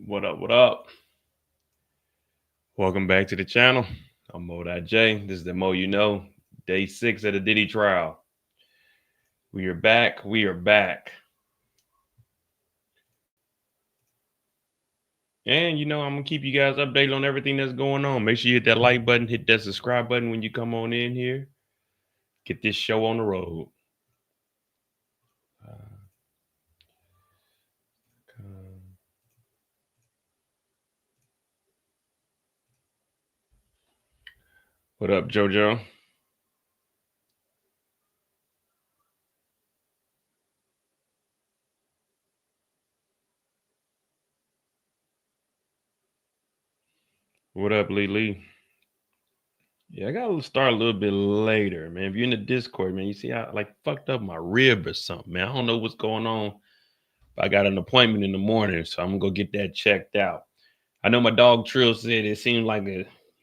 What up? What up? Welcome back to the channel. I'm Mo.J. This is the Mo You Know, day 6 of the Diddy trial. We are back. We are back. And I'm gonna keep you guys updated on everything that's going on. Make sure you hit that like button, hit that subscribe button when you come on in here. Get this show on the road. What up, JoJo? What up, Lee? Yeah, I gotta start a little bit later, man. If you're in the Discord, man, you see I like fucked up my rib or something, man. I don't know what's going on. But I got an appointment in the morning, so I'm gonna go get that checked out. I know my dog Trill said it seemed like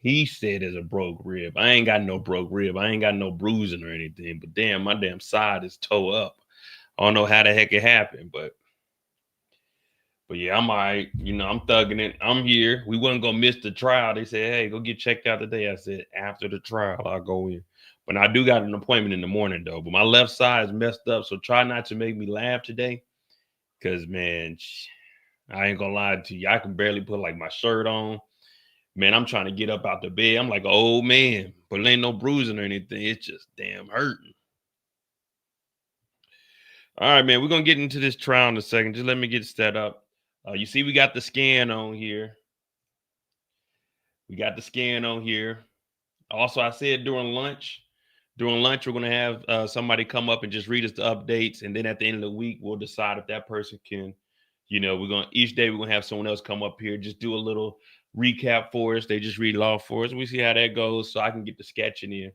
he said it's a broke rib. I ain't got no broke rib. I ain't got no bruising or anything. But damn, my damn side is toe up. I don't know how the heck it happened, but yeah, I'm all right. I'm thugging it. I'm here. We wasn't gonna miss the trial. They said, hey, go get checked out today. I said, after the trial, I'll go in. But I do got an appointment in the morning though. But my left side is messed up. So try not to make me laugh today. Cause man, I ain't gonna lie to you. I can barely put like my shirt on. Man, I'm trying to get up out the bed. I'm like an old man, but it ain't no bruising or anything. It's just damn hurting. All right, man. We're gonna get into this trial in a second. Just let me get set up. You see, we got the scan on here. We got the scan on here. Also, I said during lunch, we're going to have somebody come up and just read us the updates. And then at the end of the week, we'll decide if that person can, each day we're going to have someone else come up here, just do a little recap for us. They just read it off for us. We see how that goes so I can get the sketching in.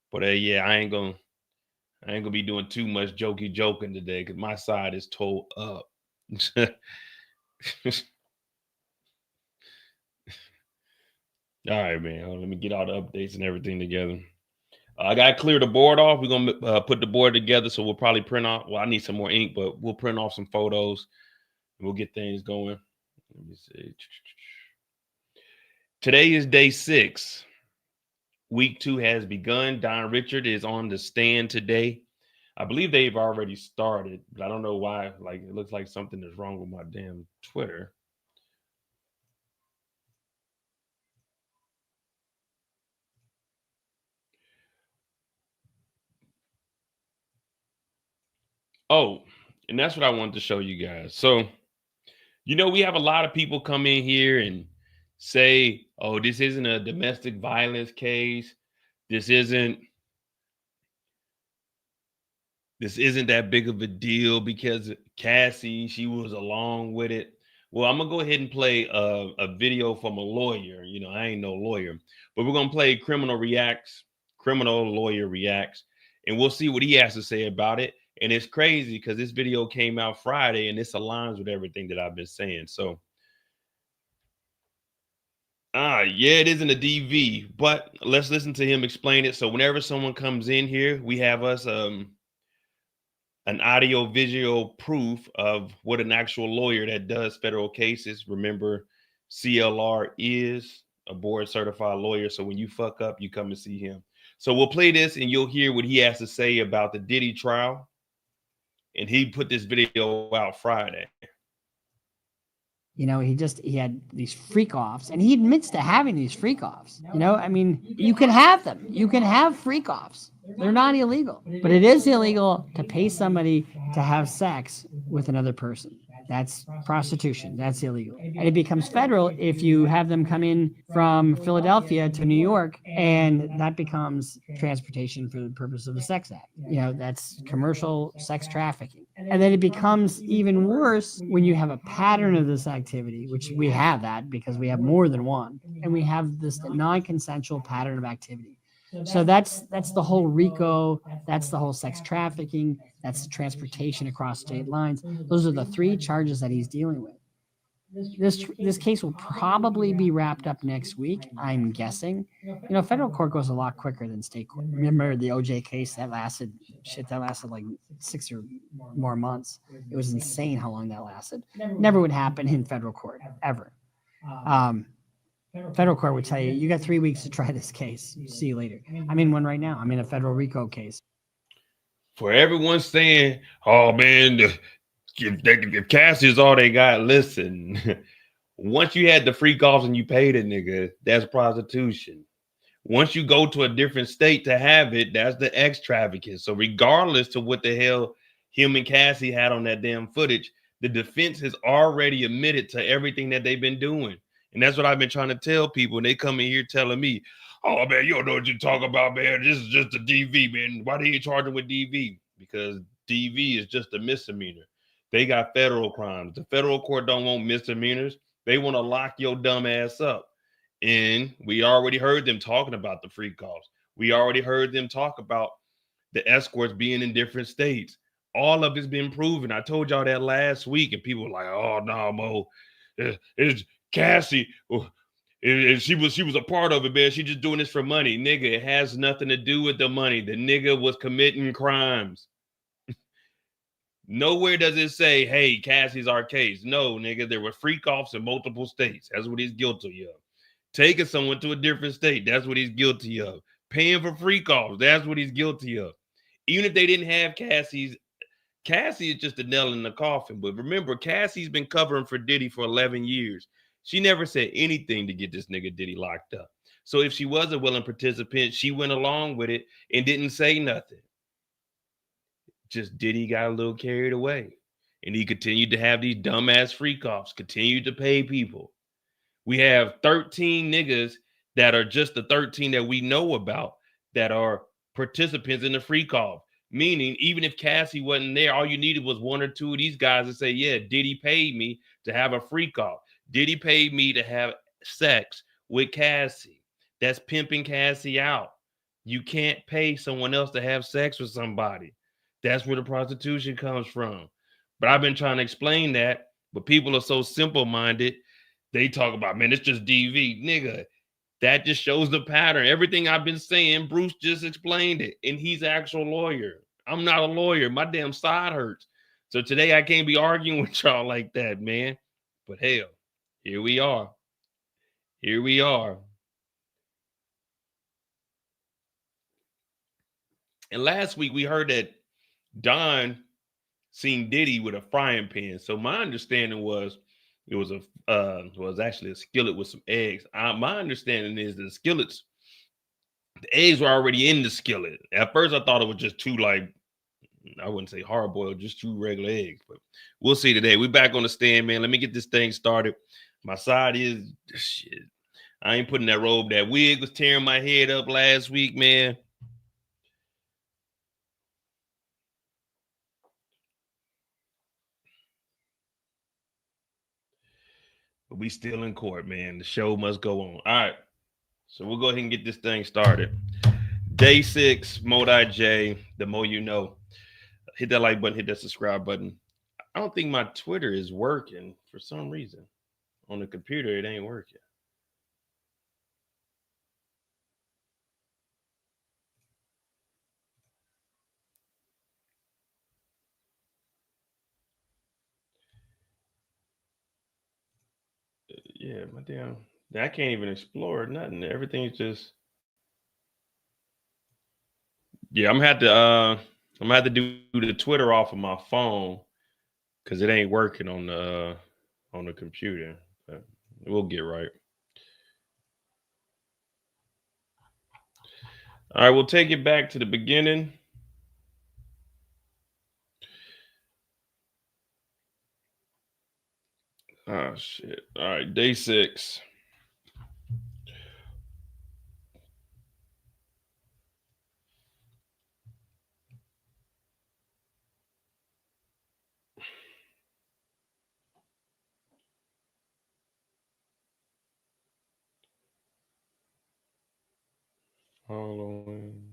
But yeah, I ain't going to be doing too much joking today because my side is toe up. All right, man. Let me get all the updates and everything together. I got to clear the board off. We're going to put the board together. So we'll probably print off. Well, I need some more ink, but we'll print off some photos. And we'll get things going. Let me see. Today is day 6. Week 2 has begun. Don Richard is on the stand today. I believe they've already started, but I don't know why. Like, it looks like something is wrong with my damn Twitter. Oh, and that's what I wanted to show you guys. So, we have a lot of people come in here and say, oh, this isn't a domestic violence case. This isn't that big of a deal because Cassie, she was along with it. Well, I'm going to go ahead and play a video from a lawyer. I ain't no lawyer, but we're going to play criminal lawyer reacts, and we'll see what he has to say about it. And it's crazy because this video came out Friday and this aligns with everything that I've been saying. So, yeah, it isn't a DV, but let's listen to him explain it. So whenever someone comes in here, we have us an audio visual proof of what an actual lawyer that does federal cases. Remember, CLR is a board certified lawyer. So when you fuck up, you come and see him. So we'll play this and you'll hear what he has to say about the Diddy trial. And he put this video out Friday. He had these freak offs, and he admits to having these freak offs. You can have them. You can have freak offs. They're not illegal, but it is illegal to pay somebody to have sex with another person. That's prostitution. That's illegal. And it becomes federal if you have them come in from Philadelphia to New York, and that becomes transportation for the purpose of the sex act. That's commercial sex trafficking. And then it becomes even worse when you have a pattern of this activity, which we have that because we have more than one, and we have this non-consensual pattern of activity. So that's the whole RICO, that's the whole sex trafficking, that's the transportation across state lines. Those are the 3 charges that he's dealing with. This case will probably be wrapped up next week, I'm guessing. Federal court goes a lot quicker than state court. Remember the OJ case that lasted like 6 or more months. It was insane how long that lasted. Never would happen in federal court ever. Um, Federal court would tell you, you got 3 weeks to try this case. See you later. I'm in one right now. I'm in a federal RICO case. For everyone saying, "Oh man, if cash is all they got," listen. Once you had the freak offs and you paid a nigga, that's prostitution. Once you go to a different state to have it, that's the ex trafficking. So regardless to what the hell him and Cassie had on that damn footage, the defense has already admitted to everything that they've been doing. And that's what I've been trying to tell people. And they come in here telling me, "Oh man, you don't know what you're talking about, man. This is just a DV, man. Why they ain't charging with DV?" Because DV is just a misdemeanor. They got federal crimes. The federal court don't want misdemeanors. They want to lock your dumb ass up. And we already heard them talking about the free calls. We already heard them talk about the escorts being in different states. All of it's been proven. I told y'all that last week, and people were like, "Oh no, Mo, it's Cassie. And she was a part of it, man. She just doing this for money." Nigga, it has nothing to do with the money. The nigga was committing crimes. Nowhere does it say, "Hey, Cassie's our case." No, nigga, there were freak offs in multiple states. That's what he's guilty of. Taking someone to a different state, that's what he's guilty of. Paying for freak offs, that's what he's guilty of. Even if they didn't have Cassie is just a nail in the coffin. But remember, Cassie's been covering for Diddy for 11 years. She never said anything to get this nigga Diddy locked up. So if she was a willing participant, she went along with it and didn't say nothing. Just Diddy got a little carried away. And he continued to have these dumbass freak offs, continued to pay people. We have 13 niggas that are just the 13 that we know about that are participants in the freak off. Meaning, even if Cassie wasn't there, all you needed was one or two of these guys to say, "Yeah, Diddy paid me to have a freak off. Diddy paid me to have sex with Cassie." That's pimping Cassie out. You can't pay someone else to have sex with somebody. That's where the prostitution comes from. But I've been trying to explain that, but people are so simple minded. They talk about, "Man, it's just DV." Nigga, that just shows the pattern. Everything I've been saying, Bruce just explained it. And he's an actual lawyer. I'm not a lawyer. My damn side hurts. So today I can't be arguing with y'all like that, man. But hell, here we are. Here we are. And last week we heard that Don seen Diddy with a frying pan. So my understanding was it was actually a skillet with some eggs. My understanding is the eggs were already in the skillet. At first, I thought it was just two, like, I wouldn't say hard boiled, just two regular eggs. But we'll see today. We back on the stand, man. Let me get this thing started. My side is shit. I ain't putting that robe. That wig was tearing my head up last week, man. But we still in court, man. The show must go on. All right. So we'll go ahead and get this thing started. Day 6, Modi J, the more you know. Hit that like button, hit that subscribe button. I don't think my Twitter is working for some reason. On the computer, it ain't working. Yeah, my damn. I can't even explore nothing. Everything's just. Yeah, I'm gonna have to do the Twitter off of my phone because it ain't working on the computer. But we'll get right. All right, we'll take it back to the beginning. Oh shit. All right, day 6. Following.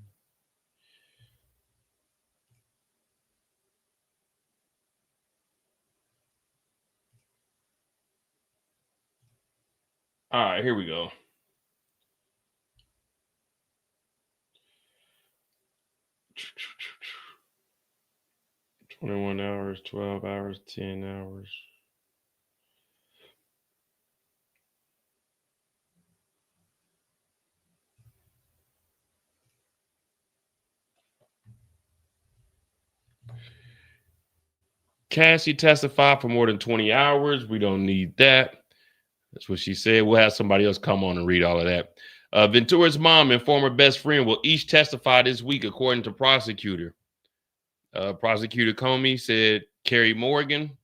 All right, here we go. "21 hours, 12 hours, 10 hours." Cassie testified for more than 20 hours. We don't need that. That's what she said. We'll have somebody else come on and read all of that. Ventura's mom and former best friend will each testify this week, according to prosecutor. Prosecutor Comey said Carrie Morgan,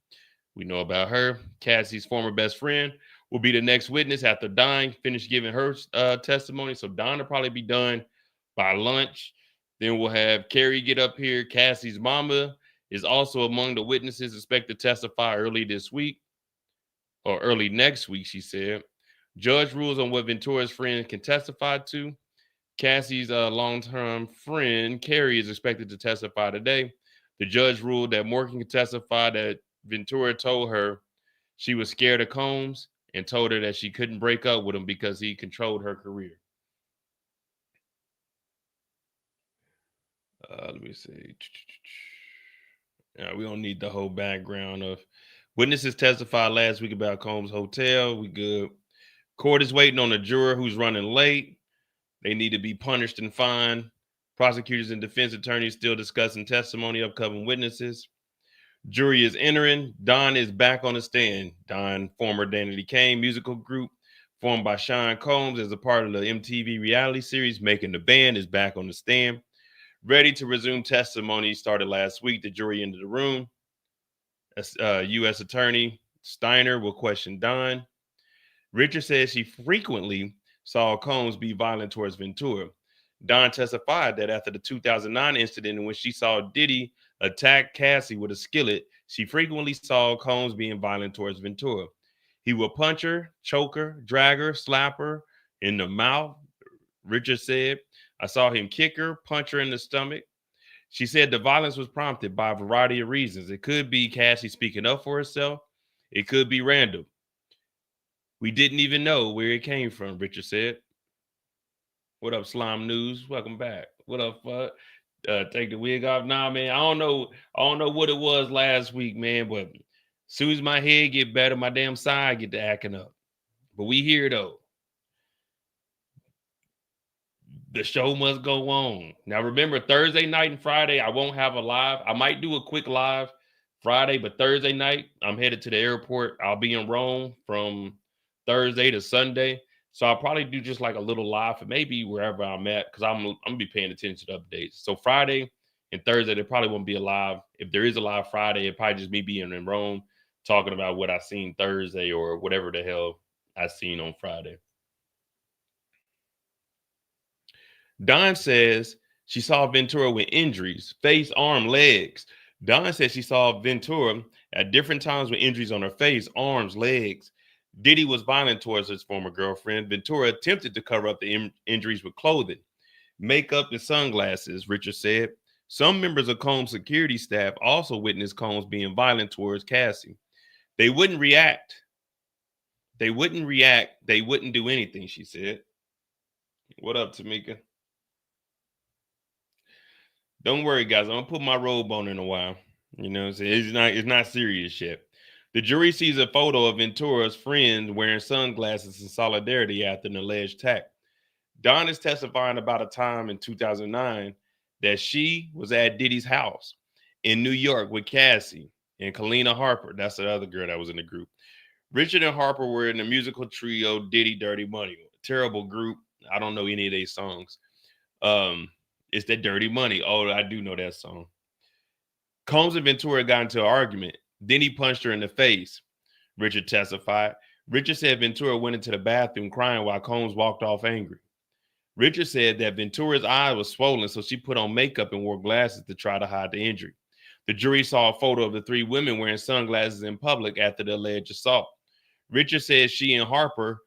we know about her, Cassie's former best friend, will be the next witness after Don finished giving her testimony. So Don will probably be done by lunch. Then we'll have Carrie get up here. Cassie's mama is also among the witnesses expected to testify early this week or early next week, she said. Judge rules on what Ventura's friend can testify to. Cassie's long-term friend, Carrie, is expected to testify today. The judge ruled that Morgan can testify that Ventura told her she was scared of Combs and told her that she couldn't break up with him because he controlled her career. Let me see. We don't need the whole background of witnesses testified last week about Combs Hotel. We good. Court is waiting on a juror who's running late. They need to be punished and fined. Prosecutors and defense attorneys still discussing testimony of upcoming witnesses. Jury is entering. Don is back on the stand. Don, former Danity Kane musical group formed by Sean Combs as a part of the MTV reality series Making the Band, is back on the stand. Ready to resume testimony started last week. The jury entered the room. U.S. Attorney Steiner will question Don. Richard says she frequently saw Combs be violent towards Ventura. Don testified that after the 2009 incident in which she saw Diddy attack Cassie with a skillet, she frequently saw Combs being violent towards Ventura. He would punch her, choke her, drag her, slap her in the mouth. Richard said, I saw him kick her, punch her in the stomach. She said the violence was prompted by a variety of reasons. It could be Cassie speaking up for herself. It could be random. We didn't even know where it came from, Richard said. What up, Slime News? Welcome back. What up, fuck? Take the wig off. Nah, man. I don't know what it was last week, man. But as soon as my head get better, my damn side get to acting up. But we here though. The show must go on. Now remember, Thursday night and Friday, I won't have a live. I might do a quick live Friday, but Thursday night, I'm headed to the airport. I'll be in Rome from Thursday to Sunday. So I'll probably do just like a little live for maybe wherever I'm at, because I'm gonna be paying attention to updates. So Friday and Thursday, there probably won't be a live. If there is a live Friday, it probably just me being in Rome talking about what I seen Thursday or whatever the hell I seen on Friday. Don says she saw Ventura with injuries, face, arm, legs. Don says she saw Ventura at different times with injuries on her face, arms, legs. Diddy was violent towards his former girlfriend. Ventura attempted to cover up the injuries with clothing, makeup, and sunglasses, Richard said. Some members of Combs' security staff also witnessed Combs being violent towards Cassie. They wouldn't react. They wouldn't do anything, she said. What up, Tamika? Don't worry, guys. I'm gonna put my robe on in a while. You know what I'm saying? It's not serious yet. The jury sees a photo of Ventura's friend wearing sunglasses in solidarity after an alleged attack. Don is testifying about a time in 2009 that she was at Diddy's house in New York with Cassie and Kalina Harper. That's the other girl that was in the group. Richard and Harper were in the musical trio Diddy Dirty Money. Terrible group. I don't know any of their songs. It's that Dirty Money. Oh, I do know that song. Combs and Ventura got into an argument. Then he punched her in the face, Richard testified. Richard said Ventura went into the bathroom crying while Combs walked off angry. Richard said that Ventura's eye was swollen, so she put on makeup and wore glasses to try to hide the injury. The jury saw a photo of the three women wearing sunglasses in public after the alleged assault. Richard said she and Harper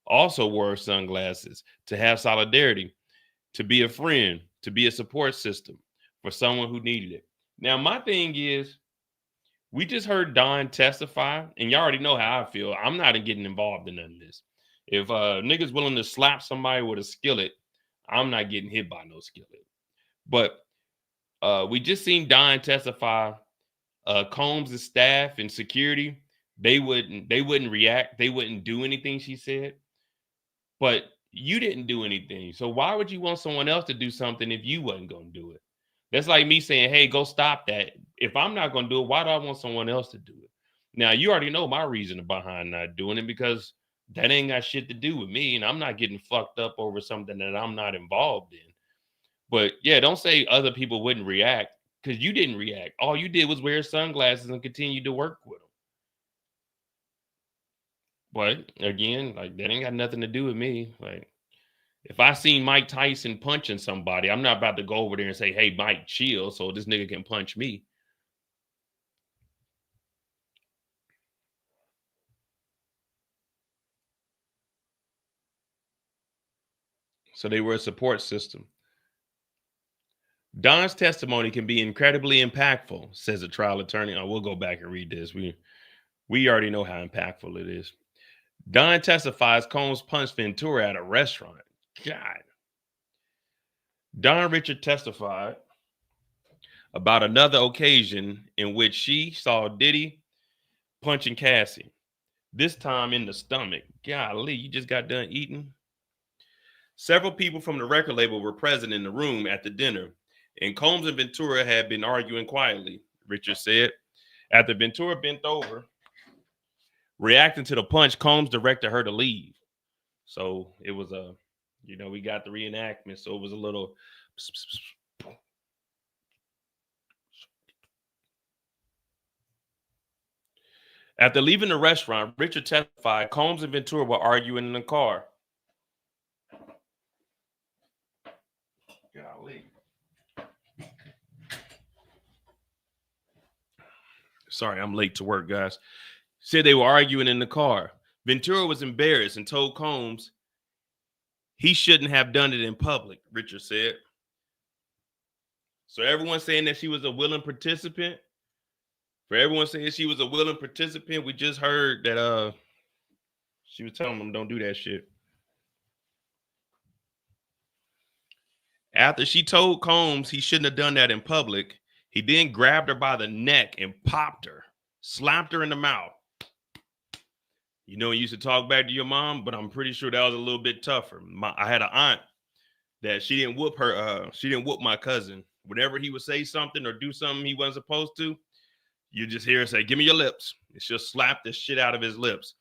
also wore sunglasses to have solidarity, to be a friend, to be a support system for someone who needed it. Now, my thing is, we just heard Don testify, and you already know how I feel. I'm not getting involved in none of this. If niggas willing to slap somebody with a skillet, I'm not getting hit by no skillet. But we just seen Don testify. Combs' staff and security, they wouldn't react. They wouldn't do anything she said. But you didn't do anything. So why would you want someone else to do something if you wasn't going to do it? That's like me saying, hey, go stop that. If I'm not going to do it, why do I want someone else to do it? Now, you already know my reason behind not doing it, because that ain't got shit to do with me, and I'm not getting fucked up over something that I'm not involved in. But yeah, don't say other people wouldn't react, because you didn't react. All you did was wear sunglasses and continue to work with them. But again, like, that ain't got nothing to do with me. Like, if I seen Mike Tyson punching somebody, I'm not about to go over there and say, hey, Mike, chill, so this nigga can punch me. So they were a support system. Don's testimony can be incredibly impactful, says a trial attorney. Oh, we'll go back and read this. We already know how impactful it is. Don testifies Combs punched Ventura at a restaurant. God. Don Richard testified about another occasion in which she saw Diddy punching Cassie, this time in the stomach. Golly, you just got done eating? Several people from the record label were present in the room at the dinner, and Combs and Ventura had been arguing quietly, Richard said. After Ventura bent over, reacting to the punch, Combs directed her to leave. So it was we got the reenactment, so it was a little. After leaving the restaurant, Richard testified Combs and Ventura were arguing in the car. Golly. Sorry, I'm late to work, guys. Said they were arguing in the car. Ventura was embarrassed and told Combs he shouldn't have done it in public, Richard said. So everyone's saying that she was a willing participant. For everyone saying she was a willing participant, we just heard that she was telling them don't do that shit. After she told Combs he shouldn't have done that in public, he then grabbed her by the neck and popped her, slapped her in the mouth. You know, you used to talk back to your mom, but I'm pretty sure that was a little bit tougher. I had an aunt that she didn't whoop her. She didn't whoop my cousin. Whenever he would say something or do something he wasn't supposed to, you just hear her say, "Give me your lips." And she'll slap the shit out of his lips.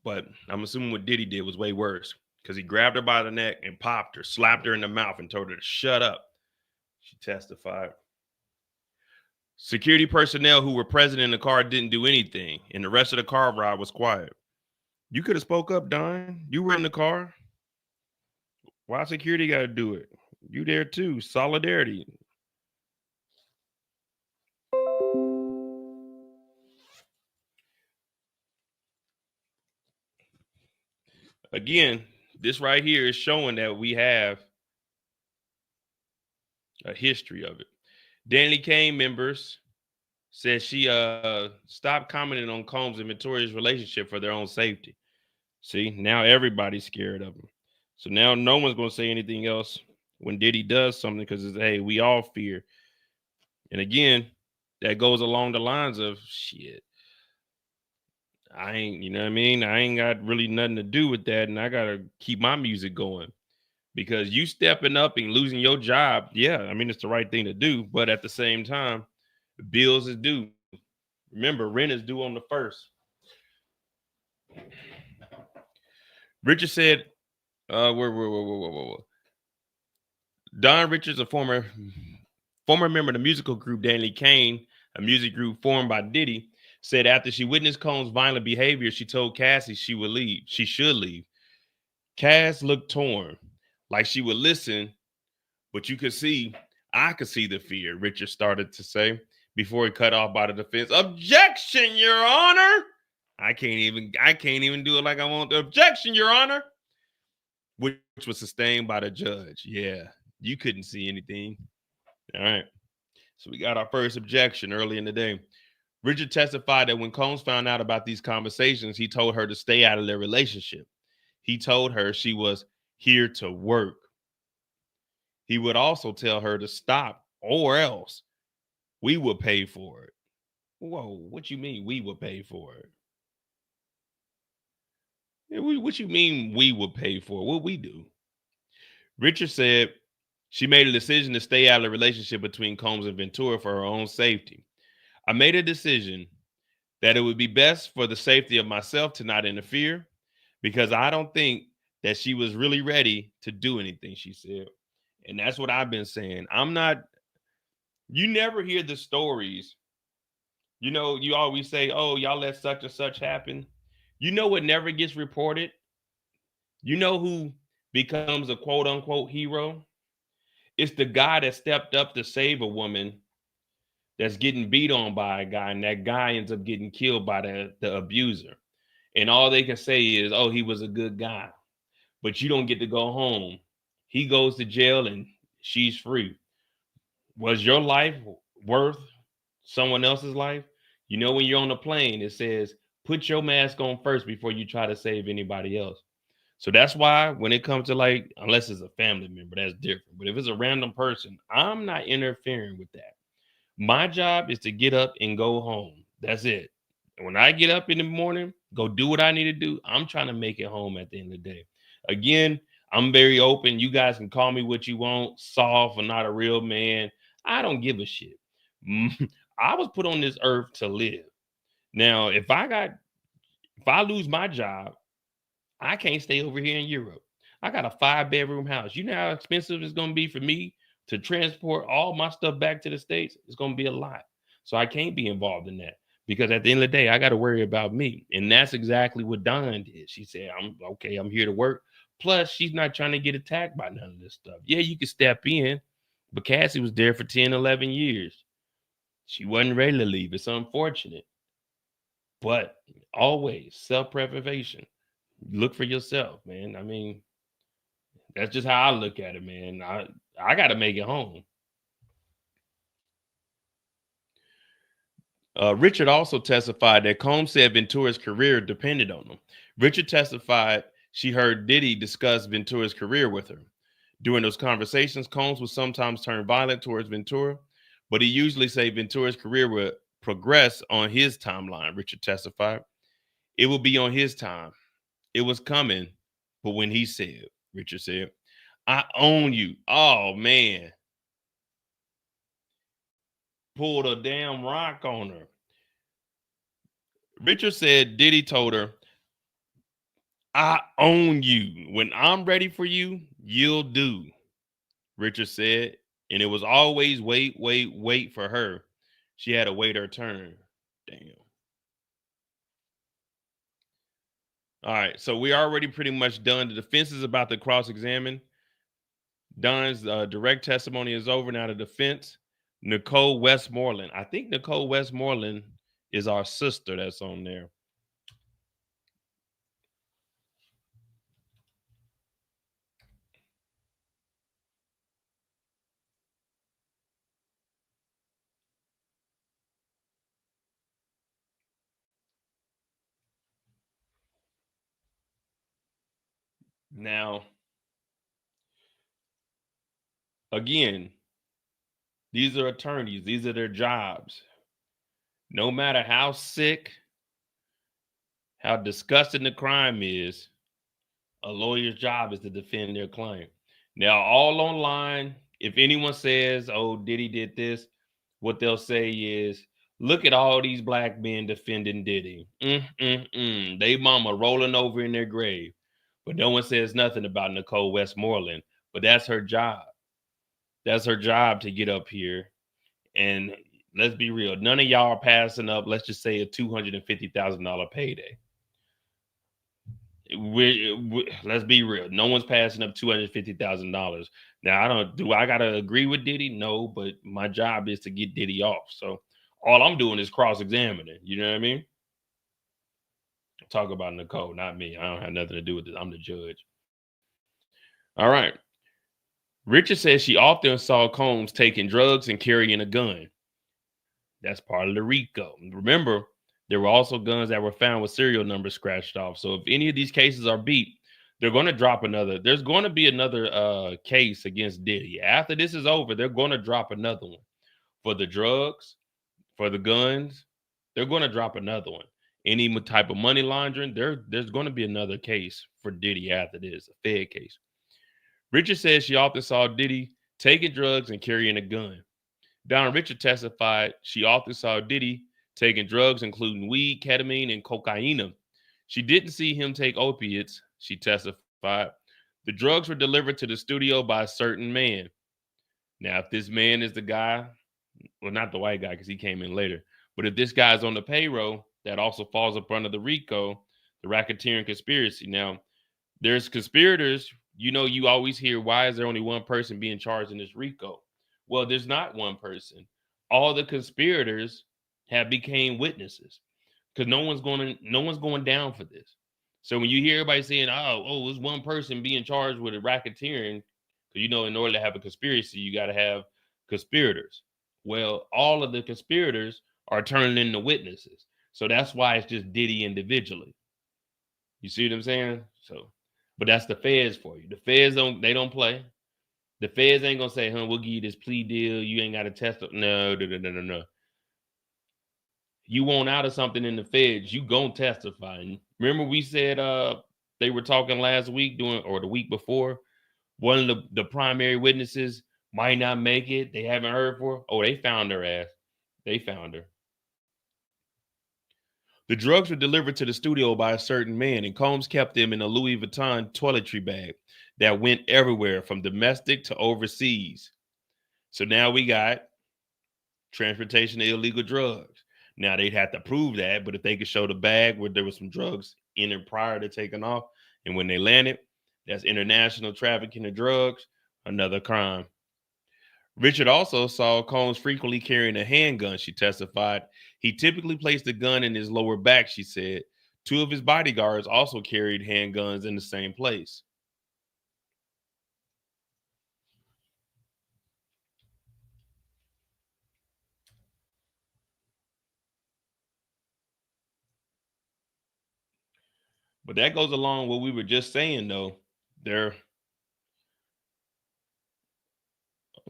But I'm assuming what Diddy did was way worse, because he grabbed her by the neck and popped her, slapped her in the mouth, and told her to shut up. She testified. Security personnel who were present in the car didn't do anything, and the rest of the car ride was quiet. You could have spoke up, Don. You were in the car. Why security got to do it? You there too. Solidarity. Again, this right here is showing that we have a history of it. Danny Kane members said she stopped commenting on Combs and Victoria's relationship for their own safety. See, now everybody's scared of him. So now no one's going to say anything else when Diddy does something, because it's, hey, we all fear. And again, that goes along the lines of shit. I ain't, you know what I mean? I ain't got really nothing to do with that, and I got to keep my music going. Because you stepping up and losing your job, yeah, I mean, it's the right thing to do. But at the same time, bills is due. Remember, rent is due on the 1st. Richard said, whoa. Don Richards, a former member of the musical group Danny Kane, a music group formed by Diddy, said after she witnessed Combs' violent behavior, she told Cassie she would leave. She should leave. Cass looked torn, like she would listen, but I could see the fear, Richard started to say before he cut off by the defense. Objection, Your Honor. I can't even do it like I want. Objection, Your Honor. Which was sustained by the judge. Yeah, you couldn't see anything. All right. So we got our first objection early in the day. Richard testified that when Combs found out about these conversations, he told her to stay out of their relationship. He told her she was here to work. He would also tell her to stop or else we would pay for it. Whoa, what you mean we would pay for it? What you mean we would pay for it? What we do? Richard said she made a decision to stay out of the relationship between Combs and Ventura for her own safety. I made a decision that it would be best for the safety of myself to not interfere because I don't think that she was really ready to do anything, she said. And that's what I've been saying. You never hear the stories. You know, you always say, oh, y'all let such and such happen. You know what never gets reported? You know who becomes a quote unquote hero? It's the guy that stepped up to save a woman that's getting beat on by a guy, and that guy ends up getting killed by the abuser. And all they can say is, oh, he was a good guy. But you don't get to go home. He goes to jail and she's free. Was your life worth someone else's life? You know, when you're on a plane, it says, put your mask on first before you try to save anybody else. So that's why when it comes to, like, unless it's a family member, that's different. But if it's a random person, I'm not interfering with that. My job is to get up and go home. That's it. And when I get up in the morning, go do what I need to do. I'm trying to make it home at the end of the day. Again, I'm very open. You guys can call me what you want, soft or not a real man. I don't give a shit. I was put on this earth to live. Now, if I lose my job, I can't stay over here in Europe. I got a 5-bedroom house. You know how expensive it's going to be for me to transport all my stuff back to the States? It's going to be a lot. So I can't be involved in that because at the end of the day, I got to worry about me. And that's exactly what Dawn did. She said, I'm okay. I'm here to work. Plus, she's not trying to get attacked by none of this stuff. Yeah, you can step in, but Cassie was there for 10, 11 years. She wasn't ready to leave. It's unfortunate. But always self-preservation. Look for yourself, man. I mean, that's just how I look at it, man. I got to make it home. Richard also testified that Combs said Ventura's career depended on him. Richard testified she heard Diddy discuss Ventura's career with her. During those conversations, Combs would sometimes turn violent towards Ventura, but he usually said Ventura's career would progress on his timeline, Richard testified. It would be on his time. It was coming, but when he said, Richard said, I own you. Oh, man. Pulled a damn rock on her. Richard said Diddy told her, I own you. When I'm ready for you, you'll do. Richard said, and it was always wait for her. She had to wait her turn. Damn. All right, so we already pretty much done. The defense is about to cross-examine. Don's direct testimony is over. Now the defense, Nicole Westmoreland. I think Nicole Westmoreland is our sister that's on there. Now, again, these are attorneys. These are their jobs. No matter how sick, how disgusting the crime is, a lawyer's job is to defend their client. Now, all online, if anyone says, oh, Diddy did this, what they'll say is, look at all these black men defending Diddy. They mama rolling over in their grave. But no one says nothing about Nicole Westmoreland. But that's her job. That's her job to get up here. And let's be real. None of y'all are passing up, let's just say, a $250,000 payday. Let's be real. No one's passing up $250,000. Now, do I gotta agree with Diddy? No, but my job is to get Diddy off. So all I'm doing is cross-examining. You know what I mean? Talk about Nicole, not me. I don't have nothing to do with this. I'm the judge. All right. Richard says she often saw Combs taking drugs and carrying a gun. That's part of the RICO. Remember, there were also guns that were found with serial numbers scratched off. So if any of these cases are beat, they're going to drop another. There's going to be another case against Diddy. After this is over, they're going to drop another one for the drugs, for the guns. They're going to drop another one. Any type of money laundering, there's going to be another case for Diddy after this, a Fed case. Richard says she often saw Diddy taking drugs and carrying a gun. Donna Richard testified she often saw Diddy taking drugs, including weed, ketamine, and cocaine. She didn't see him take opiates, she testified. The drugs were delivered to the studio by a certain man. Now, if this man is the guy, well, not the white guy because he came in later, but if this guy's on the payroll, that also falls up under the RICO, the racketeering conspiracy. Now, there's conspirators. You know, you always hear, why is there only one person being charged in this RICO? Well, there's not one person. All the conspirators have became witnesses because no one's going down for this. So when you hear everybody saying, oh, it's one person being charged with a racketeering, because you know, in order to have a conspiracy, you got to have conspirators. Well, all of the conspirators are turning into witnesses. So that's why it's just Diddy individually. You see what I'm saying? So, but that's the feds for you. The feds don't play. The feds ain't gonna say, we'll give you this plea deal. You ain't got to test it. No. You want out of something in the feds, you gonna testify. And remember we said they were talking last week or the week before. One of the primary witnesses might not make it. They haven't heard for her. Oh, they found her ass. They found her. The drugs were delivered to the studio by a certain man, and Combs kept them in a Louis Vuitton toiletry bag that went everywhere from domestic to overseas. So now we got transportation of illegal drugs. Now they'd have to prove that, but if they could show the bag where there was some drugs in it prior to taking off, and when they landed, that's international trafficking of drugs, another crime. Richard also saw Combs frequently carrying a handgun, she testified. He typically placed the gun in his lower back, she said. Two of his bodyguards also carried handguns in the same place. But that goes along with what we were just saying, though. I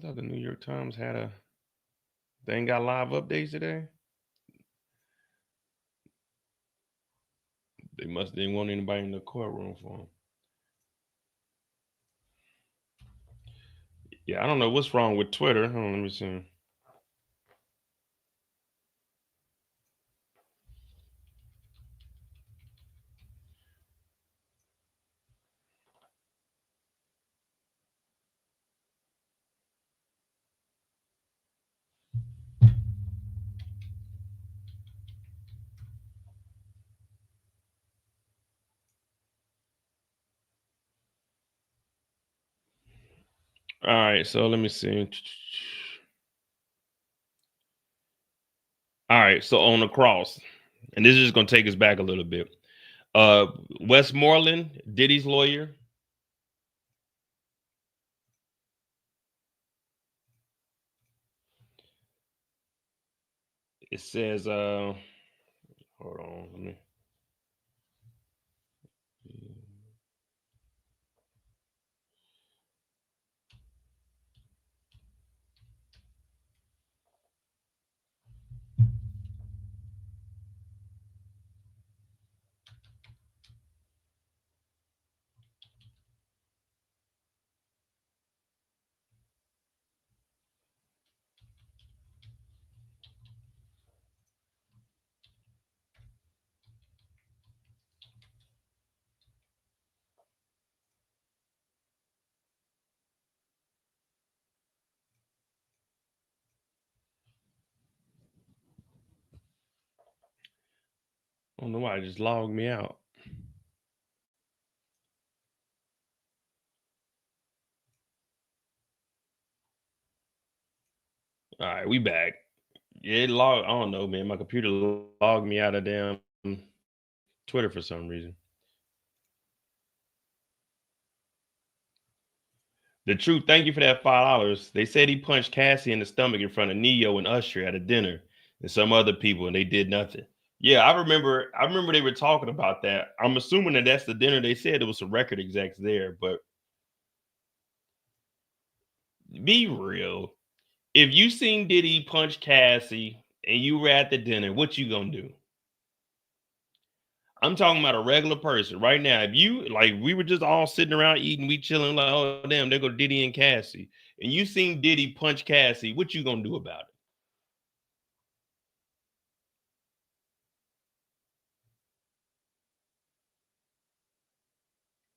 thought the New York Times they ain't got live updates today. They didn't want anybody in the courtroom for them. Yeah, I don't know what's wrong with Twitter. Hold on, let me see. All right, so let me see. All right, so on the cross, and this is just going to take us back a little bit. Westmoreland, Diddy's lawyer. It says, hold on, let me. I don't know why it just logged me out. All right, we back. Yeah, I don't know, man. My computer logged me out of damn Twitter for some reason. The truth, thank you for that $5. They said he punched Cassie in the stomach in front of Neo and Usher at a dinner. and some other people, and they did nothing. Yeah, I remember. I remember they were talking about that. I'm assuming that that's the dinner. They said there was some record execs there, but be real. If you seen Diddy punch Cassie and you were at the dinner, what you gonna do? I'm talking about a regular person right now. If you like, we were just all sitting around eating, we chilling, like, oh damn, there go Diddy and Cassie, and you seen Diddy punch Cassie, what you gonna do about it?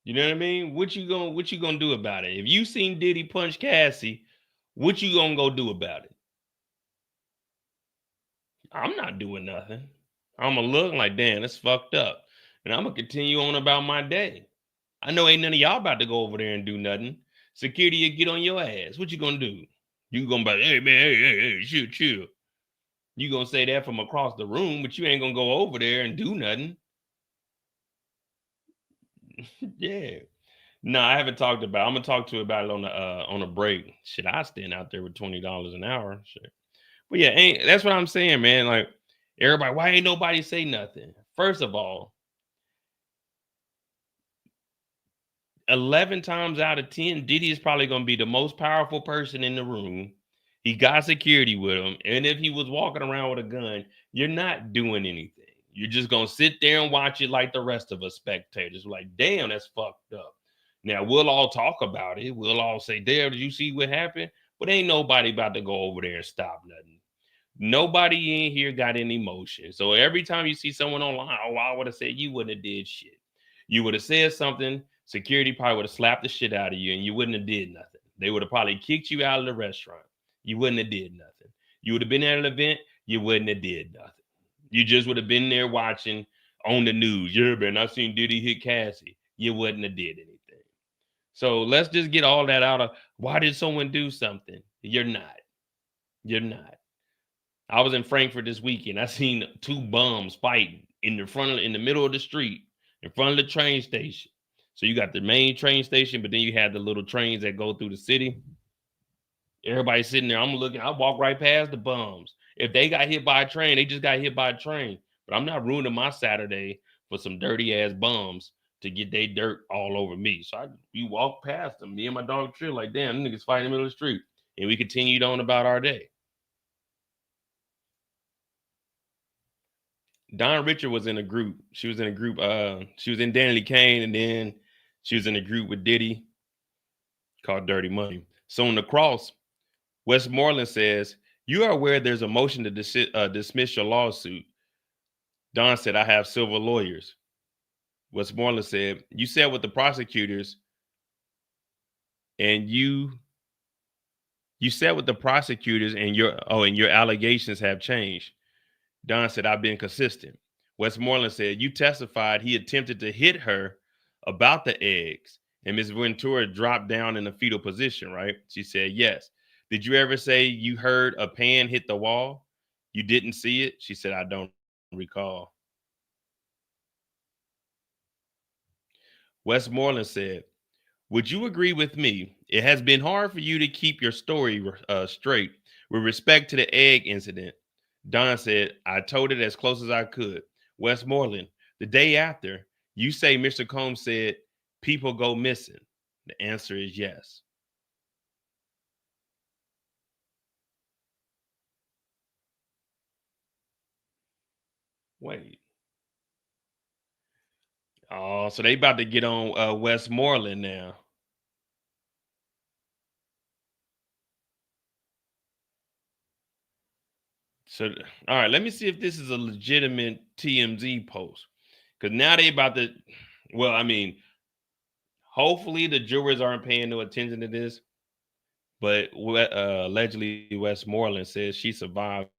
You know what I mean? What you gonna do about it? If you seen Diddy punch Cassie, what you gonna go do about it? I'm not doing nothing. I'm gonna look like, damn, that's fucked up, and I'm gonna continue on about my day. I know ain't none of y'all about to go over there and do nothing. Security will get on your ass. What you gonna do? You gonna be like, hey man, hey, chill, chill. You gonna say that from across the room, but you ain't gonna go over there and do nothing. Yeah. No, I haven't talked about. I'm gonna talk to you about it on a break. Shit, I stand out there with $20 an hour. Shit. But yeah, ain't that's what I'm saying, man. Like everybody, why ain't nobody say nothing? First of all, 11 times out of 10, Diddy is probably going to be the most powerful person in the room. He got security with him. And if he was walking around with a gun, you're not doing anything. You're just going to sit there and watch it like the rest of us spectators. Like, damn, that's fucked up. Now, we'll all talk about it. We'll all say, damn, did you see what happened? But ain't nobody about to go over there and stop nothing. Nobody in here got any emotion. So every time you see someone online, oh, I would have said you wouldn't have did shit. You would have said something, security probably would have slapped the shit out of you and you wouldn't have did nothing. They would have probably kicked you out of the restaurant. You wouldn't have did nothing. You would have been at an event, you wouldn't have did nothing. You just would have been there watching on the news. Yeah, man, I seen Diddy hit Cassie. You wouldn't have did anything. So let's just get all that out of why did someone do something? You're not. You're not. I was in Frankfurt this weekend. I seen two bums fighting in the middle of the street, in front of the train station. So you got the main train station, but then you had the little trains that go through the city. Everybody sitting there. I'm looking. I walk right past the bums. If they got hit by a train, they just got hit by a train. But I'm not ruining my Saturday for some dirty ass bums to get their dirt all over me. So we walked past them. Me and my dog Trill, like, damn, them niggas fighting in the middle of the street. And we continued on about our day. Don Richard was in a group. She was in a group. She was in Danny Kane, and then she was in a group with Diddy called Dirty Money. So on the cross, Westmoreland says, "You are aware there's a motion to dismiss your lawsuit." Don said, "I have civil lawyers." Westmoreland said, "You said with the prosecutors, and you said with the prosecutors, and your allegations have changed." Don said, "I've been consistent." Westmoreland said, "You testified he attempted to hit her about the eggs, and Ms. Ventura dropped down in a fetal position, right?" She said, "Yes." "Did you ever say you heard a pan hit the wall? You didn't see it?" She said, "I don't recall." Westmoreland said, "Would you agree with me? It has been hard for you to keep your story straight with respect to the egg incident." Don said, "I told it as close as I could." Westmoreland, the day after, you say Mr. Combs said people go missing. The answer is yes. Wait. Oh, so they about to get on Westmoreland now. So, all right, let me see if this is a legitimate TMZ post. Because now they about to, well, I mean, hopefully the jurors aren't paying no attention to this. But allegedly, Westmoreland says she survived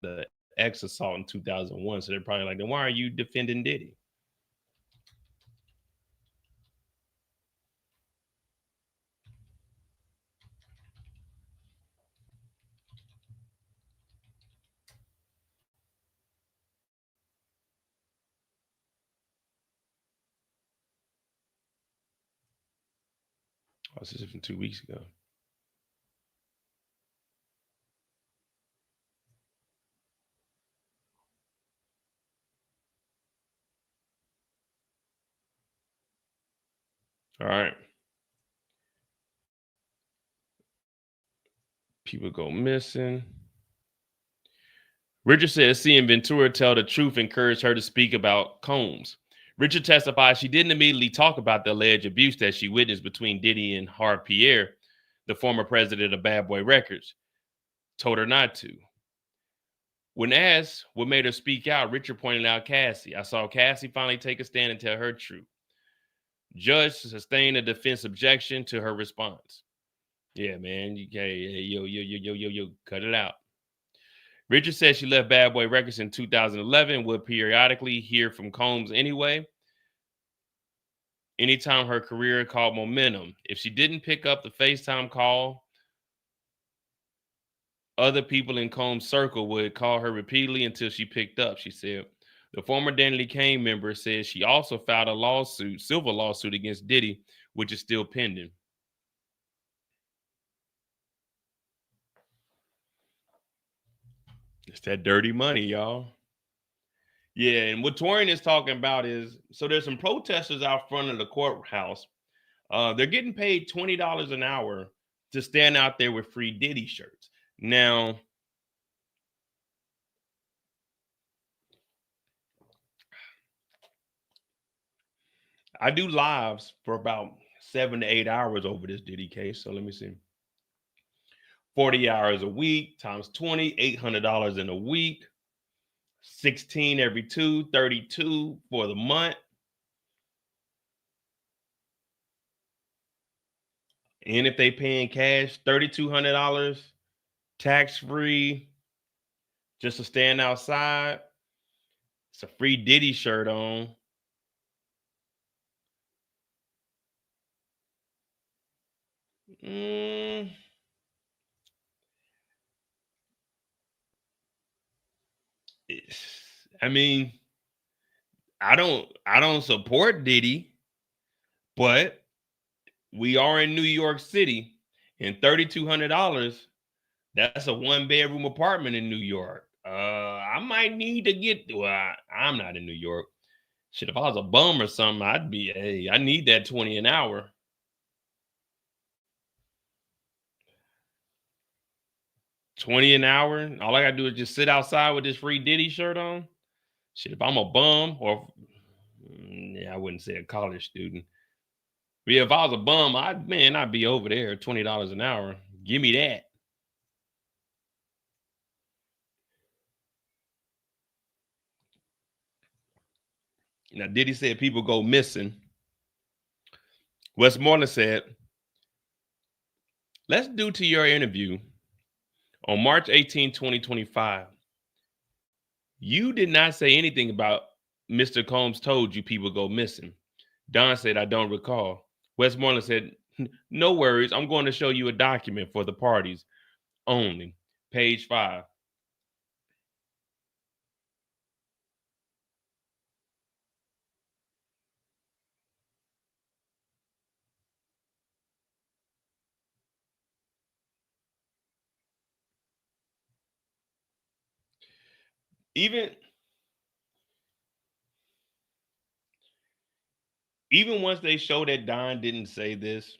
the ex assault in 2001. So they're probably like, then why are you defending Diddy? Oh, this is from 2 weeks ago. All right. People go missing. Richard says seeing Ventura tell the truth encouraged her to speak about Combs. Richard testified she didn't immediately talk about the alleged abuse that she witnessed between Diddy and Harve Pierre, the former president of Bad Boy Records. Told her not to. When asked what made her speak out, Richard pointed out Cassie. I saw Cassie finally take a stand and tell her truth. Judge sustained a defense objection to her response. Yeah, man. Yo, cut it out. Richard said she left Bad Boy Records in 2011 and would periodically hear from Combs anyway. Anytime her career called momentum. If she didn't pick up the FaceTime call, other people in Combs' circle would call her repeatedly until she picked up, she said. The former Danity Kane member says she also filed a civil lawsuit against Diddy, which is still pending. It's that dirty money, y'all. Yeah, and what Torian is talking about is, so there's some protesters out front of the courthouse. They're getting paid $20 an hour to stand out there with free Diddy shirts. Now, I do lives for about 7 to 8 hours over this Diddy case. So let me see. 40 hours a week times 20, $800 in a week. 16 every 2, 32 for the month. And if they pay in cash, $3,200 tax-free just to stand outside. It's a free Diddy shirt on. I mean, I don't support Diddy, but we are in New York City, and $3,200, that's a 1-bedroom apartment in New York. I might need to get, well, I'm not in New York. Shit, if I was a bum or something, I'd be, hey, I need that 20 an hour. $20 an hour. All I gotta do is just sit outside with this free Diddy shirt on. Shit, if I'm a bum, or I wouldn't say a college student. But yeah, if I was a bum, I'd be over there, $20 an hour. Give me that. Now, Diddy said people go missing. Westmoreland said, let's do to your interview on March 18, 2025. You did not say anything about Mr. Combs told you people go missing. Don said, I don't recall. Westmoreland said, no worries. I'm going to show you a document for the parties only. Page 5. Even once they show that Don didn't say this,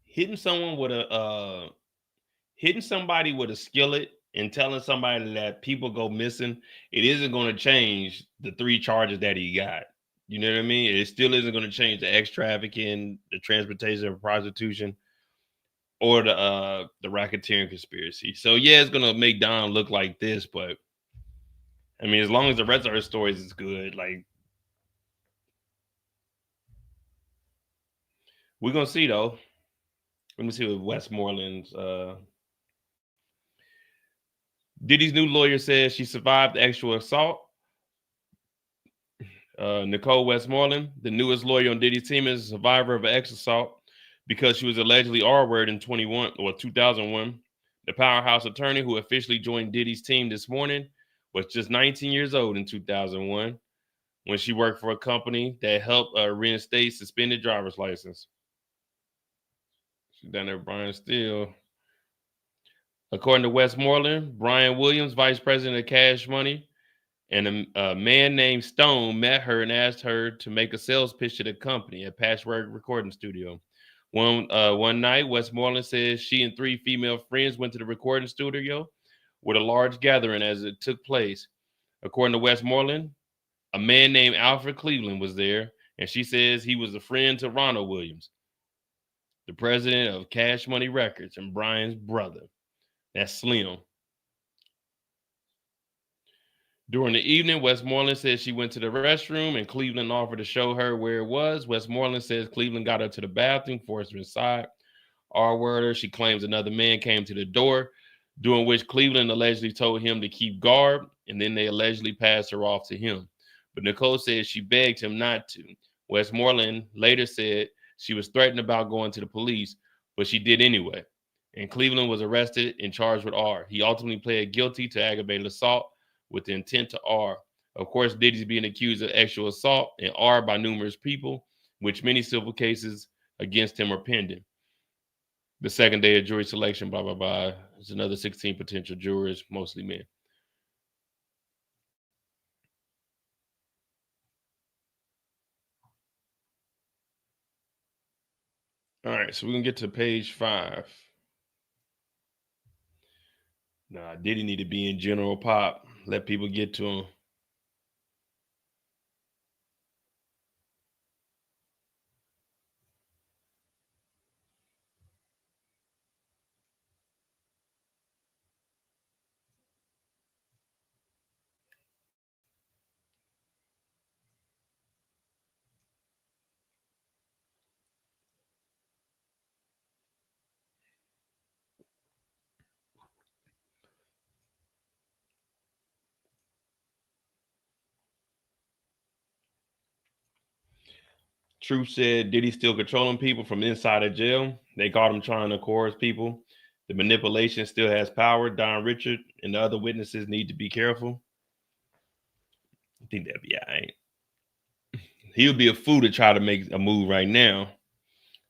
hitting somebody with a skillet and telling somebody that people go missing, it isn't going to change the 3 charges that he got. You know what I mean? It still isn't going to change the trafficking, the transportation of prostitution, or the racketeering conspiracy. So yeah, it's going to make Don look like this, but I mean, as long as the rest of her stories is good, like, we're going to see though. Let me see what Westmoreland's Diddy's new lawyer says she survived the actual assault. Nicole Westmoreland, the newest lawyer on Diddy's team, is a survivor of an ex assault because she was allegedly R-word in 2001. The powerhouse attorney who officially joined Diddy's team this morning was just 19 years old in 2001 when she worked for a company that helped reinstate suspended driver's license. She's done there, Brian Steele. According to Westmoreland, Brian Williams, vice president of Cash Money, And a man named Stone met her and asked her to make a sales pitch to the company at Patchwork Recording Studio. One night, Westmoreland says she and three female friends went to the recording studio with a large gathering as it took place. According to Westmoreland, a man named Alfred Cleveland was there, and she says he was a friend to Ronald Williams, the president of Cash Money Records, and Brian's brother. That's Slim. During the evening, Westmoreland says she went to the restroom and Cleveland offered to show her where it was. Westmoreland says Cleveland got her to the bathroom, forced her inside. R-word her. She claims another man came to the door, during which Cleveland allegedly told him to keep guard, and then they allegedly passed her off to him. But Nicole says she begged him not to. Westmoreland later said she was threatened about going to the police, but she did anyway. And Cleveland was arrested and charged with R. He ultimately pled guilty to aggravated assault with the intent to R. Of course, Diddy's being accused of sexual assault and R by numerous people, which many civil cases against him are pending. The second day of jury selection, blah, blah, blah. There's another 16 potential jurors, mostly men. All right, so we can get to page 5. Nah, Diddy need to be in general pop. Let people get to him. Truth said Diddy still controlling people from inside of jail. They caught him trying to coerce people. The manipulation still has power. Don Richard and the other witnesses need to be careful. I think that'd be all right. He would be a fool to try to make a move right now.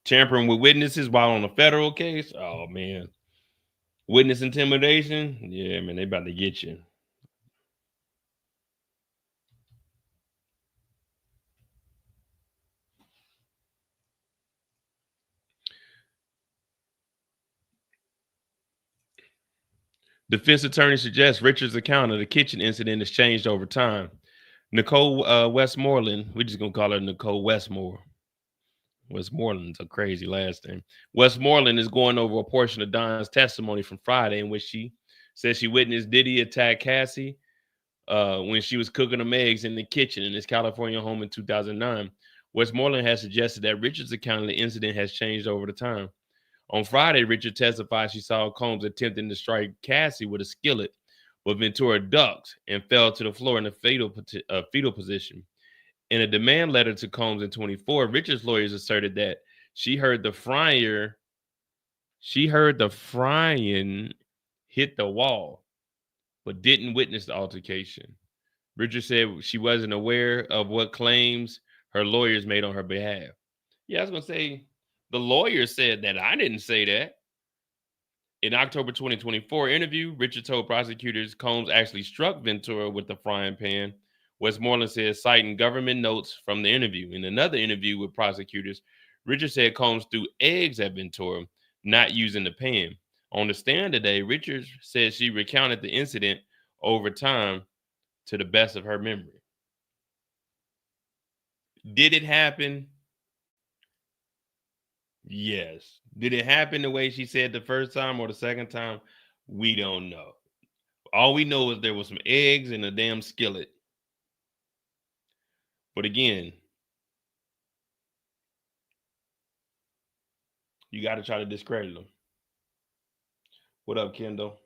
Tampering with witnesses while on a federal case? Oh, man. Witness intimidation? Yeah, man, they about to get you. Defense attorney suggests Richard's account of the kitchen incident has changed over time. Nicole Westmoreland, we're just going to call her Nicole Westmore. Westmoreland's a crazy last name. Westmoreland is going over a portion of Don's testimony from Friday in which she says she witnessed Diddy attack Cassie when she was cooking them eggs in the kitchen in his California home in 2009. Westmoreland has suggested that Richard's account of the incident has changed over the time. On Friday, Richard testified she saw Combs attempting to strike Cassie with a skillet, but Ventura ducked and fell to the floor in a fetal position. In a demand letter to Combs in 24, Richard's lawyers asserted that she heard the frying hit the wall, but didn't witness the altercation. Richard said she wasn't aware of what claims her lawyers made on her behalf. Yeah, I was going to say, the lawyer said that. I didn't say that. In October 2024 interview, Richard told prosecutors Combs actually struck Ventura with the frying pan. Westmoreland said, citing government notes from the interview. In another interview with prosecutors, Richard said Combs threw eggs at Ventura, not using the pan. On the stand today, Richard said she recounted the incident over time to the best of her memory. Did it happen? Yes. Did it happen the way she said the first time or the second time? We don't know. All we know is there was some eggs in a damn skillet. But again, you got to try to discredit them. What up, Kendall?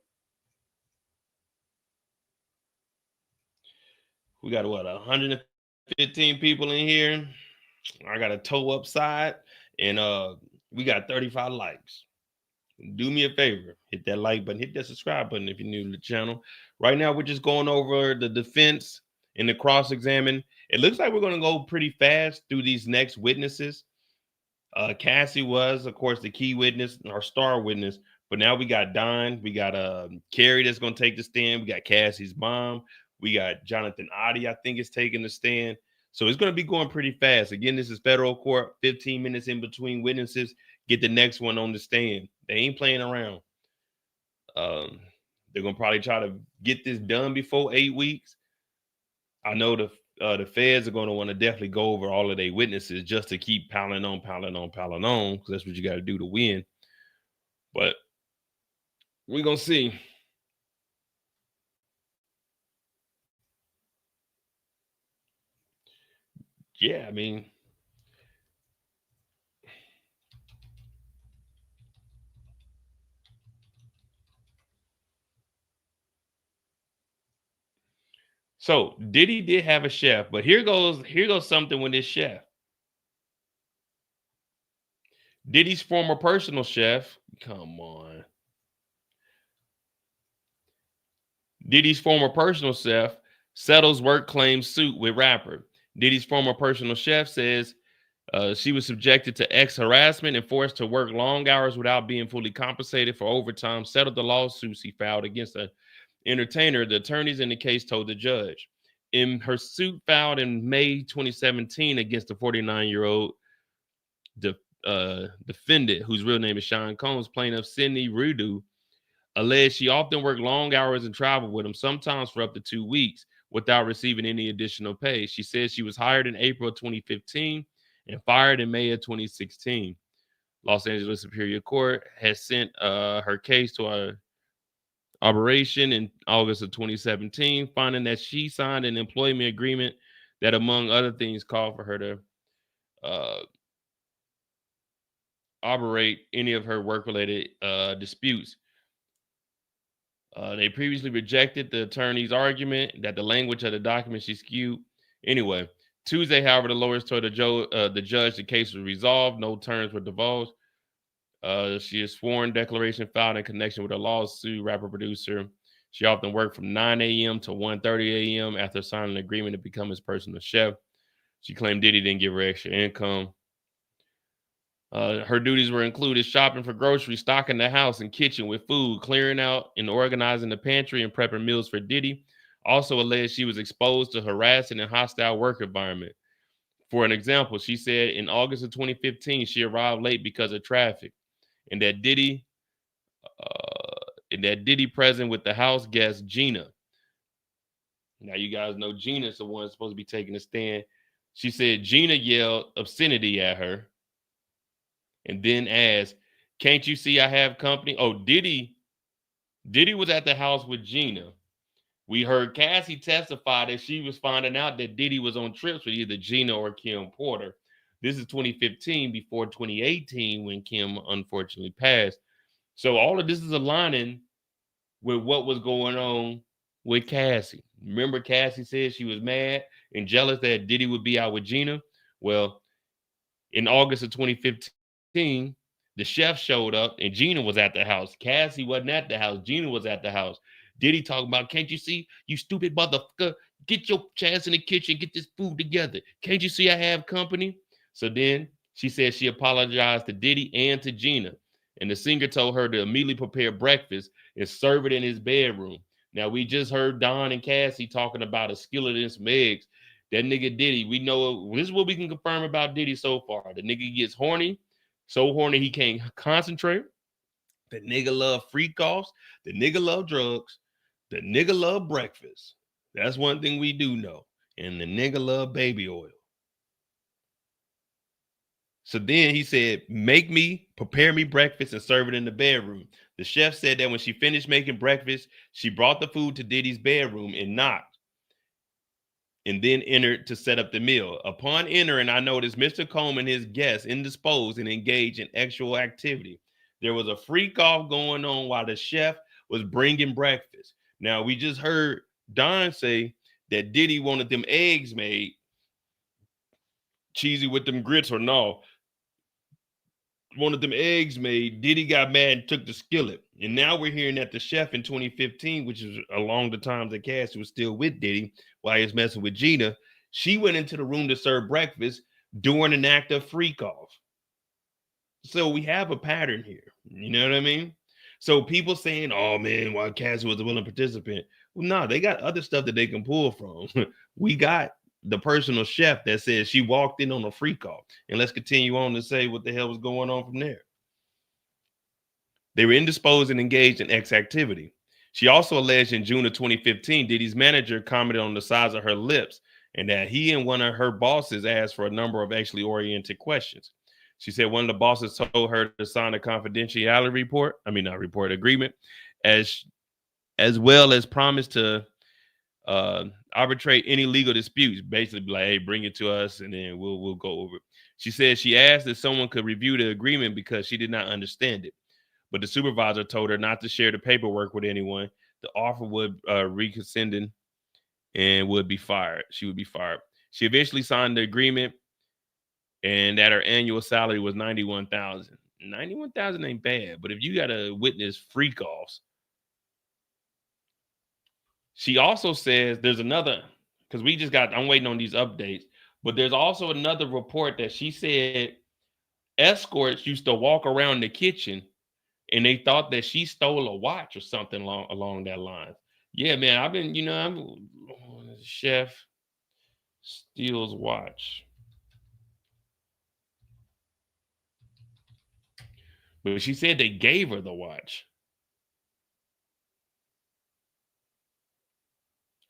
We got what, 115 people in here. I got a toe upside, and we got 35 likes. Do me a favor, hit that like button, hit that subscribe button if you're new to the channel. Right now, we're just going over the defense and the cross-examine. It looks like we're going to go pretty fast through these next witnesses. Cassie was, of course, the key witness, our star witness. But now we got Don, we got Carrie that's going to take the stand. We got Cassie's mom, We got Jonathan Oddie, I think, is taking the stand. So it's going to be going pretty fast. Again, this is federal court, 15 minutes in between witnesses. Get the next one on the stand. They ain't playing around. They're going to probably try to get this done before 8 weeks. I know the feds are going to want to definitely go over all of their witnesses just to keep piling on, because that's what you got to do to win. But we're going to see. Yeah, I mean, so Diddy did have a chef, but here goes something with this chef. Diddy's former personal chef, come on. Diddy's former personal chef settles work claims suit with rapper. Diddy's former personal chef says she was subjected to harassment and forced to work long hours without being fully compensated for overtime. Settled the lawsuits he filed against an entertainer. The attorneys in the case told the judge. In her suit filed in May 2017 against the 49-year-old defendant, whose real name is Sean Combs, plaintiff Sydney Rudu alleged she often worked long hours and traveled with him, sometimes for up to 2 weeks, without receiving any additional pay. She said she was hired in April of 2015 and fired in May of 2016. Los Angeles Superior Court has sent her case to arbitration in August of 2017, finding that she signed an employment agreement that, among other things, called for her to arbitrate any of her work-related disputes. They previously rejected the attorney's argument that the language of the document she skewed. Anyway, Tuesday, however, the lawyers told the judge the case was resolved. No terms were divulged. She has sworn declaration filed in connection with a lawsuit. Rapper producer. She often worked from 9 a.m. to 1:30 a.m. after signing an agreement to become his personal chef. She claimed Diddy didn't give her extra income. Her duties were included shopping for groceries, stocking the house and kitchen with food, clearing out and organizing the pantry, and prepping meals for Diddy. Also alleged she was exposed to harassing and hostile work environment. For an example, she said in August of 2015, she arrived late because of traffic, and that Diddy present with the house guest Gina. Now you guys know Gina's the one supposed to be taking the stand. She said Gina yelled obscenity at her and then asked, "Can't you see I have company?" Oh, Diddy was at the house with Gina. We heard Cassie testify that she was finding out that Diddy was on trips with either Gina or Kim Porter. This is 2015, before 2018, when Kim unfortunately passed. So all of this is aligning with what was going on with Cassie. Remember, Cassie said she was mad and jealous that Diddy would be out with Gina? Well, in August of 2015, the chef showed up and Gina was at the house. Cassie wasn't at the house. Gina was at the house. Diddy talking about, "Can't you see, you stupid motherfucker? Get your ass in the kitchen, get this food together. Can't you see I have company?" So then she said she apologized to Diddy and to Gina. And the singer told her to immediately prepare breakfast and serve it in his bedroom. Now, we just heard Don and Cassie talking about a skillet and some eggs. That nigga Diddy, we know, this is what we can confirm about Diddy so far. The nigga gets horny, so horny he can't concentrate. The nigga love freak offs. The nigga love drugs. The nigga love breakfast. That's one thing we do know. And the nigga love baby oil. So then he said, prepare me breakfast and serve it in the bedroom. The chef said that when she finished making breakfast, she brought the food to Diddy's bedroom and knocked, and then entered to set up the meal. Upon entering, I noticed Mr. Combs and his guests indisposed and engaged in sexual activity. There was a freak off going on while the chef was bringing breakfast. Now, we just heard Don say that Diddy wanted them eggs made cheesy with them grits, or no. Wanted them eggs made. Diddy got mad and took the skillet. And now we're hearing that the chef in 2015, which is along the times that Cassie was still with Diddy while he was messing with Gina, she went into the room to serve breakfast during an act of freak off. So we have a pattern here. You know what I mean? So people saying, "Oh man, why Cassie was a willing participant?" No, they got other stuff that they can pull from. We got the personal chef that says she walked in on a freak off. And let's continue on to say what the hell was going on from there. They were indisposed and engaged in X activity. She also alleged in June of 2015, Diddy's manager commented on the size of her lips and that he and one of her bosses asked for a number of sexually oriented questions. She said one of the bosses told her to sign a confidentiality agreement, as well as promise to arbitrate any legal disputes. Basically, like, hey, bring it to us, and then we'll go over it. She said she asked if someone could review the agreement because she did not understand it, but the supervisor told her not to share the paperwork with anyone. The offer would rescinded and would be fired. She would be fired. She eventually signed the agreement, and that her annual salary was $91,000. $91,000 ain't bad, but if you got to witness freak offs. She also says there's another, because I'm waiting on these updates, but there's also another report that she said escorts used to walk around the kitchen and they thought that she stole a watch or something along that line. Yeah, man, I'm chef steals watch. But she said they gave her the watch.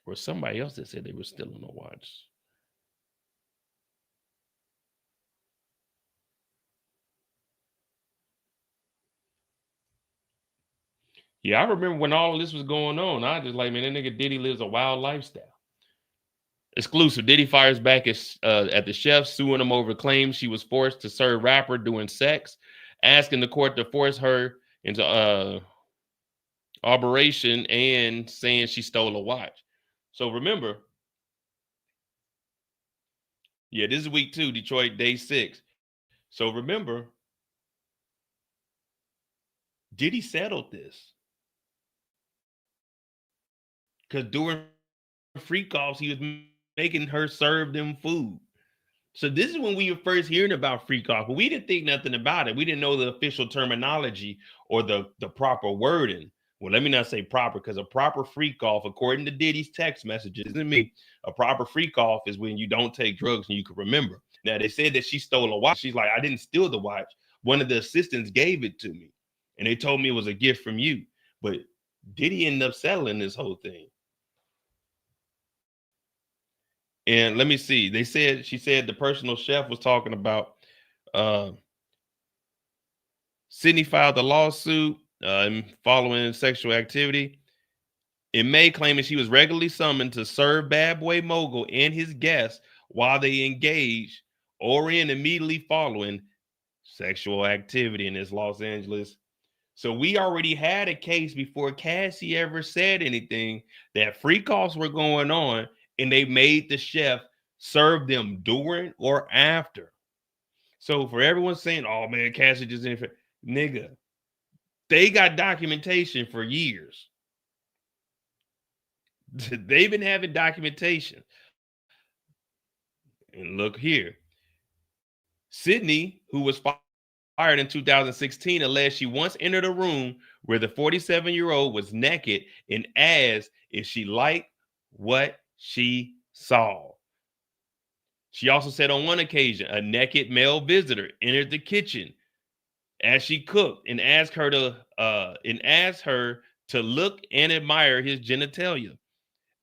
Or somebody else that said they were stealing the watch. Yeah, I remember when all of this was going on. I just like, man, that nigga Diddy lives a wild lifestyle. Exclusive. Diddy fires back at the chef, suing him over claims she was forced to serve rapper during sex, asking the court to force her into arbitration and saying she stole a watch. So remember, yeah, this is week 2, Detroit, day 6. So remember, Diddy settled this. Because during freak offs, he was making her serve them food. So this is when we were first hearing about freak off, but we didn't think nothing about it. We didn't know the official terminology or the proper wording. Well, let me not say proper, because a proper freak off, according to Diddy's text messages, isn't me. A proper freak off is when you don't take drugs and you can remember. Now, they said that she stole a watch. She's like, I didn't steal the watch. One of the assistants gave it to me, and they told me it was a gift from you. But Diddy ended up settling this whole thing. And let me see. She said the personal chef was talking about Sydney filed the lawsuit following sexual activity. In May, claiming she was regularly summoned to serve Bad Boy Mogul and his guests while they engaged or in immediately following sexual activity in this Los Angeles. So we already had a case before Cassie ever said anything that freak offs were going on, and they made the chef serve them during or after. So for everyone saying, oh man, Cassie just didn't, nigga, they got documentation for years. They've been having documentation. And look here. Sydney, who was fired in 2016, alleged she once entered a room where the 47-year-old was naked and asked if she liked what she saw. She also said on one occasion, a naked male visitor entered the kitchen as she cooked and asked her to look and admire his genitalia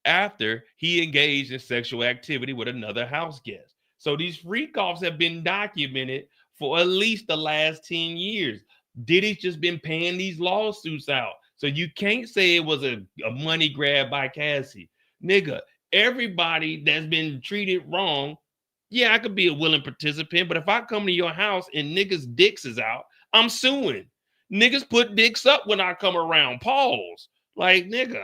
after he engaged in sexual activity with another house guest. So these freak offs have been documented for at least the last 10 years. Diddy's just been paying these lawsuits out. So you can't say it was a money grab by Cassie. Nigga, everybody that's been treated wrong, yeah, I could be a willing participant, but if I come to your house and niggas' dicks is out, I'm suing. Niggas put dicks up when I come around. Pause. Like, nigga,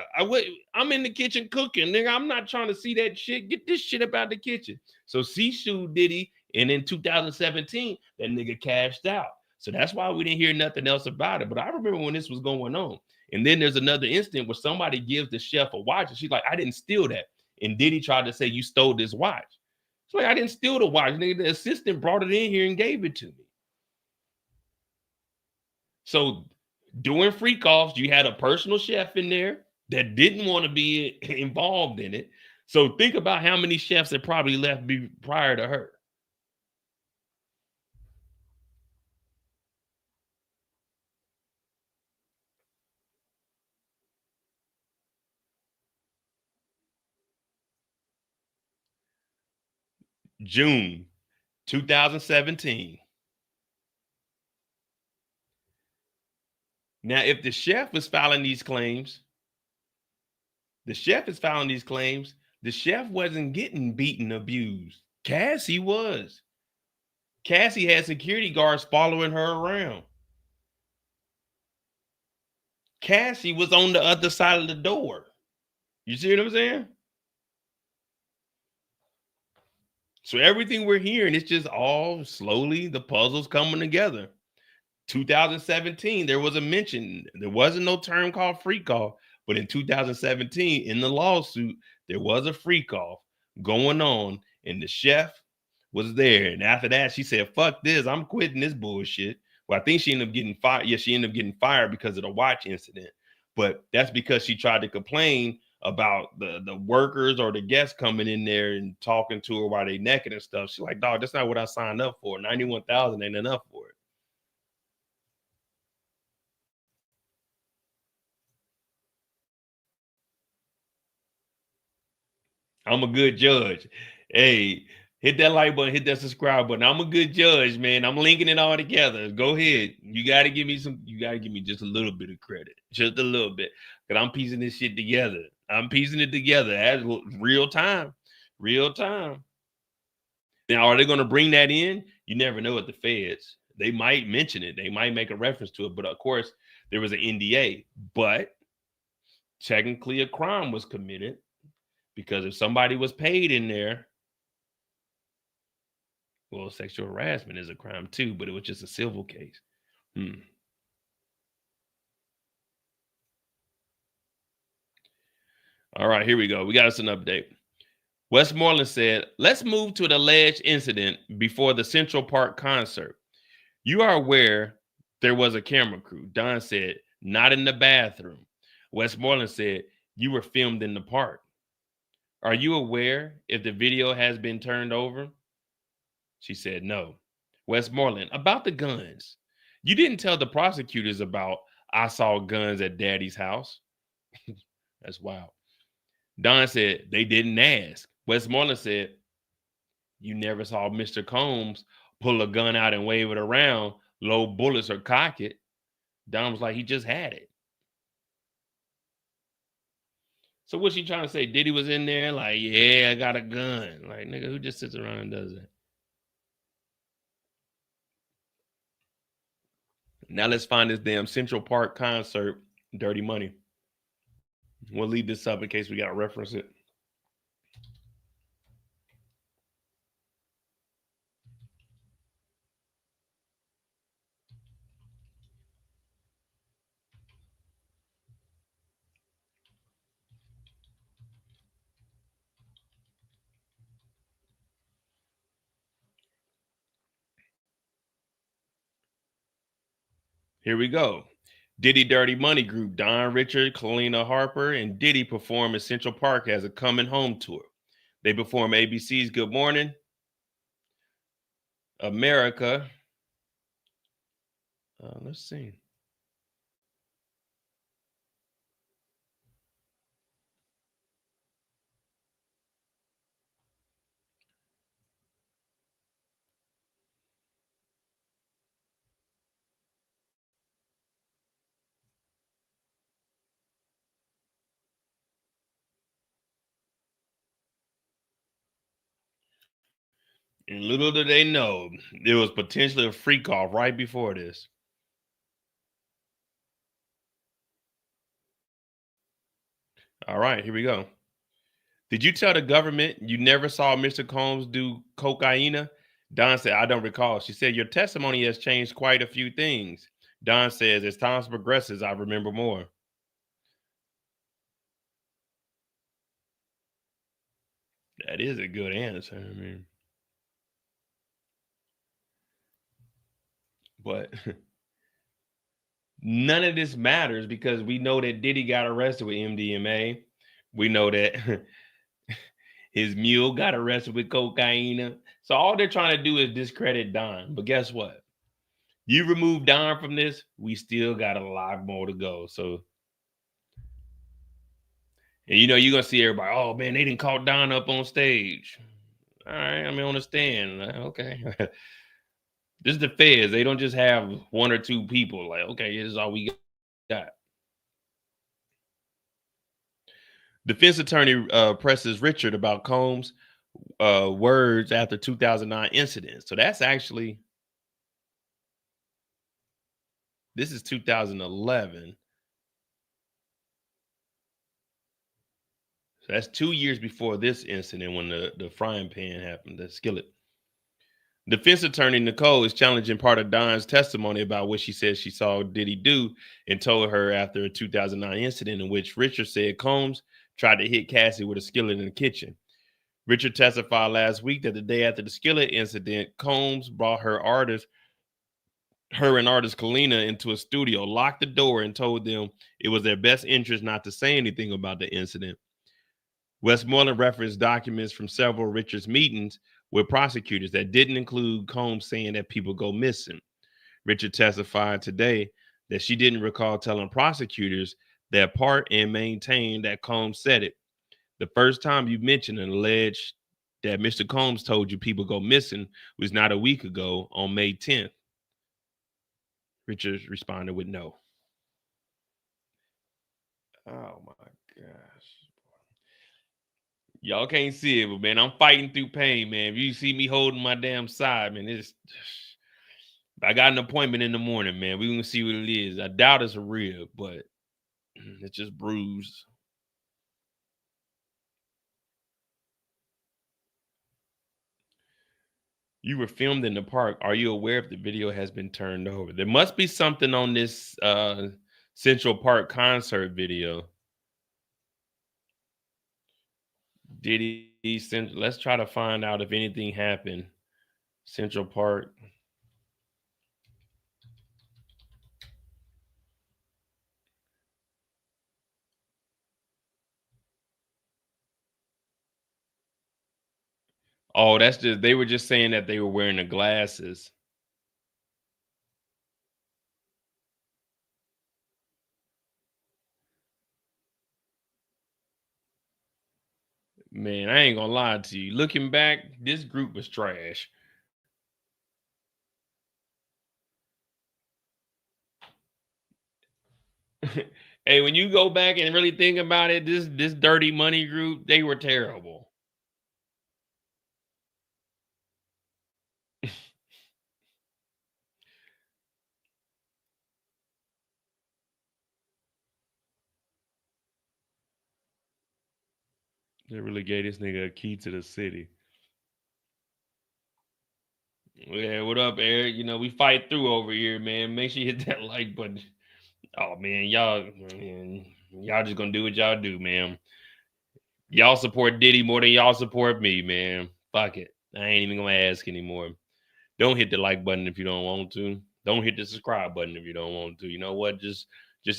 I'm in the kitchen cooking. Nigga, I'm not trying to see that shit. Get this shit up out the kitchen. So she sued Diddy, and in 2017, that nigga cashed out. So that's why we didn't hear nothing else about it. But I remember when this was going on. And then there's another incident where somebody gives the chef a watch, and she's like, I didn't steal that. And Diddy tried to say, you stole this watch. It's like, I didn't steal the watch. Nigga, the assistant brought it in here and gave it to me. So during freak offs, you had a personal chef in there that didn't want to be involved in it. So think about how many chefs that probably left prior to her. June 2017. Now, if the chef is filing these claims, the chef wasn't getting beaten, abused. Cassie was. Cassie had security guards following her around. Cassie was on the other side of the door. You see what I'm saying? So everything we're hearing, it's just all slowly the puzzles coming together. 2017, there was a mention. There wasn't no term called freak off, but in 2017, in the lawsuit, there was a freak off going on, and the chef was there. And after that, she said, "Fuck this! I'm quitting this bullshit." Well, I think she ended up getting fired. Yeah, she ended up getting fired because of the watch incident. But that's because she tried to complain about the workers or the guests coming in there and talking to her while they naked and stuff. She's like, "Dog, that's not what I signed up for. 91,000 ain't enough for it." I'm a good judge. Hey, hit that like button, hit that subscribe button. I'm a good judge, man. I'm linking it all together. Go ahead. You got to give me just a little bit of credit. Just a little bit. Because I'm piecing this shit together. I'm piecing it together as real time. Real time. Now, are they going to bring that in? You never know at the feds. They might mention it. They might make a reference to it. But of course, there was an NDA. But technically a crime was committed. Because if somebody was paid in there, well, sexual harassment is a crime too, but it was just a civil case. All right, here we go. We got us an update. Westmoreland said, "Let's move to the alleged incident before the Central Park concert. You are aware there was a camera crew." Don said, "Not in the bathroom." Westmoreland said, "You were filmed in the park. Are you aware if the video has been turned over?" She said, "No." Westmoreland, "About the guns. You didn't tell the prosecutors about I saw guns at daddy's house." That's wild. Don said, "They didn't ask." Westmoreland said, "You never saw Mr. Combs pull a gun out and wave it around, load bullets or cock it." Don was like, "He just had it." So what's she trying to say? Diddy was in there like, "Yeah, I got a gun." Like, nigga, who just sits around and does that? Now let's find this damn Central Park concert, Dirty Money. We'll leave this up in case we got to reference it. Here we go. Diddy Dirty Money Group, Don Richard, Kalina Harper, and Diddy perform at Central Park as a coming home tour. They perform ABC's Good Morning America. Let's see. And little did they know, there was potentially a freak off right before this. All right, here we go. Did you tell the government you never saw Mr. Combs do cocaine? Don said, "I don't recall." She said, "Your testimony has changed quite a few things." Don says, "As time progresses, I remember more." That is a good answer. I mean, but none of this matters because we know that Diddy got arrested with MDMA. We know that his mule got arrested with cocaine. So all they're trying to do is discredit Don. But guess what? You remove Don from this, we still got a lot more to go. So, and you know, you're gonna see everybody, oh man, they didn't call Don up on stage. All right, I mean, on the stand. Okay. This is the feds. They don't just have one or two people like, okay, this is all we got. Defense attorney presses Richard about Combs' words after 2009 incident. So that's actually, this is 2011. So that's 2 years before this incident when the frying pan happened, the skillet. Defense attorney Nicole is challenging part of Don's testimony about what she says she saw Diddy do and told her after a 2009 incident in which Richard said Combs tried to hit Cassie with a skillet in the kitchen. Richard testified last week that the day after the skillet incident, Combs brought her and artist Kalina into a studio, locked the door, and told them it was their best interest not to say anything about the incident. Westmoreland referenced documents from several Richards meetings with prosecutors that didn't include Combs saying that people go missing. Richard testified today that she didn't recall telling prosecutors that part and maintained that Combs said it. The first time you mentioned and alleged that Mr. Combs told you people go missing was not a week ago on May 10th. Richards responded with no. Oh my gosh. Y'all can't see it, but man, I'm fighting through pain, man. If you see me holding my damn side, man, it's I got an appointment in the morning, man. We're gonna see what it is. I doubt it's a rib, but it's just bruised. You were filmed in the park. Are you aware if the video has been turned over? There must be something on this Central Park concert video. Diddy sent. Let's try to find out if anything happened. Central Park. Oh, that's just they were just saying that they were wearing the glasses. Man, I ain't gonna lie to you. Looking back, this group was trash. Hey, when you go back and really think about it, this Dirty Money group, they were terrible. They really gave this nigga a key to the city. Yeah, what up, Eric? You know, we fight through over here, man. Make sure you hit that like button. Oh man, y'all just gonna do what y'all do, man. Y'all support Diddy more than y'all support me, man. Fuck it. I ain't even gonna ask anymore. Don't hit the like button if you don't want to. Don't hit the subscribe button if you don't want to. You know what? Just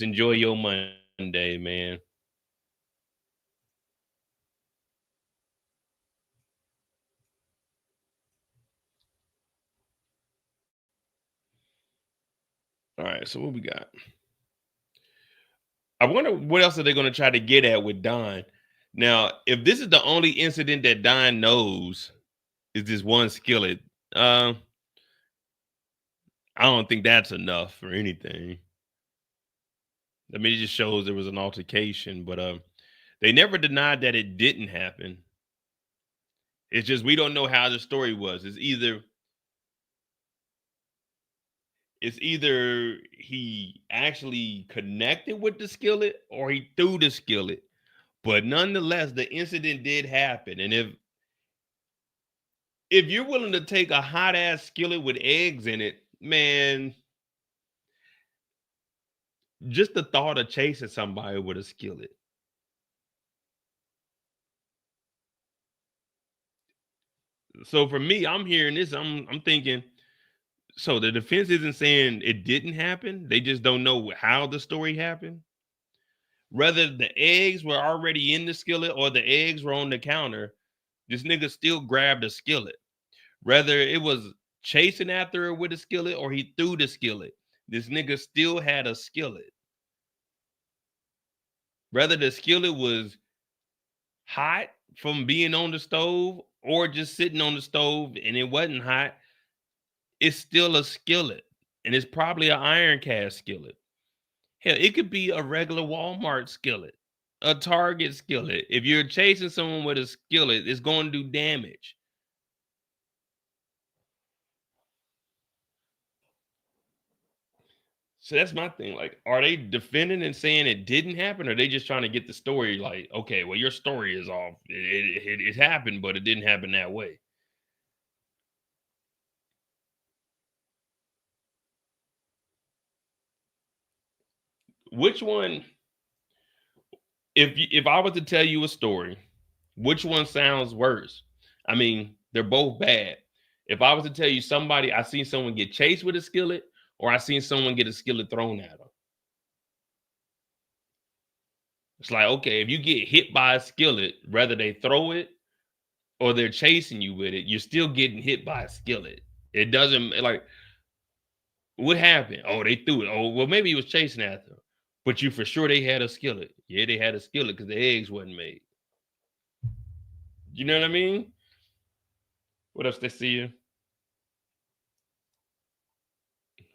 enjoy your Monday, man. All right, so what we got? I wonder what else are they going to try to get at with Don. Now, if this is the only incident that Don knows is this one skillet, I don't think that's enough for anything. I mean, it just shows there was an altercation, but they never denied that it didn't happen. It's just we don't know how the story was. It's either he actually connected with the skillet or he threw the skillet. But nonetheless, the incident did happen. And if you're willing to take a hot ass skillet with eggs in it, man, just the thought of chasing somebody with a skillet. So for me, I'm hearing this, I'm thinking So the defense isn't saying it didn't happen. They just don't know how the story happened. Whether the eggs were already in the skillet or the eggs were on the counter, this nigga still grabbed a skillet. Whether it was chasing after her with a skillet or he threw the skillet, this nigga still had a skillet. Whether the skillet was hot from being on the stove or just sitting on the stove and it wasn't hot, it's still a skillet. And it's probably an iron cast skillet. Hell, it could be a regular Walmart skillet, a Target skillet. If you're chasing someone with a skillet, it's going to do damage. So that's my thing. Like, are they defending and saying it didn't happen, or are they just trying to get the story like, okay, well, your story is off. It happened, but it didn't happen that way. Which one, if I was to tell you a story, which one sounds worse? I mean, they're both bad. If I was to tell you I seen someone get chased with a skillet, or I seen someone get a skillet thrown at them. It's like, okay, if you get hit by a skillet, whether they throw it or they're chasing you with it, you're still getting hit by a skillet. It doesn't like what happened. Oh, they threw it. Oh, well, maybe he was chasing after them, but you for sure they had a skillet. Yeah, they had a skillet because the eggs wasn't made. You know what I mean? What else they see you?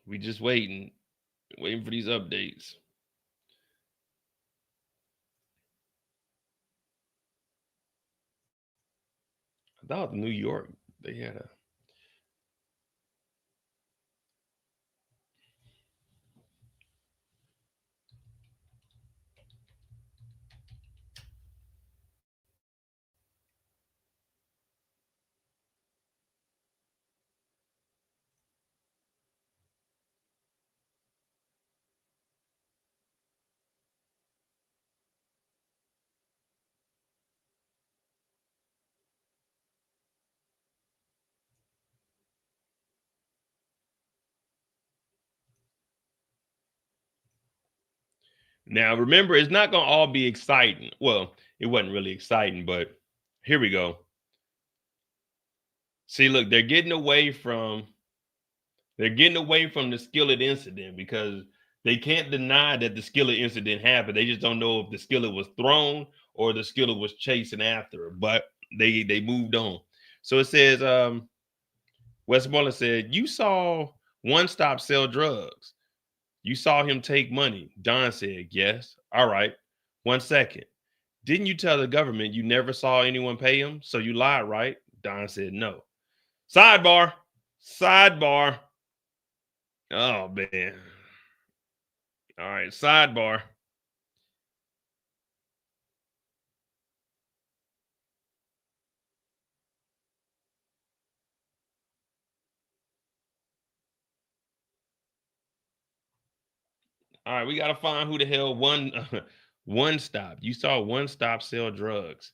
We just waiting for these updates. I thought New York they had a. Now remember, it's not gonna all be exciting. Well, it wasn't really exciting, but here we go. See, look, they're getting away from the skillet incident because they can't deny that the skillet incident happened. They just don't know if the skillet was thrown or the skillet was chasing after her. But they moved on. So it says, Westmoreland said, "You saw One Stop sell drugs. You saw him take money." Don said, "Yes." "All right. 1 second. Didn't you tell the government you never saw anyone pay him? So you lied, right?" Don said, "No." Sidebar. Sidebar. Oh man. All right. Sidebar. All right. We got to find who the hell One Stop. You saw One Stop sell drugs.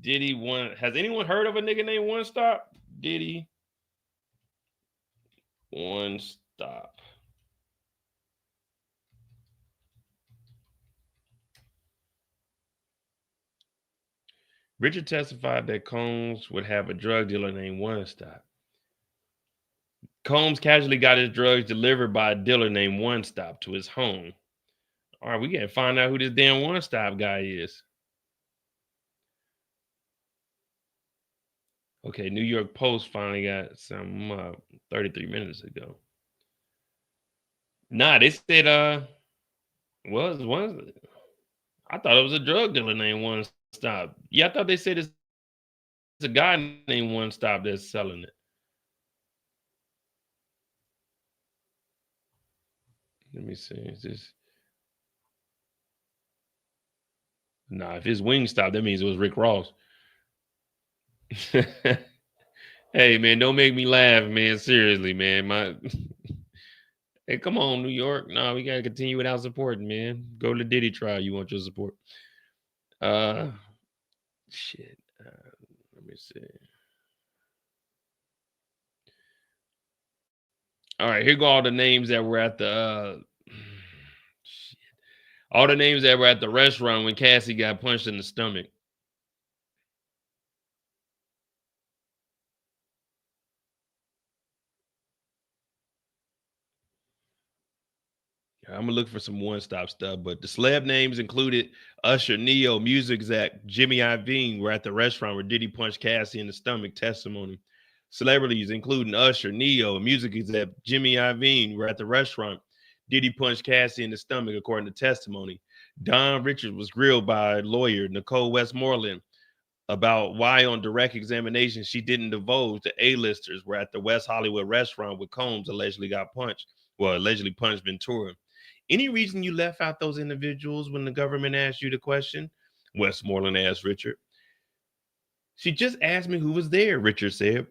Diddy one. Has anyone heard of a nigga named One Stop? Diddy One Stop. Richard testified that Combs would have a drug dealer named One Stop. Combs casually got his drugs delivered by a dealer named One Stop to his home. All right, we got to find out who this damn One Stop guy is. Okay, New York Post finally got some 33 minutes ago. Nah, they said was one. I thought it was a drug dealer named One Stop. Yeah, I thought they said it's a guy named One Stop that's selling it. Let me see. Is this? Nah, if it's Wingstop, that means it was Rick Ross. Hey man, don't make me laugh, man. Seriously, man. Hey, come on, New York. No, we gotta continue without supporting, man. Go to Diddy trial. You want your support? Uh, shit. Let me see. All right, here go all the names that were at the shit. All the names that were at the restaurant when Cassie got punched in the stomach. I'm gonna look for some one-stop stuff, but the celeb names included Usher, Neo, music exec, Jimmy Iovine were at the restaurant where Diddy punched Cassie in the stomach. Testimony. Celebrities including Usher, Neo, music exec, Jimmy Iovine were at the restaurant. Diddy punched Cassie in the stomach, according to testimony. Don Richards was grilled by lawyer Nicole Westmoreland about why, on direct examination, she didn't divulge the A-listers were at the West Hollywood restaurant where Combs allegedly got punched. Well, allegedly punched Ventura. Any reason you left out those individuals when the government asked you the question? Westmoreland asked Richard. She just asked me who was there, Richard said.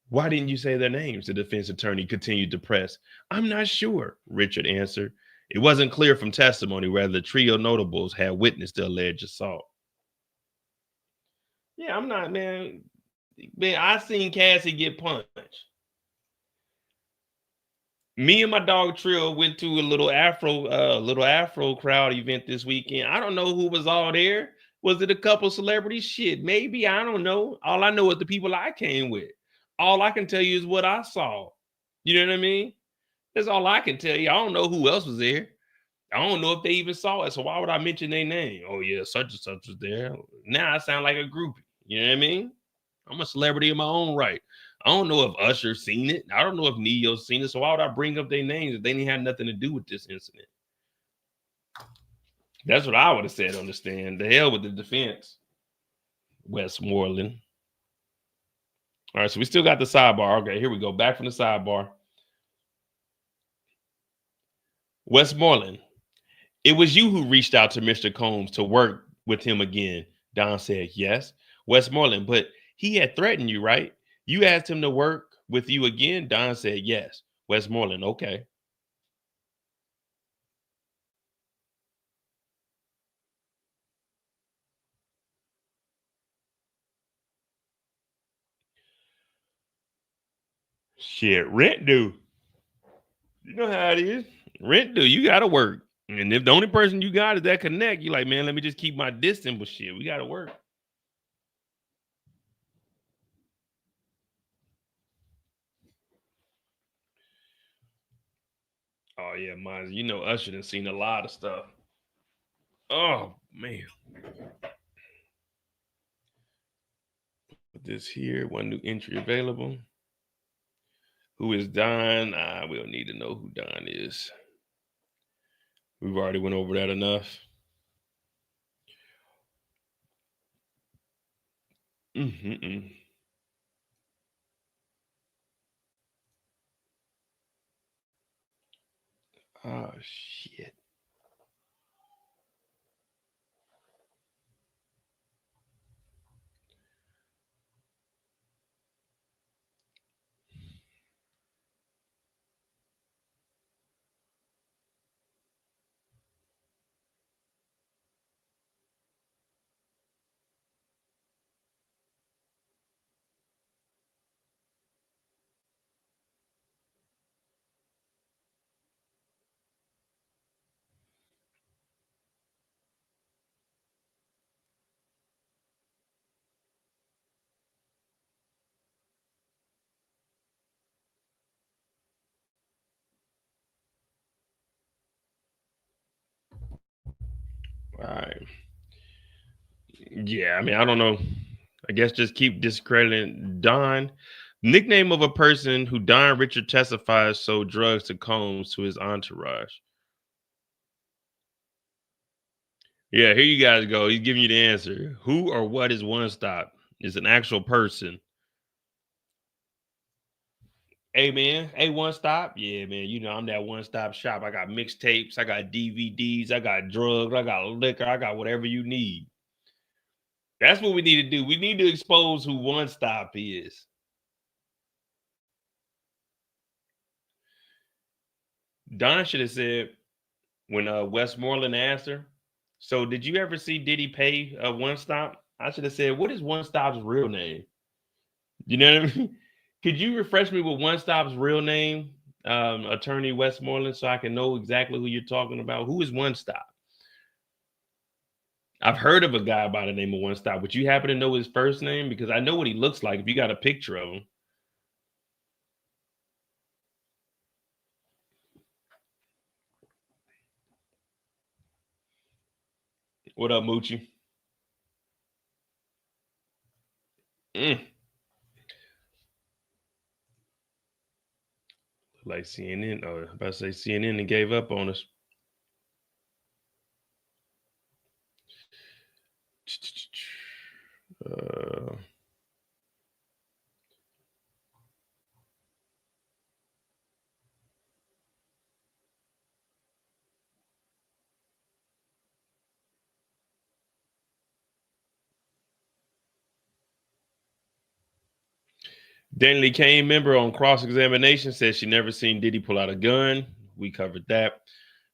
Why didn't you say their names? The defense attorney continued to press. I'm not sure, Richard answered. It wasn't clear from testimony whether the trio notables had witnessed the alleged assault. Yeah, I'm not, man. Man, I seen Cassie get punched. Me and my dog Trill went to a little Afro crowd event this weekend. I don't know who was all there. Was it a couple celebrities? Shit, maybe. I don't know. All I know is the people I came with. All I can tell you is what I saw. You know what I mean? That's all I can tell you. I don't know who else was there. I don't know if they even saw it. So why would I mention their name? Oh yeah, such and such was there. Now I sound like a groupie. You know what I mean? I'm a celebrity in my own right. I don't know if Usher seen it. I don't know if Neo's seen it. So why would I bring up their names if they didn't have nothing to do with this incident? That's what I would have said on the stand. The hell with the defense. Westmoreland. All right, so we still got the sidebar. Okay, here we go. Back from the sidebar. Westmoreland. It was you who reached out to Mr. Combs to work with him again. Don said, yes. Westmoreland, but he had threatened you, right? You asked him to work with you again? Don said, yes. Westmoreland, okay. Shit, rent due. You know how it is. Rent due. You got to work. And if the only person you got is that connect, you're like, man, let me just keep my distance. But shit, we got to work. Oh, yeah, mine. You know, Usher done seen a lot of stuff. Oh, man. Put this here. One new entry available. Who is Don? We don't need to know who Don is. We've already went over that enough. Mm-hmm. Oh, shit. All right. Yeah, I mean, I don't know. I guess just keep discrediting Don. Nickname of a person who Don Richard testifies sold drugs to Combs to his entourage. Yeah, here you guys go. He's giving you the answer. Who or what is One Stop? Is an actual person. Hey man, hey One Stop. Yeah, man. You know I'm that one stop shop. I got mixtapes, I got DVDs, I got drugs, I got liquor, I got whatever you need. That's what we need to do. We need to expose who One Stop is. Don should have said when Westmoreland asked her, so did you ever see Diddy pay One Stop? I should have said, what is One Stop's real name? You know what I mean? Could you refresh me with One Stop's real name? Attorney Westmoreland, so I can know exactly who you're talking about? Who is One Stop? I've heard of a guy by the name of One Stop. Would you happen to know his first name? Because I know what he looks like if you got a picture of him. What up, Moochie? Like CNN, or about to say CNN and gave up on us. Uh, Danley Kane, member on cross-examination, says she never seen Diddy pull out a gun. We covered that.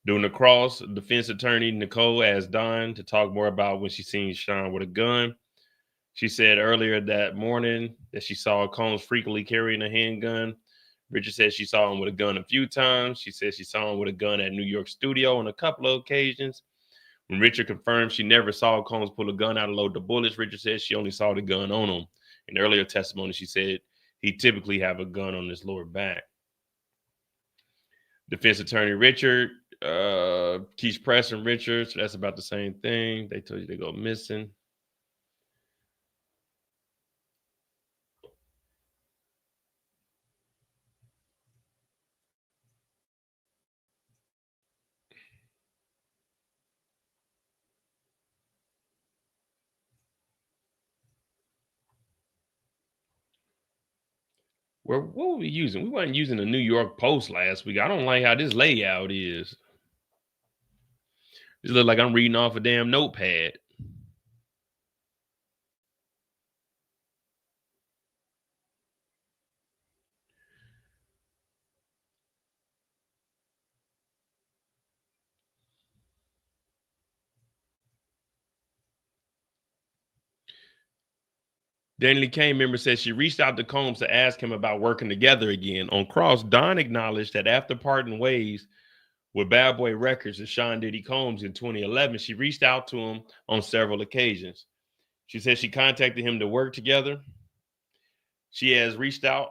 During the cross, defense attorney Nicole asked Don to talk more about when she seen Sean with a gun. She said earlier that morning that she saw Combs frequently carrying a handgun. Richard said she saw him with a gun a few times. She said she saw him with a gun at New York studio on a couple of occasions. When Richard confirmed she never saw Combs pull a gun out and load the bullets, Richard said she only saw the gun on him. In earlier testimony, she said he typically have a gun on his lower back. Defense attorney Richard keeps pressing Richard, so that's about the same thing. They told you they go missing. What were we using? We weren't using the New York Post last week. I don't like how this layout is. This look like I'm reading off a damn notepad. Danley Kane member says she reached out to Combs to ask him about working together again. On cross, Don acknowledged that after parting ways with Bad Boy Records and Sean Diddy Combs in 2011, she reached out to him on several occasions. She said she contacted him to work together. She has reached out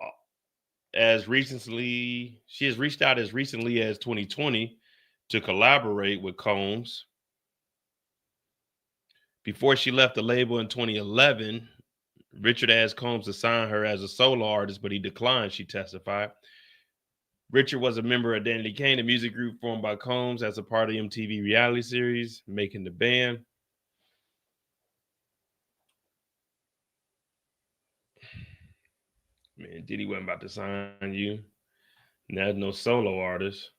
as recently as 2020 to collaborate with Combs. Before she left the label in 2011, Richard asked Combs to sign her as a solo artist, but he declined, she testified. Richard was a member of Danny Kane, a music group formed by Combs as a part of the MTV reality series, Making the Band. Man, Diddy wasn't about to sign you. And there's no solo artist.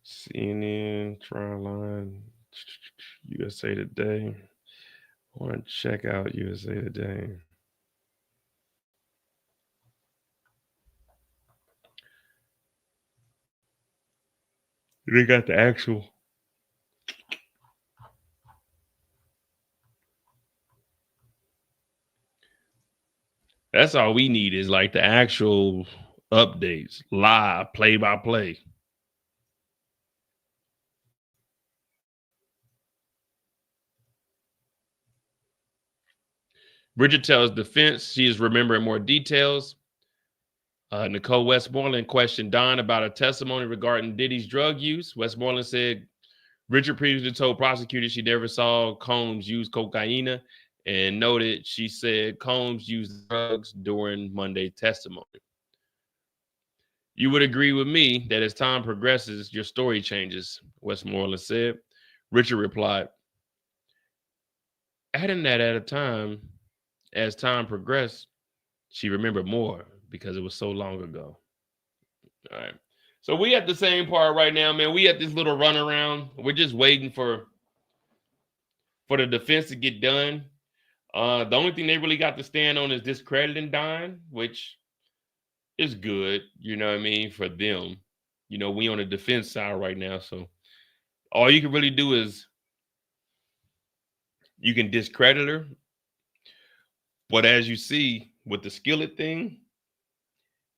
CNN, Tryline, USA Today. I want to check out USA Today. They got the actual. That's all we need is like the actual updates, live, play by play. Bridget tells defense she is remembering more details. Nicole Westmoreland questioned Don about a testimony regarding Diddy's drug use. Westmoreland said Richard previously told prosecutors she never saw Combs use cocaine and noted she said Combs used drugs during Monday's testimony. You would agree with me that as time progresses, your story changes, Westmoreland said. Richard replied, adding that at a time, as time progressed, she remembered more because it was so long ago. All right. So we at the same part right now, man. We at this little runaround. We're just waiting for the defense to get done. The only thing they really got to stand on is discrediting Don, which it's good, you know what I mean, for them. You know, we on the defense side right now, so all you can really do is you can discredit her. But as you see with the skillet thing,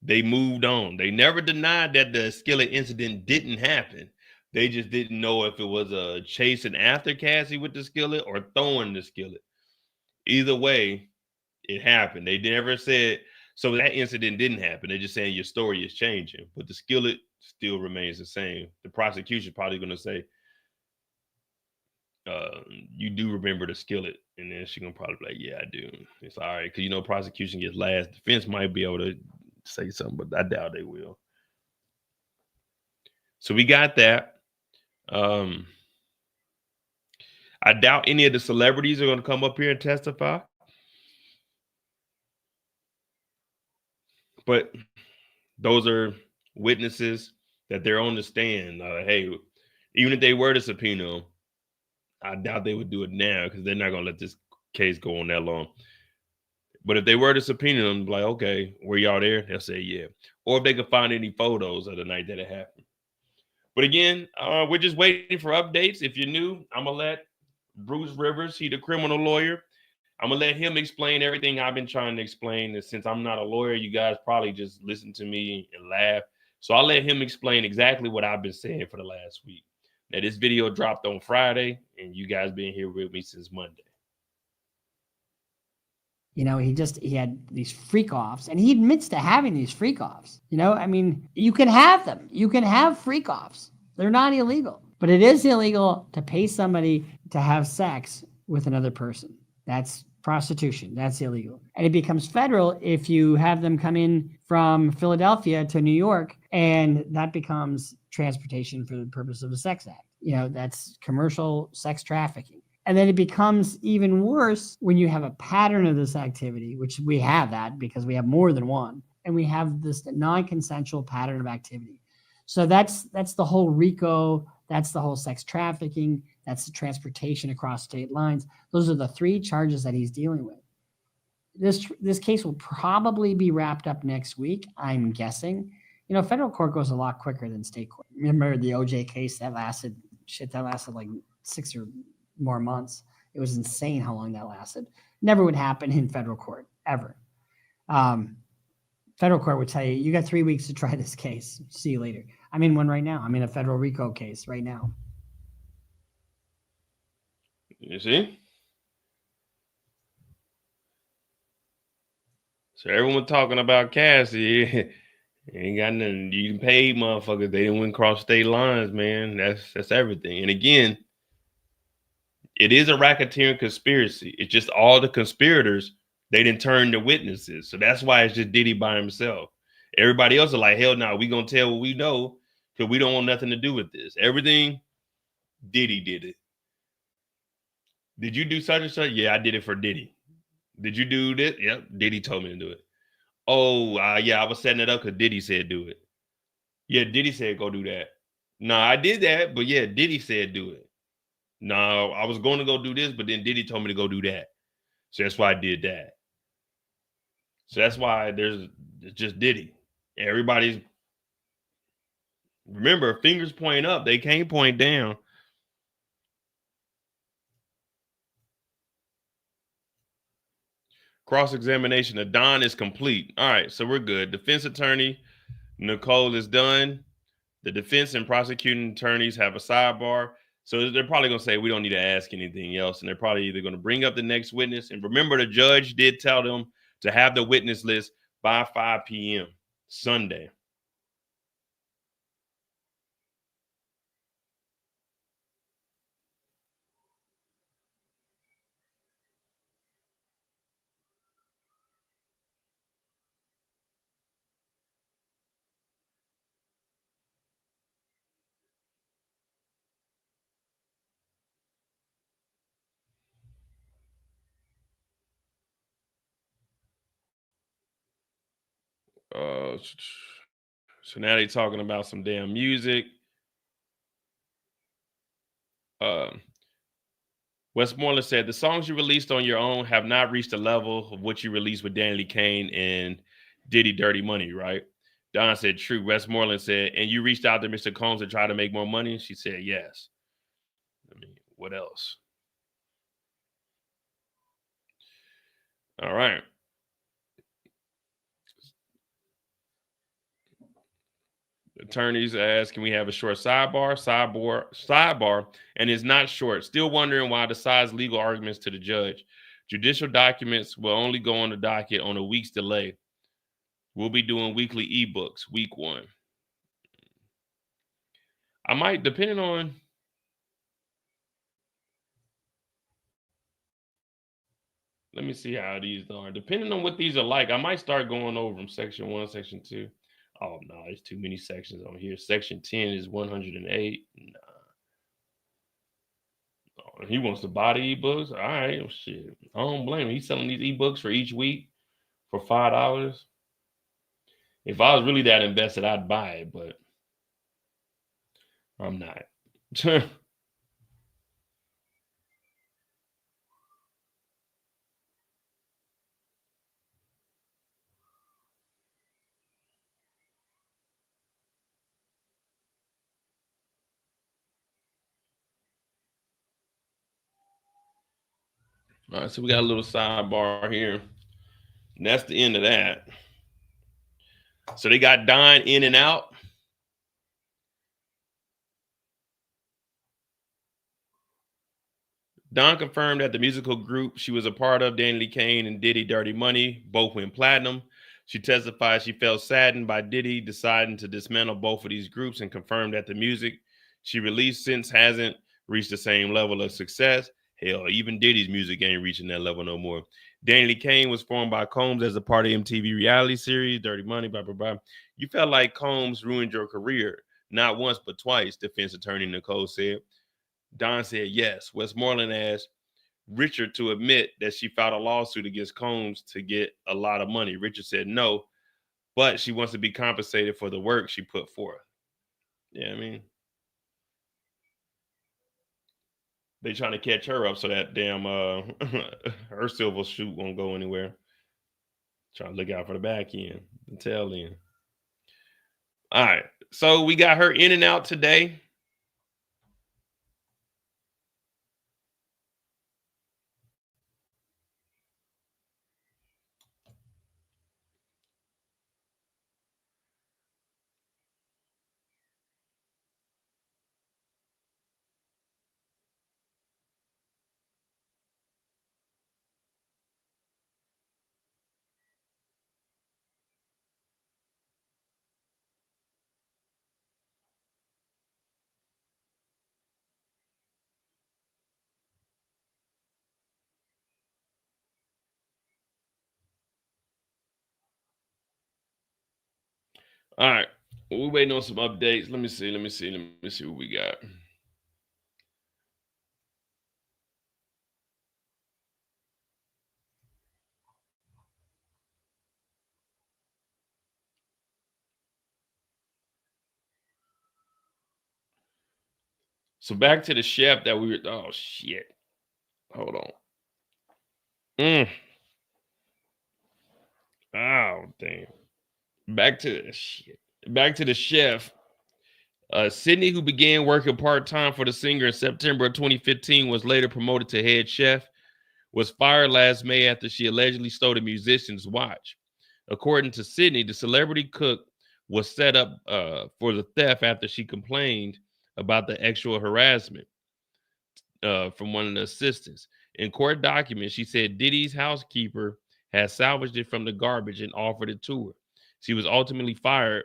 they moved on. They never denied that the skillet incident didn't happen. They just didn't know if it was a chasing after Cassie with the skillet or throwing the skillet. Either way, it happened. They never said so that incident didn't happen. They're just saying your story is changing, but the skillet still remains the same. The prosecution probably going to say, you do remember the skillet, and then she's gonna probably be like, yeah, I do. It's all right because you know prosecution gets last. Defense might be able to say something, but I doubt they will. So we got that. Um, I doubt any of the celebrities are going to come up here and testify. But those are witnesses that they're on the stand. Hey, even if they were to subpoena them, I doubt they would do it now because they're not going to let this case go on that long. But if they were to subpoena them, like, okay, were y'all there? They'll say, yeah. Or if they could find any photos of the night that it happened. But again, we're just waiting for updates. If you're new, I'm going to let Bruce Rivers, he the criminal lawyer. I'm going to let him explain everything I've been trying to explain. And since I'm not a lawyer, you guys probably just listen to me and laugh. So I'll let him explain exactly what I've been saying for the last week. Now, this video dropped on Friday, and you guys been here with me since Monday. You know, he had these freak offs, and he admits to having these freak offs. You know, I mean, you can have them. You can have freak offs. They're not illegal, but it is illegal to pay somebody to have sex with another person. That's prostitution. That's illegal. And it becomes federal if you have them come in from Philadelphia to New York, and that becomes transportation for the purpose of a sex act. You know, that's commercial sex trafficking. And then it becomes even worse when you have a pattern of this activity, which we have that because we have more than one, and we have this non-consensual pattern of activity. So that's the whole RICO, that's the whole sex trafficking, that's the transportation across state lines. Those are the three charges that he's dealing with. This case will probably be wrapped up next week, I'm guessing. You know, federal court goes a lot quicker than state court. Remember the OJ case that lasted like 6 or more months. It was insane how long that lasted. Never would happen in federal court, ever. Federal court would tell you, you got 3 weeks to try this case. See you later. I'm in one right now. I'm in a federal RICO case right now. You see? So everyone talking about Cassie, ain't got nothing. You paid motherfuckers. They didn't win cross state lines, man. That's everything. And again, it is a racketeering conspiracy. It's just all the conspirators, they didn't turn to witnesses. So that's why it's just Diddy by himself. Everybody else are like, hell no, we gonna tell what we know because we don't want nothing to do with this. Everything, Diddy did it. Did you do such and such? Yeah, I did it for Diddy. Did you do this? Yep, Diddy told me to do it. Oh, yeah, I was setting it up because Diddy said do it. Yeah, Diddy said go do that. No, I did that, but yeah, Diddy said do it. No, I was going to go do this, but then Diddy told me to go do that. So that's why I did that. So that's why there's just Diddy. Everybody's, remember, fingers point up. They can't point down. Cross-examination of Don is complete. All right, so we're good. Defense attorney Nicole is done. The defense and prosecuting attorneys have a sidebar. So they're probably going to say we don't need to ask anything else. And they're probably either going to bring up the next witness. And remember, the judge did tell them to have the witness list by 5 p.m. Sunday. So now they're talking about some damn music. Westmoreland said the songs you released on your own have not reached the level of what you released with Danny Kane and Diddy dirty money, right? Don said, true. Westmoreland said, and you reached out to Mr. Combs to try to make more money? She said, yes. I mean, what else? All right. Attorneys ask, can we have a short sidebar, and it's not short. Still wondering why decides legal arguments to the judge. Judicial documents will only go on the docket on a week's delay. We'll be doing weekly ebooks, week 1. I might, depending on. Let me see how these are. Depending on what these are like, I might start going over them. Section 1, Section 2. Oh, no, there's too many sections on here. Section 10 is 108. Nah. Oh, he wants to buy the ebooks. All right, well, shit. I don't blame him. He's selling these ebooks for each week for $5. If I was really that invested, I'd buy it, but I'm not. All right, so we got a little sidebar here. And that's the end of that. So they got Don in and out. Don confirmed that the musical group she was a part of, Danny Lee Kane and Diddy Dirty Money, both went platinum. She testified she felt saddened by Diddy deciding to dismantle both of these groups and confirmed that the music she released since hasn't reached the same level of success. Hell, even Diddy's music ain't reaching that level no more. Danny Lee Kane was formed by Combs as a part of MTV reality series, Dirty Money, blah, blah, blah. You felt like Combs ruined your career, not once but twice, defense attorney Nicole said. Don said yes. Westmoreland asked Richard to admit that she filed a lawsuit against Combs to get a lot of money. Richard said no, but she wants to be compensated for the work she put forth. Yeah, I mean, they trying to catch her up so that damn her silver shoot won't go anywhere. Trying to look out for the back end, the tail end. All right, so we got her in and out today. All right, we're waiting on some updates. Let me see what we got. So back to the chef that we were. Oh shit! Hold on. Oh damn! Back to the shit. Back to the chef. Sydney, who began working part-time for the singer in September of 2015, was later promoted to head chef, was fired last May after she allegedly stole a musician's watch. According to Sydney, the celebrity cook was set up for the theft after she complained about the sexual harassment from one of the assistants. In court documents, she said Diddy's housekeeper had salvaged it from the garbage and offered it to her. She was ultimately fired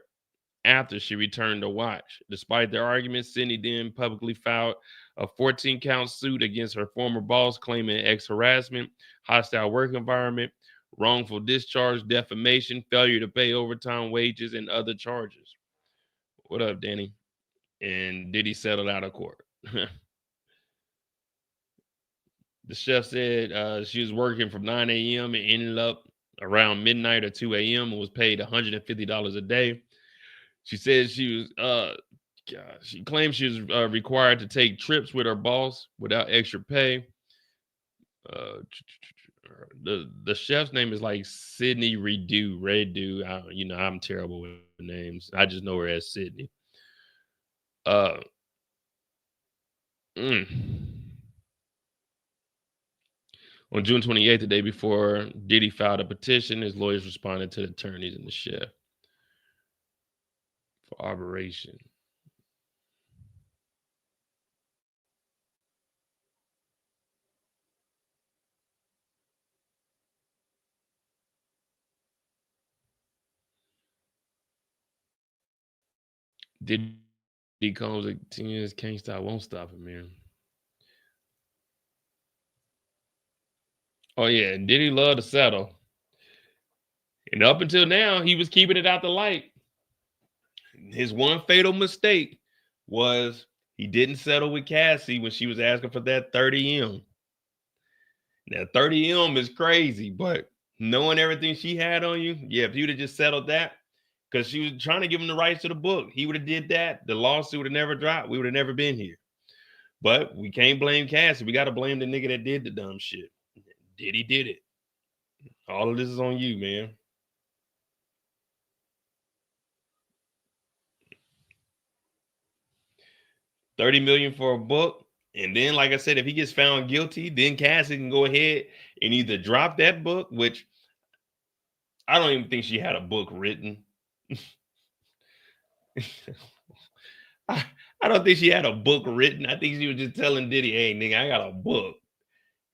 after she returned the watch. Despite their arguments, Sydney then publicly filed a 14-count suit against her former boss, claiming ex-harassment, hostile work environment, wrongful discharge, defamation, failure to pay overtime wages, and other charges. What up, Danny? And Diddy settled out of court. The chef said she was working from 9 a.m. and ended up around midnight or 2 a.m. and was paid $150 a day. She said she was, she claimed she was required to take trips with her boss without extra pay. The chef's name is like Sydney Redu. I'm terrible with names. I just know her as Sydney. Uh, mm. On June 28th, the day before Diddy filed a petition, his lawyers responded to the attorneys and the chef for arbitration. Diddy comes like 10 years, can't stop, won't stop him, man. Oh yeah, Diddy love to settle. And up until now, he was keeping it out the light. His one fatal mistake was he didn't settle with Cassie when she was asking for that 30M. Now 30M is crazy, but knowing everything she had on you, yeah, if you'd have just settled that, because she was trying to give him the rights to the book, he would have did that. The lawsuit would have never dropped. We would have never been here. But we can't blame Cassie. We got to blame the nigga that did the dumb shit. Diddy did it. All of this is on you, man. $30 million for a book. And then, like I said, if he gets found guilty, then Cassie can go ahead and either drop that book, which I don't even think she had a book written. I, I don't think she had a book written. I think she was just telling Diddy, hey, nigga, I got a book.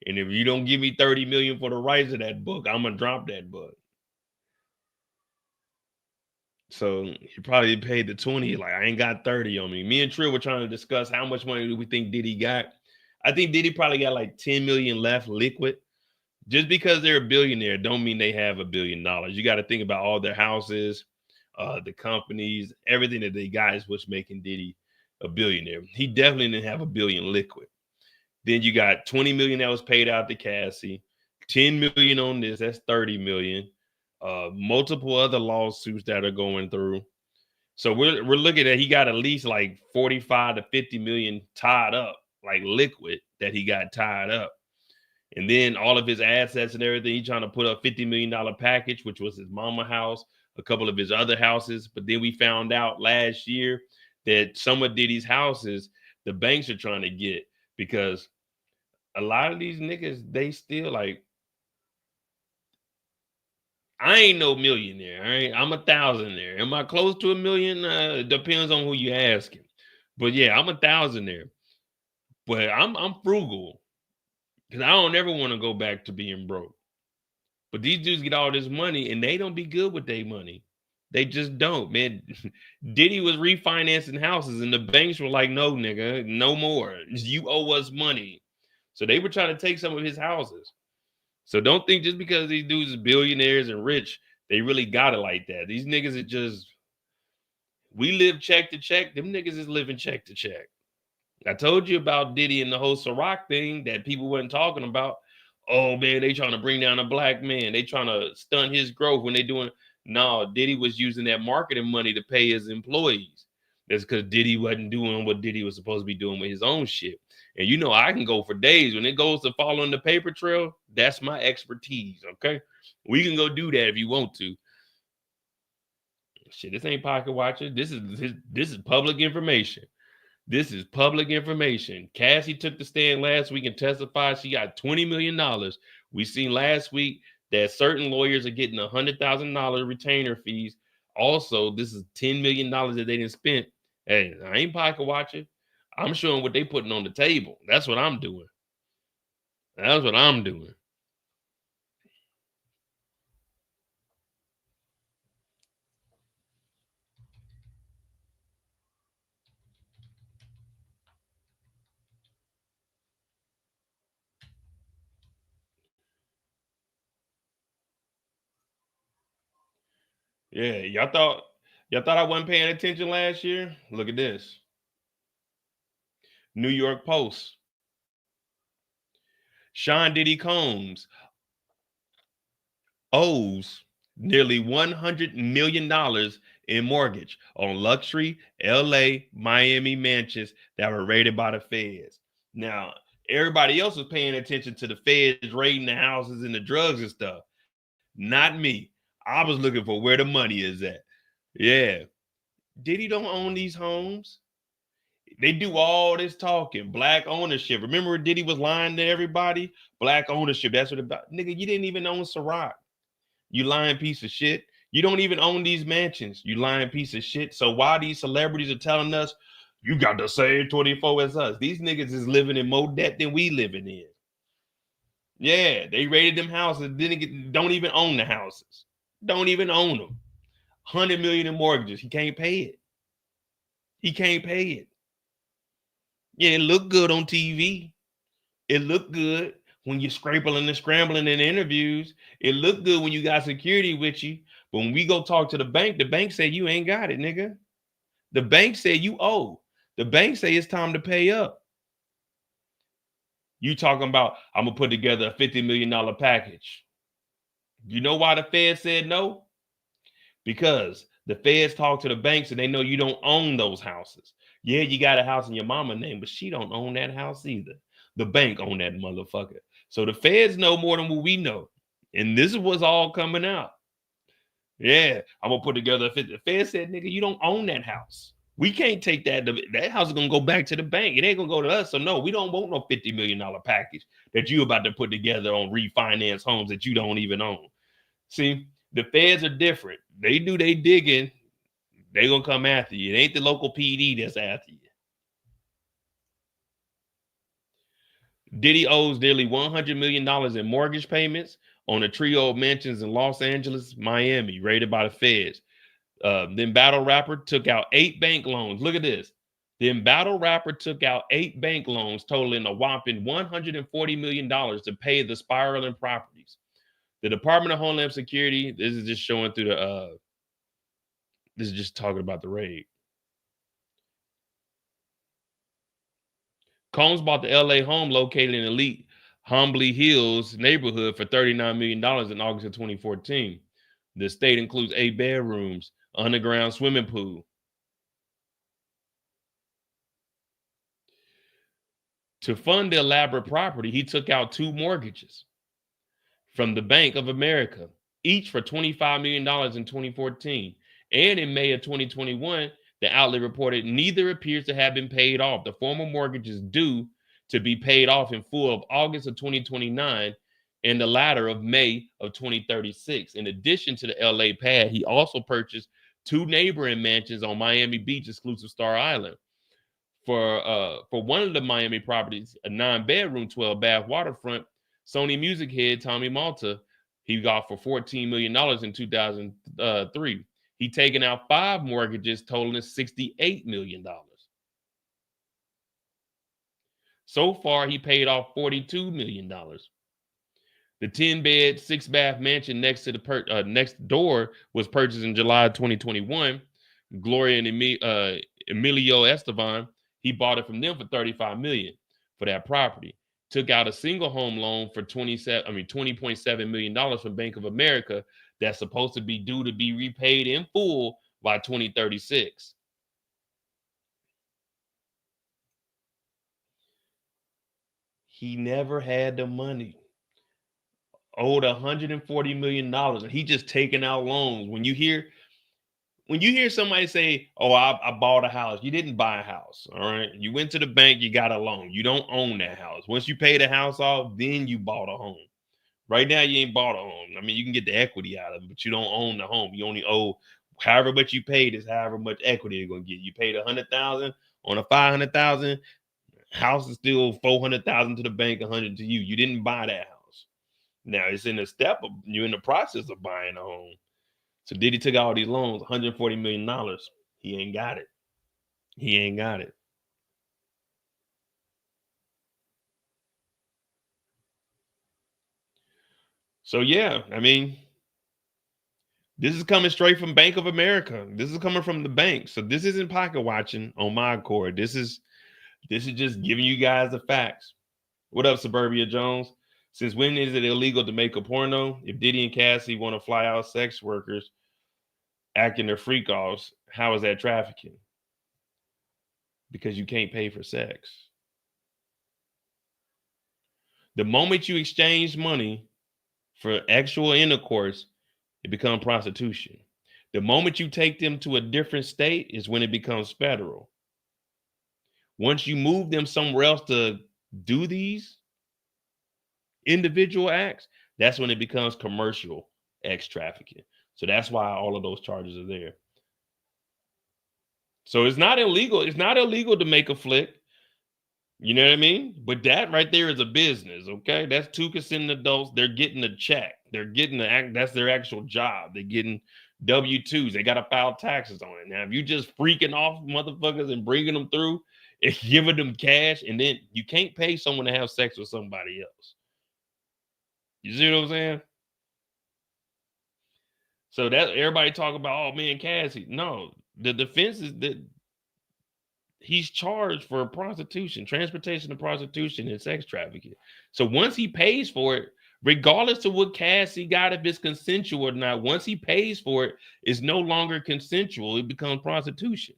And if you don't give me 30 million for the rights of that book, I'm gonna drop that book. So he probably paid the 20. Like, I ain't got 30 on me. Me and Trill were trying to discuss how much money do we think Diddy got. I think Diddy probably got like 10 million left liquid. Just because they're a billionaire don't mean they have $1 billion. You got to think about all their houses, the companies, everything that they got is what's making Diddy a billionaire. He definitely didn't have $1 billion liquid. Then you got 20 million that was paid out to Cassie, 10 million on this, that's 30 million. Multiple other lawsuits that are going through. So we're looking at, he got at least like 45 to 50 million tied up, like liquid that he got tied up. And then all of his assets and everything, he's trying to put a $50 million package, which was his mama house, a couple of his other houses. But then we found out last year that some of Diddy's houses, the banks are trying to get, because a lot of these niggas, they still like, I ain't no millionaire, all right? I'm a thousandaire. Am I close to $1 million? It depends on who you asking. But yeah, I'm a thousandaire. But I'm frugal, because I don't ever want to go back to being broke. But these dudes get all this money and they don't be good with their money. They just don't, man. Diddy was refinancing houses and the banks were like, no, nigga, no more. You owe us money. So they were trying to take some of his houses. So don't think just because these dudes are billionaires and rich, they really got it like that. These niggas are just, we live check to check. Them niggas is living check to check. I told you about Diddy and the whole Ciroc thing that people weren't talking about. Oh man, they trying to bring down a black man. They trying to stunt his growth when they doing. No, Diddy was using that marketing money to pay his employees. That's because Diddy wasn't doing what Diddy was supposed to be doing with his own shit. And you know, I can go for days when it goes to following the paper trail. That's my expertise. Okay, we can go do that if you want to. Shit, this ain't pocket watcher. This is public information. This is public information. Cassie took the stand last week and testified she got $20 million. We seen last week that certain lawyers are getting $100,000 retainer fees. Also, this is $10 million that they didn't spend. Hey, I ain't pocket watching. I'm showing what they putting on the table. That's what I'm doing. That's what I'm doing. Yeah, y'all thought I wasn't paying attention last year? Look at this. New York Post. Sean Diddy Combs owes nearly $100 million in mortgage on luxury LA, Miami mansions that were raided by the feds. Now, Everybody else was paying attention to the feds raiding the houses and the drugs and stuff. Not me. I was looking for where the money is at. Yeah. Diddy don't own these homes. They do all this talking. Black ownership. Remember Diddy was lying to everybody? Black ownership. That's what about. Nigga, you didn't even own Ciroc. You lying piece of shit. You don't even own these mansions. You lying piece of shit. So why these celebrities are telling us you got the same 24 as us? These niggas is living in more debt than we living in. Yeah, they raided them houses. Don't even own the houses. Don't even own them. 100 million in mortgages. He can't pay it. He can't pay it. Yeah, it looked good on TV. It looked good when you're scraping and scrambling in interviews. It looked good when you got security with you. But when we go talk to the bank say you ain't got it, nigga. The bank say you owe. The bank say it's time to pay up. You talking about, I'm going to put together a $50 million package. You know why the Fed said no? Because the feds talk to the banks and they know you don't own those houses. Yeah, you got a house in your mama's name, but she don't own that house either. The bank own that motherfucker. So the feds know more than what we know. And this is what's all coming out. Yeah, I'm going to put together a 50. The feds said, nigga, you don't own that house. We can't take that. That house is going to go back to the bank. It ain't going to go to us. So no, we don't want no $50 million package that you about to put together on refinance homes that you don't even own. See, the feds are different. They do they digging. They gonna come after you. It ain't the local PD that's after you. Diddy owes nearly $100 million in mortgage payments on a trio of mansions in Los Angeles, Miami, raided by the feds. Then battle rapper took out 8 bank loans. Look at this. Then battle rapper took out 8 bank loans totaling a whopping $140 million to pay the spiraling properties. The Department of Homeland Security, this is just showing through the this is just talking about the raid. Combs bought the LA home located in elite Humbly Hills neighborhood for $39 million in August of 2014. The estate includes 8 bedrooms, underground swimming pool. To fund the elaborate property, he took out 2 mortgages from the Bank of America, each for $25 million in 2014. And in May of 2021, the outlet reported neither appears to have been paid off. The former mortgage is due to be paid off in full of August of 2029 and the latter of May of 2036. In addition to the LA pad, he also purchased 2 neighboring mansions on Miami Beach exclusive Star Island. For one of the Miami properties, a 9-bedroom, 12-bath waterfront, Sony music head Tommy Malta, he got for $14 million in 2003. He taken out 5 mortgages totaling $68 million. So far, he paid off $42 million. The 10-bed, 6-bath mansion next to the next door was purchased in July 2021. Gloria and Emilio Esteban, he bought it from them for $35 million for that property. Took out a single home loan for $20.7 million from Bank of America that's supposed to be due to be repaid in full by 2036. He never had the money. Owed $140 million, and he just taking out loans. When you hear somebody say, oh, I bought a house, you didn't buy a house. All right. You went to the bank, you got a loan. You don't own that house. Once you pay the house off, then you bought a home. Right now, you ain't bought a home. I mean, you can get the equity out of it, but you don't own the home. You only owe however much you paid is however much equity you're gonna get. You paid $100,000 on a $500,000. House is still $400,000 to the bank, $100 to you. You didn't buy that house. Now it's in the step of you're in the process of buying a home. So Diddy took all these loans, $140 million. He ain't got it. He ain't got it. So yeah, I mean, this is coming straight from Bank of America. This is coming from the bank. So this isn't pocket watching on my accord. This is just giving you guys the facts. What up, Suburbia Jones? Since when is it illegal to make a porno? If Diddy and Cassie want to fly out sex workers acting their freak offs, how is that trafficking? Because you can't pay for sex. The moment you exchange money for actual intercourse, it becomes prostitution. The moment you take them to a different state is when it becomes federal. Once you move them somewhere else to do these individual acts, that's when it becomes commercial X trafficking. So that's why all of those charges are there. So it's not illegal. It's not illegal to make a flick. You know what I mean? But that right there is a business, okay? That's two consenting adults. They're getting a check. They're getting the act. That's their actual job. They're getting W-2s. They got to file taxes on it. Now, if you just freaking off motherfuckers and bringing them through and giving them cash, and then you can't pay someone to have sex with somebody else. You see what I'm saying? So that everybody talk about, oh man, Cassie. No, the defense is that he's charged for prostitution, transportation to prostitution, and sex trafficking. So once he pays for it, regardless of what Cassie got, if it's consensual or not, once he pays for it, it's no longer consensual. It becomes prostitution.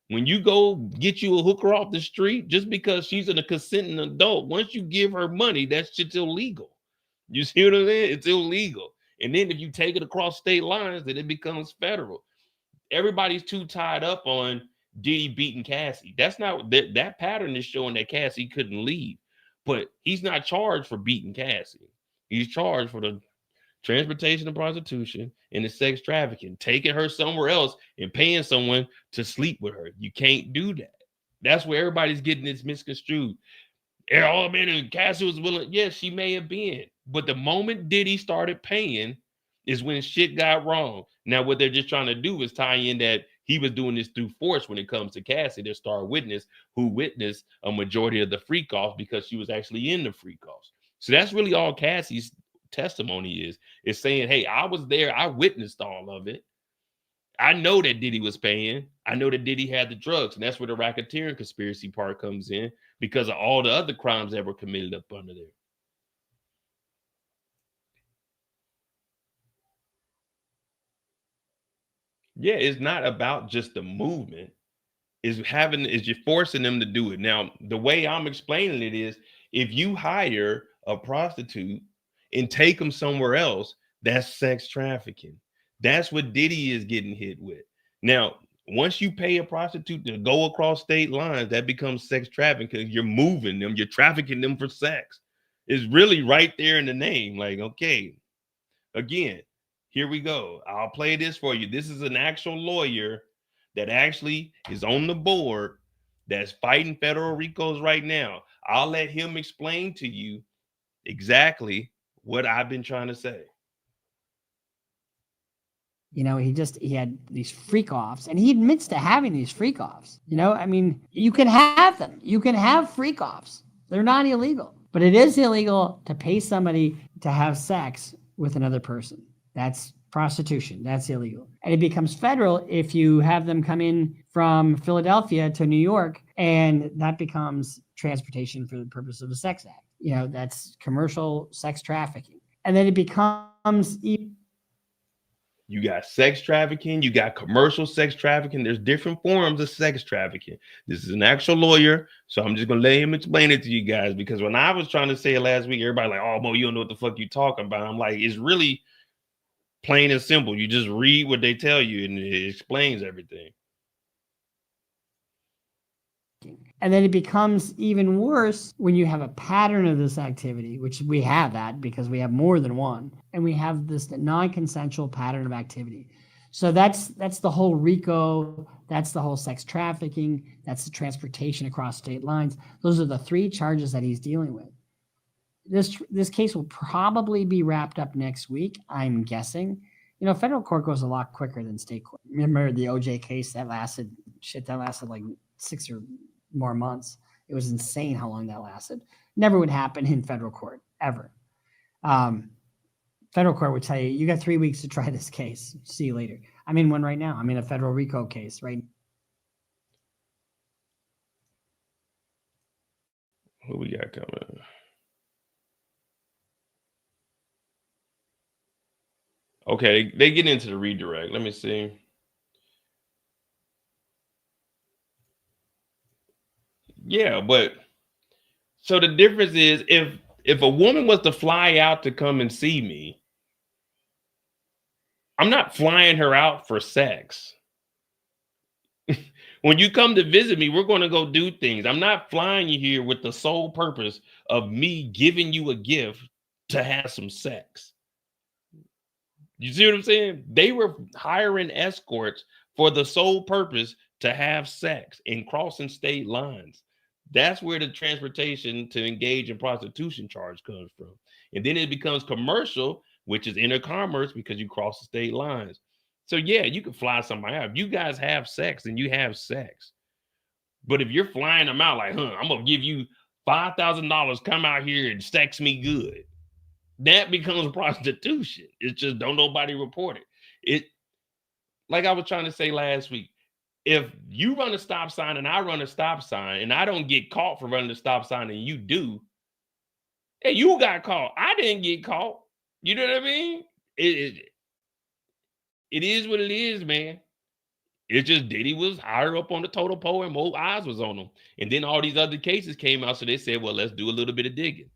When you go get you a hooker off the street, just because she's a consenting adult, once you give her money, that shit's illegal. You see what I'm saying? It's illegal. And then if you take it across state lines, then it becomes federal. Everybody's too tied up on Diddy beating Cassie. That's not that pattern is showing that Cassie couldn't leave, but he's not charged for beating Cassie. He's charged for the transportation of prostitution and the sex trafficking, taking her somewhere else and paying someone to sleep with her. You can't do that. That's where everybody's getting this misconstrued. Oh man, Cassie was willing. Yes, she may have been, but the moment Diddy started paying is when shit got wrong. Now, what they're just trying to do is tie in that he was doing this through force when it comes to Cassie, their star witness, who witnessed a majority of the freak offs because she was actually in the freak offs. So that's really all Cassie's testimony is saying, hey, I was there, I witnessed all of it. I know that Diddy was paying. I know that Diddy had the drugs, and that's where the racketeering conspiracy part comes in because of all the other crimes that were committed up under there. Yeah, it's not about just the movement. Is you're forcing them to do it. Now, the way I'm explaining it is if you hire a prostitute and take them somewhere else, that's sex trafficking. That's what Diddy is getting hit with. Now, once you pay a prostitute to go across state lines, that becomes sex trafficking because you're moving them, you're trafficking them for sex. It's really right there in the name. Like, okay, again, here we go. I'll play this for you. This is an actual lawyer that actually is on the board that's fighting federal RICOs right now. I'll let him explain to you exactly what I've been trying to say. You know, he had these freak offs, and he admits to having these freak offs. You know, I mean, you can have them. You can have freak offs. They're not illegal, but it is illegal to pay somebody to have sex with another person. That's prostitution. That's illegal. And it becomes federal if you have them come in from Philadelphia to New York, and that becomes transportation for the purpose of the sex act. You know, that's commercial sex trafficking. And then it becomes You got sex trafficking, you got commercial sex trafficking. There's different forms of sex trafficking. This is an actual lawyer, so I'm just gonna let him explain it to you guys because when I was trying to say it last week, everybody like, oh, Mo, you don't know what the fuck you talking about. I'm like, it's really plain and simple. You just read what they tell you and it explains everything. And then it becomes even worse when you have a pattern of this activity, which we have that because we have more than one, and we have this non-consensual pattern of activity. So that's the whole RICO, that's the whole sex trafficking, that's the transportation across state lines. Those are the three charges that he's dealing with. This case will probably be wrapped up next week, I'm guessing. You know, federal court goes a lot quicker than state court. Remember the OJ case that lasted like 6 or more months. It was insane how long that lasted. Never would happen in federal court, ever. Federal court would tell you, you got 3 weeks to try this case. See you later. I'm in one right now. I'm in a federal RICO case, right? Who we got coming? Okay, they get into the redirect. Let me see. Yeah, but so the difference is if If a woman was to fly out to come and see me, I'm not flying her out for sex. When you come to visit me, we're going to go do things. I'm not flying you here with the sole purpose of me giving you a gift to have some sex. You see what I'm saying? They were hiring escorts for the sole purpose to have sex and crossing state lines. That's where the transportation to engage in prostitution charge comes from. And then it becomes commercial, which is intercommerce because you cross the state lines. So yeah, you can fly somebody out. If you guys have sex, then you have sex. But if you're flying them out like, I'm gonna give you $5,000, come out here and sex me good, that becomes prostitution. It's just don't nobody report it. It, like I was trying to say last week, if you run a stop sign and I run a stop sign and I don't get caught for running the stop sign and you do, hey, you got caught. I didn't get caught. You know what I mean? It is what it is, man. It's just Diddy was higher up on the totem pole and more eyes was on him. And then all these other cases came out. So they said, well, let's do a little bit of digging.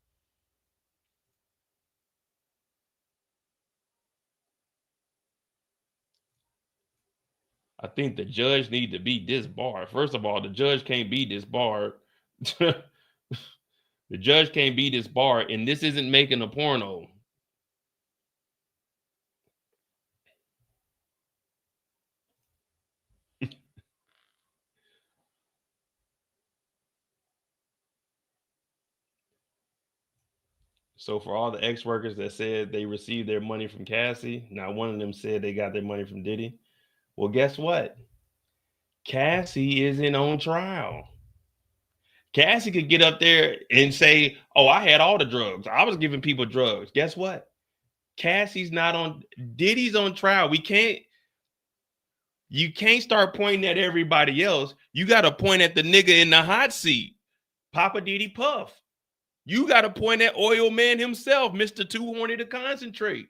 I think the judge need to be disbarred. First of all, the judge can't be disbarred. The judge can't be disbarred, and this isn't making a porno. So for all the ex-workers that said they received their money from Cassie, not one of them said they got their money from Diddy. Well, guess what? Cassie isn't on trial. Cassie could get up there and say, oh, I had all the drugs. I was giving people drugs. Guess what? Cassie's not on. Diddy's on trial. You can't start pointing at everybody else. You got to point at the nigga in the hot seat, Papa Diddy Puff. You got to point at Oil Man himself, Mr. Too Horny to Concentrate.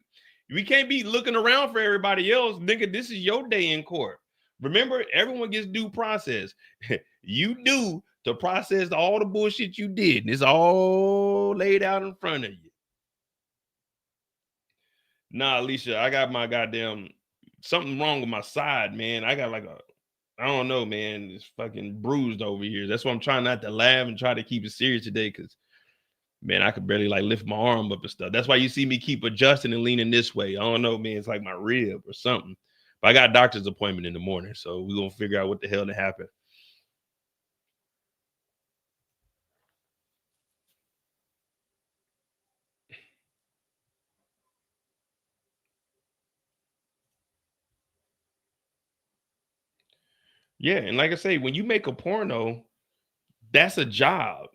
We can't be looking around for everybody else. Nigga, this is your day in court. Remember, everyone gets due process. You do to process all the bullshit you did. And it's all laid out in front of you. Nah, Alicia, I got my goddamn something wrong with my side, man. I got like I don't know, man. It's fucking bruised over here. That's why I'm trying not to laugh and try to keep it serious today, because man, I could barely like lift my arm up and stuff. That's why you see me keep adjusting and leaning this way. I don't know, man. It's like my rib or something. But I got a doctor's appointment in the morning, so we're gonna figure out what the hell to happen. Yeah, and like I say, when you make a porno, that's a job.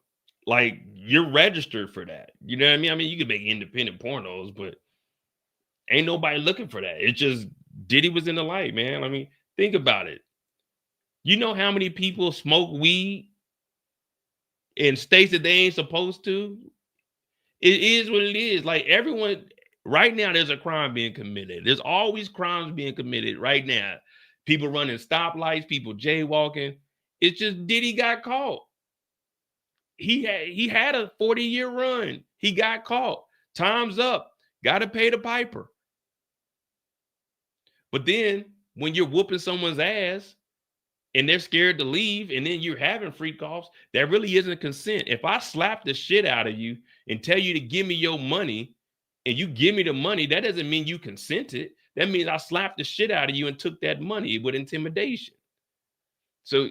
Like you're registered for that. You know what I mean? I mean, you can make independent pornos, but ain't nobody looking for that. It's just Diddy was in the light, man. I mean, think about it. You know how many people smoke weed in states that they ain't supposed to? It is what it is. Like everyone, right now, there's a crime being committed. There's always crimes being committed right now. People running stoplights, people jaywalking. It's just Diddy got caught. He had a 40-year run. He got caught. Time's up. Got to pay the piper. But then when you're whooping someone's ass and they're scared to leave, and then you're having freak offs, that really isn't consent. If I slap the shit out of you and tell you to give me your money and you give me the money, that doesn't mean you consented. That means I slapped the shit out of you and took that money with intimidation. So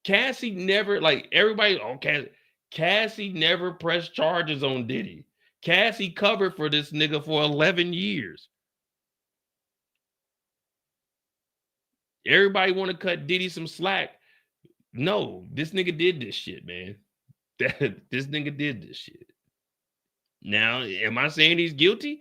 Cassie never, like everybody, Cassie never pressed charges on Diddy. Cassie covered for this nigga for 11 years. Everybody want to cut Diddy some slack. No, this nigga did this shit, man. This nigga did this shit. Now, am I saying he's guilty?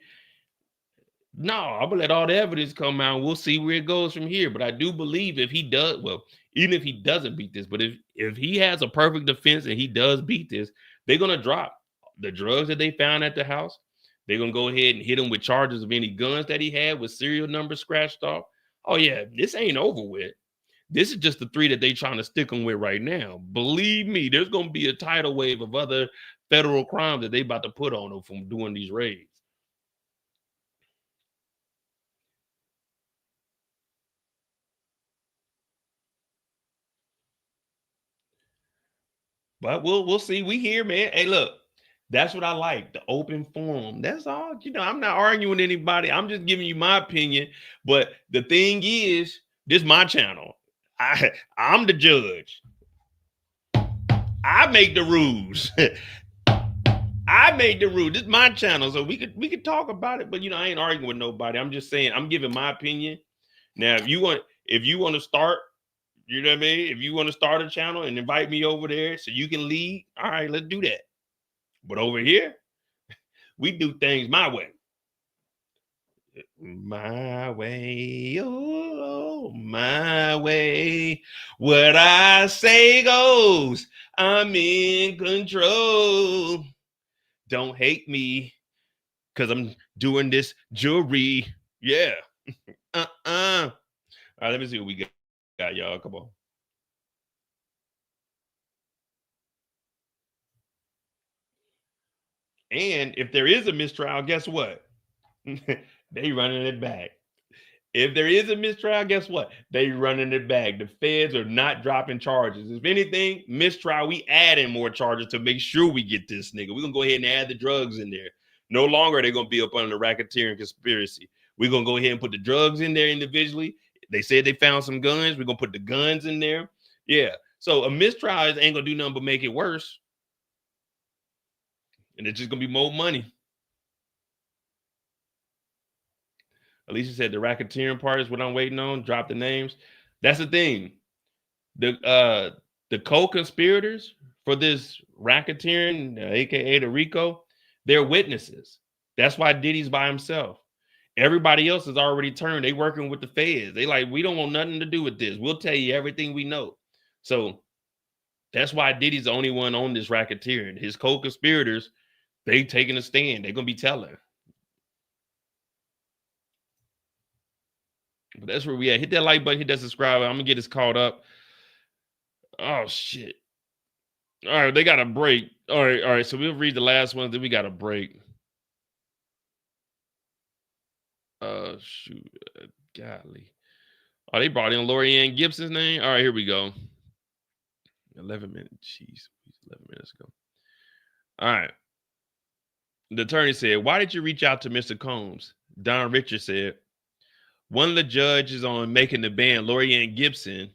No, I'm gonna let all the evidence come out. We'll see where it goes from here. But I do believe if he does, well, even if he doesn't beat this, but if he has a perfect defense and he does beat this, they're gonna drop the drugs that they found at the house. They're gonna go ahead and hit him with charges of any guns that he had with serial numbers scratched off. Oh yeah, this ain't over with. This is just the 3 that they trying to stick them with right now. Believe me, there's going to be a tidal wave of other federal crimes that they about to put on them from doing these raids. But we'll see. We here, man. Hey, look, that's what I like. The open forum. That's all. I'm not arguing with anybody. I'm just giving you my opinion. But the thing is, this is my channel. I'm the judge. I make the rules. I made the rule. This is my channel, so we could talk about it. But I ain't arguing with nobody. I'm just saying I'm giving my opinion. Now, if you want to start, you know what I mean? If you want to start a channel and invite me over there so you can lead, all right, let's do that. But over here, we do things my way. My way, oh, my way. What I say goes. I'm in control. Don't hate me because I'm doing this jury. Yeah. All right, let me see what we got, y'all. Come on. And if there is a mistrial, guess what? They running it back. If there is a mistrial, guess what? They running it back. The feds are not dropping charges. If anything, mistrial, we adding more charges to make sure we get this nigga. We're going to go ahead and add the drugs in there. No longer are they going to be up under the racketeering conspiracy. We're going to go ahead and put the drugs in there individually. They said they found some guns. We're going to put the guns in there. Yeah. So a mistrial ain't going to do nothing but make it worse. And it's just going to be more money. Alicia said the racketeering part is what I'm waiting on. Drop the names. That's the thing. The co-conspirators for this racketeering, aka the RICO, they're witnesses. That's why Diddy's by himself. Everybody else is already turned. They working with the feds. They like, we don't want nothing to do with this. We'll tell you everything we know. So that's why Diddy's the only one on this racketeering. His co-conspirators, they taking a stand. They're gonna be telling. But that's where we at. Hit that like button, hit that subscribe. I'm gonna get us caught up. Oh shit. All right, they got a break. All right. So we'll read the last one, then we got a break. Shoot. Golly. Oh, they brought in Lori Ann Gibson's name. All right, here we go. 11 minutes. Jeez, 11 minutes ago. All right. The attorney said, why did you reach out to Mr. Combs? Don Richards said, one of the judges on Making the Band, Lori Ann Gibson,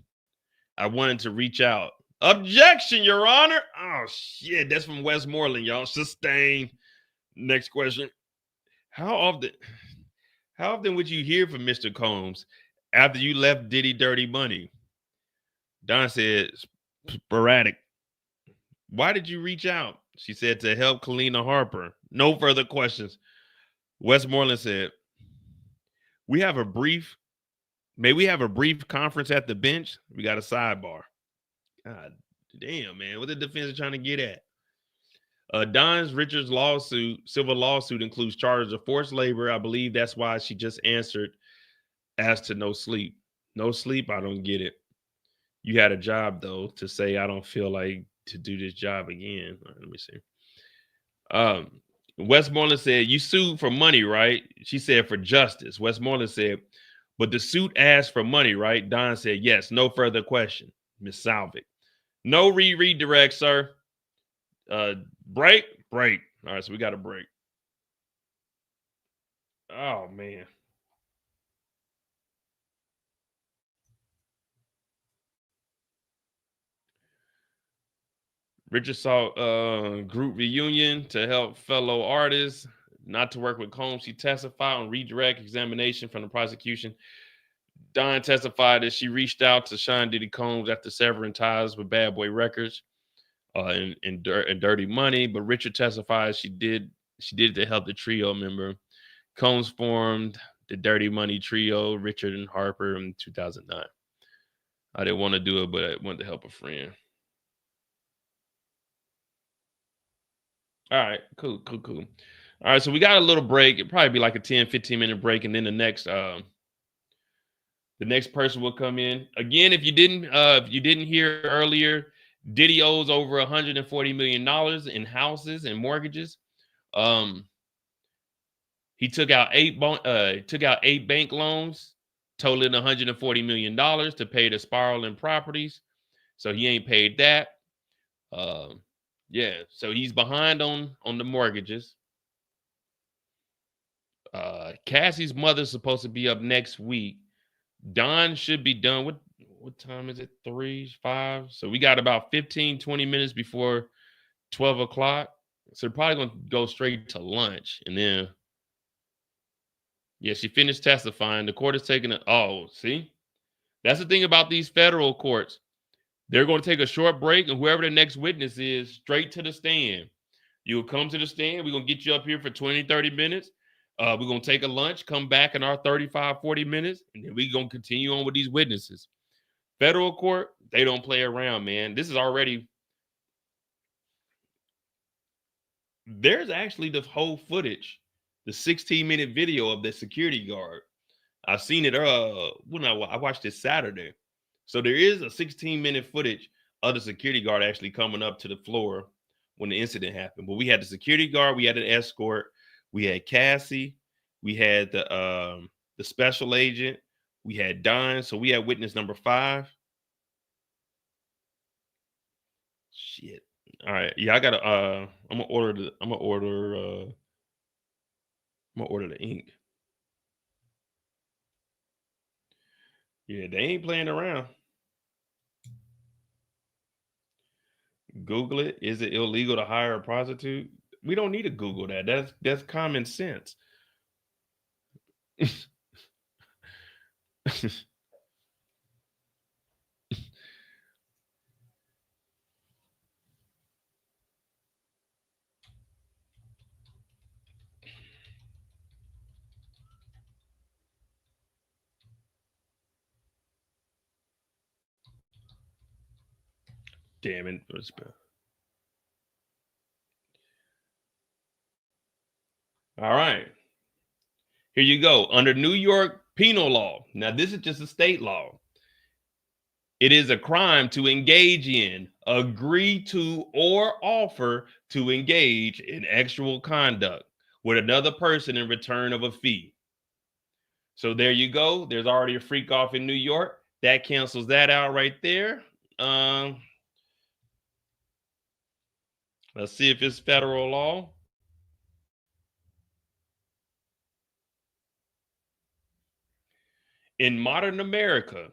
I wanted to reach out. Objection, Your Honor. Oh, shit. That's from Westmoreland, y'all. Sustain. Next question. How often would you hear from Mr. Combs after you left Diddy Dirty Money? Don said, sporadic. Why did you reach out? She said, to help Kalina Harper. No further questions. Westmoreland said, may we have a brief conference at the bench? We got a sidebar. God damn, man. What the defense is trying to get at? Don Richards' civil lawsuit includes charges of forced labor. I believe that's why she just answered as to no sleep. No sleep, I don't get it. You had a job, though, to say I don't feel like to do this job again. All right, let me see. Westmoreland said, you sued for money, right? She said, for justice. Westmoreland said, but the suit asked for money, right? Don said, yes, no further question. Ms. Salvik. No redirect, sir. Break. All right, so we got a break. Oh, man. Richard saw group reunion to help fellow artists not to work with Combs. She testified on redirect examination from the prosecution. Don testified that she reached out to Sean Diddy Combs after severing ties with Bad Boy Records and Dirty Money, but Richard testified she did it to help the trio member. Combs formed the Dirty Money trio, Richard and Harper, in 2009. I didn't want to do it, but I wanted to help a friend. All right, cool. All right, so we got a little break. It'd probably be like a 10, 15-minute break, and then the next The next person will come in. Again, if you didn't hear earlier, Diddy owes over $140 million in houses and mortgages. He took out eight bank loans, totaling $140 million to pay the spiraling properties. So he ain't paid that. Yeah, so he's behind on the mortgages. Cassie's mother's supposed to be up next week. Don should be done. What time is it? 3, 5. So we got about 15, 20 minutes before 12 o'clock. So we're probably going to go straight to lunch. And then, yeah, she finished testifying. The court is taking it. Oh, see? That's the thing about these federal courts. They're going to take a short break, and whoever the next witness is, straight to the stand. You'll come to the stand. We're going to get you up here for 20, 30 minutes. We're going to take a lunch, come back in our 35, 40 minutes, and then we're going to continue on with these witnesses. Federal court, they don't play around, man. This is already... There's actually the whole footage, the 16-minute video of the security guard. I've seen it when I watched it Saturday. So there is a 16-minute footage of the security guard actually coming up to the floor when the incident happened. But we had the security guard, we had an escort, we had Cassie, we had the special agent, we had Don. So we had witness number 5. Shit. All right. Yeah, I gotta I'm gonna order the ink. Yeah, they ain't playing around. Google it. Is it illegal to hire a prostitute? We don't need to Google that. That's common sense. Damn it. All right. Here you go. Under New York penal law. Now, this is just a state law. It is a crime to engage in, agree to, or offer to engage in sexual conduct with another person in return of a fee. So there you go. There's already a freak off in New York. That cancels that out right there. Let's see if it's federal law. In modern America,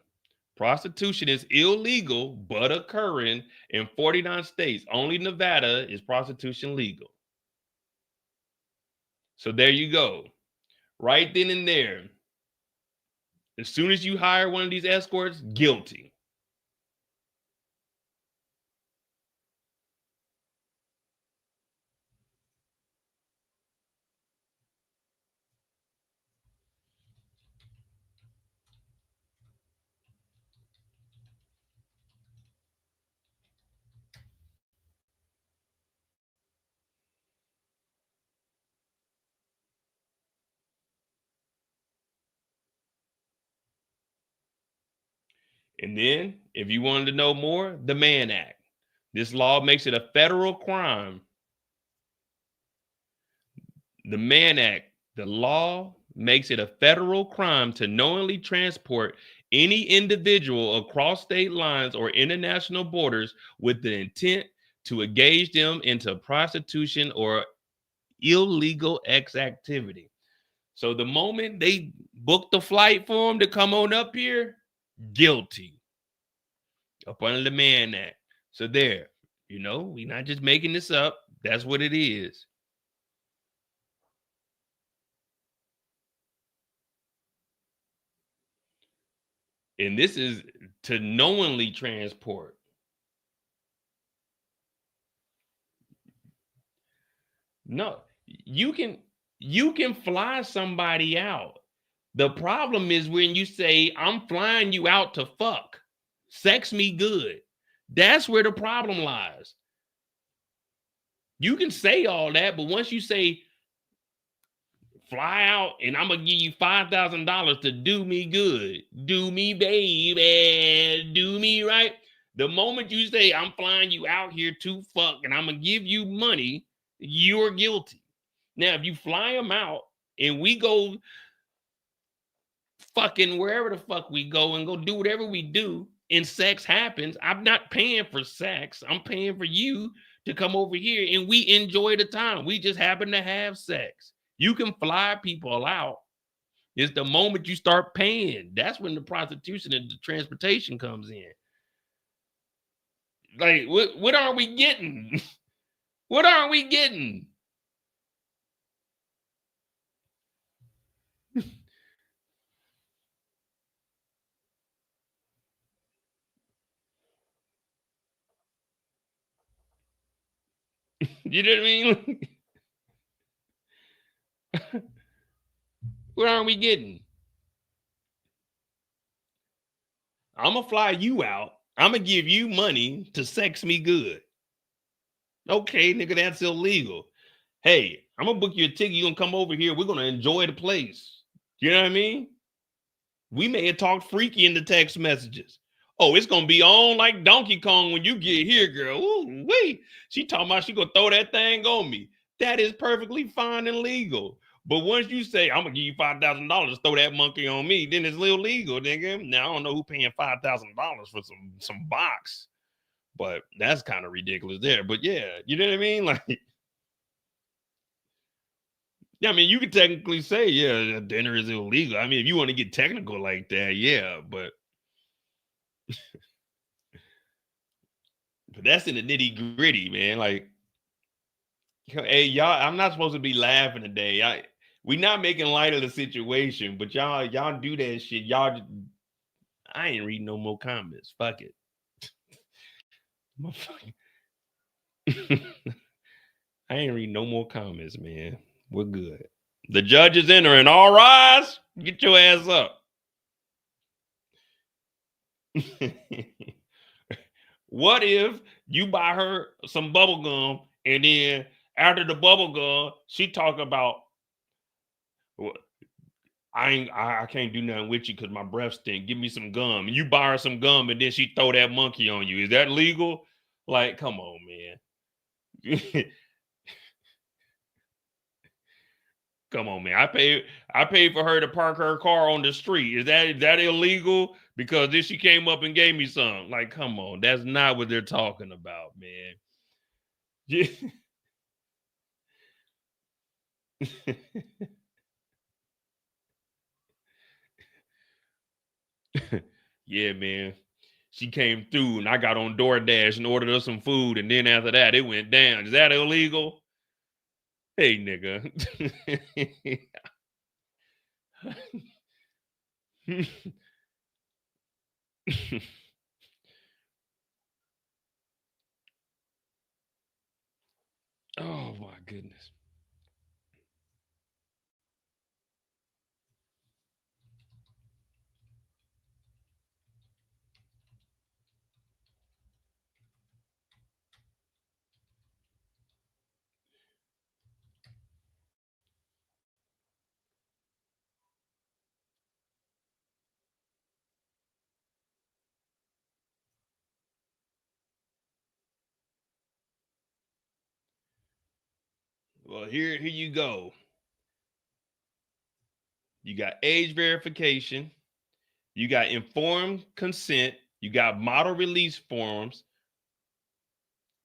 prostitution is illegal but occurring in 49 states. Only Nevada is prostitution legal. So there you go. Right then and there. As soon as you hire one of these escorts, guilty. And then, if you wanted to know more, the Mann Act. This law makes it a federal crime. The Mann Act, the law makes it a federal crime to knowingly transport any individual across state lines or international borders with the intent to engage them into prostitution or illegal X activity. So the moment they book the flight for him to come on up here, guilty up under the Mann Act. So there, we're not just making this up. That's what it is. And this is to knowingly transport. No, you can fly somebody out. The problem is when you say, I'm flying you out to fuck. Sex me good. That's where the problem lies. You can say all that, but once you say fly out and I'm gonna give you $5,000 to do me good. Do me, baby. Do me right. The moment you say I'm flying you out here to fuck and I'm gonna give you money, you're guilty. Now, if you fly them out and we go fucking wherever the fuck we go and go do whatever we do and sex happens, I'm not paying for sex. I'm paying for you to come over here and we enjoy the time. We just happen to have sex. You can fly people out. It's the moment you start paying. That's when the prostitution and the transportation comes in. Like, what are we getting? What are we getting? You know what I mean? What are we getting? I'm gonna fly you out. I'm gonna give you money to sex me good. Okay, nigga, that's illegal. Hey, I'm gonna book you a ticket. You're gonna come over here. We're gonna enjoy the place. You know what I mean? We may have talked freaky in the text messages. Oh, it's gonna be on like Donkey Kong when you get here, girl. Ooh, wait. She talking about she gonna throw that thing on me. That is perfectly fine and legal. But once you say I'm gonna give you $5,000 to throw that monkey on me, then it's illegal, nigga. Now I don't know who paying $5,000 for some box, but that's kind of ridiculous there. But yeah, you know what I mean? Like, yeah, I mean, you could technically say, yeah, dinner is illegal. I mean, if you want to get technical like that, yeah, but that's in the nitty gritty, man. Like, hey, y'all, I'm not supposed to be laughing today. We not making light of the situation, but y'all do that shit. I ain't reading no more comments. Fuck it. I ain't reading no more comments, man. We're good. The judge is entering. All rise. Get your ass up. What if you buy her some bubble gum and then after the bubble gum, she talk about, well, I can't do nothing with you because my breath stink. Give me some gum. And you buy her some gum and then she throw that monkey on you. Is that legal? Like, come on, man. Come on, man. I paid for her to park her car on the street. Is that illegal? Because then she came up and gave me some. Like, come on. That's not what they're talking about, man. Yeah, man. She came through and I got on DoorDash and ordered her some food. And then after that, it went down. Is that illegal? Hey, nigga. Oh, my goodness. Well, here you go. You got age verification. You got informed consent. You got model release forms.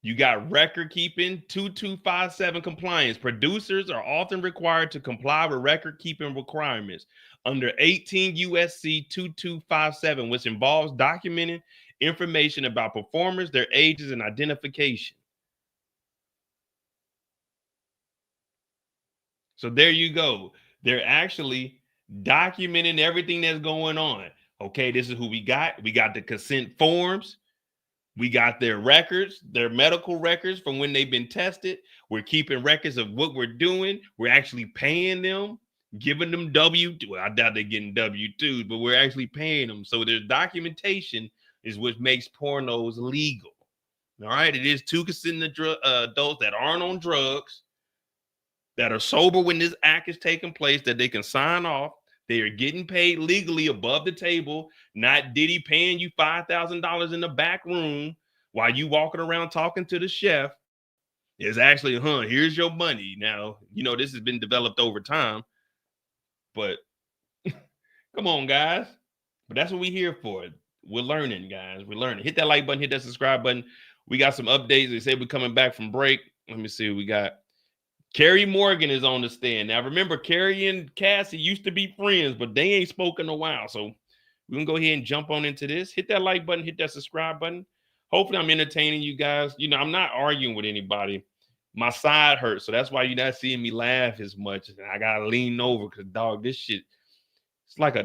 You got record keeping, 2257 compliance. Producers are often required to comply with record keeping requirements under 18 USC 2257, which involves documenting information about performers, their ages, and identification. So there you go. They're actually documenting everything that's going on. Okay, this is who we got. We got the consent forms. We got their records, their medical records from when they've been tested. We're keeping records of what we're doing. We're actually paying them, giving them well, I doubt they're getting W-2s, but we're actually paying them. So there's documentation is what makes pornos legal. All right, it is two consenting adults that aren't on drugs, that are sober when this act is taking place, that they can sign off. They are getting paid legally above the table, not Diddy paying you $5,000 in the back room while you walking around talking to the chef. It's actually, here's your money. Now, this has been developed over time, but come on, guys. But that's what we're here for. We're learning, guys. We're learning. Hit that like button, hit that subscribe button. We got some updates. They say we're coming back from break. Let me see what we got. Carrie Morgan is on the stand. Now, remember, Carrie and Cassie used to be friends, but they ain't spoken in a while. So we're going to go ahead and jump on into this. Hit that like button, hit that subscribe button. Hopefully, I'm entertaining you guys. I'm not arguing with anybody. My side hurts, so that's why you're not seeing me laugh as much. I got to lean over because, dog, this shit, it's like a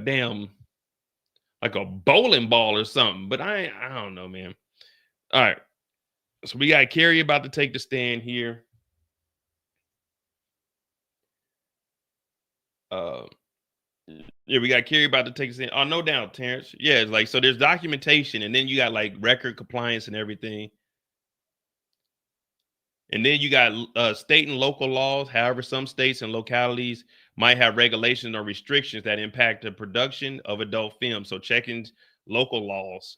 bowling ball or something. But I don't know, man. All right. So we got Carrie about to take the stand here. Yeah, we got Carrie about to take us in. Oh, no doubt, Terrence. Yeah, it's like, so there's documentation, and then you got like record compliance and everything. And then you got state and local laws. However, some states and localities might have regulations or restrictions that impact the production of adult film. So checking local laws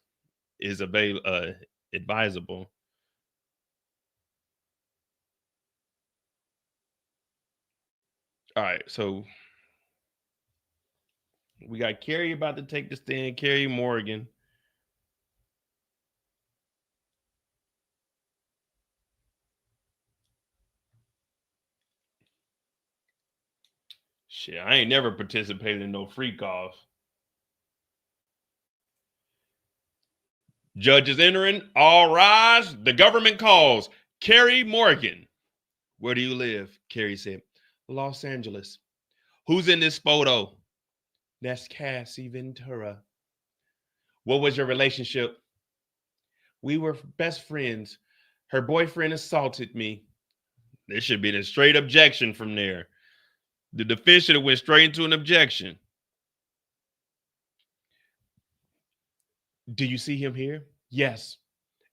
is advisable. All right, so we got Carrie about to take the stand, Carrie Morgan. Shit, I ain't never participated in no freak off. Judges entering. All rise. The government calls. Carrie Morgan. Where do you live? Carrie said. Los Angeles. Who's in this photo? That's Cassie Ventura. What was your relationship? We were best friends. Her boyfriend assaulted me. There should be a straight objection from there. The defense should have went straight into an objection. Do you see him here? Yes.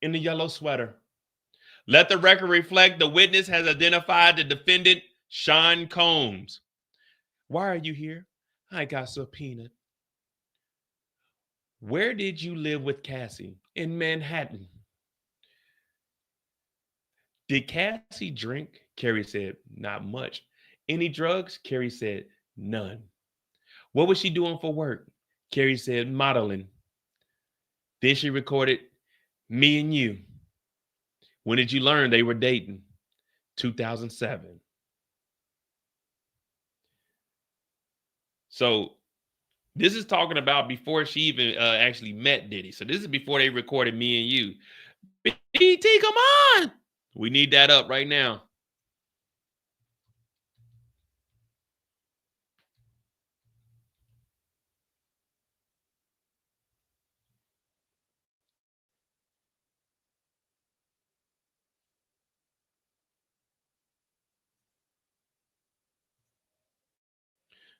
In the yellow sweater. Let the record reflect the witness has identified the defendant, Sean Combs. Why are you here? I got subpoenaed. Where did you live with Cassie? In Manhattan. Did Cassie drink? Carrie said, not much. Any drugs? Carrie said, none. What was she doing for work? Carrie said, modeling. Then she recorded, me and you. When did you learn they were dating? 2007. So this is talking about before she even actually met Diddy. So this is before they recorded me and you. BT, come on. We need that up right now.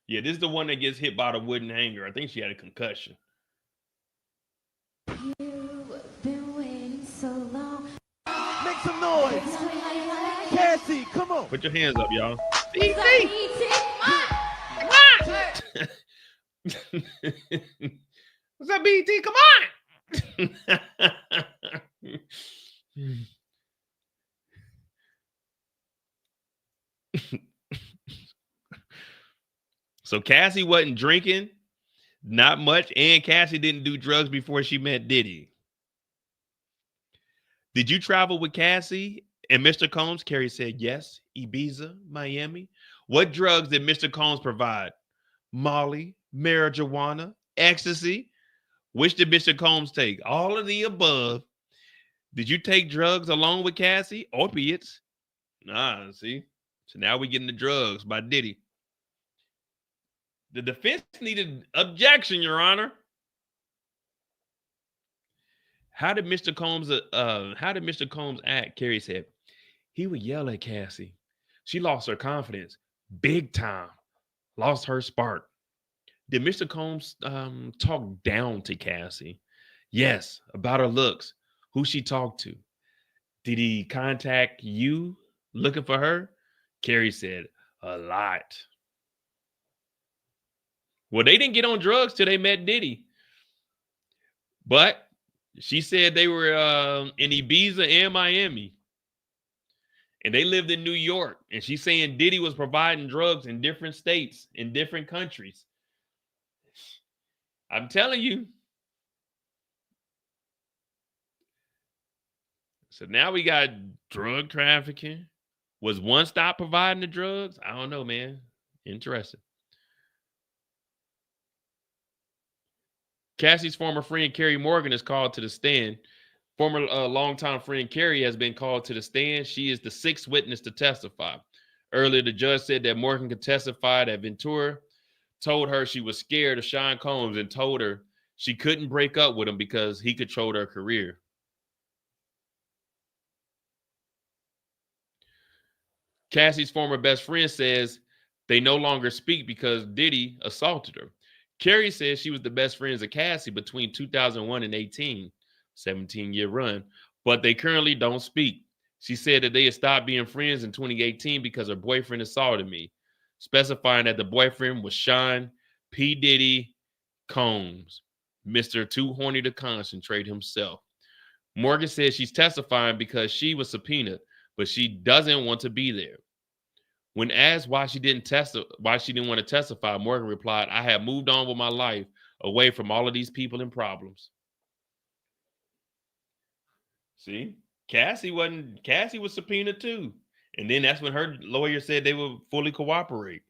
Yeah, this is the one that gets hit by the wooden hanger. I think she had a concussion. You've been waiting so long. Make some noise. Cassie, come on. Put your hands up, y'all. What's up, BT? Come on. So Cassie wasn't drinking, not much, and Cassie didn't do drugs before she met Diddy. Did you travel with Cassie and Mr. Combs? Carrie said, yes. Ibiza, Miami. What drugs did Mr. Combs provide? Molly, marijuana, ecstasy. Which did Mr. Combs take? All of the above. Did you take drugs along with Cassie? Opiates. Nah, see? So now we're getting the drugs by Diddy. The defense needed objection, Your Honor. How did Mr. Combs act? Carrie said, he would yell at Cassie. She lost her confidence. Big time. Lost her spark. Did Mr. Combs talk down to Cassie? Yes, about her looks. Who she talked to? Did he contact you looking for her? Carrie said, A lot. Well, they didn't get on drugs till they met Diddy. But she said they were in Ibiza and Miami. And they lived in New York. And she's saying Diddy was providing drugs in different states, in different countries. I'm telling you. So now we got drug trafficking. Was One Stop providing the drugs? I don't know, man. Interesting. Cassie's former friend Carrie Morgan is called to the stand. Former longtime friend Carrie has been called to the stand. She is the sixth witness to testify. Earlier, the judge said that Morgan could testify that Ventura told her she was scared of Sean Combs and told her she couldn't break up with him because he controlled her career. Cassie's former best friend says they no longer speak because Diddy assaulted her. Carrie says she was the best friends of Cassie between 2001 and 18, 17-year run, but they currently don't speak. She said that they had stopped being friends in 2018 because her boyfriend assaulted me, specifying that the boyfriend was Sean P. Diddy Combs, Mr. Too Horny to Concentrate himself. Morgan says she's testifying because she was subpoenaed, but she doesn't want to be there. When asked why she didn't want to testify, Morgan replied, "I have moved on with my life away from all of these people and problems." See, Cassie was subpoenaed too. And then that's when her lawyer said they would fully cooperate.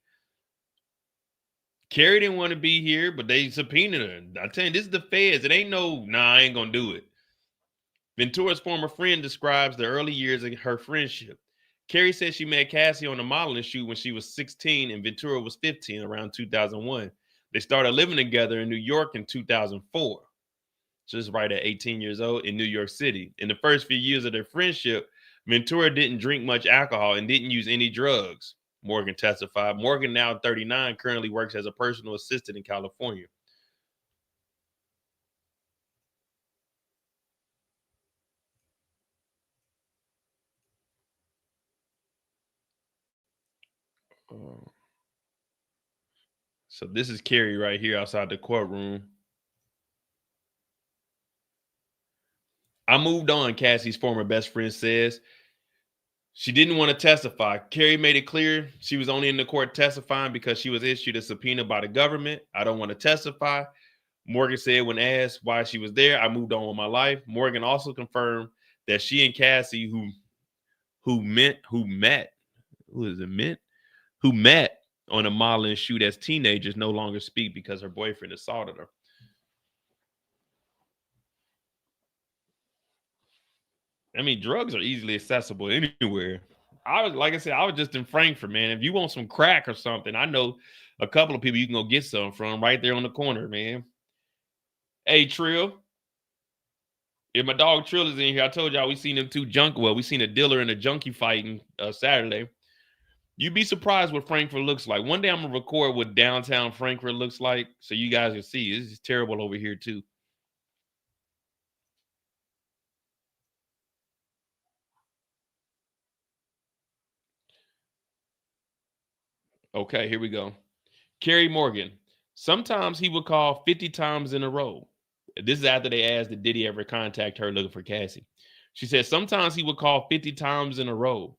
Carrie didn't want to be here, but they subpoenaed her. I tell you, this is the feds. It ain't I ain't gonna do it. Ventura's former friend describes the early years of her friendship. Carrie said she met Cassie on a modeling shoot when she was 16 and Ventura was 15 around 2001. They started living together in New York in 2004. Just right at 18 years old in New York City. In the first few years of their friendship, Ventura didn't drink much alcohol and didn't use any drugs, Morgan testified. Morgan, now 39, currently works as a personal assistant in California. So this is Carrie right here outside the courtroom. I moved on, Cassie's former best friend says. She didn't want to testify. Carrie made it clear she was only in the court testifying because she was issued a subpoena by the government. I don't want to testify. Morgan said when asked why she was there, I moved on with my life. Morgan also confirmed that she and Cassie, who met on a modeling shoot as teenagers, no longer speak because her boyfriend assaulted her. I mean, drugs are easily accessible anywhere. I was just in Frankfurt, man. If you want some crack or something, I know a couple of people you can go get some from right there on the corner, man. Hey, Trill. If my dog Trill is in here, I told y'all we seen them we seen a dealer and a junkie fighting Saturday. You'd be surprised what Frankfurt looks like. One day I'm gonna record what downtown Frankfurt looks like so you guys can see. It's just terrible over here too. Okay, here we go. Carrie Morgan. Sometimes he would call 50 times in a row. This is after they asked, did Diddy ever contact her looking for Cassie? She said, sometimes he would call 50 times in a row.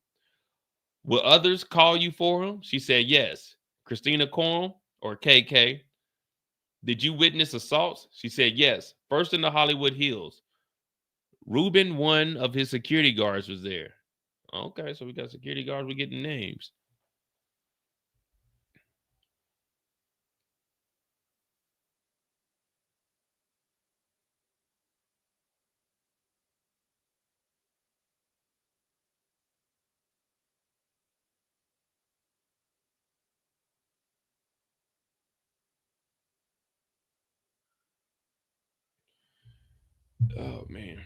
Will others call you for him? She said, yes. Christina Corum or KK. Did you witness assaults? She said, yes. First in the Hollywood Hills. Ruben, one of his security guards, was there. Okay, so we got security guards. We're getting names. Oh, man.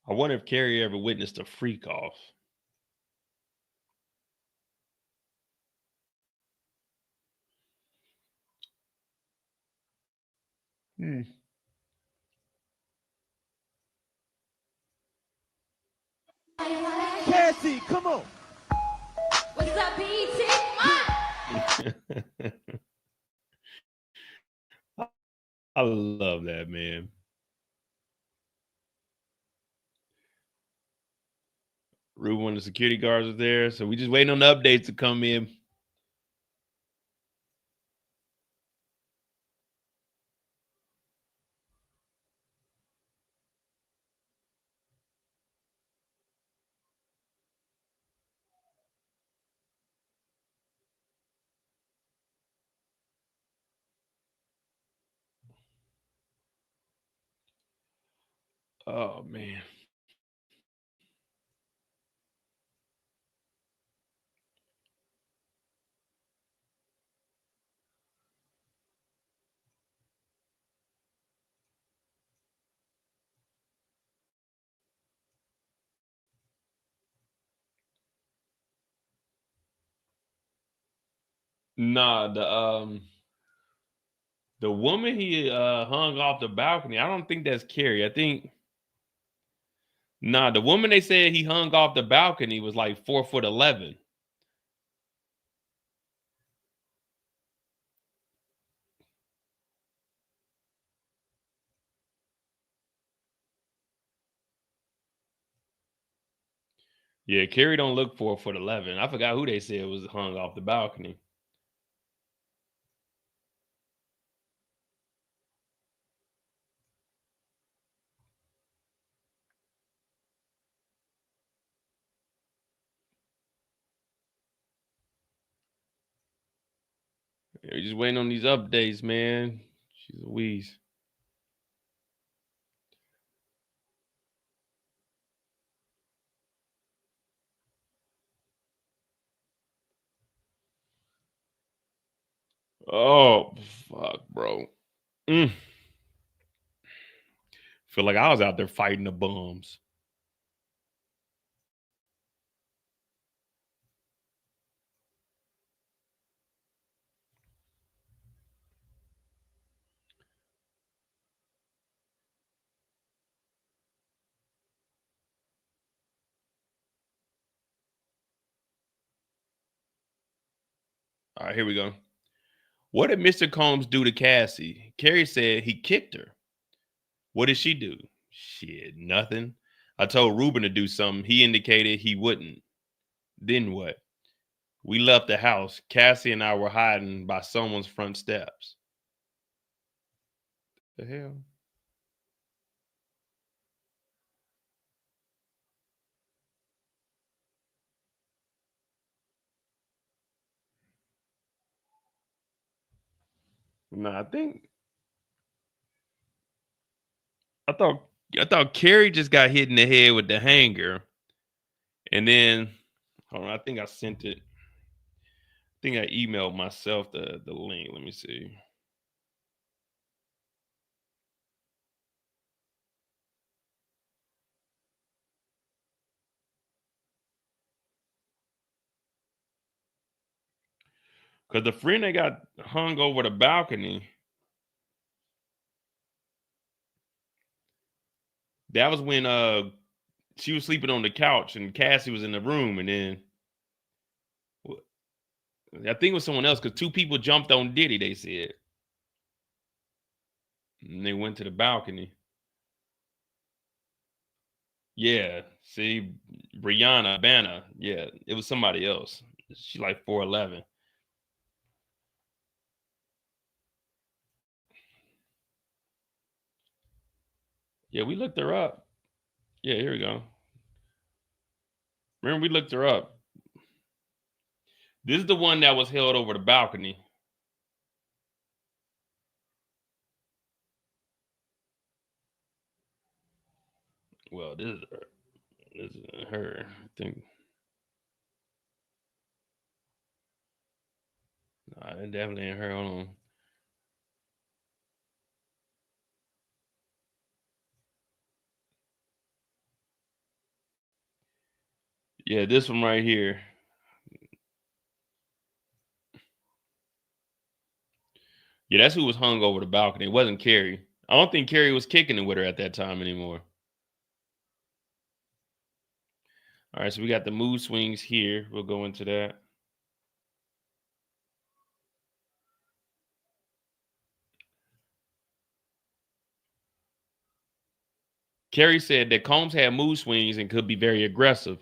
I wonder if Carrie ever witnessed a freak off. Cassie, come on. What's up, BT? I love that, man. Ruben, one of the security guards was there, so we just waiting on the updates to come in. Oh man. Nah, the woman he hung off the balcony, I don't think that's Carrie. I think the woman they said he hung off the balcony was like 4'11". Yeah, Carrie don't look 4'11". I forgot who they said was hung off the balcony. Yeah, we're just waiting on these updates, man. She's a wheeze. Oh fuck, bro. Feel like I was out there fighting the bums. All right, here we go. What did Mr. Combs do to Cassie? Carrie said he kicked her. What did she do? Shit, nothing. I told Ruben to do something. He indicated he wouldn't. Then what? We left the house. Cassie and I were hiding by someone's front steps. The hell? No, I thought Carrie just got hit in the head with the hanger. And then hold on, I think I sent it. I think I emailed myself the link. Let me see. Because the friend that got hung over the balcony, that was when she was sleeping on the couch and Cassie was in the room, and then I think it was someone else because two people jumped on Diddy, they said. And they went to the balcony. Yeah, see, Brianna Banna. Yeah, it was somebody else. She like 4'11". Yeah, we looked her up. Yeah, here we go. Remember, we looked her up. This is the one that was held over the balcony. Well, this is her. This is her. I think. Nah, it definitely ain't her. Hold on. Yeah, this one right here. Yeah, that's who was hung over the balcony. It wasn't Carrie. I don't think Carrie was kicking it with her at that time anymore. All right, so we got the mood swings here. We'll go into that. Carrie said that Combs had mood swings and could be very aggressive.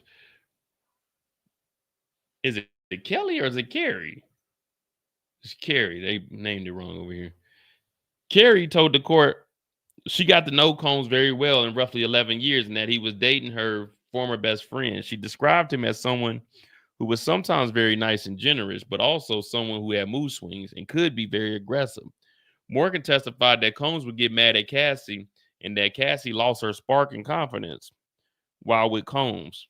Is it Kelly or is it Carrie? It's Carrie. They named it wrong over here. Carrie told the court she got to know Combs very well in roughly 11 years and that he was dating her former best friend. She described him as someone who was sometimes very nice and generous, but also someone who had mood swings and could be very aggressive. Morgan testified that Combs would get mad at Cassie and that Cassie lost her spark and confidence while with Combs.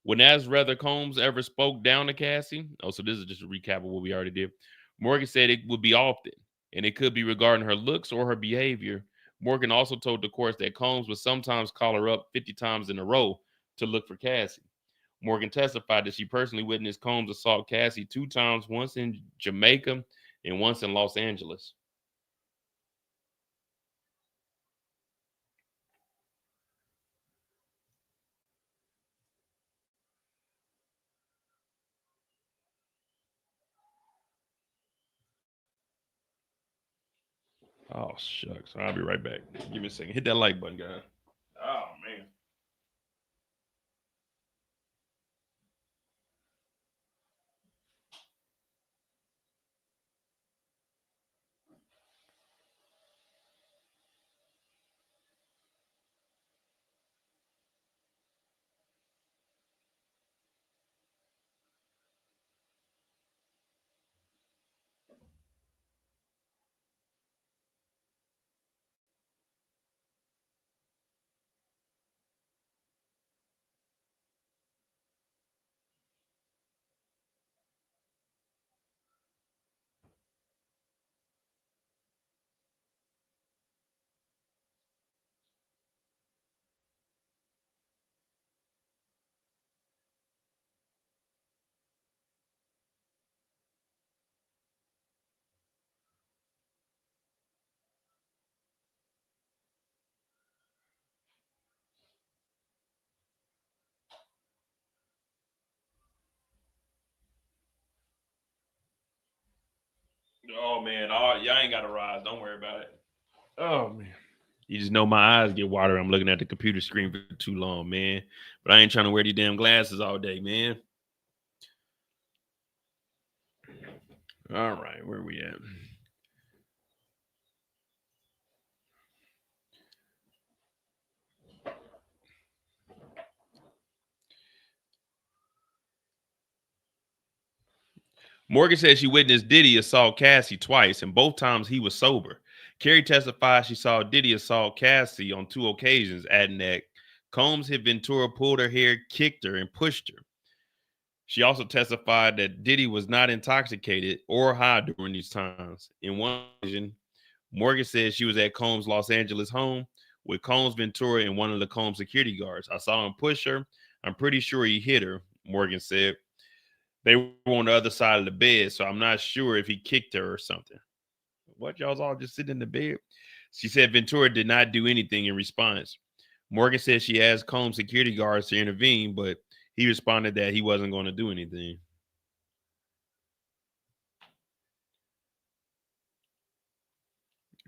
When asked whether Combs ever spoke down to Cassie, so this is just a recap of what we already did. Morgan said it would be often, and it could be regarding her looks or her behavior. Morgan also told the court that Combs would sometimes call her up 50 times in a row to look for Cassie. Morgan testified that she personally witnessed Combs assault Cassie 2 times, once in Jamaica and once in Los Angeles. Oh, shucks. I'll be right back. Give me a second. Hit that like button, guys. Oh, man. Oh, man. Oh, y'all ain't got to rise. Don't worry about it. Oh, man. You just know my eyes get watery. I'm looking at the computer screen for too long, man. But I ain't trying to wear these damn glasses all day, man. All right, where we at? Morgan said she witnessed Diddy assault Cassie twice, and both times he was sober. Carrie testified she saw Diddy assault Cassie on 2 occasions, adding that Combs hit Ventura, pulled her hair, kicked her, and pushed her. She also testified that Diddy was not intoxicated or high during these times. In one occasion, Morgan said she was at Combs' Los Angeles home with Combs, Ventura, and one of the Combs security guards. I saw him push her. I'm pretty sure he hit her, Morgan said. They were on the other side of the bed, so I'm not sure if he kicked her or something. What, y'all's all just sitting in the bed? She said Ventura did not do anything in response. Morgan said she asked Combs security guards to intervene, but he responded that he wasn't going to do anything.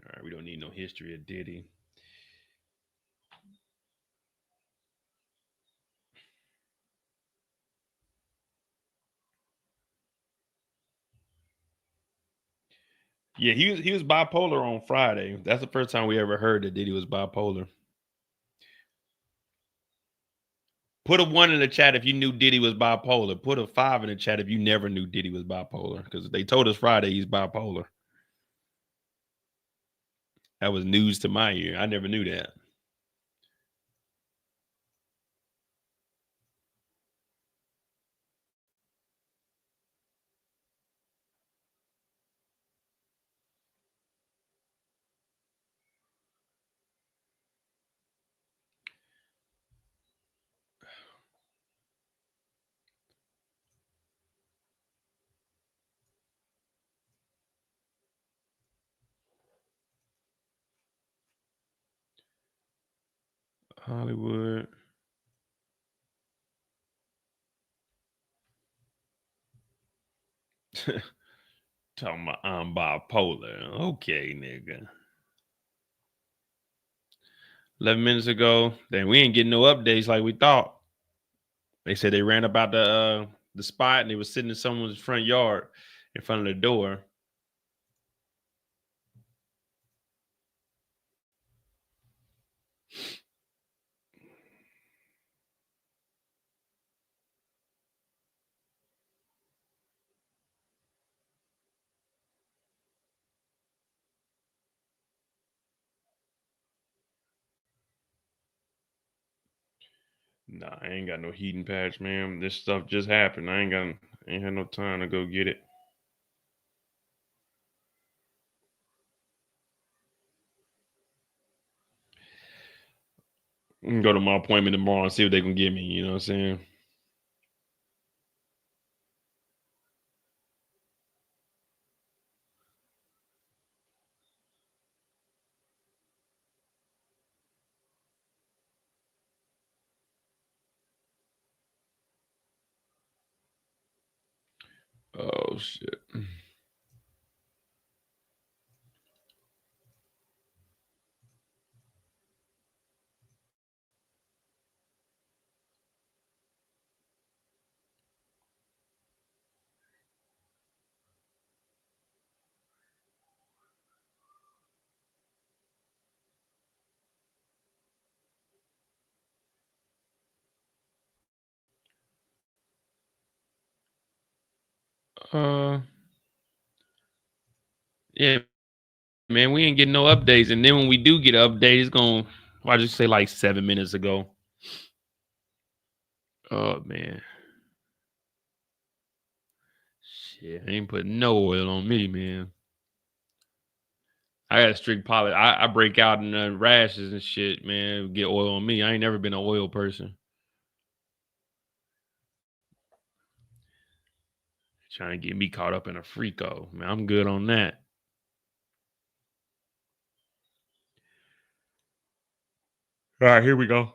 All right, we don't need no history of Diddy. Yeah, he was bipolar on Friday. That's the first time we ever heard that Diddy was bipolar. Put a 1 in the chat if you knew Diddy was bipolar. Put a 5 in the chat if you never knew Diddy was bipolar. Because they told us Friday he's bipolar. That was news to my ear. I never knew that. Hollywood. Talking about I'm bipolar. Okay, nigga. 11 minutes ago, then we ain't getting no updates like we thought. They said they ran about the spot and they was sitting in someone's front yard in front of the door. Nah, I ain't got no heating patch, man. This stuff just happened. I ain't had no time to go get it. I can go to my appointment tomorrow and see what they can give me. You know what I'm saying? Oh shit. Yeah, man, we ain't getting no updates. And then when we do get an update, it's going, I just say like 7 minutes ago. Oh man. Shit, I ain't putting no oil on me, man. I got a strict policy. I break out in rashes and shit, man. Get oil on me. I ain't never been an oil person. Trying to get me caught up in a freako. Man, I'm good on that. All right, here we go.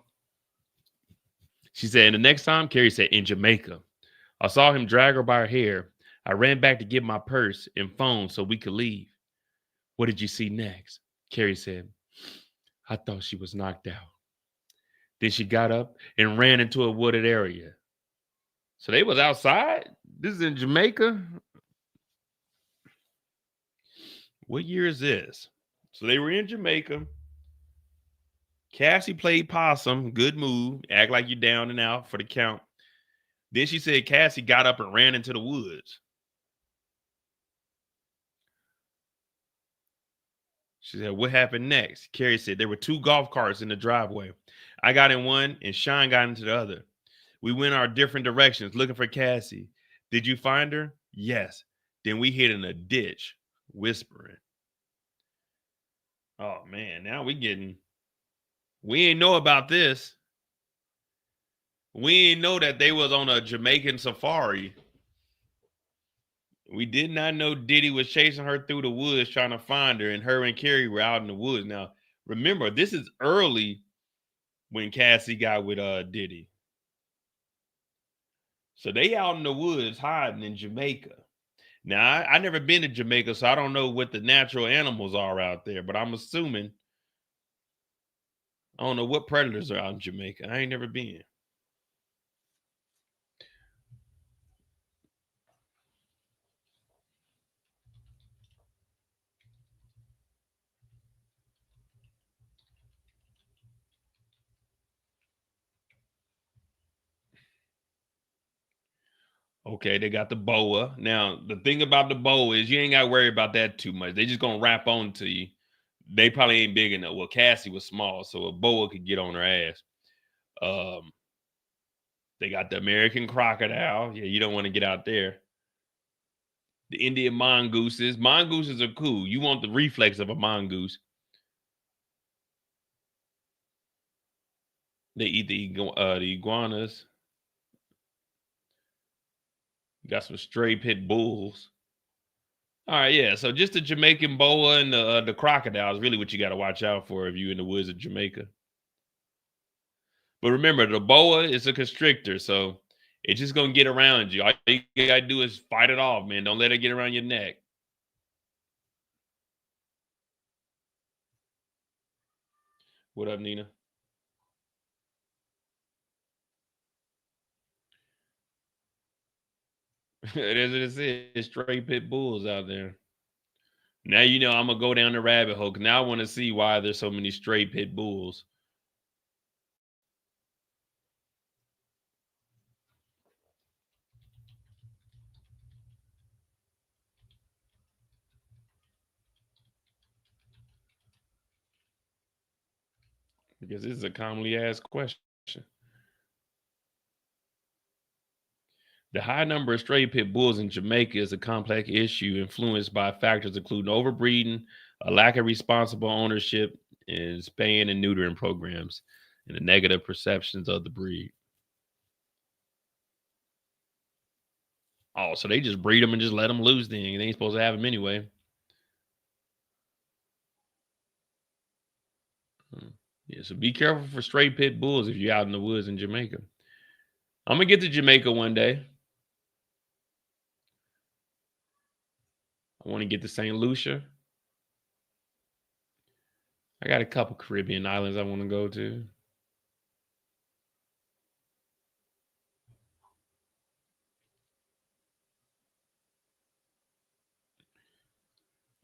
She said, and the next time, Carrie said, in Jamaica. I saw him drag her by her hair. I ran back to get my purse and phone so we could leave. What did you see next? Carrie said, I thought she was knocked out. Then she got up and ran into a wooded area. So they was outside? This is in Jamaica? What year is this? So they were in Jamaica. Cassie played possum. Good move. Act like you're down and out for the count. Then she said Cassie got up and ran into the woods. She said, what happened next? Carrie said, there were 2 golf carts in the driveway. I got in one and Sean got into the other. We went our different directions looking for Cassie. Did you find her? Yes. Then we hid in a ditch, whispering. Oh, man, now we ain't know about this. We ain't know that they was on a Jamaican safari. We did not know Diddy was chasing her through the woods trying to find her, and her and Carrie were out in the woods. Now, remember, this is early when Cassie got with Diddy. So they out in the woods hiding in Jamaica. Now, I never been to Jamaica, so I don't know what the natural animals are out there, but I'm assuming, I don't know what predators are out in Jamaica. I ain't never been. Okay, they got the boa. Now, the thing about the boa is you ain't got to worry about that too much. They just going to wrap on to you. They probably ain't big enough. Well, Cassie was small, so a boa could get on her ass. They got the American crocodile. Yeah, you don't want to get out there. The Indian mongooses. Mongooses are cool. You want the reflex of a mongoose. They eat the iguanas. Got some stray pit bulls. All right, yeah. So just the Jamaican boa and the crocodile is really what you got to watch out for if you're in the woods of Jamaica. But remember, the boa is a constrictor, so It's just gonna get around you. All you gotta do is fight it off, man. Don't let it get around your neck. What up, Nina? It is what it is. Straight pit bulls out there. Now you know I'm gonna go down the rabbit hole because now I want to see why there's so many stray pit bulls. Because this is a commonly asked question. The high number of stray pit bulls in Jamaica is a complex issue influenced by factors including overbreeding, a lack of responsible ownership, and spaying and neutering programs, and the negative perceptions of the breed. Oh, so they just breed them and just let them loose then. They ain't supposed to have them anyway. Yeah, so be careful for stray pit bulls if you're out in the woods in Jamaica. I'm going to get to Jamaica one day. I want to get to St. Lucia. I got a couple Caribbean islands I want to go to.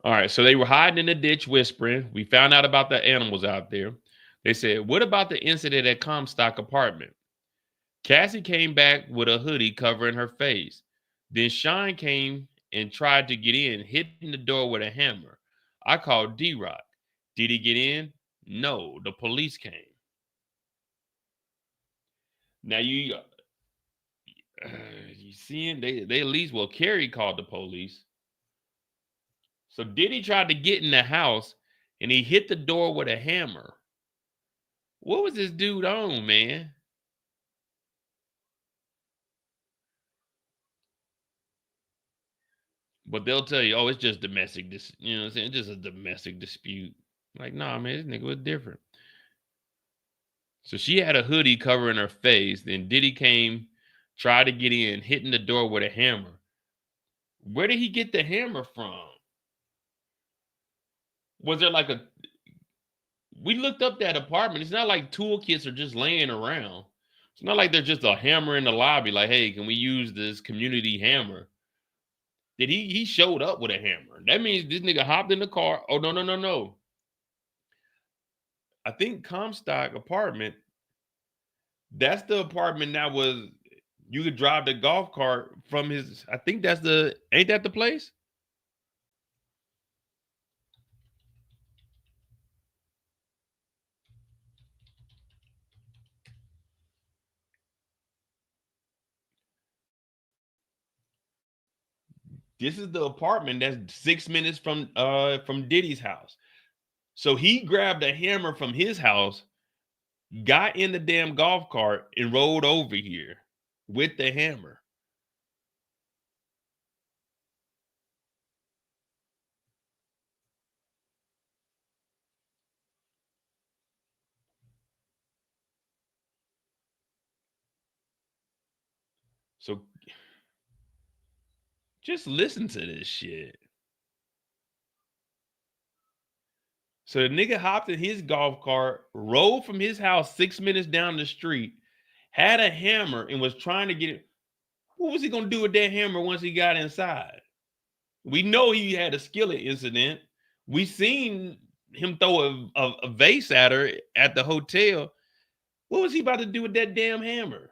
All right, so they were hiding in the ditch whispering. We found out about the animals out there. They said, what about the incident at Comstock apartment? Cassie came back with a hoodie covering her face. Then Sean came and tried to get in, hitting the door with a hammer. I called D-Rock. Did he get in? No, the police came. Now you seeing they at least, well, Carrie called the police. So Diddy tried to get in the house and he hit the door with a hammer. What was this dude on, man? But they'll tell you, oh, it's just domestic, you know what I'm saying? It's just a domestic dispute. Like, nah, man, this nigga was different. So she had a hoodie covering her face. Then Diddy came, tried to get in, hitting the door with a hammer. Where did he get the hammer from? Was there like we looked up that apartment. It's not like toolkits are just laying around. It's not like there's just a hammer in the lobby. Like, hey, can we use this community hammer? Did he showed up with a hammer? That means this nigga hopped in the car. Oh, no. I think Comstock apartment, that's the apartment that was, you could drive the golf cart from his, I think that's ain't that the place? This is the apartment that's 6 minutes from Diddy's house. So he grabbed a hammer from his house, got in the damn golf cart, and rode over here with the hammer. So just listen to this shit. So the nigga hopped in his golf cart, rode from his house 6 minutes down the street, had a hammer, and was trying to get it. What was he gonna do with that hammer once he got inside? We know he had a skillet incident. We seen him throw a vase at her at the hotel. What was he about to do with that damn hammer?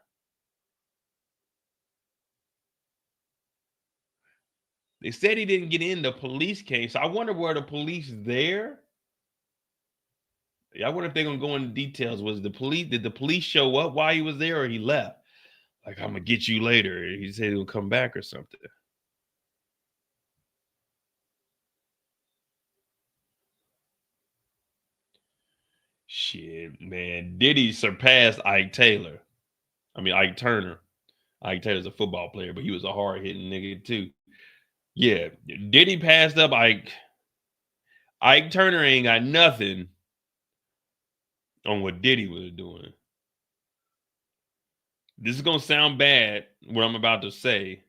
They said he didn't get in. The police came. So I wonder where the police there. I wonder if they're gonna go into details. Did the police show up while he was there or he left? Like, I'm gonna get you later. He said he'll come back or something. Shit, man. Diddy surpassed Ike Turner. Ike Taylor's a football player, but he was a hard-hitting nigga too. Yeah, Diddy passed up Ike. Ike Turner ain't got nothing on what Diddy was doing. This is gonna sound bad, what I'm about to say,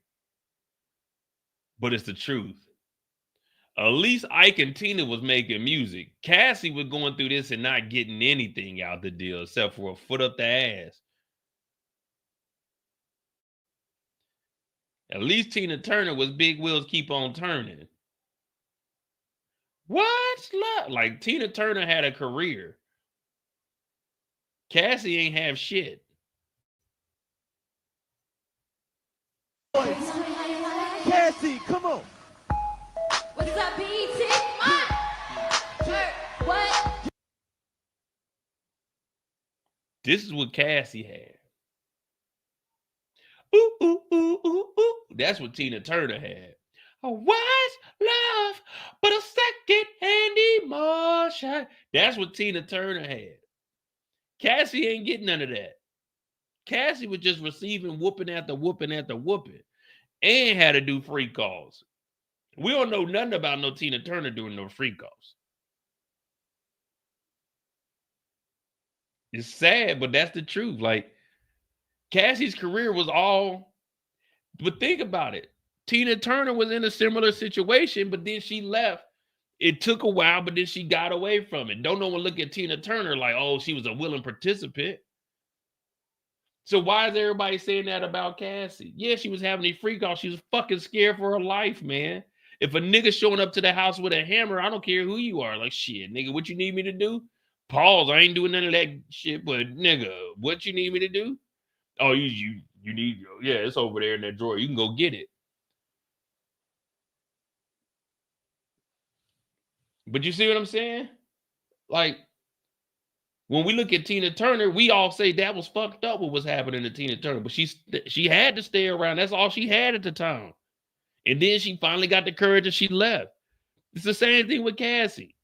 but it's the truth. At least Ike and Tina was making music. Cassie was going through this and not getting anything out the deal except for a foot up the ass. At least Tina Turner was big wheels keep on turning. What? Like Tina Turner had a career. Cassie ain't have shit. Cassie, come on. What's up, BT? What? This is what Cassie had. Ooh, ooh, ooh, ooh, ooh. That's what Tina Turner had. A wise love, but a second-hand emotion. That's what Tina Turner had. Cassie ain't getting none of that. Cassie was just receiving whooping after whooping after whooping and had to do free calls. We don't know nothing about no Tina Turner doing no free calls. It's sad, but that's the truth. Like, Cassie's career was all, but think about it. Tina Turner was in a similar situation, but then she left. It took a while, but then she got away from it. Don't no one look at Tina Turner like, oh, she was a willing participant. So why is everybody saying that about Cassie? Yeah, she was having these free calls. She was fucking scared for her life, man. If a nigga showing up to the house with a hammer, I don't care who you are. Like, shit, nigga, what you need me to do? Pause. I ain't doing none of that shit, but nigga, what you need me to do? Oh, you need, yeah, it's over there in that drawer. You can go get it. But you see what I'm saying? Like, when we look at Tina Turner, we all say that was fucked up what was happening to Tina Turner, but she had to stay around. That's all she had at the time. And then she finally got the courage and she left. It's the same thing with Cassie.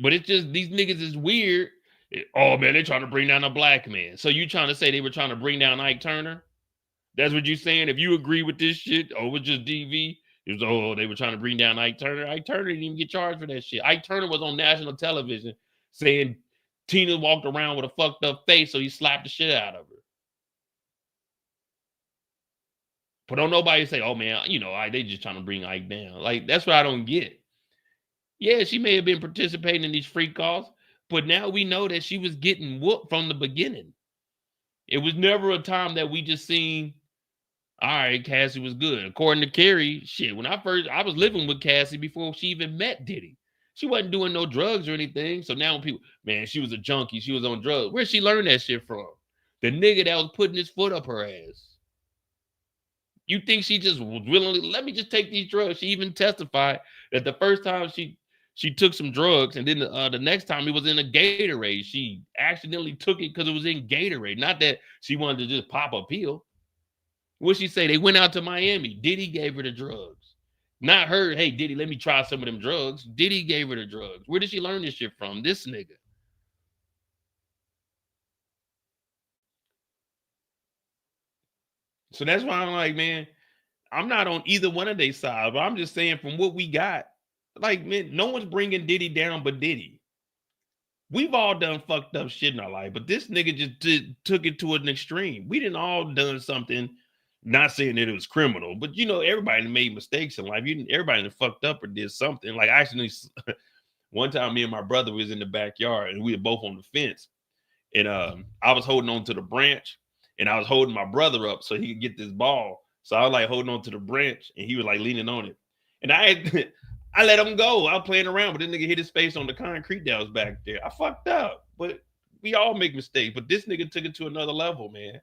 But it's just these niggas is weird. Oh man, they're trying to bring down a black man. So you trying to say they were trying to bring down Ike Turner? That's what you saying? If you agree with this shit, oh, it's just DV. It was, oh, they were trying to bring down Ike Turner. Ike Turner didn't even get charged for that shit. Ike Turner was on national television saying Tina walked around with a fucked up face, so he slapped the shit out of her. But don't nobody say, oh man, you know, they just trying to bring Ike down. Like, that's what I don't get. Yeah, she may have been participating in these free calls, but now we know that she was getting whooped from the beginning. It was never a time that we just seen, all right, Cassie was good. According to Carrie, shit, when I was living with Cassie before she even met Diddy. She wasn't doing no drugs or anything. So now when people, man, she was a junkie. She was on drugs. Where'd she learn that shit from? The nigga that was putting his foot up her ass. You think she just was willingly, let me just take these drugs. She even testified that the first time she took some drugs, and then the next time it was in a Gatorade. She accidentally took it because it was in Gatorade. Not that she wanted to just pop a pill. What'd she say? They went out to Miami. Diddy gave her the drugs. Not her, hey, Diddy, let me try some of them drugs. Diddy gave her the drugs. Where did she learn this shit from? This nigga. So that's why I'm like, man, I'm not on either one of their sides, but I'm just saying from what we got, like, man, no one's bringing Diddy down but Diddy. We've all done fucked up shit in our life, but this nigga just took it to an extreme. We didn't all done something, not saying that it was criminal, but you know, everybody made mistakes in life. Everybody that fucked up or did something. Like, actually, one time me and my brother was in the backyard and we were both on the fence. And I was holding on to the branch and I was holding my brother up so he could get this ball. So I was like holding on to the branch and he was like leaning on it. And I let him go. I was playing around, but this nigga hit his face on the concrete that was back there. I fucked up, but we all make mistakes. But this nigga took it to another level, man.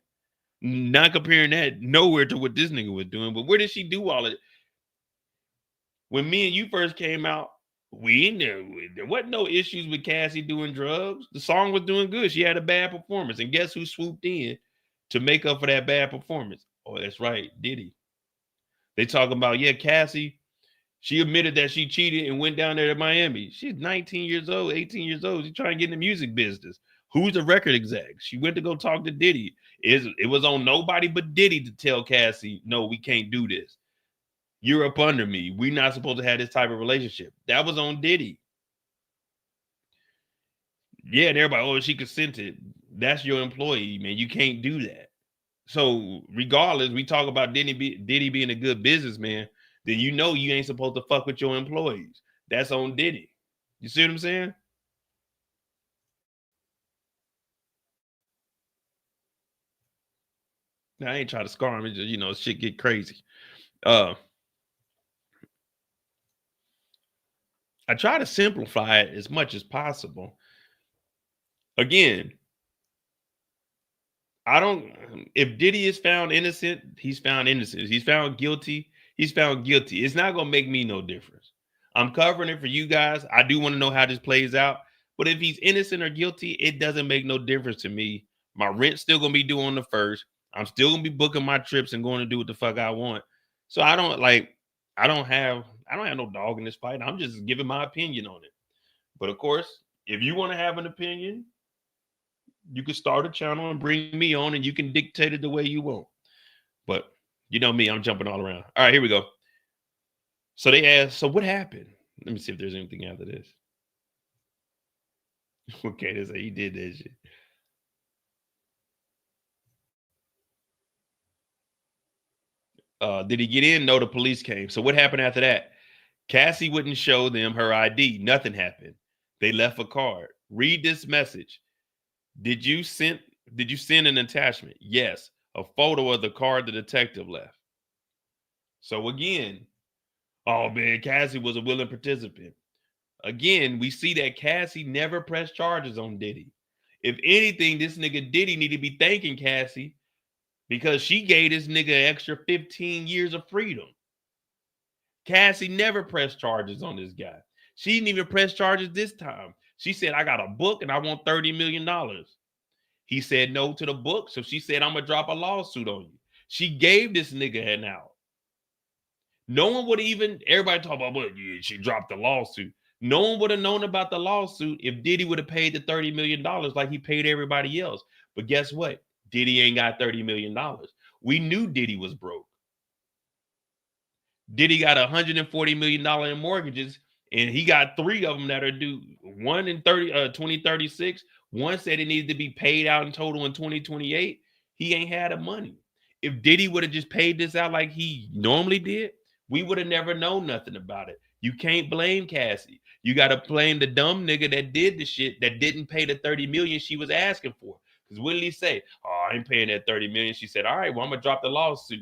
Not comparing that nowhere to what this nigga was doing. But where did she do all of it? When me and you first came out, we knew there wasn't no issues with Cassie doing drugs. The song was doing good. She had a bad performance. And guess who swooped in to make up for that bad performance? Oh, that's right, Diddy. They talking about, yeah, Cassie, she admitted that she cheated and went down there to Miami. She's 19 years old, 18 years old. She's trying to get in the music business. Who's the record exec? She went to go talk to Diddy. It was on nobody but Diddy to tell Cassie, no, we can't do this. You're up under me. We're not supposed to have this type of relationship. That was on Diddy. Yeah, and everybody, oh, she consented. That's your employee, man. You can't do that. So regardless, we talk about Diddy being a good businessman, then you know you ain't supposed to fuck with your employees. That's on Diddy. You see what I'm saying? Now, I ain't trying to scar him. It's just, you know, shit get crazy. I try to simplify it as much as possible. Again, I don't. If Diddy is found innocent, he's found innocent. If he's found guilty, he's found guilty. It's not gonna make me no difference. I'm covering it for you guys. I do want to know how this plays out. But if he's innocent or guilty, it doesn't make no difference to me. My rent's still gonna be due on the 1st. I'm still gonna be booking my trips and going to do what the fuck I want. So I don't have no dog in this fight. I'm just giving my opinion on it. But of course, if you want to have an opinion, you can start a channel and bring me on, and you can dictate it the way you want. But you know me, I'm jumping all around. All right, here we go. So they asked, so what happened? Let me see if there's anything after this. Okay, they say he did that shit. Did he get in? No, the police came. So what happened after that? Cassie wouldn't show them her ID. Nothing happened. They left a card. Read this message. Did you send an attachment? Yes. A photo of the card the detective left. So again, oh man, Cassie was a willing participant. Again, we see that Cassie never pressed charges on Diddy. If anything, this nigga Diddy need to be thanking Cassie because she gave this nigga an extra 15 years of freedom. Cassie never pressed charges on this guy. She didn't even press charges this time. She said, I got a book and I want $30 million. He said no to the book. So she said, I'm going to drop a lawsuit on you. She gave this nigga an out. No one would even, everybody talk about, well, yeah, she dropped the lawsuit. No one would have known about the lawsuit if Diddy would have paid the $30 million like he paid everybody else. But guess what? Diddy ain't got $30 million. We knew Diddy was broke. Diddy got $140 million in mortgages, and he got 3 of them that are due. One in 2036. One said it needed to be paid out in total in 2028. He ain't had the money. If Diddy would have just paid this out like he normally did, we would have never known nothing about it. You can't blame Cassie. You got to blame the dumb nigga that did the shit that didn't pay the $30 million she was asking for. Because what did he say? Oh, I ain't paying that $30 million. She said, all right, well, I'm going to drop the lawsuit.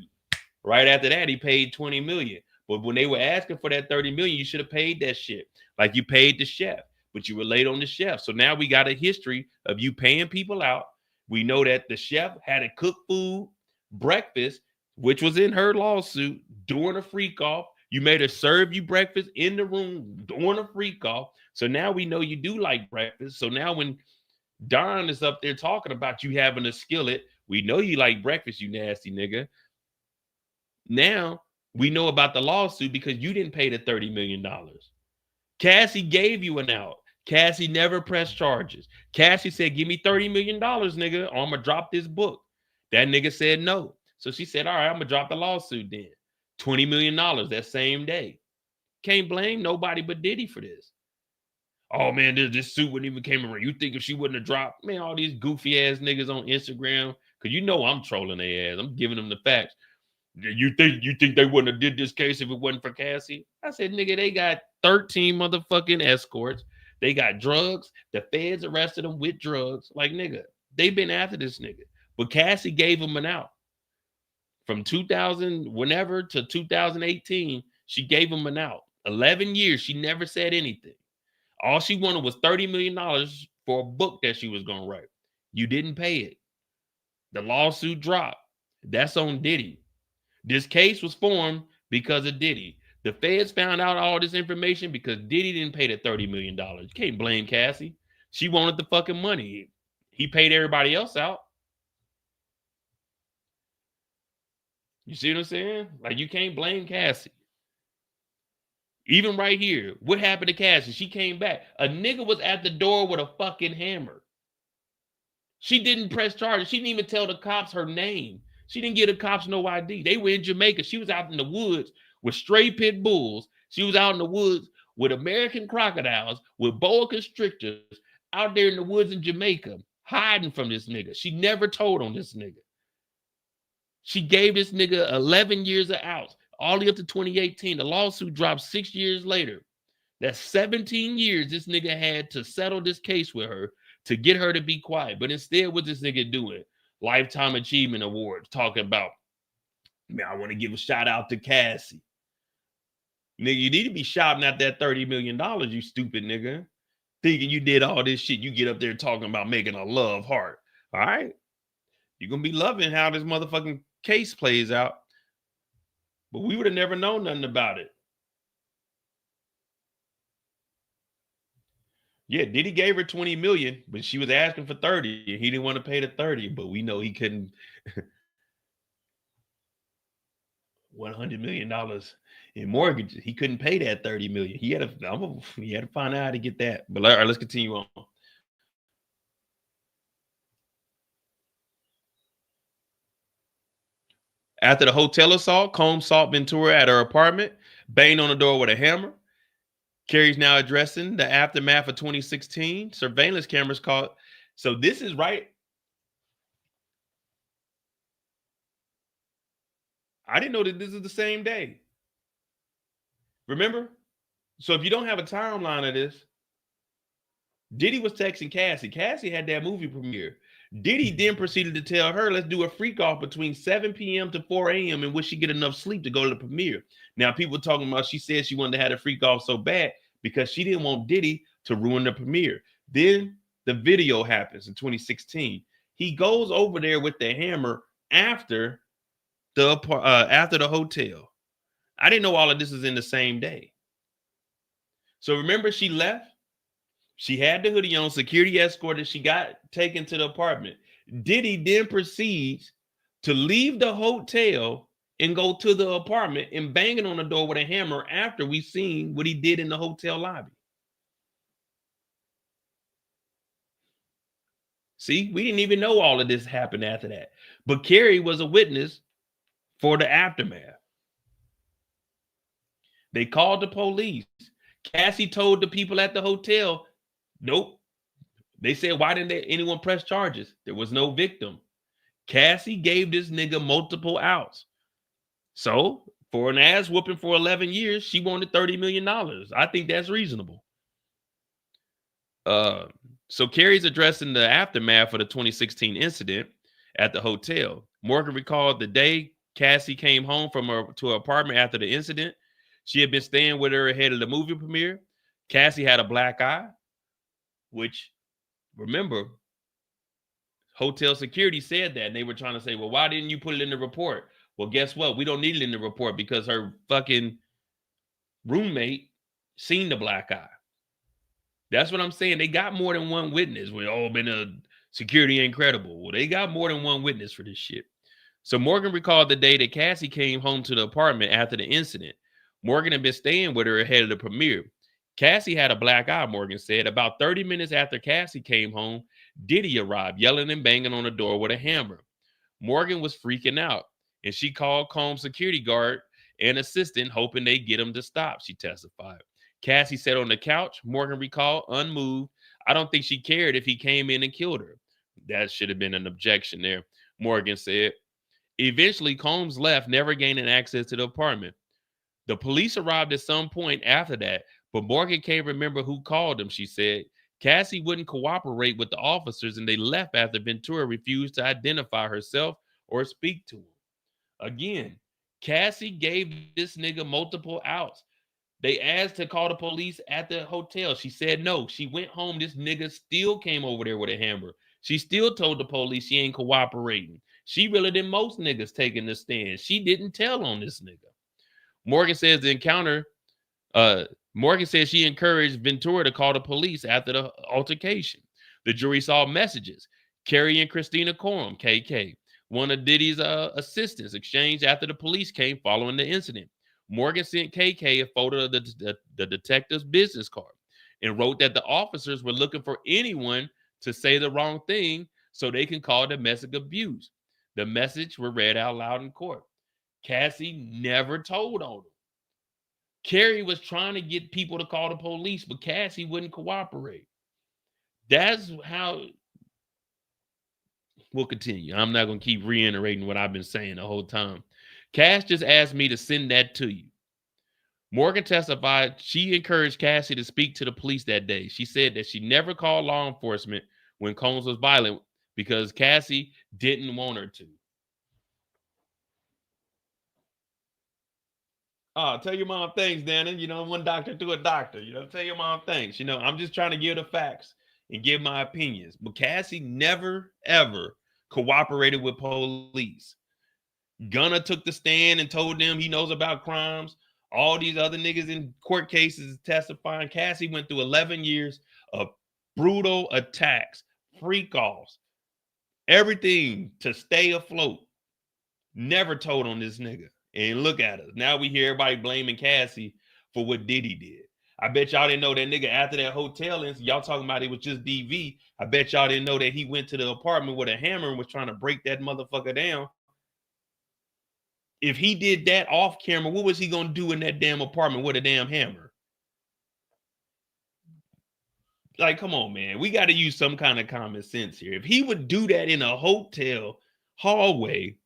Right after that, he paid $20 million. But when they were asking for that $30 million, you should have paid that shit. Like you paid the chef, but you were late on the chef. So now we got a history of you paying people out. We know that the chef had to cook food, breakfast, which was in her lawsuit, during a freak off. You made her serve you breakfast in the room during a freak off. So now we know you do like breakfast. So now when Don is up there talking about you having a skillet, we know you like breakfast, you nasty nigga. Now we know about the lawsuit because you didn't pay the $30 million. Cassie gave you an out. Cassie never pressed charges. Cassie said, give me $30 million, nigga, or I'm going to drop this book. That nigga said no. So she said, all right, I'm going to drop the lawsuit then. $20 million that same day. Can't blame nobody but Diddy for this. Oh, man, this suit wouldn't even came around. You think if she wouldn't have dropped, man, all these goofy ass niggas on Instagram, because you know I'm trolling their ass. I'm giving them the facts. You think they wouldn't have did this case if it wasn't for Cassie? I said, nigga, they got 13 motherfucking escorts. They got drugs. The feds arrested them with drugs. Like, nigga, they been after this nigga. But Cassie gave him an out. From 2000, whenever, to 2018, she gave him an out. 11 years, she never said anything. All she wanted was $30 million for a book that she was going to write. You didn't pay it. The lawsuit dropped. That's on Diddy. This case was formed because of Diddy. The feds found out all this information because Diddy didn't pay the $30 million. You can't blame Cassie. She wanted the fucking money. He paid everybody else out. You see what I'm saying? Like, you can't blame Cassie. Even right here, what happened to Cassie? She came back. A nigga was at the door with a fucking hammer. She didn't press charges. She didn't even tell the cops her name. She didn't give the cops no ID. They were in Jamaica. She was out in the woods with stray pit bulls. She was out in the woods with American crocodiles, with boa constrictors, out there in the woods in Jamaica. hiding from this nigga. She never told on this nigga. She gave this nigga 11 years of outs, all the way up to 2018. The lawsuit dropped 6 years later. That's 17 years this nigga had to settle this case with her to get her to be quiet. But instead, what this nigga doing? Lifetime Achievement Awards, talking about, man, I want to give a shout out to Cassie. Nigga, you need to be shouting out that $30 million, you stupid nigga. Thinking you did all this shit. You get up there talking about making a love heart. All right? You're going to be loving how this motherfucking case plays out. But we would have never known nothing about it. Yeah, Diddy gave her 20 million, but she was asking for 30. And he didn't want to pay the 30, but we know he couldn't. $100 million in mortgages. He couldn't pay that 30 million. He had to find out how to get that. But all right, let's continue on. After the hotel assault, Combs sought Ventura at her apartment, banged on the door with a hammer. Carrie's now addressing the aftermath of 2016. Surveillance cameras caught. So this is right. I didn't know that this is the same day. Remember? So if you don't have a timeline of this, Diddy was texting Cassie. Cassie had that movie premiere. Diddy then proceeded to tell her, let's do a freak off between 7 p.m. to 4 a.m. and would she get enough sleep to go to the premiere. Now, people talking about she said she wanted to have a freak off so bad because she didn't want Diddy to ruin the premiere. Then the video happens in 2016. He goes over there with the hammer after the hotel. I didn't know all of this is in the same day. So remember, she left. She had the hoodie on, security escorted. She got taken to the apartment. Diddy then proceeds to leave the hotel and go to the apartment and banging on the door with a hammer after we seen what he did in the hotel lobby. See, we didn't even know all of this happened after that. But Carrie was a witness for the aftermath. They called the police. Cassie told the people at the hotel, nope. They said, why didn't anyone press charges? There was no victim. Cassie gave this nigga multiple outs. So for an ass whooping for 11 years, she wanted $30 million. I think that's reasonable. So Carrie's addressing the aftermath of the 2016 incident at the hotel. Morgan recalled the day Cassie came home to her apartment after the incident. She had been staying with her ahead of the movie premiere. Cassie had a black eye, which, remember, hotel security said that, and they were trying to say, well, why didn't you put it in the report? Well, guess what? We don't need it in the report because her fucking roommate seen the black eye. That's what I'm saying. They got more than one witness. We all been a security ain't credible. Well, they got more than one witness for this shit. So Morgan recalled the day that Cassie came home to the apartment after the incident. Morgan had been staying with her ahead of the premiere. Cassie had a black eye, Morgan said. About 30 minutes after Cassie came home, Diddy arrived, yelling and banging on the door with a hammer. Morgan was freaking out, and she called Combs' security guard and assistant, hoping they'd get him to stop, she testified. Cassie sat on the couch, Morgan recalled, unmoved. I don't think she cared if he came in and killed her. That should have been an objection there, Morgan said. Eventually, Combs left, never gaining access to the apartment. The police arrived at some point after that, but Morgan can't remember who called him, she said. Cassie wouldn't cooperate with the officers, and they left after Ventura refused to identify herself or speak to him. Again, Cassie gave this nigga multiple outs. They asked to call the police at the hotel. She said no. She went home. This nigga still came over there with a hammer. She still told the police she ain't cooperating. She really than most niggas taking the stand. She didn't tell on this nigga. Morgan says Morgan says she encouraged Ventura to call the police after the altercation. The jury saw messages. Carrie and Christina Courtroom, KK, one of Diddy's assistants, exchanged after the police came following the incident. Morgan sent KK a photo of the detective's business card and wrote that the officers were looking for anyone to say the wrong thing so they can call domestic abuse. The message were read out loud in court. Cassie never told on him. Carrie was trying to get people to call the police, but Cassie wouldn't cooperate. That's how We'll continue. I'm not going to keep reiterating what I've been saying the whole time. Cass just asked me to send that to you. Morgan testified she encouraged Cassie to speak to the police that day. She said that she never called law enforcement when Combs was violent because Cassie didn't want her to. Oh, tell your mom thanks, Dana. You know, one doctor to a doctor. You know, tell your mom thanks. You know, I'm just trying to give the facts and give my opinions. But Cassie never, ever cooperated with police. Gunner took the stand and told them he knows about crimes. All these other niggas in court cases testifying. Cassie went through 11 years of brutal attacks, freak offs, everything to stay afloat. Never told on this nigga. And look at us. Now we hear everybody blaming Cassie for what Diddy did. I bet y'all didn't know that nigga after that hotel incident, y'all talking about it was just DV. I bet y'all didn't know that he went to the apartment with a hammer and was trying to break that motherfucker down. If he did that off camera, what was he going to do in that damn apartment with a damn hammer? Like, come on, man. We got to use some kind of common sense here. If he would do that in a hotel hallway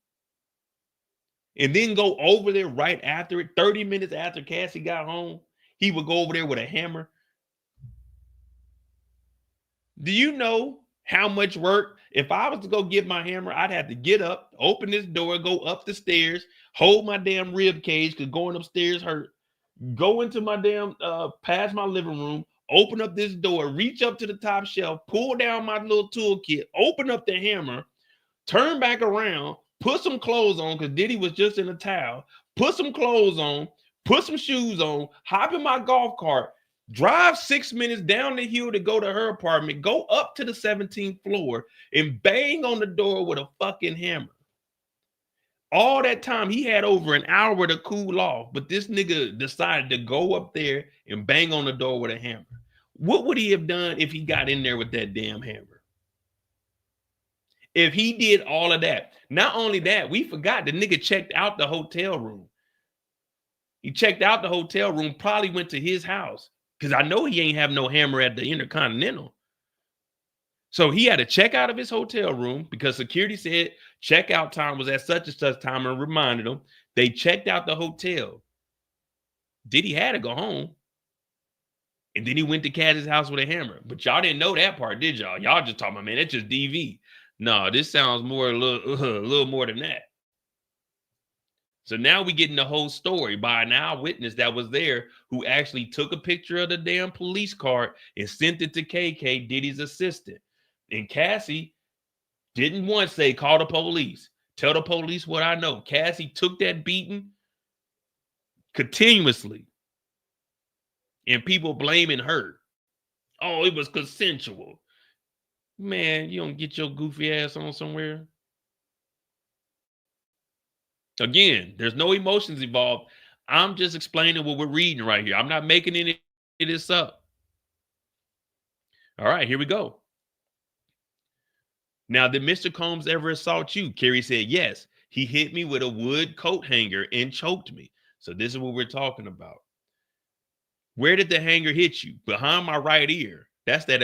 and then go over there right after it, 30 minutes after Cassie got home, he would go over there with a hammer. Do you know how much work? If I was to go get my hammer, I'd have to get up, open this door, go up the stairs, hold my damn rib cage because going upstairs hurt, go into my damn, past my living room, open up this door, reach up to the top shelf, pull down my little toolkit, open up the hammer, turn back around, put some clothes on because Diddy was just in a towel, put some clothes on, put some shoes on, hop in my golf cart, drive 6 minutes down the hill to go to her apartment, go up to the 17th floor and bang on the door with a fucking hammer. All that time, he had over an hour to cool off, but this nigga decided to go up there and bang on the door with a hammer. What would he have done if he got in there with that damn hammer? If he did all of that, not only that, we forgot the nigga checked out the hotel room. He checked out the hotel room, probably went to his house because I know he ain't have no hammer at the Intercontinental. So he had to check out of his hotel room because security said checkout time was at such and such time and reminded them. They checked out the hotel. Diddy had to go home. And then he went to Cassie's house with a hammer. But y'all didn't know that part, did y'all? Y'all just talking about, man, that's just DV. No, this sounds more a little more than that. So now we getting the whole story by an eyewitness that was there who actually took a picture of the damn police card and sent it to KK, Diddy's assistant. And Cassie didn't once say, call the police. Tell the police what I know. Cassie took that beating continuously. And people blaming her. Oh, it was consensual. Man, you don't get your goofy ass on somewhere. Again, there's no emotions involved. I'm just explaining what we're reading right here. I'm not making any of this up. All right, here we go. Now, did Mr. Combs ever assault you? Carrie said, yes. He hit me with a wood coat hanger and choked me. So this is what we're talking about. Where did the hanger hit you? Behind my right ear. That's that,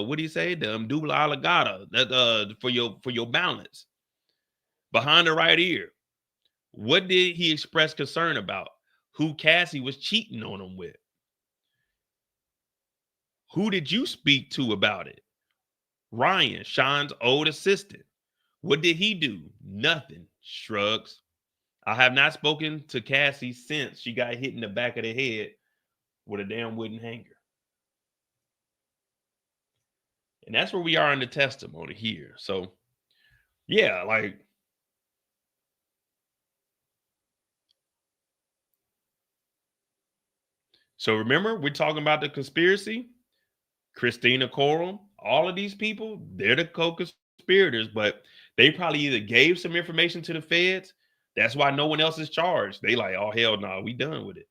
what do you say? The dubla allegata, that, for your balance. Behind the right ear. What did he express concern about? Who Cassie was cheating on him with? Who did you speak to about it? Ryan, Sean's old assistant. What did he do? Nothing. Shrugs. I have not spoken to Cassie since she got hit in the back of the head with a damn wooden hanger. And that's where we are in the testimony here. So, yeah, like, so remember, we're talking about the conspiracy. Christina Courtroom, all of these people, they're the co-conspirators, but they probably either gave some information to the feds. That's why no one else is charged. They like, oh, hell no, we done with it.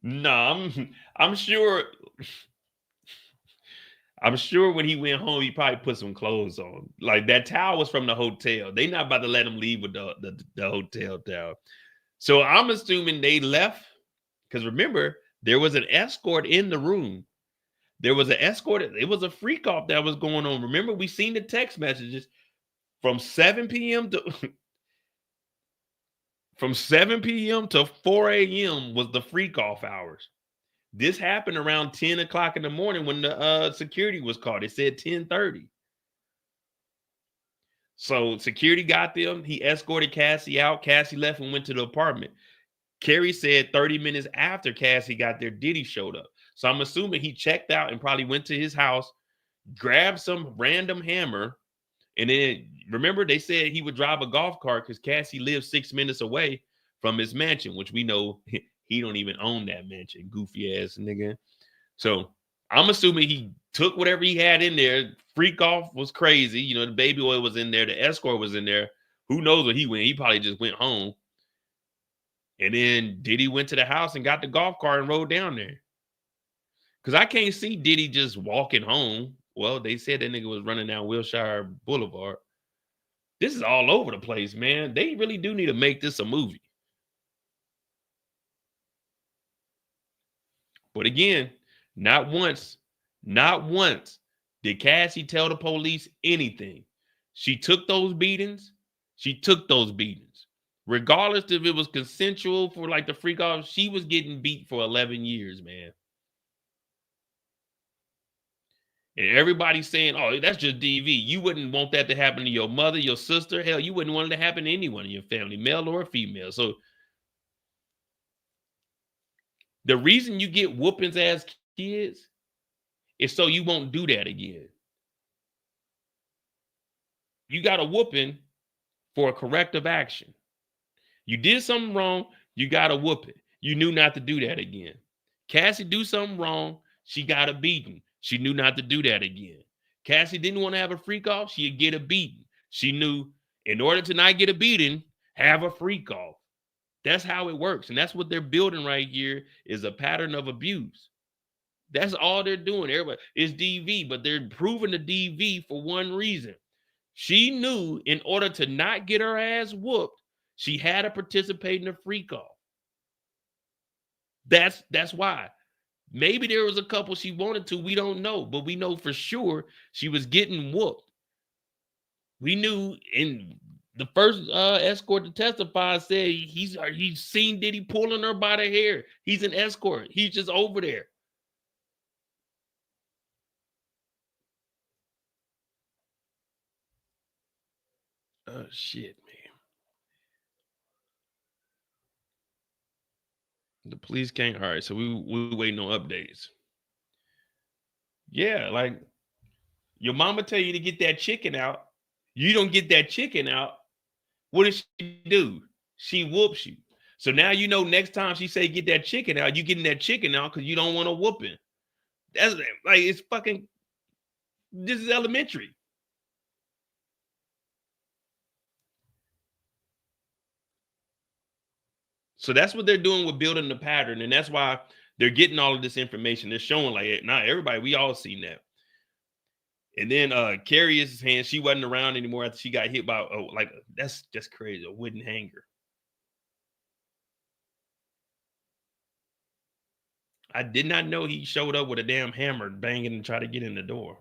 No, I'm sure. I'm sure when he went home, he probably put some clothes on. Like that towel was from the hotel. They not about to let him leave with the hotel towel. So I'm assuming they left because remember, There was an escort in the room. There was an escort. It was a freak off that was going on. Remember, we seen the text messages from 7 p.m. to from 7 p.m. to 4 a.m. was the freak off hours. This happened around 10 o'clock in the morning when the security was called. It said 10:30. So security got them. He escorted Cassie out. Cassie left and went to the apartment. Carrie said 30 minutes after Cassie got there, Diddy showed up. So I'm assuming he checked out and probably went to his house, grabbed some random hammer, and then remember they said he would drive a golf cart because Cassie lives 6 minutes away from his mansion, which we know he don't even own that mansion, goofy ass nigga. So I'm assuming he took whatever he had in there. Freak off was crazy. You know, the baby oil was in there. The escort was in there. Who knows where he went? He probably just went home. And then Diddy went to the house and got the golf cart and rode down there. Because I can't see Diddy just walking home. Well, they said that nigga was running down Wilshire Boulevard. This is all over the place, man. They really do need to make this a movie. But again, not once did Cassie tell the police anything. She took those beatings. Regardless if it was consensual for like the freak off, she was getting beat for 11 years, man. And everybody's saying, oh, that's just DV. You wouldn't want that to happen to your mother, your sister. Hell, you wouldn't want it to happen to anyone in your family, male or female. So the reason you get whoopings as kids is so you won't do that again. You got a whooping for a corrective action. You did something wrong, you got a whooping. You knew not to do that again. Cassie do something wrong, she got a beating. She knew not to do that again. Cassie didn't want to have a freak off, she'd get a beating. She knew in order to not get a beating, have a freak off. That's how it works. And that's what they're building right here is a pattern of abuse. That's all they're doing. Everybody is DV, but they're proving the DV for one reason. She knew in order to not get her ass whooped, she had to participate in a freak off. That's why. Maybe there was a couple she wanted to. We don't know, but we know for sure she was getting whooped. We knew in the first escort to testify said he's seen Diddy pulling her by the hair. He's an escort. He's just over there. Oh shit, man. The police can't. All right, so we waiting on updates. Yeah, like your mama tell you to get that chicken out. You don't get that chicken out. What does she do? She whoops you. So now you know next time she say get that chicken out, you getting that chicken out because you don't want a whooping. That's like it's fucking. This is elementary. So that's what they're doing with building the pattern. And that's why they're getting all of this information. They're showing like, not everybody, we all seen that. And then Carrie is his hand. She wasn't around anymore after she got hit by, like, that's just crazy, a wooden hanger. I did not know he showed up with a damn hammer banging and try to get in the door.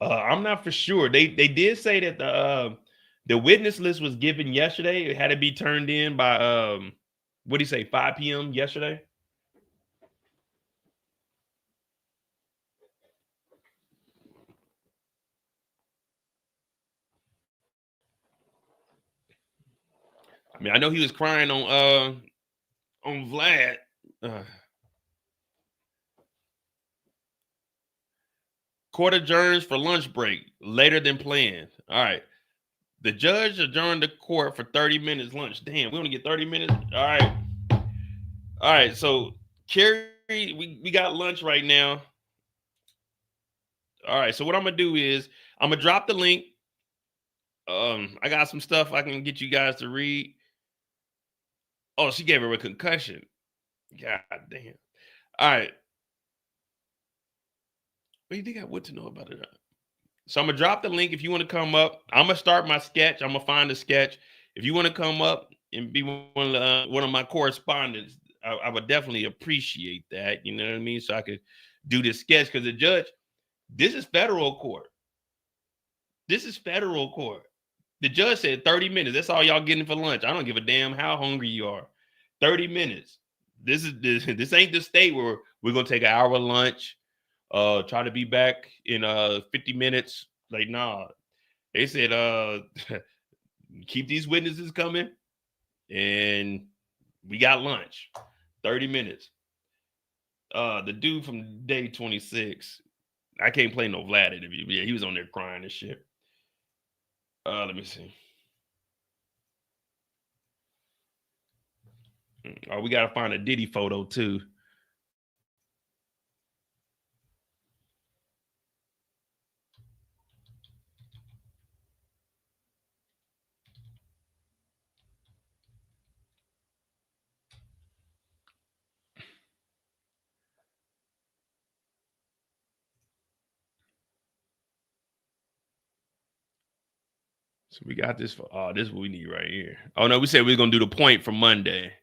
I'm not for sure. They did say that the witness list was given yesterday. It had to be turned in by what do you say, 5 p.m. yesterday? I mean, I know he was crying on Vlad. Court adjourns for lunch break later than planned. All right. The judge adjourned the court for 30 minutes lunch. Damn, we only get 30 minutes. All right. All right. So Carrie, we got lunch right now. All right. So what I'm gonna do is I'm gonna drop the link. I got some stuff I can get you guys to read. Oh, she gave her a concussion. God damn. All right. What do you think I want to know about it? So I'm gonna drop the link if you want to come up. I'm gonna start my sketch. I'm gonna find the sketch. if you want to come up and be one of my correspondents, I would definitely appreciate that. You know what I mean? So I could do this sketch because the judge, this is federal court. This is federal court. The judge said 30 minutes. That's all y'all getting for lunch. I don't give a damn how hungry you are. 30 minutes. This ain't the state where we're gonna take an hour lunch, try to be back in 50 minutes. Like, nah. They said keep these witnesses coming, and we got lunch. 30 minutes. The dude from day 26, I can't play no Vlad interview. Yeah, he was on there crying and shit. Let me see. Oh, we gotta find a Diddy photo too. So we got this for this is what we need right here. Oh no, we said we are gonna do the point for Monday.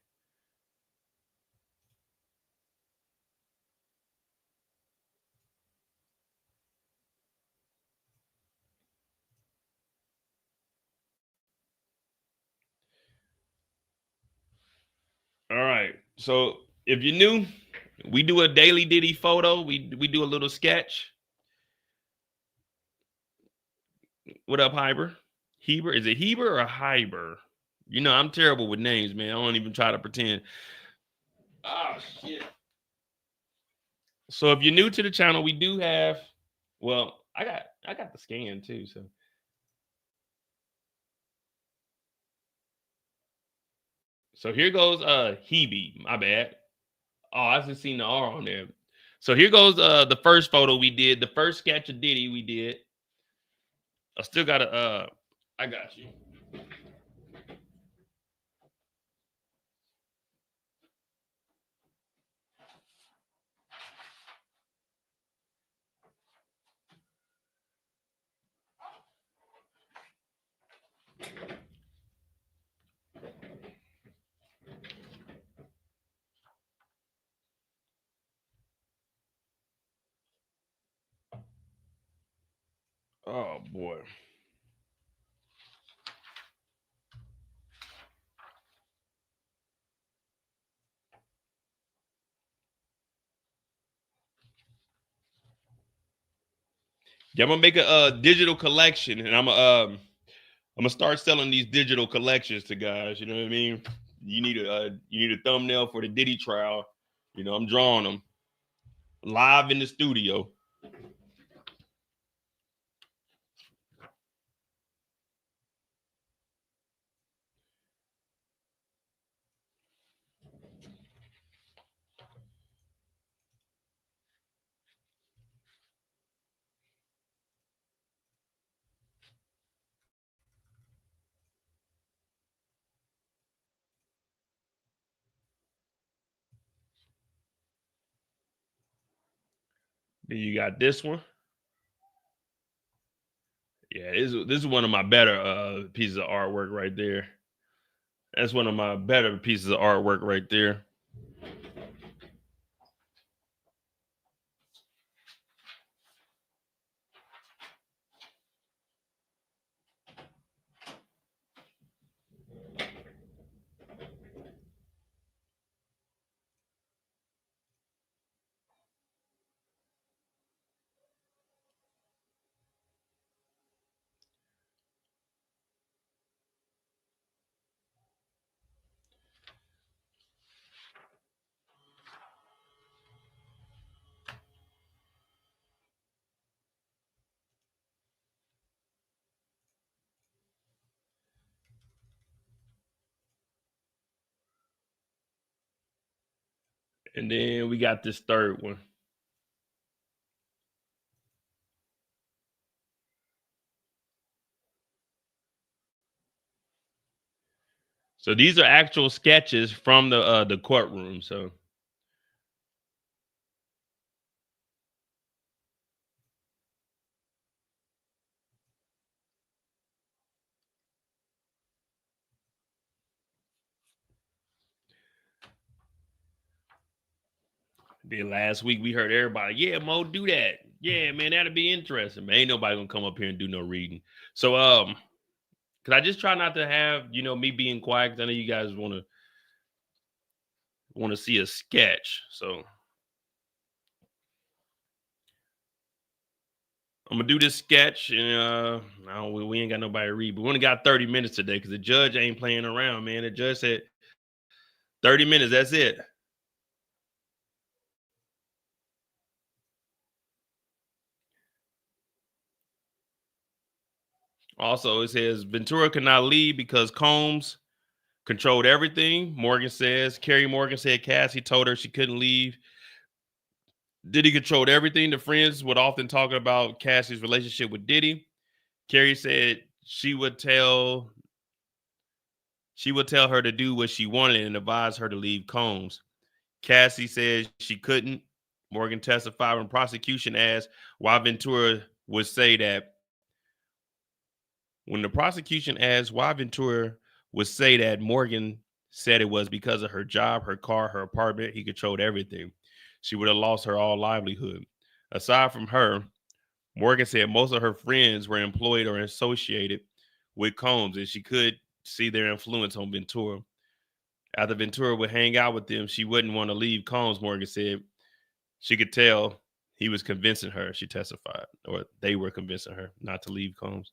All right. So if you're new, we do a daily Diddy photo. We do a little sketch. What up, Hyber? Heber? Is it Heber or Hyber? You know, I'm terrible with names, man. I don't even try to pretend. Oh shit. So if you're new to the channel, we do have, well, I got the scan too. So here goes Hebe. My bad. Oh, I just seen the R on there. So here goes the first photo we did, the first sketch of Diddy we did. I still gotta I got you. Oh boy. Yeah, I'm gonna make a digital collection, and I'm gonna start selling these digital collections to guys. You know what I mean? You need a thumbnail for the Diddy trial. You know, I'm drawing them live in the studio. Then you got this one. Yeah, this is one of my better pieces of artwork right there. That's one of my better pieces of artwork right there. And then we got this third one. So these are actual sketches from the courtroom. So Then last week we heard everybody, yeah, Mo, do that. Yeah, man, that'd be interesting. Man, ain't nobody gonna come up here and do no reading. So cause I just try not to have, me being quiet, because I know you guys wanna see a sketch. So I'm gonna do this sketch, and no, we ain't got nobody to read, but we only got 30 minutes today because the judge ain't playing around, man. The judge said 30 minutes, that's it. Also, it says Ventura cannot leave because Combs controlled everything. Morgan says, Carrie Morgan said Cassie told her she couldn't leave. Diddy controlled everything. The friends would often talk about Cassie's relationship with Diddy. Carrie said she would tell her to do what she wanted and advise her to leave Combs. Cassie said she couldn't. Morgan testified when prosecution asked why Ventura would say that. When the prosecution asked why Ventura would say that, Morgan said it was because of her job, her car, her apartment. He controlled everything. She would have lost her all livelihood. Aside from her, Morgan said most of her friends were employed or associated with Combs, and she could see their influence on Ventura. After Ventura would hang out with them, she wouldn't want to leave Combs, Morgan said. She could tell he was convincing her, she testified, or they were convincing her not to leave Combs.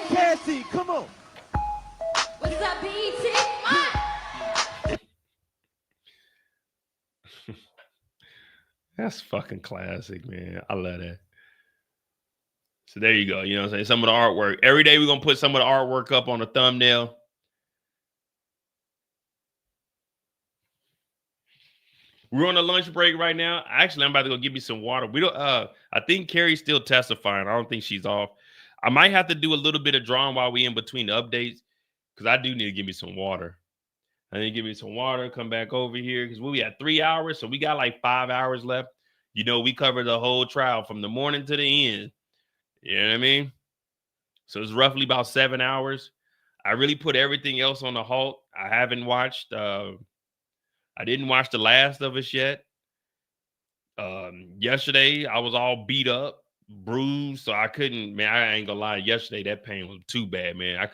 Cassie, come on. What is up, BT? That's fucking classic, man. I love that. So there you go. You know what I'm saying? Some of the artwork. Every day we're going to put some of the artwork up on the thumbnail. We're on a lunch break right now. Actually, I'm about to go get me some water. We don't. I think Carrie's still testifying. I don't think she's off. I might have to do a little bit of drawing while we in between the updates, because I do need to give me some water. I need to give me some water. Come back over here because we had 3 hours, so we got like 5 hours left. We covered the whole trial from the morning to the end. You know what I mean? So it's roughly about 7 hours. I really put everything else on the halt. I haven't watched. I didn't watch The Last of Us yet. Yesterday, I was all beat up, bruised, so I couldn't, man, I ain't gonna lie. Yesterday, that pain was too bad, man.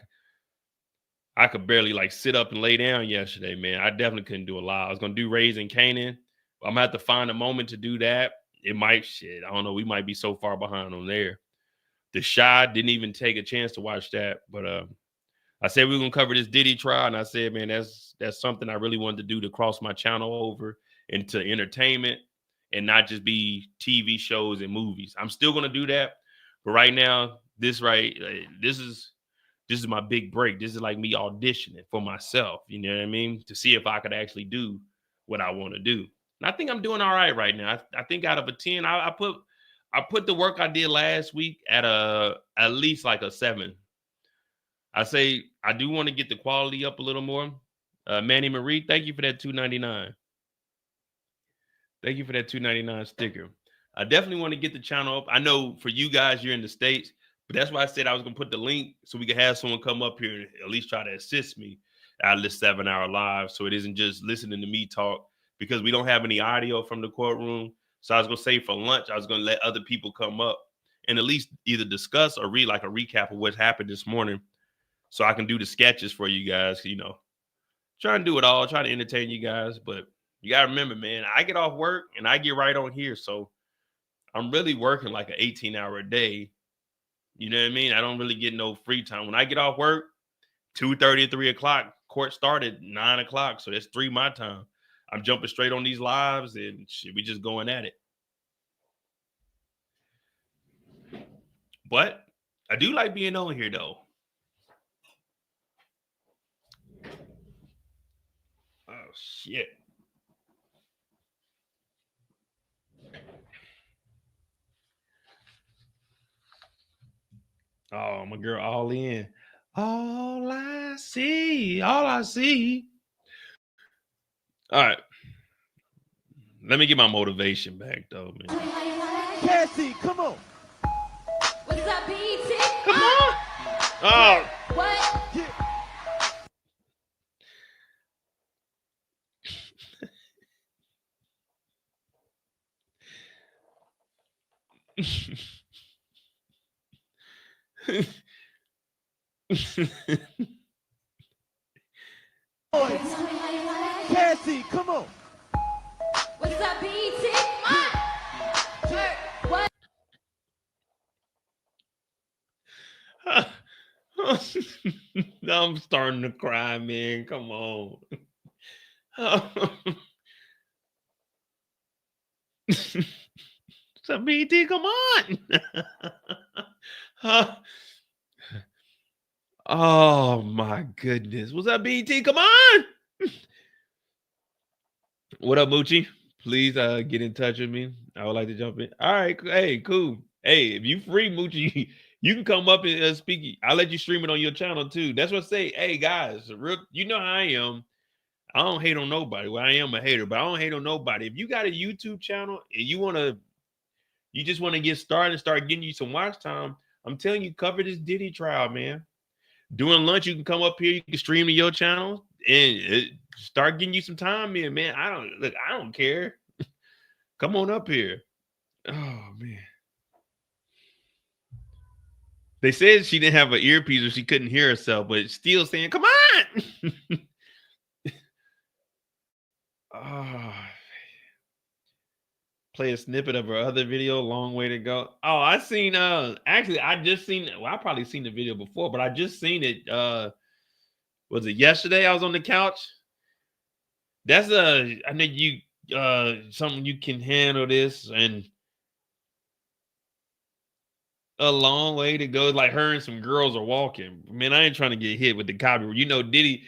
I could barely like sit up and lay down yesterday, man. I definitely couldn't do a lot. I was gonna do Raising Canaan. I'm gonna have to find a moment to do that. It might, I don't know. We might be so far behind on there. The Shy didn't even take a chance to watch that, but I said we were gonna cover this Diddy trial, and I said, man, that's something I really wanted to do, to cross my channel over into entertainment and not just be TV shows and movies. I'm still gonna do that, but right now, this is my big break. This is like me auditioning for myself. You know what I mean? To see if I could actually do what I want to do. And I think I'm doing all right now. I think out of a 10, I put the work I did last week at least like a 7. I say I do want to get the quality up a little more. Manny Marie, thank you for that $2.99. Thank you for that $2.99 sticker. I definitely want to get the channel up. I know for you guys, you're in the States, but that's why I said I was going to put the link so we could have someone come up here and at least try to assist me out of this 7-hour live, so it isn't just listening to me talk, because we don't have any audio from the courtroom. So I was going to say for lunch, I was going to let other people come up and at least either discuss or read like a recap of what's happened this morning, so I can do the sketches for you guys, try and do it all, try to entertain you guys. But you got to remember, man, I get off work and I get right on here. So I'm really working like an 18-hour a day. You know what I mean? I don't really get no free time. When I get off work, 2:30 or 3 o'clock, court started 9 o'clock. So that's 3 my time. I'm jumping straight on these lives and shit, we just going at it. But I do like being on here, though. Oh, shit. Oh, my girl, all in. All I see. All right. Let me get my motivation back, though, man. Cassie, come on. What is up, BT? Come on. Oh. What? Yeah. Boys, Cassie, come on. What is up, BT? What? I'm starting to cry, man. Come on. So BT, come on. Oh my goodness. What's up, BT? Come on. What up, Moochie? Please get in touch with me. I would like to jump in. All right. Hey, cool. Hey, if you free, Moochie, you can come up and speak. I'll let you stream it on your channel too. That's what I say. Hey, guys, you know how I am. I don't hate on nobody. Well, I am a hater, but I don't hate on nobody. If you got a YouTube channel and you just want to get started and start getting you some watch time, I'm telling you, cover this Diddy trial, man. During lunch, you can come up here, you can stream to your channel and start getting you some time in, man. I don't care. Come on up here. Oh man. They said she didn't have an earpiece or she couldn't hear herself, but still saying, come on. Oh, play a snippet of her other video, long way to go. Oh, I seen actually I just seen, well, I probably seen the video before, but I just seen it. Was it yesterday? I was on the couch. That's I know you something you can handle this, and a long way to go. Like her and some girls are walking. Man, I ain't trying to get hit with the copyright. You know, Diddy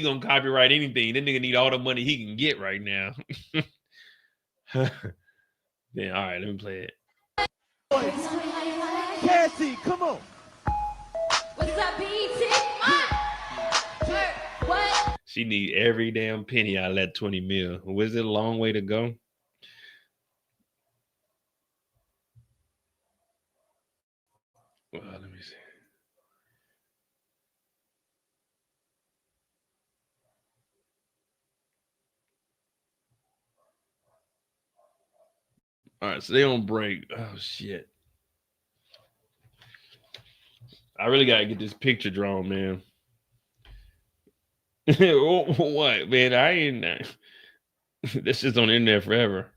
gonna copyright anything. That nigga need all the money he can get right now. Yeah, all right, let me play it. Boys, Cassie, come on. What is up, BT? What? She need every damn penny out of that 20 mil. Was it a long way to go? Well, let me see. All right, so they on break. Oh shit. I really gotta get this picture drawn, man. What, man? I ain't. This is on the internet forever.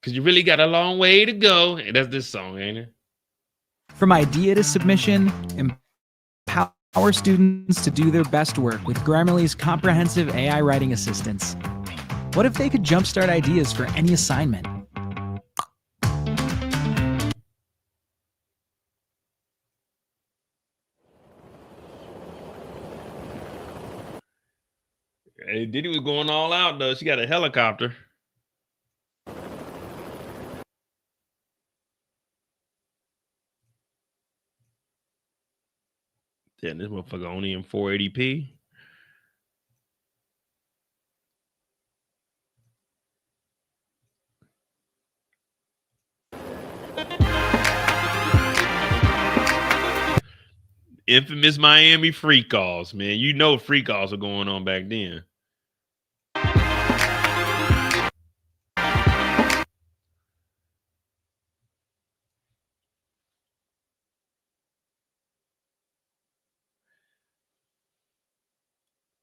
Cause you really got a long way to go. And that's this song, ain't it? From idea to submission, empower students to do their best work with Grammarly's comprehensive AI writing assistance. What if they could jumpstart ideas for any assignment? Hey, Diddy was going all out though. She got a helicopter. Damn, this motherfucker only in 480p. Infamous Miami free calls, man. You know free calls were going on back then.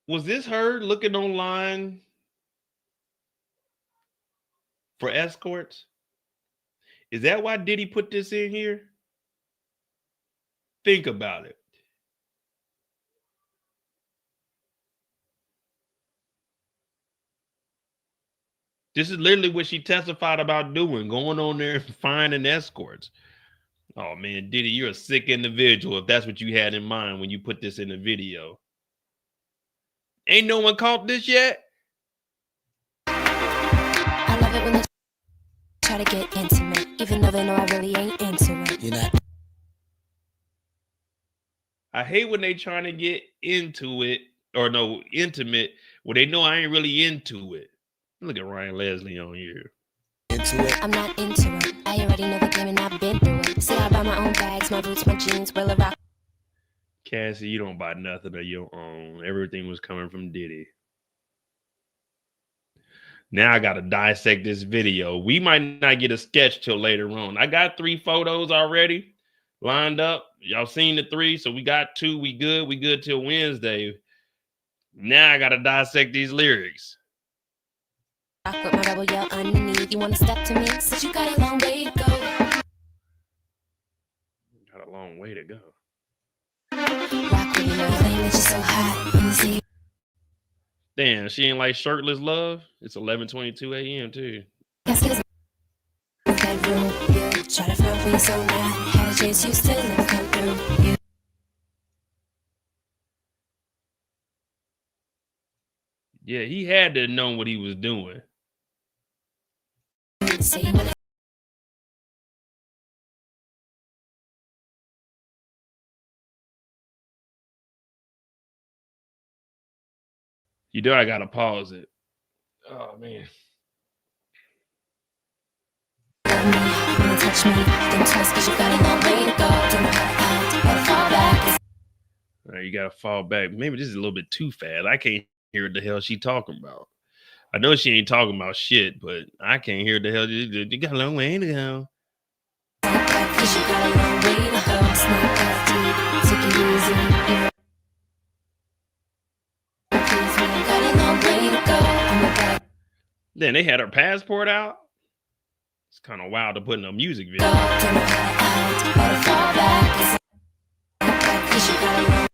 Was this her looking online for escorts? Is that why Diddy put this in here? Think about it. This is literally what she testified about doing, going on there and finding escorts. Oh man, Diddy, you're a sick individual if that's what you had in mind when you put this in the video. Ain't no one caught this yet? I love it when they try to get intimate, even though they know I really ain't into it. You're not. I hate when they trying to get into it, or no, intimate, where they know I ain't really into it. Look at Ryan Leslie on here. Into it. I'm not into it. I already know the game and I've been through it. See, I buy my own bags, my boots, my jeans, will rock. Cassie, you don't buy nothing of your own. Everything was coming from Diddy. Now I got to dissect this video. We might not get a sketch till later on. I got 3 photos already lined up. Y'all seen the 3, so we got 2. We good. We good till Wednesday. Now I got to dissect these lyrics. Rock with my rebel yell underneath. You wanna step to me? Since you got a long way to go. Got a long way to go. Rock with me, now claim that you're so hot. In the sea. Damn, she ain't like shirtless love. It's 11:22 a.m. too. Bedroom, you try to front me so mad. Had a chance, you still never come through. You Yeah, he had to know what he was doing. say you wanna. You know I gotta pause it. Oh man. Wanna touch me? Think twice, cause you got a long way to go. Don't know how to act, gotta fall back. All right, you gotta fall back. Maybe this is a little bit too fast. I can't hear what the hell she talking about. I know she ain't talking about shit, but I can't hear the hell. You got a long way to go. Cause you got a long way to go. Snap back deep, take it easy. Please, man, got a long way to go. I'm a bad Then they had her passport out. It's kind of wild to put in a music video. girl. Don't know how to act, gotta fall back. Cause you got a long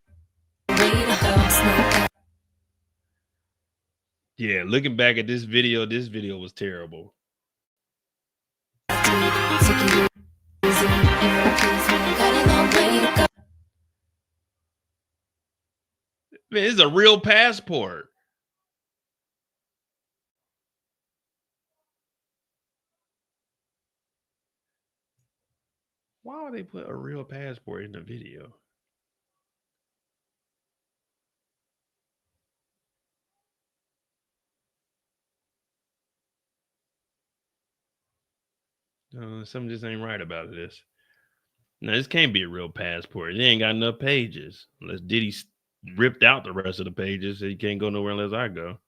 way to go. Snap back Yeah, looking back at this video was terrible. deep, take it easy. Please, man, got a long way to go. Man, it's a real passport. Why would they put a real passport in the video? Something just ain't right about this. No, this can't be a real passport. It ain't got enough pages. Unless Diddy ripped out the rest of the pages, so you can't go nowhere unless I go.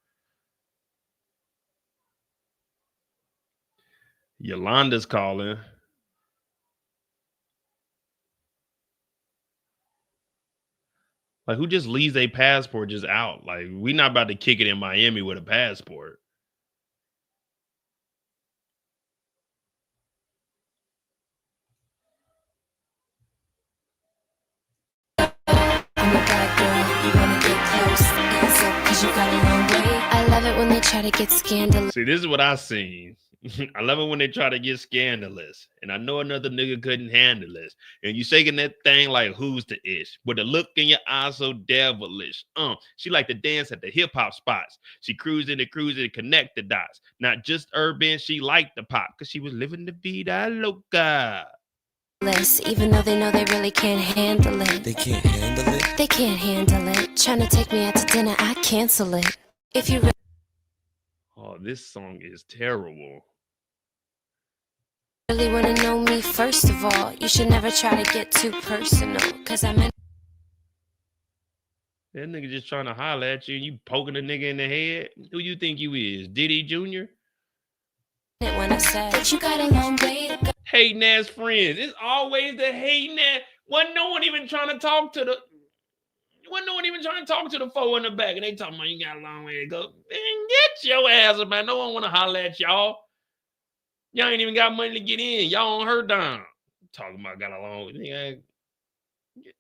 Yolanda's calling. Like, who just leaves a passport just out? Like, we not about to kick it in Miami with a passport. I'm a bad girl, you wanna get close. Answer, cause you got a long way. I love it when they try to get scandalous. See, this is what I seen. I love it when they try to get scandalous. And I know another nigga couldn't handle this. And you shaking that thing like who's the ish? With the look in your eyes so devilish. She like to dance at the hip hop spots. She cruising and connect the dots. Not just urban, she liked the pop. Cause she was living the vida loca. Even though they know they really can't handle it. They can't handle it. They can't handle it. Trying to take me out to dinner, I cancel it. If you Oh, this song is terrible. really wanna know me, first of all, you should never try to get too personal. Cause I'm in That nigga just trying to holler at you and you poking a nigga in the head. Who you think you is? Diddy Jr.? it when I said that you got a long way to go. Hating ass friends. It's always the hating ass. Wasn't no one even trying to talk to the foe in the back. And they talking about you got a long way to go. Man, get your ass up, man. No one want to holler at y'all. Y'all ain't even got money to get in. Y'all on her down. Talking about got a long way.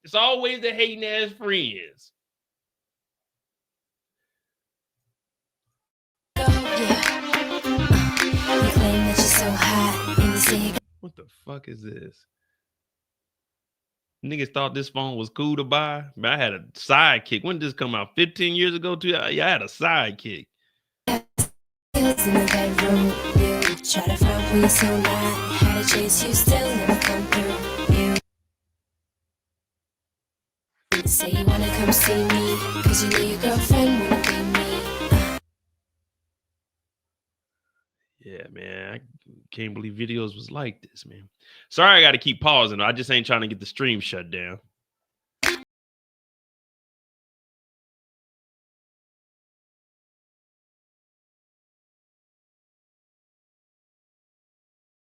It's always the hating ass friends. Yeah. You claim that you're so hot in the city. What the fuck is this? Niggas thought this phone was cool to buy. Man, I had a sidekick. When did this come out? 15 years ago, too? Yeah, I had a sidekick. It's in the bedroom, you try to front me so mad. Had a chase, you still never come through. You say you wanna come see me, cause you know your girlfriend wanna be me. Yeah, man. I can't believe videos was like this, man. Sorry I got to keep pausing. I just ain't trying to get the stream shut down.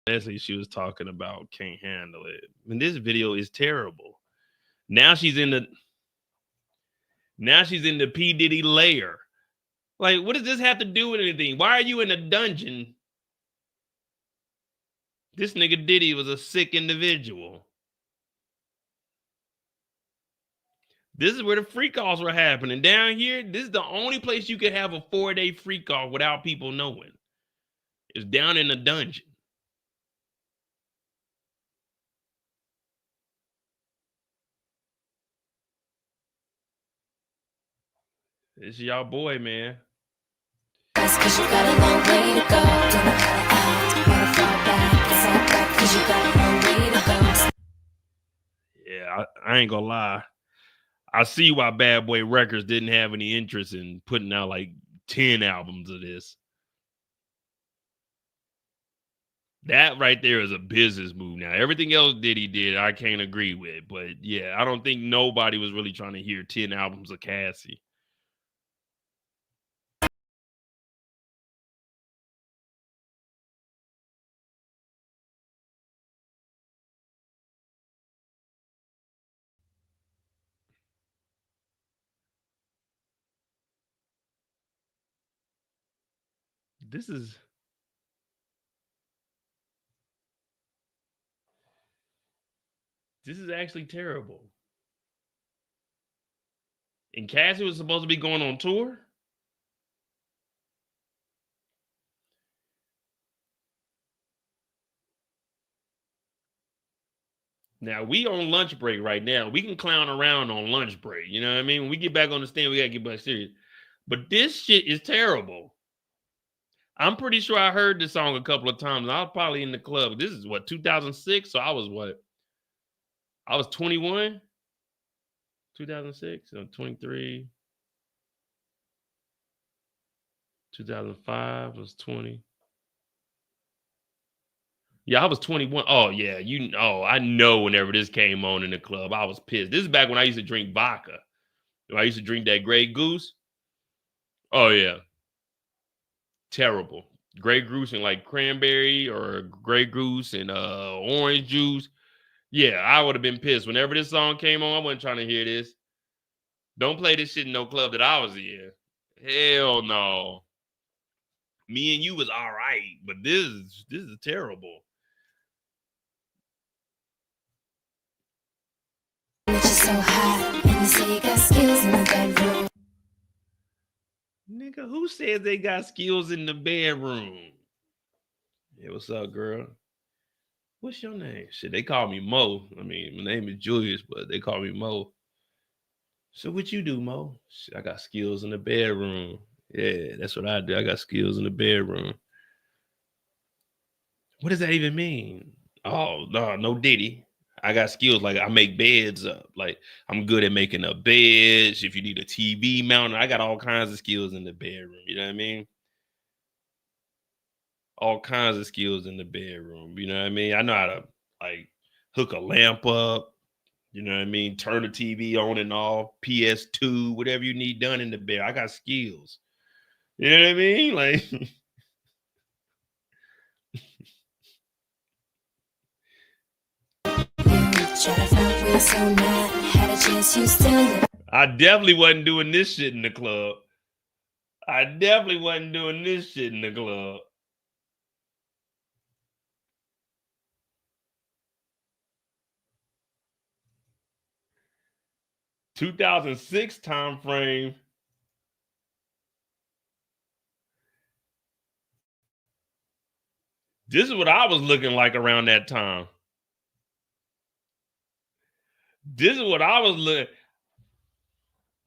Leslie, she was talking about can't handle it. And this video is terrible. Now she's in the P. Diddy lair. Like, what does this have to do with anything? Why are you in a dungeon? This nigga Diddy was a sick individual. This is where the freak offs were happening. Down here, this is the only place you could have a 4-day freak off without people knowing. It's down in the dungeon. This is y'all boy, man. Cause you got a long way to go. Don't know how to act, wanna fall back. It's all back cause you got a long way to go. Yeah, I ain't gonna lie. I see why Bad Boy Records didn't have any interest in putting out like 10 albums of this. That right there is a business move. Now, everything else Diddy did, I can't agree with. But yeah, I don't think nobody was really trying to hear 10 albums of Cassie. This is actually terrible. And Cassie was supposed to be going on tour? Now, we on lunch break right now. We can clown around on lunch break. You know what I mean? When we get back on the stand, we got to get back serious. But this shit is terrible. I'm pretty sure I heard this song a couple of times. I was probably in the club. This is what, 2006? So I was what? I was 21? 2006? So 23. 2005 was 20. Yeah, I was 21. Oh, yeah. I know whenever this came on in the club, I was pissed. This is back when I used to drink vodka. I used to drink that Grey Goose. Oh, yeah. Terrible. Grey Goose and like cranberry or Grey Goose and orange juice. Yeah, I would have been pissed. Whenever this song came on, I wasn't trying to hear this. Don't play this shit in no club that I was in. Hell no. Me and you was all right, but this is terrible. So hot, and you say you got skills in the bedroom. Nigga, who says they got skills in the bedroom? Hey, what's up, girl? What's your name? Shit, they call me Mo. I mean, my name is Julius, but they call me Mo. So what you do, Mo? Shit, I got skills in the bedroom. Yeah, that's what I do. I got skills in the bedroom. What does that even mean? Oh, no Diddy. I got skills like I make beds up. Like I'm good at making up beds. If you need a TV mount, I got all kinds of skills in the bedroom. You know what I mean? All kinds of skills in the bedroom. You know what I mean? I know how to like hook a lamp up. You know what I mean? Turn the TV on and off. PS2, whatever you need done in the bed. I got skills. You know what I mean? Like. I definitely wasn't doing this shit in the club. I definitely wasn't doing this shit in the club. (2006) time frame. This is what I was looking like around that time. This is what I was looking.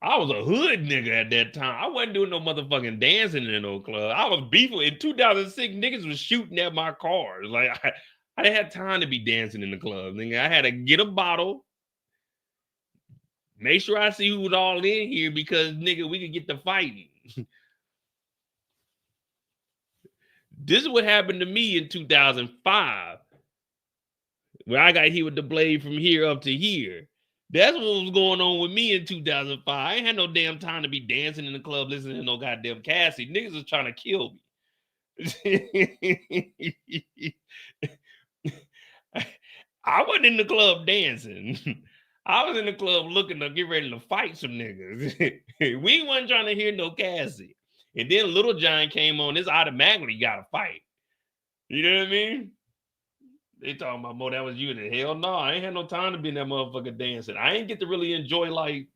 I was a hood nigga at that time. I wasn't doing no motherfucking dancing in no club. I was beefing. In 2006, niggas was shooting at my cars. Like, I didn't have time to be dancing in the club. Nigga, I had to get a bottle. Make sure I see who was all in here because, nigga, we could get to fighting. This is what happened to me in 2005. Where I got hit with the blade from here up to here. That's what was going on with me in 2005. I ain't had no damn time to be dancing in the club listening to no goddamn Cassie. Niggas was trying to kill me. I wasn't in the club dancing. I was in the club looking to get ready to fight some niggas. We wasn't trying to hear no Cassie. And then Little John came on. This automatically got to fight. You know what I mean? They talking about, Mo, that was you. The hell no, I ain't had no time to be in that motherfucker dancing. I ain't get to really enjoy like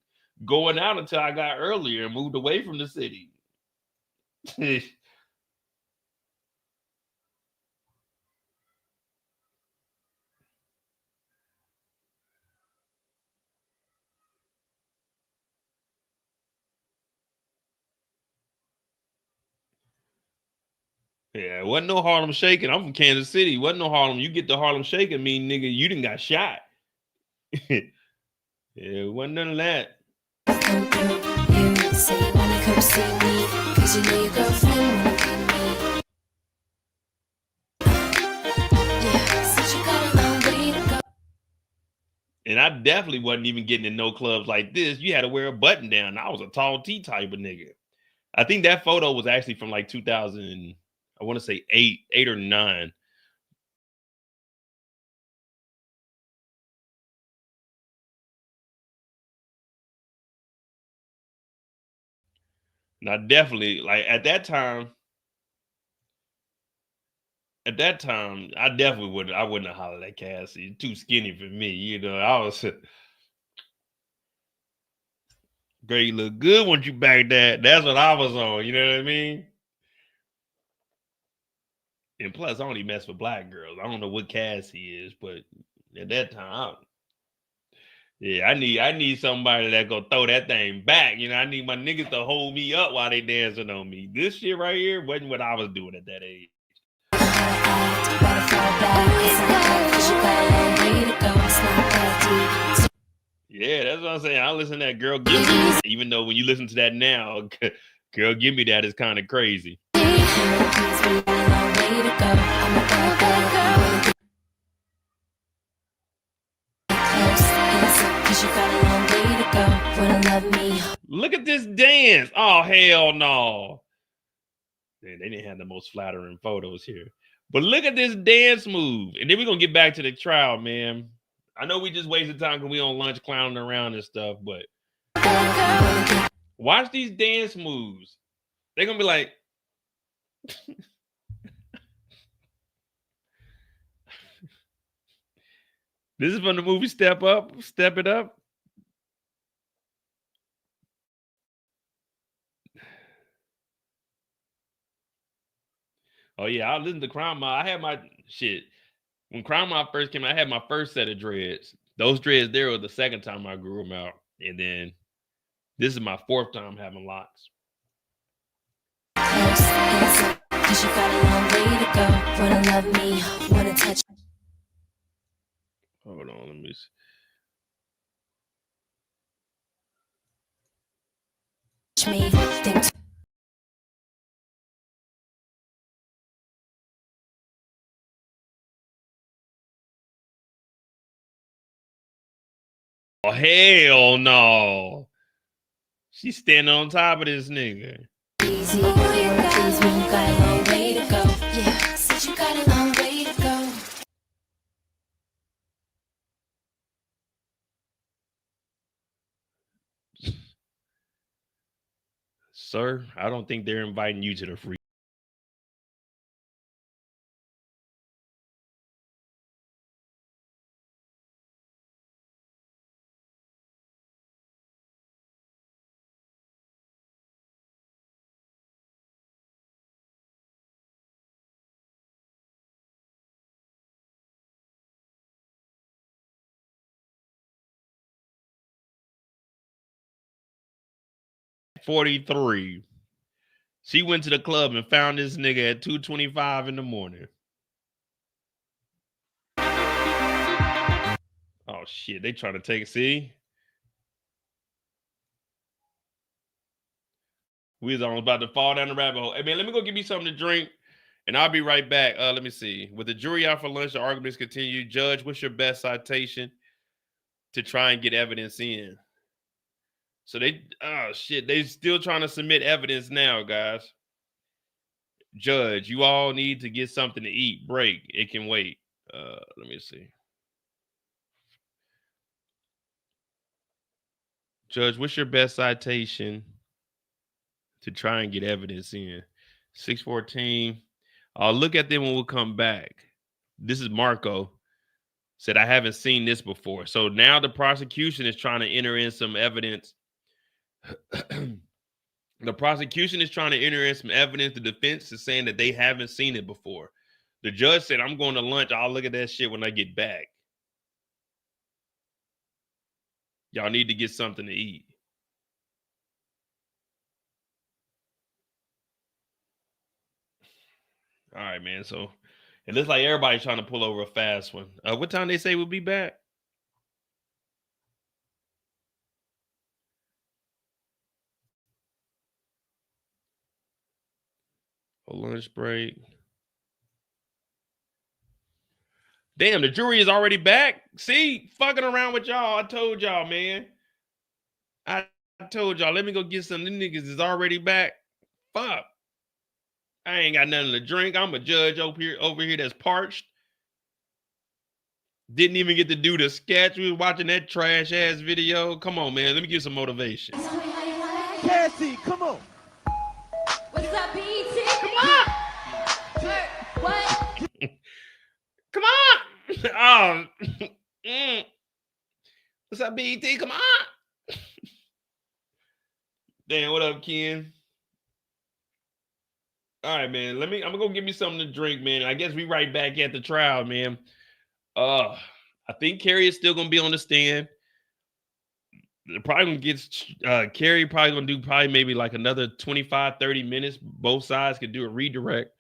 going out until I got earlier and moved away from the city. Yeah, it wasn't no Harlem Shaking. I'm from Kansas City. Wasn't no Harlem. You get the Harlem Shaking, mean nigga, you done got shot. Yeah, it wasn't none of that. Come through. You say you wanna come see me, 'cause you know your girlfriend wanna be me. Yeah, since you got a long way to go. And I definitely wasn't even getting in no clubs like this. You had to wear a button down. I was a tall T type of nigga. I think that photo was actually from like 2000, I want to say 8 or 9. And I definitely, like, at that time, I definitely wouldn't. I wouldn't have hollered at Cassie. Too skinny for me, you know. I was girl, you look good once you back that. That's what I was on. You know what I mean? And plus, I only mess with black girls. I don't know what Cassie is, but at that time, yeah, I need somebody that go throw that thing back. You know, I need my niggas to hold me up while they dancing on me. This shit right here wasn't what I was doing at that age. Yeah, that's what I'm saying. I listen to that Girl Give Me, even though when you listen to that now, Girl Give Me That is kind of crazy. Look at this dance. Oh, hell no. Man, they didn't have the most flattering photos here. But look at this dance move. And then we're going to get back to the trial, man. I know we just wasted time because we on lunch clowning around and stuff, but watch these dance moves. They're going to be like, this is from the movie Step Up, Step It Up. Oh, yeah, I listened to Crime Mob. I had my shit. When Crime Mob first came out, I had my first set of dreads. Those dreads there were the second time I grew them out. And then this is my fourth time having locks. Cause you got a long way to go. Wanna love me, wanna touch. Hold on, let me see. Me, think. Oh, hell no. She's standing on top of this nigga. Easy, you got a long way to go. Yeah, since you got a long way to go. Sir, I don't think they're inviting you to the free. $43. She went to the club and found this nigga at 2:25 in the morning. Oh shit, they trying to take it. See? We was almost about to fall down the rabbit hole. Hey man, let me go get me something to drink and I'll be right back. Let me see. With the jury out for lunch, the arguments continue. Judge, what's your best citation to try and get evidence in? So they still trying to submit evidence now, guys. Judge, you all need to get something to eat. Break. It can wait. Let me see. Judge, what's your best citation to try and get evidence in? 614. I'll look at them when we'll come back. This is Marco. Said, I haven't seen this before. So now the prosecution is trying to enter in some evidence. The prosecution is trying to enter in some evidence. The defense is saying that they haven't seen it before. The judge said, I'm going to lunch. I'll look at that shit when I get back. Y'all need to get something to eat. All right, man. So it looks like everybody's trying to pull over a fast one. What time they say we'll be back? A lunch break. Damn, the jury is already back. See, fucking around with y'all. I told y'all, man. I told y'all, let me go get some. Them niggas is already back. Fuck. I ain't got nothing to drink. I'm a judge over here that's parched. Didn't even get to do the sketch. We was watching that trash ass video. Come on, man. Let me give you some motivation. Cassie, come on. What's up, BT? Come on. What? Come on. Oh. What's up, BT? Come on. Damn, what up, Ken? All right, man. I'm gonna go get me something to drink, man. I guess we right back at the trial, man. I think Carrie is still gonna be on the stand. They're probably gonna get Carrie probably gonna do maybe like another 25, 30 minutes. Both sides could do a redirect.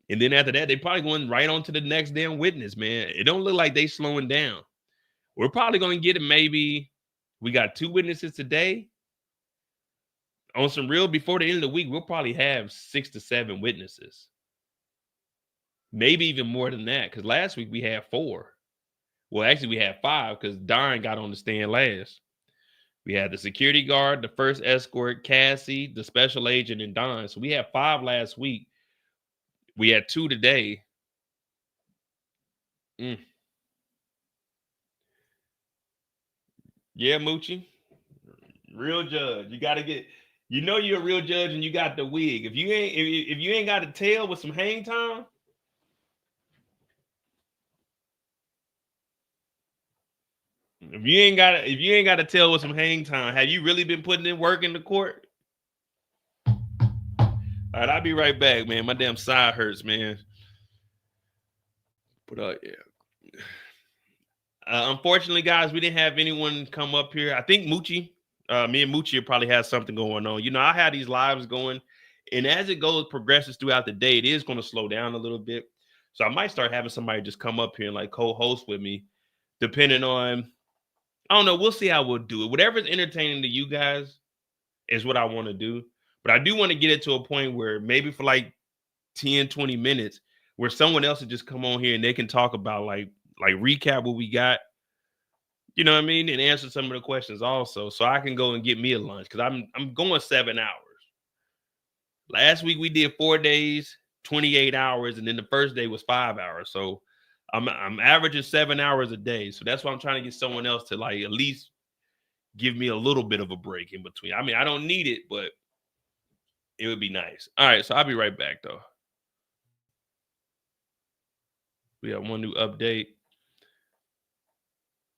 And then after that, they probably going right on to the next damn witness, man. It don't look like they slowing down. We're probably gonna get it. Maybe we got 2 witnesses today. On some real, before the end of the week, we'll probably have 6 to 7 witnesses. Maybe even more than that, because last week we had 4. Well, actually, we had 5 because Don got on the stand last. We had the security guard, the first escort, Cassie, the special agent, and Don. So we had 5 last week. We had 2 today. Yeah, Moochie. Real judge. You got to get... You know you're a real judge and you got the wig. If you ain't got a tail with some hang time, if you ain't got a tail with some hang time, have you really been putting in work in the court? All right, I'll be right back, man. My damn side hurts, man. But yeah. Unfortunately, guys, we didn't have anyone come up here. I think Moochie. Me and Moochie probably has something going on. You know, I had these lives going, and as it progresses throughout the day, it is going to slow down a little bit. So I might start having somebody just come up here and like co-host with me, depending on, I don't know. We'll see how we'll do it. Whatever's entertaining to you guys is what I want to do. But I do want to get it to a point where maybe for like 10, 20 minutes, where someone else would just come on here and they can talk about like recap what we got. You know what I mean? And answer some of the questions also. So I can go and get me a lunch because I'm going 7 hours. Last week we did 4 days, 28 hours, and then the first day was 5 hours. So I'm averaging 7 hours a day. So that's why I'm trying to get someone else to like at least give me a little bit of a break in between. I mean, I don't need it, but it would be nice. All right, so I'll be right back though. We have one new update.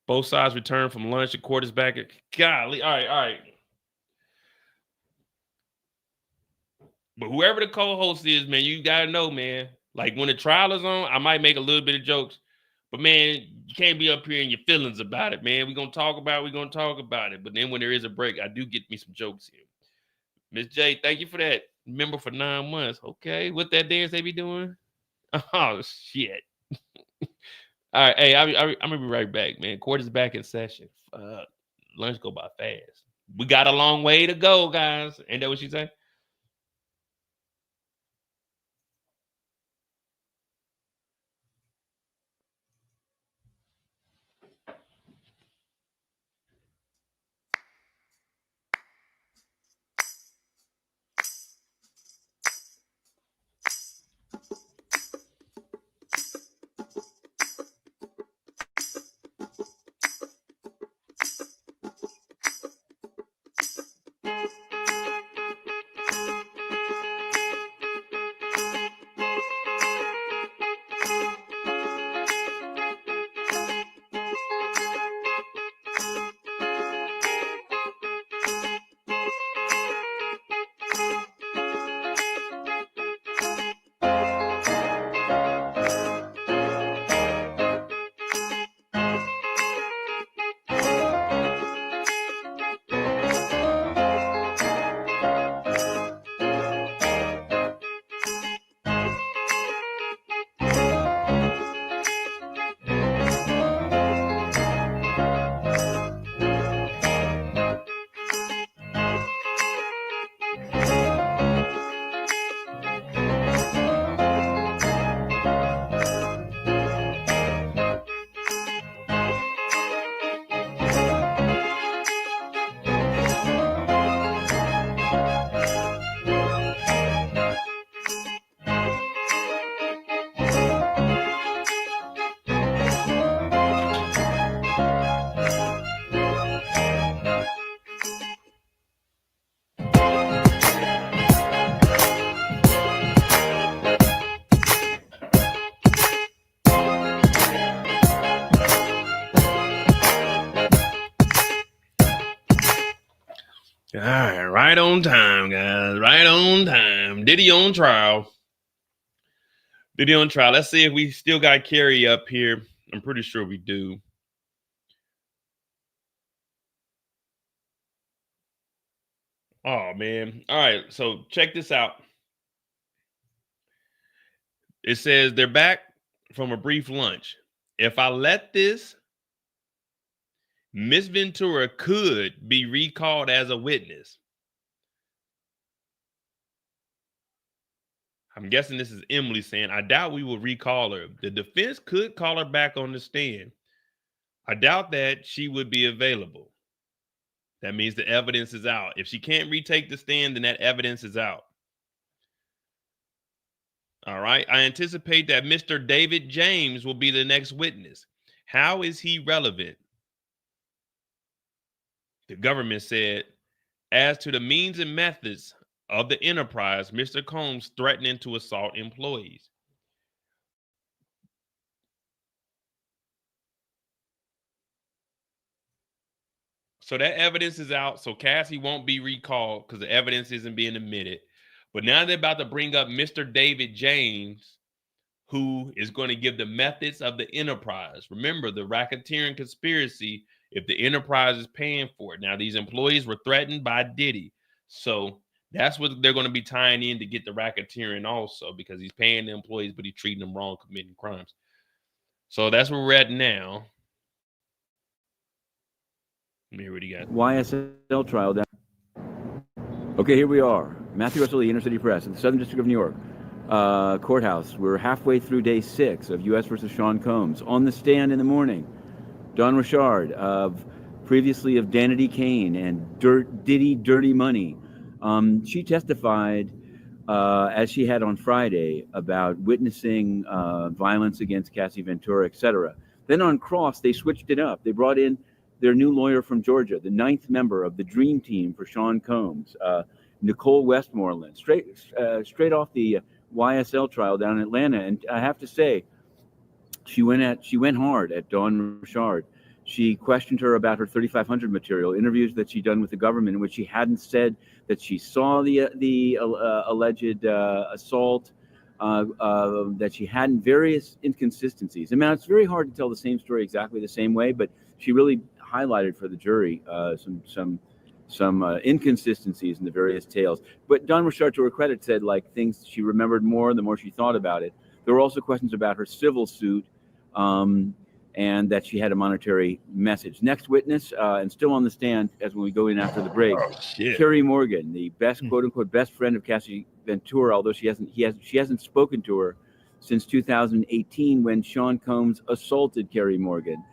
Both sides return from lunch. The court is back. Golly. All right. But whoever the co-host is, man, you got to know, man. Like when the trial is on, I might make a little bit of jokes. But, man, you can't be up here in your feelings about it, man. We're going to talk about it. But then when there is a break, I do get me some jokes here. Miss J, thank you for that. Member for 9 months. Okay. What that dance they be doing? Oh, shit. All right, hey, I'm gonna be right back, man. Court is back in session. Lunch go by fast. We got a long way to go, guys. Ain't that what you say? All right on time, guys. Right on time. Diddy on trial. Diddy on trial. Let's see if we still got Carrie up here. I'm pretty sure we do. Oh, man. All right. So check this out. It says they're back from a brief lunch. If I let this, Miss Ventura could be recalled as a witness. I'm guessing this is Emily saying, I doubt we will recall her. The defense could call her back on the stand. I doubt that she would be available. That means the evidence is out. If she can't retake the stand, then that evidence is out. All right. I anticipate that Mr. David James will be the next witness. How is he relevant? The government said, as to the means and methods of the enterprise, Mr. Combs threatening to assault employees. So that evidence is out. So Cassie won't be recalled because the evidence isn't being admitted. But now they're about to bring up Mr. David James, who is going to give the methods of the enterprise. Remember, the racketeering conspiracy, if the enterprise is paying for it. Now, these employees were threatened by Diddy. So that's what they're going to be tying in to get the racketeering also, because he's paying the employees, but he's treating them wrong, committing crimes. So that's where we're at now. Let me hear what you got. YSL trial down. Okay, here we are. Matthew Russell, the Inner City Press, in the Southern District of New York. Courthouse. We're halfway through day 6 of U.S. versus Sean Combs. On the stand in the morning, Dawn Richard, previously of Danity Kane and Diddy Dirty Money. She testified, as she had on Friday, about witnessing violence against Cassie Ventura, etc. Then on cross, they switched it up. They brought in their new lawyer from Georgia, the 9th member of the dream team for Sean Combs, Nicole Westmoreland, straight off the YSL trial down in Atlanta. And I have to say, she went hard at Dawn Richard. She questioned her about her 3500 material, interviews that she'd done with the government in which she hadn't said that she saw the alleged assault, that she hadn't, various inconsistencies. I mean, it's very hard to tell the same story exactly the same way, but she really highlighted for the jury some inconsistencies in the various tales. But Dawn Richard, to her credit, said like things she remembered more the more she thought about it. There were also questions about her civil suit, and that she had a monetary message. Next witness, and still on the stand as when we go in after the break, Carrie Morgan, the best, quote unquote, best friend of Cassie Ventura, although she hasn't spoken to her since 2018 when Sean Combs assaulted Carrie Morgan.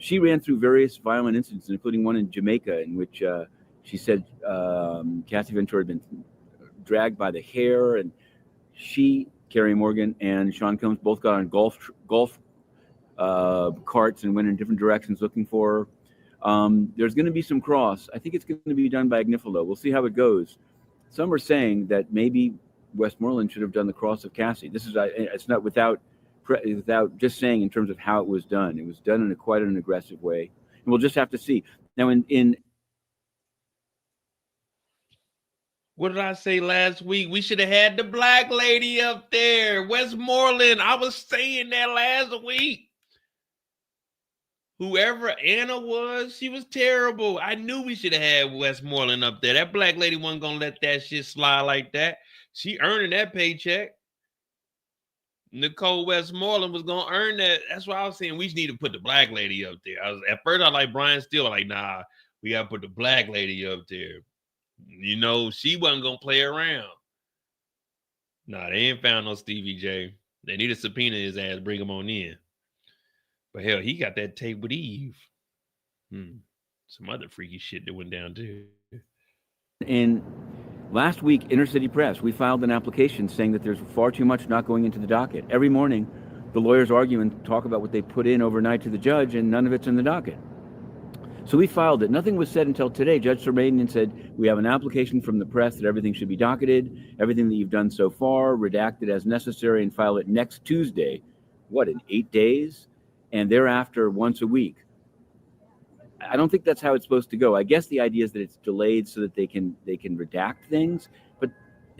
She ran through various violent incidents, including one in Jamaica, in which she said Cassie Ventura had been dragged by the hair, and Carrie Morgan, and Sean Combs both got on golf carts and went in different directions looking for her. There's going to be some cross. I think it's going to be done by Agnifilo. We'll see how it goes. Some are saying that maybe Westmoreland should have done the cross of Cassie. This is, it's not without just saying in terms of how it was done. It was done in quite an aggressive way, and we'll just have to see. Now, in what did I say last week? We should have had the black lady up there, Westmoreland. I was saying that last week. Whoever Anna was, she was terrible. I knew we should have had Westmoreland up there. That black lady wasn't going to let that shit slide like that. She earning that paycheck. Nicole Westmoreland was going to earn that. That's why I was saying we need to put the black lady up there. At first, I like Brian Steele. Like, nah, we got to put the black lady up there. You know, she wasn't going to play around. Nah, they ain't found no Stevie J. They need to subpoena his ass, bring him on in. But hell, he got that tape with Eve. Some other freaky shit that went down too. In last week, Inner City Press, we filed an application saying that there's far too much not going into the docket. Every morning, the lawyers argue and talk about what they put in overnight to the judge, and none of it's in the docket. So we filed it. Nothing was said until today. Judge Sermadian said, we have an application from the press that everything should be docketed, everything that you've done so far, redacted as necessary, and file it next Tuesday. What, in 8 days? And thereafter, once a week. I don't think that's how it's supposed to go. I guess the idea is that it's delayed so that they can redact things, but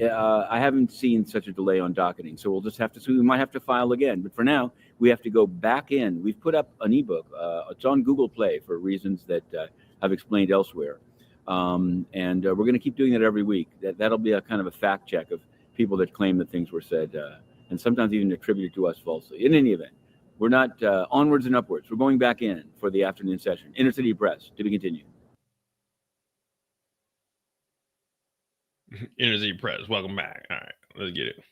I haven't seen such a delay on docketing. So we'll just have to. So we might have to file again. But for now, we have to go back in. We've put up an ebook. It's on Google Play for reasons that I've explained elsewhere, and we're going to keep doing that every week. That'll be a kind of a fact check of people that claim that things were said, and sometimes even attributed to us falsely. In any event, we're not onwards and upwards. We're going back in for the afternoon session. Inner City Press, to be continued. Inner City Press, welcome back. All right, let's get it.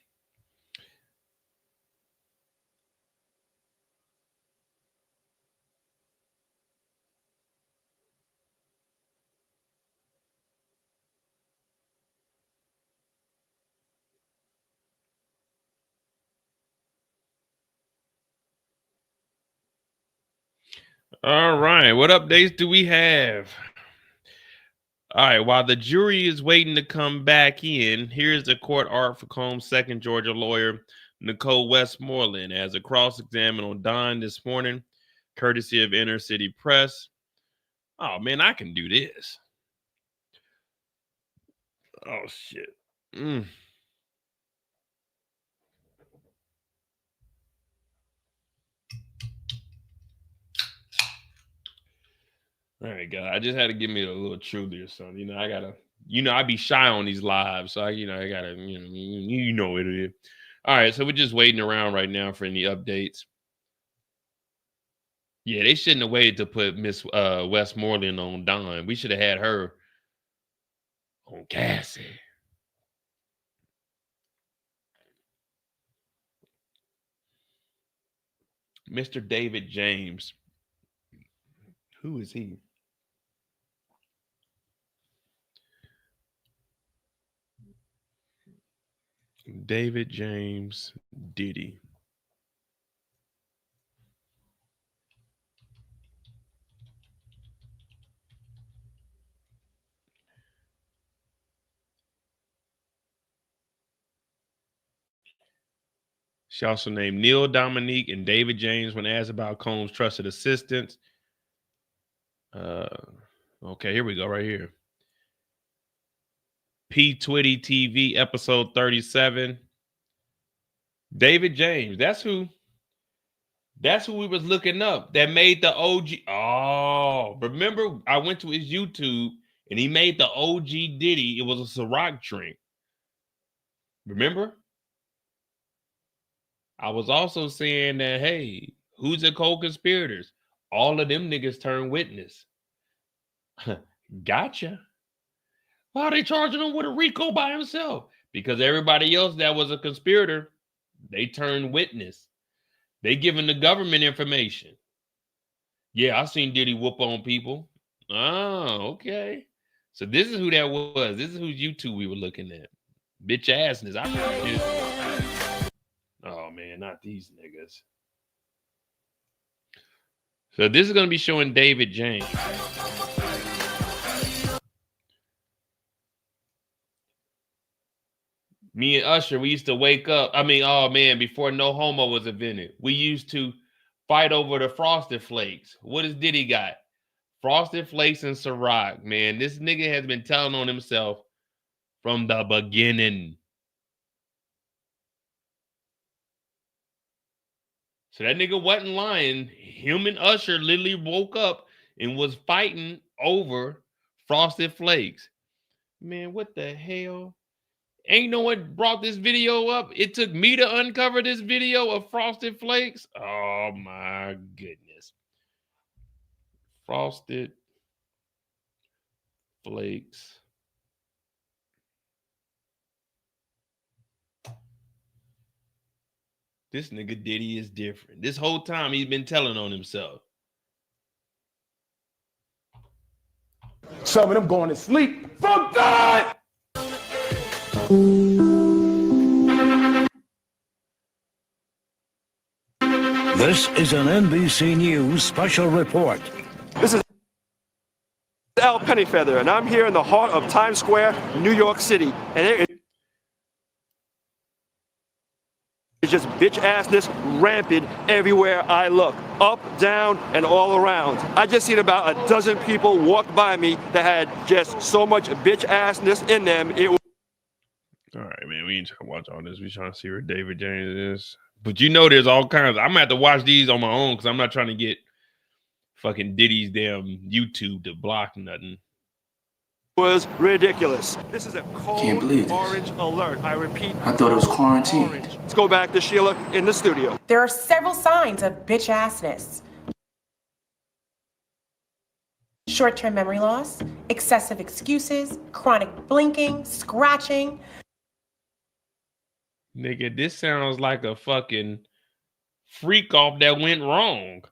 All right, what updates do we have? All right, while the jury is waiting to come back in, here's the court art for Combs' second Georgia lawyer, Nicole Westmoreland, as a cross-examined on Don this morning, courtesy of Inner City Press. Oh, man, I can do this. Oh, shit. All right, God, I just had to give me a little truth or something. You know, I gotta, I be shy on these lives, so I gotta, you know what it is. All right, so we're just waiting around right now for any updates. Yeah, they shouldn't have waited to put Miss Westmoreland on Don. We should have had her on Cassie. Mr. David James. Who is he? David James Diddy. She also named Neil Dominique and David James when asked about Combs' trusted assistants. Okay, here we go, right here. P20 TV episode 37. David James, that's who we was looking up. That made the OG. Oh, remember I went to his YouTube and he made the OG Diddy. It was a Ciroc drink. Remember? I was also saying that, hey, who's the co-conspirators? All of them niggas turned witness. Gotcha. Why are they charging him with a RICO by himself? Because everybody else that was a conspirator, they turned witness. They giving the government information. Yeah, I seen Diddy whoop on people. Oh, okay. So this is who that was. This is whose YouTube we were looking at. Bitch assness. I forget. Oh man, not these niggas. So this is going to be showing David James. Me and Usher, we used to wake up. I mean, oh man, before No Homo was invented, we used to fight over the Frosted Flakes. What does Diddy got? Frosted Flakes and Ciroc, man. This nigga has been telling on himself from the beginning. So that nigga wasn't lying. Him and Usher literally woke up and was fighting over Frosted Flakes. Man, what the hell? Ain't no one brought this video up. It took me to uncover this video of Frosted Flakes. Oh my goodness. Frosted Flakes. This nigga Diddy is different. This whole time he's been telling on himself. Some of them going to sleep. Fuck God! This is an NBC News special report. This is Al Pennyfeather, and I'm here in the heart of Times Square, New York City. And It's just bitch assness rampant everywhere I look, up, down, and all around. I just seen about a dozen people walk by me that had just so much bitch assness in them. It was All right, man. We ain't trying to watch all this. We trying to see where David James is. But you know, there's all kinds. I'm gonna have to watch these on my own because I'm not trying to get fucking Diddy's damn YouTube to block nothing. was ridiculous. This is a Can't believe cold this. orange alert. I repeat, I thought it was quarantine. orange. Let's go back to Sheila in the studio. There are several signs of bitch assness. Short-term memory loss, excessive excuses, chronic blinking, scratching. Nigga, this sounds like a fucking freak off that went wrong.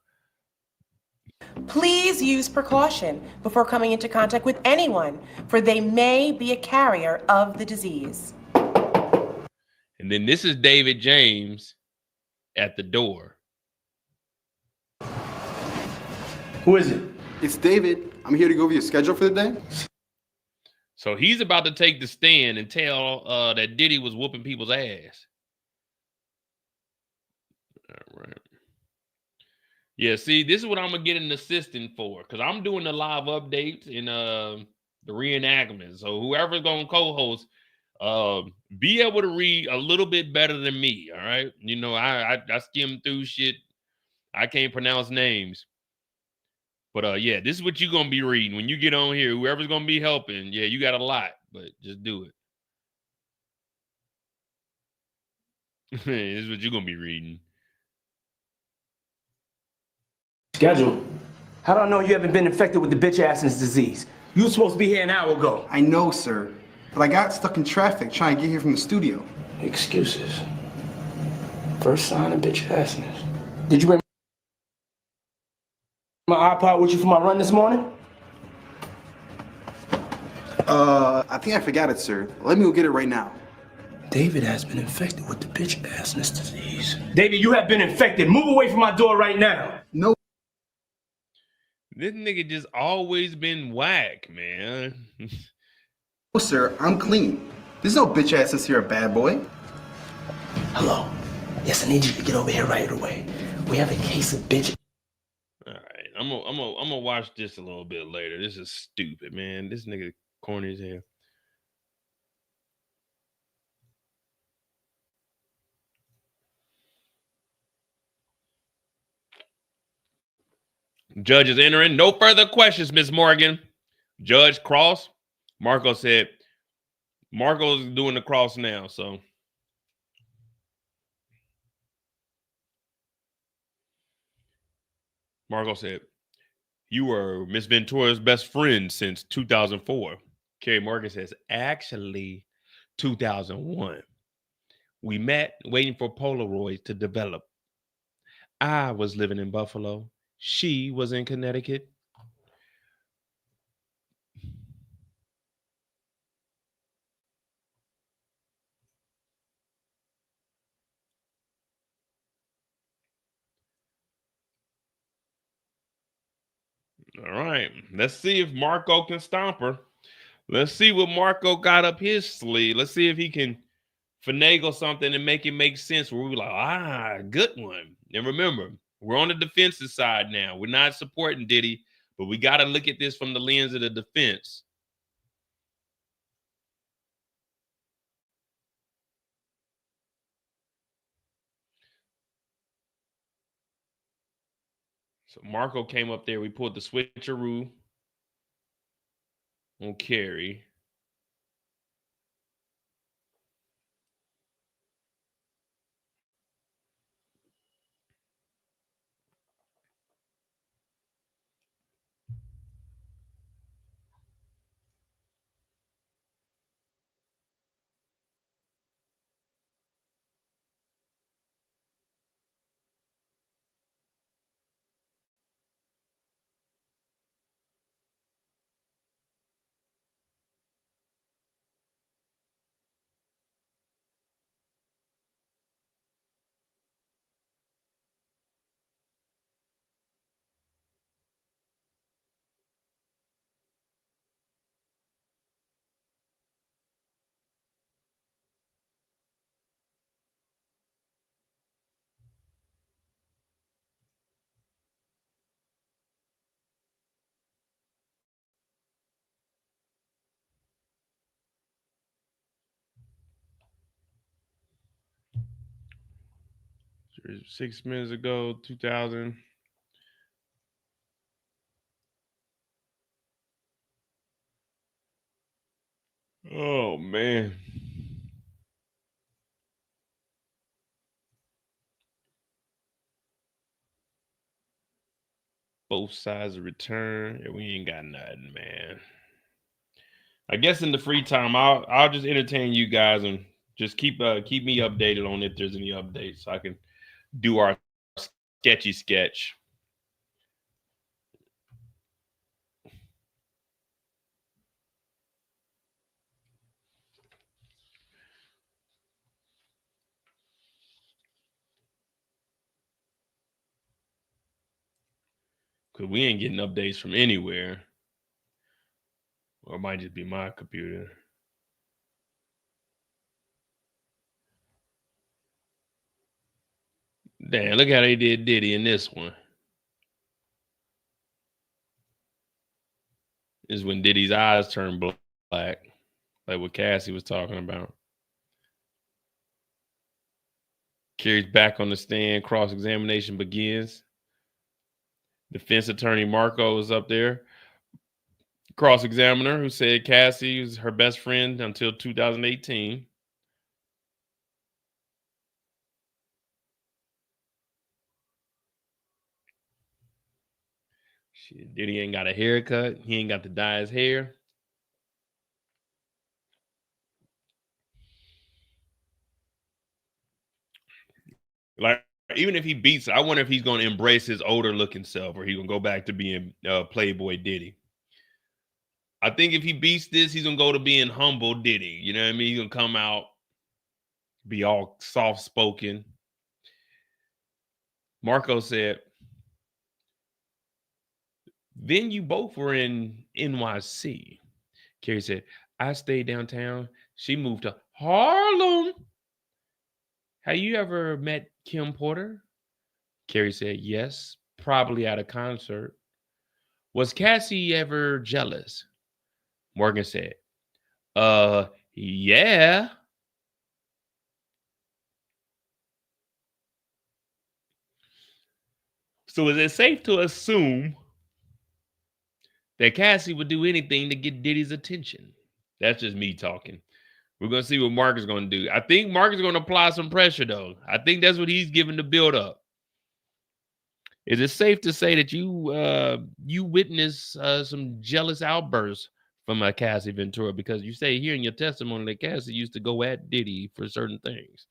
Please use precaution before coming into contact with anyone, for they may be a carrier of the disease. And then this is David James at the door. Who is it? It's David. I'm here to go over your schedule for the day. So he's about to take the stand and tell that Diddy was whooping people's ass. All right. Yeah, see, this is what I'm going to get an assistant for because I'm doing the live updates and the reenactments. So whoever's going to co-host, be able to read a little bit better than me, all right? You know, I skim through shit. I can't pronounce names. But yeah, this is what you're going to be reading. When you get on here, whoever's going to be helping, yeah, you got a lot, but just do it. This is what you're going to be reading. Schedule. How do I know you haven't been infected with the bitch assness disease? You were supposed to be here an hour ago. I know, sir, but I got stuck in traffic trying to get here from the studio. Excuses. First sign of bitch assness. Did you bring my iPod with you for my run this morning? I think I forgot it, sir. Let me go get it right now. David has been infected with the bitch assness disease. David, you have been infected. Move away from my door right now. No. This nigga just always been whack, man. No, sir, I'm clean. There's no bitch asses here, bad boy. Hello. Yes, I need you to get over here right away. We have a case of bitch. All right, I'm gonna watch this a little bit later. This is stupid, man. This nigga corny as hell. Judge is entering. No further questions, Miss Morgan. Judge Cross. Marco said, Marco's doing the cross now, so. Marco said, you were Miss Ventura's best friend since 2004. Carrie Morgan says, actually, 2001. We met waiting for Polaroids to develop. I was living in Buffalo. She was in Connecticut. All right. Let's see if Marco can stomp her. Let's see what Marco got up his sleeve. Let's see if he can finagle something and make it make sense where we're like, good one. And remember, we're on the defensive side now. We're not supporting Diddy, but we got to look at this from the lens of the defense. So Marco came up there. We pulled the switcheroo on Carrie. 6 minutes ago, 2000. Oh man. Both sides of return. Yeah, we ain't got nothing, man. I guess in the free time, I'll just entertain you guys and just keep me updated on if there's any updates so I can do our sketchy sketch. Cause we ain't getting updates from anywhere. Or it might just be my computer. Damn, look how they did Diddy in this one. This is when Diddy's eyes turned black, like what Cassie was talking about. Carrie's back on the stand. Cross-examination begins. Defense attorney Marco was up there. Cross-examiner who said Cassie was her best friend until 2018. Shit, Diddy ain't got a haircut. He ain't got to dye his hair. Like, even if he beats, I wonder if he's going to embrace his older looking self or he's going to go back to being Playboy Diddy. I think if he beats this, he's going to go to being humble Diddy. You know what I mean? He's going to come out, be all soft spoken. Marco said, then you both were in NYC. Carrie said, I stayed downtown. She moved to Harlem. Have you ever met Kim Porter? Carrie said, yes, probably at a concert. Was Cassie ever jealous? Morgan said, yeah. So is it safe to assume that Cassie would do anything to get Diddy's attention? That's just me talking. We're going to see what Mark is going to do. I think Mark is going to apply some pressure, though. I think that's what he's giving the build up. Is it safe to say that you witnessed some jealous outbursts from Cassie Ventura? Because you say here in your testimony that Cassie used to go at Diddy for certain things.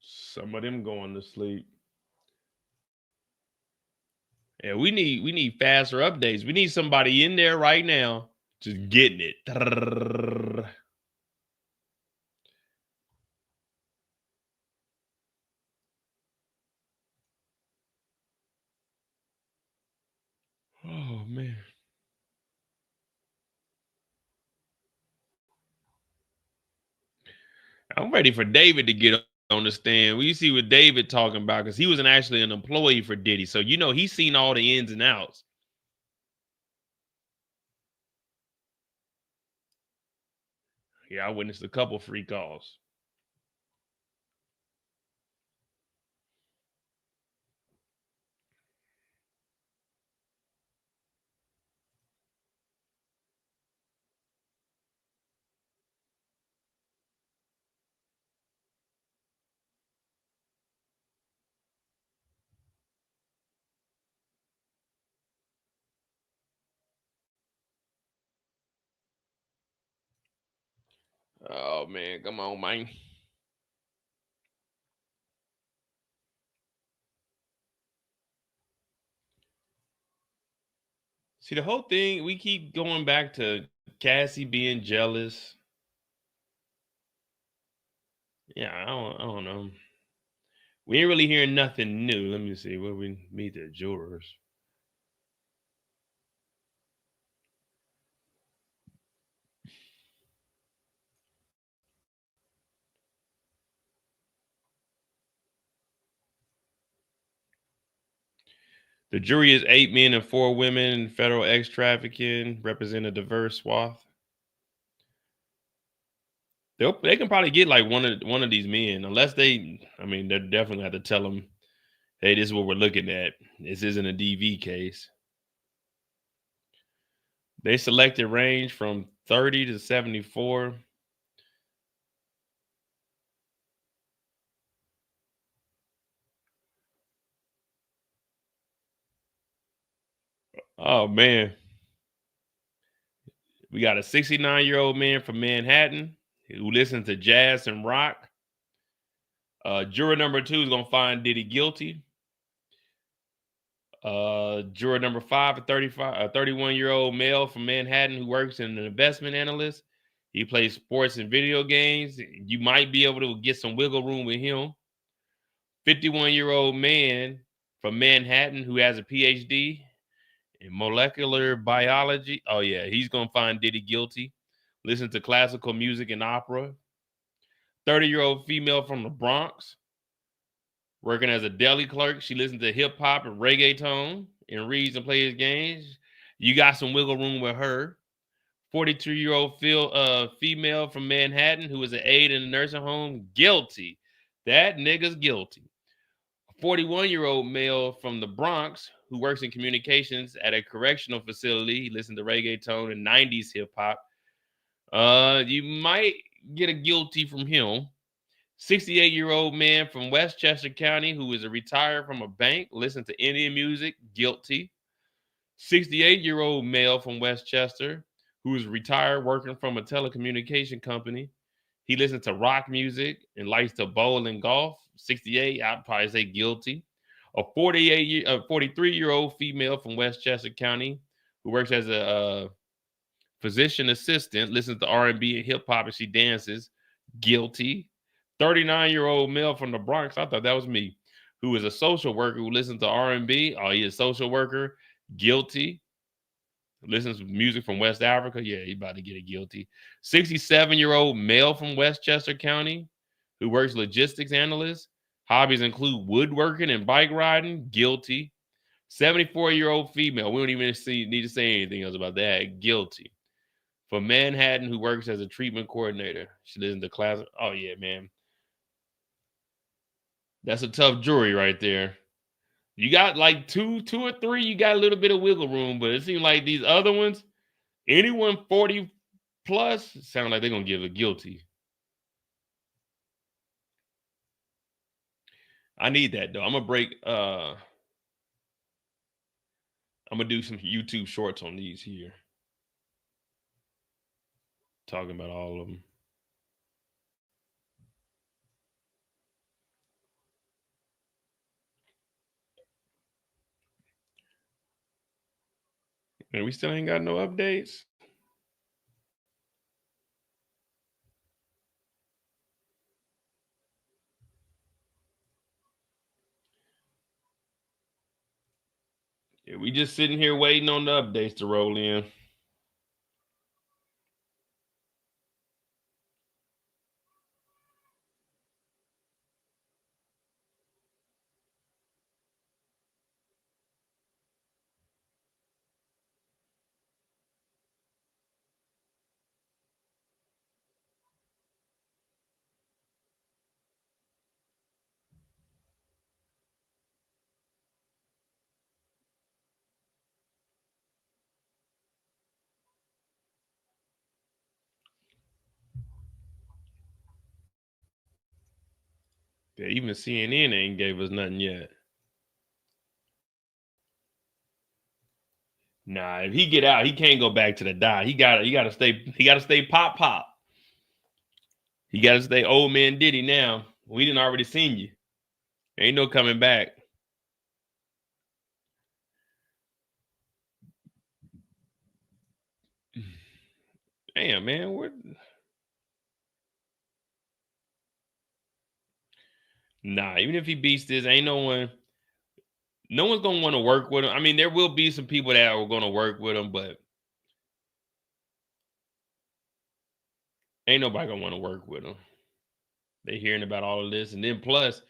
Some of them going to sleep. Yeah, we need faster updates. We need somebody in there right now just getting it. Oh man. I'm ready for David to get on the stand. We see what David talking about because he was actually an employee for Diddy. So, he's seen all the ins and outs. Yeah, I witnessed a couple free calls. Oh man, come on, man. See, the whole thing, we keep going back to Cassie being jealous. Yeah, I don't know. We ain't really hearing nothing new. Let me see where we meet the jurors. The jury is 8 men and 4 women. Federal trafficking represent a diverse swath. They can probably get like one of these men, unless they. I mean, they're definitely have to tell them, "Hey, this is what we're looking at. This isn't a DV case." They selected range from 30 to 74. Oh man, we got a 69-year-old man from Manhattan who listens to jazz and rock. Juror number 2 is gonna find Diddy guilty. Juror number 5, a 31-year-old male from Manhattan who works as an investment analyst. He plays sports and video games. You might be able to get some wiggle room with him. 51-year-old man from Manhattan who has a PhD in molecular biology. Oh yeah, he's gonna find Diddy guilty. Listen to classical music and opera. 30-year-old female from the Bronx, working as a deli clerk. She listens to hip hop and reggaeton and reads and plays games. You got some wiggle room with her. 42-year-old female from Manhattan who is an aide in a nursing home. Guilty. That nigga's guilty. 41-year-old male from the Bronx who works in communications at a correctional facility. He listens to reggaeton and 90s hip hop. You might get a guilty from him. 68-year-old man from Westchester County who is a retired from a bank, listens to Indian music, guilty. 68-year-old male from Westchester who is retired working from a telecommunication company. He listens to rock music and likes to bowl and golf. 68, I'd probably say guilty. A 43-year-old female from Westchester County who works as a physician assistant, listens to R&B and hip hop, and she dances, guilty. 39-year-old male from the Bronx, I thought that was me, who is a social worker who listens to R&B. Oh, he's a social worker, guilty. Listens to music from West Africa. Yeah, he's about to get a guilty. 67-year-old male from Westchester County who works logistics analyst. Hobbies include woodworking and bike riding, guilty. 74-year-old female, we don't even need to say anything else about that, guilty. From Manhattan who works as a treatment coordinator. She listens to class. Oh, yeah, man. That's a tough jury right there. You got like two or three, you got a little bit of wiggle room, but it seems like these other ones, anyone 40 plus, sound like they're going to give a guilty. I need that, though. I'm going to break. I'm going to do some YouTube shorts on these here. Talking about all of them. And we still ain't got no updates. Yeah, we just sitting here waiting on the updates to roll in. Yeah, even CNN ain't gave us nothing yet. Nah, if he get out, he can't go back to the die. He gotta stay pop. He got to stay old man Diddy now. We didn't already seen you. Ain't no coming back. Damn, man. What? Nah, even if he beats this, ain't no one's gonna want to work with him. I mean, there will be some people that are gonna work with him, but ain't nobody gonna want to work with him. They hearing about all of this, and then plus,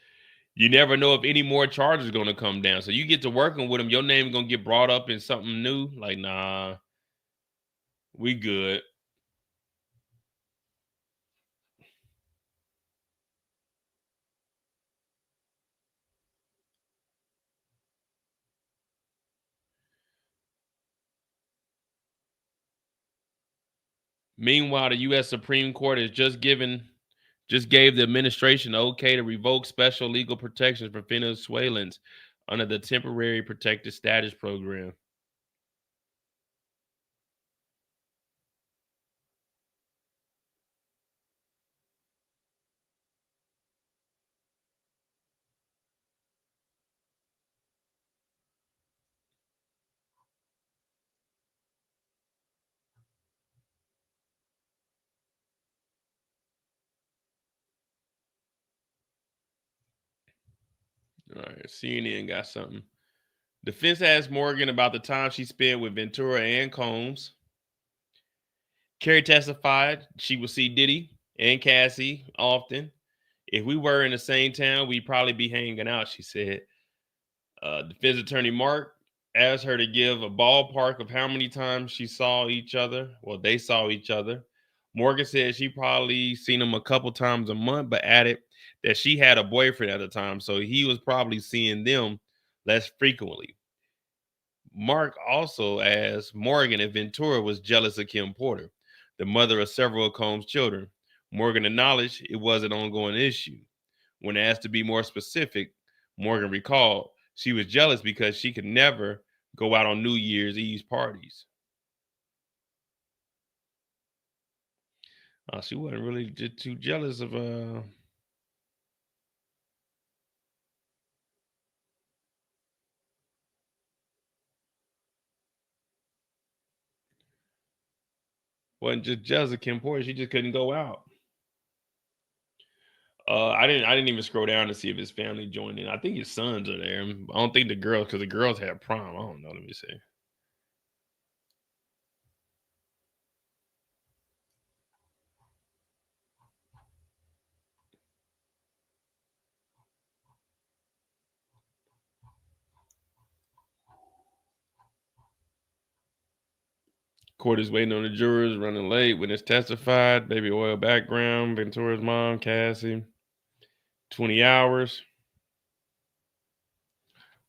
you never know if any more charges gonna come down. So you get to working with him, your name gonna get brought up in something new. Like, nah, we good. Meanwhile, the U.S. Supreme Court has just gave the administration okay to revoke special legal protections for Venezuelans under the Temporary Protected Status Program. All right, CNN got something. Defense asked Morgan about the time she spent with Ventura and Combs. Carrie testified she would see Diddy and Cassie often. If we were in the same town, we'd probably be hanging out, she said. Defense attorney Mark asked her to give a ballpark of how many times she saw each other. Well, they saw each other. Morgan said she probably seen him a couple times a month, but added that she had a boyfriend at the time, so he was probably seeing them less frequently. Mark also asked Morgan if Ventura was jealous of Kim Porter, the mother of several of Combs' children. Morgan acknowledged it was an ongoing issue. When asked to be more specific, Morgan recalled she was jealous because she could never go out on New Year's Eve parties. She wasn't really too jealous of wasn't just jealous of Kim Porter. She just couldn't go out. I didn't even scroll down to see if his family joined in. I think his sons are there. I don't think the girls, because the girls had prom. I don't know. Let me see. Court is waiting on the jurors, running late. Witness testified. Baby oil background. Ventura's mom, Cassie. 20 hours.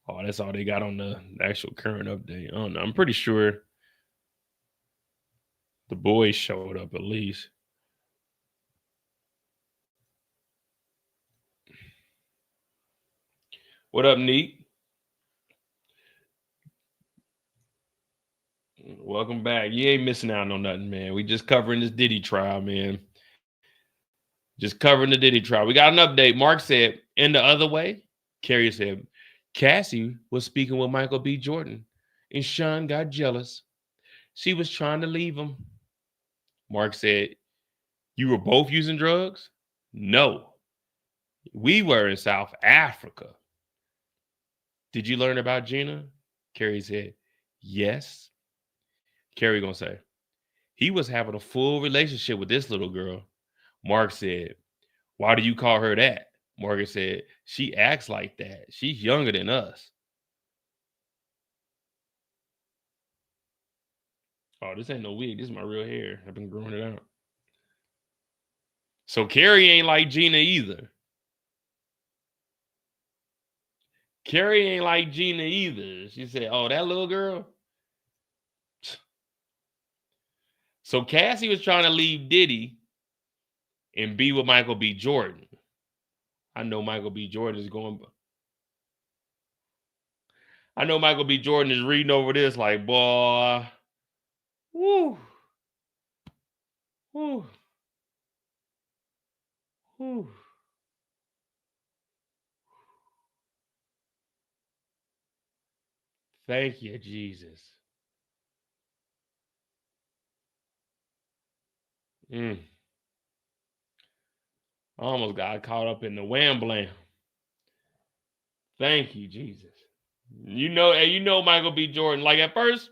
Oh, that's all they got on the actual current update. I don't know. I'm pretty sure the boys showed up at least. What up, Neat? Welcome back. You ain't missing out on nothing, man. We just covering this Diddy trial, man. Just covering the Diddy trial. We got an update. Mark said, in the other way, Carrie said, Cassie was speaking with Michael B. Jordan, and Sean got jealous. She was trying to leave him. Mark said, you were both using drugs? No. We were in South Africa. Did you learn about Gina? Carrie said, yes. Carrie gonna say, he was having a full relationship with this little girl. Mark said, why do you call her that? Morgan said, she acts like that. She's younger than us. Oh, this ain't no wig. This is my real hair. I've been growing it out. So Carrie ain't like Gina either. Carrie ain't like Gina either. She said, oh, that little girl? So Cassie was trying to leave Diddy and be with Michael B. Jordan. I know Michael B. Jordan is going. I know Michael B. Jordan is reading over this like, boy, woo, woo. Whew. Thank you, Jesus. I almost got caught up in the wham blam. Thank you, Jesus. You know Michael B. Jordan. Like at first,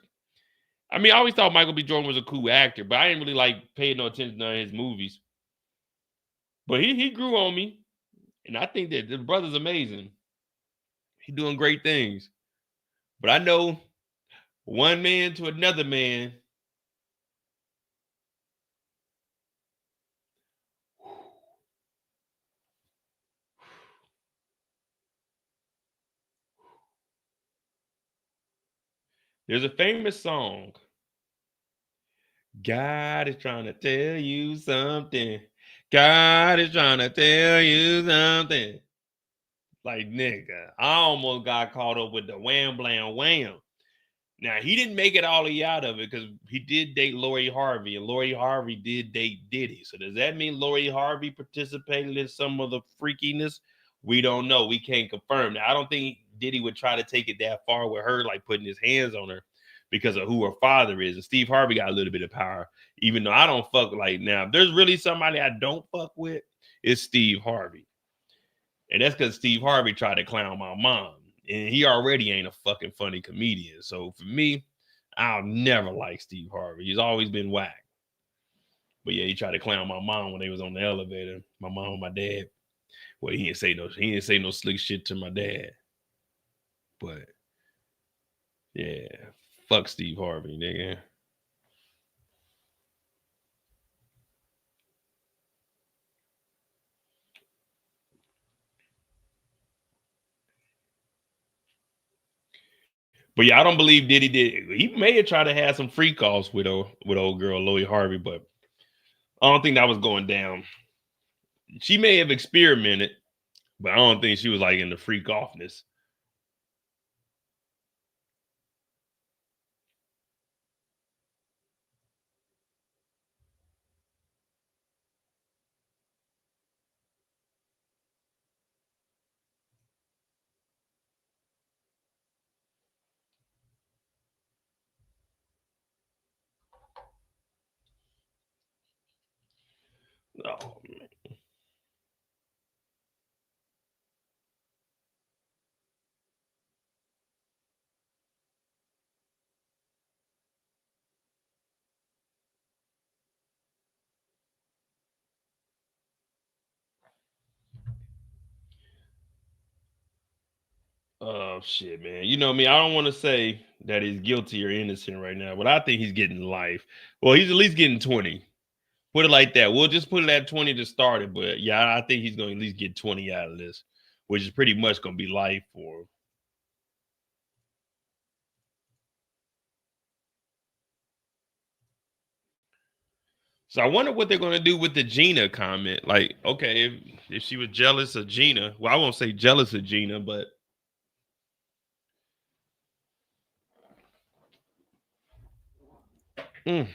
I mean, I always thought Michael B. Jordan was a cool actor, but I didn't really like pay no attention to his movies. But he grew on me, and I think that the brother's amazing. He's doing great things. But I know one man to another man. There's a famous song. God is trying to tell you something. God is trying to tell you something. Like, nigga, I almost got caught up with the wham blam wham. Now, he didn't make it all the way out of it because he did date Lori Harvey, and Lori Harvey did date Diddy. So does that mean Lori Harvey participated in some of the freakiness? We don't know. We can't confirm. Now, I don't think Diddy would try to take it that far with her, like putting his hands on her because of who her father is. And Steve Harvey got a little bit of power, even though I don't fuck like now. If there's really somebody I don't fuck with, it's Steve Harvey. And that's because Steve Harvey tried to clown my mom. And he already ain't a fucking funny comedian. So for me, I'll never like Steve Harvey. He's always been whack. But yeah, he tried to clown my mom when they was on the elevator. My mom and my dad. Well, he didn't say no slick shit to my dad. But yeah, fuck Steve Harvey, nigga. But yeah, I don't believe Diddy did. He may have tried to have some freak offs with old girl Lori Harvey, but I don't think that was going down. She may have experimented, but I don't think she was like in the freak offness. Oh man. Oh shit, man. You know me, I don't want to say that he's guilty or innocent right now, but I think he's getting life. Well, he's at least getting 20. Put it like that. We'll just put it at 20 to start it. But yeah, I think he's going to at least get 20 out of this, which is pretty much going to be life for him. So I wonder what they're going to do with the Gina comment. Like, okay, if she was jealous of Gina, well, I won't say jealous of Gina, but damn,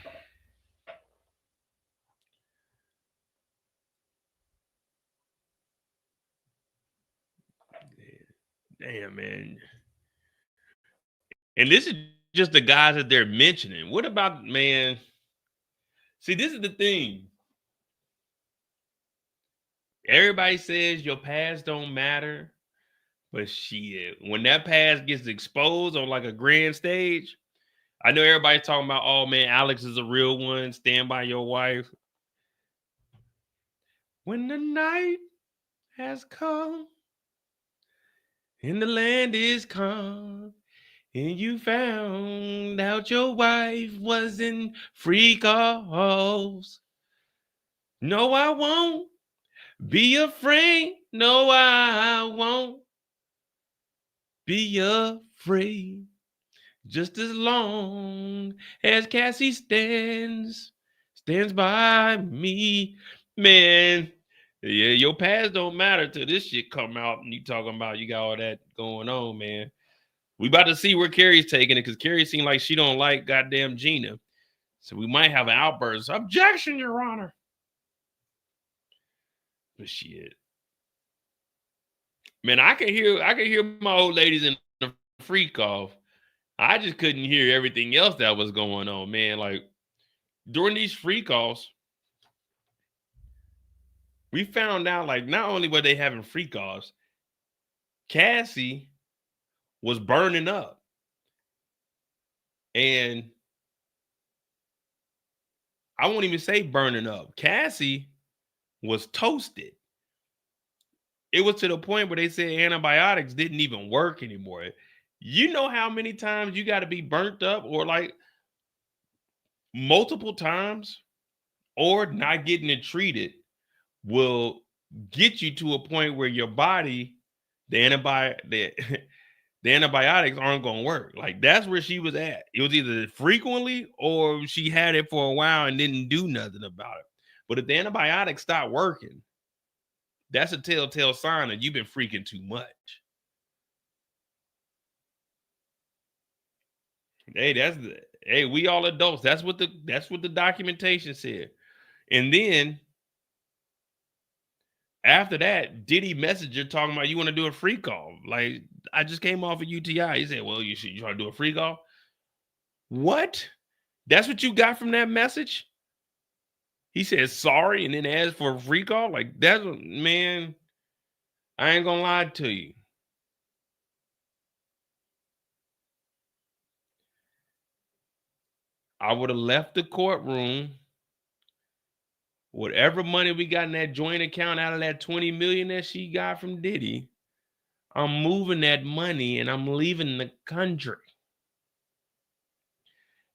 man. And this is just the guys that they're mentioning. What about, man? See, this is the thing. Everybody says your past don't matter, but shit, when that past gets exposed on like a grand stage, I know everybody's talking about, oh man, Alex is a real one. Stand by your wife. When the night has come and the land is calm, and you found out your wife wasn't freak offs. No, I won't be afraid. No, I won't be afraid. Just as long as Cassie stands by me. Man, yeah, your past don't matter till this shit come out and you talking about you got all that going on, man. We about to see where Carrie's taking it because Carrie seemed like she don't like goddamn Gina. So we might have an outburst. Objection, Your Honor. But shit. Man, I can hear my old ladies in the freak off. I just couldn't hear everything else that was going on, man. Like during these freak offs, we found out like not only were they having freak offs, Cassie was burning up. And I won't even say burning up. Cassie was toasted. It was to the point where they said antibiotics didn't even work anymore. You know how many times you got to be burnt up or like multiple times or not getting it treated will get you to a point where your body, the antibiotics aren't going to work. Like that's where she was at. It was either frequently or she had it for a while and didn't do nothing about it. But if the antibiotics stop working, that's a telltale sign that you've been freaking too much. Hey, we all adults. That's what the documentation said. And then after that, Diddy messenger talking about you want to do a free call. Like I just came off of UTI. He said, "Well, you want to do a free call?" What? That's what you got from that message? He said sorry and then asked for a free call. Like that's man. I ain't gonna lie to you. I would have left the courtroom. Whatever money we got in that joint account out of that 20 million that she got from Diddy, I'm moving that money and I'm leaving the country.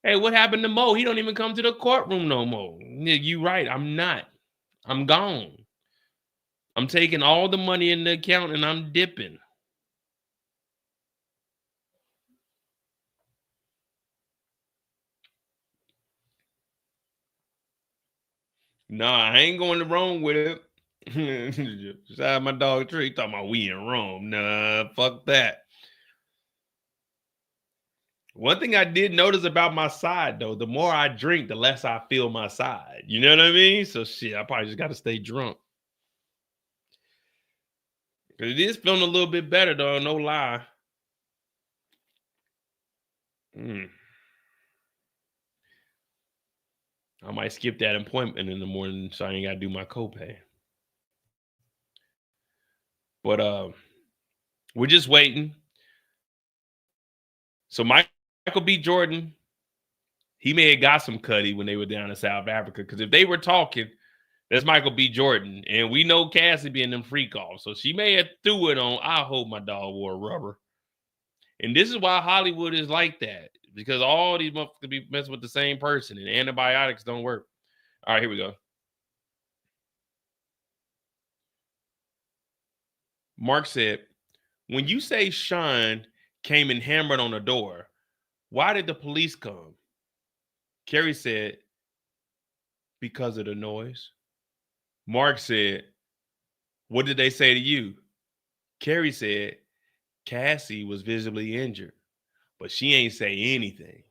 Hey, what happened to Mo? He don't even come to the courtroom no more. You right, I'm not. I'm gone. I'm taking all the money in the account and I'm dipping. Nah, I ain't going to Rome with it. Just out my dog tree. Talking about we in Rome. Nah, fuck that. One thing I did notice about my side, though, the more I drink, the less I feel my side. You know what I mean? So shit, I probably just got to stay drunk. It is feeling a little bit better, though. No lie. I might skip that appointment in the morning so I ain't got to do my copay. But we're just waiting. So Michael B. Jordan, he may have got some cutty when they were down in South Africa. Because if they were talking, that's Michael B. Jordan. And we know Cassie being them freak offs. So she may have threw it on, I hope my dog wore rubber. And this is why Hollywood is like that. Because all these motherfuckers be messing with the same person. And antibiotics don't work. All right, here we go. Mark said, when you say Sean came and hammered on the door, why did the police come? Carrie said, because of the noise. Mark said, what did they say to you? Carrie said, Cassie was visibly injured, but she ain't say anything.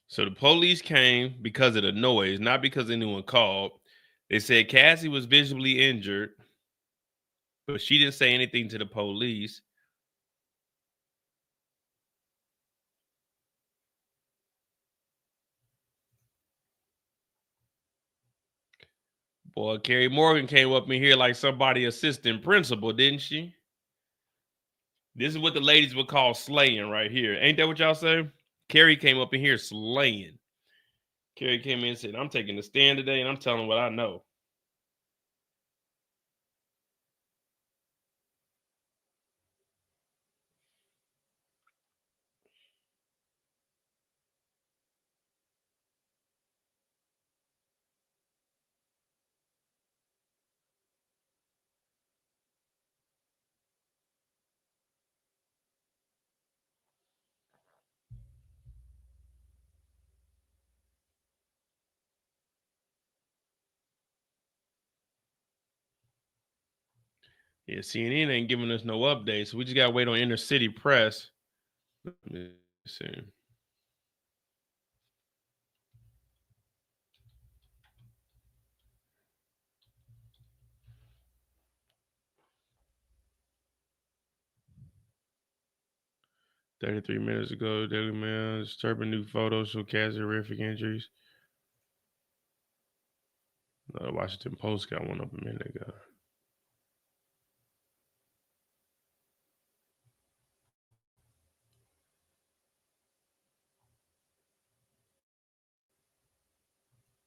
So the police came because of the noise, not because anyone called. They said Cassie was visibly injured, but she didn't say anything to the police. Boy, Carrie Morgan came up in here like somebody assistant principal, didn't she? This is what the ladies would call slaying right here. Ain't that what y'all say? Carrie came up in here slaying. Carrie came in and said, I'm taking the stand today and I'm telling what I know. Yeah, CNN ain't giving us no updates, so we just gotta wait on Inner City Press. Let me see. "33 minutes ago, Daily Mail, disturbing new photos show Cassie horrific injuries." The Washington Post got one up a minute ago.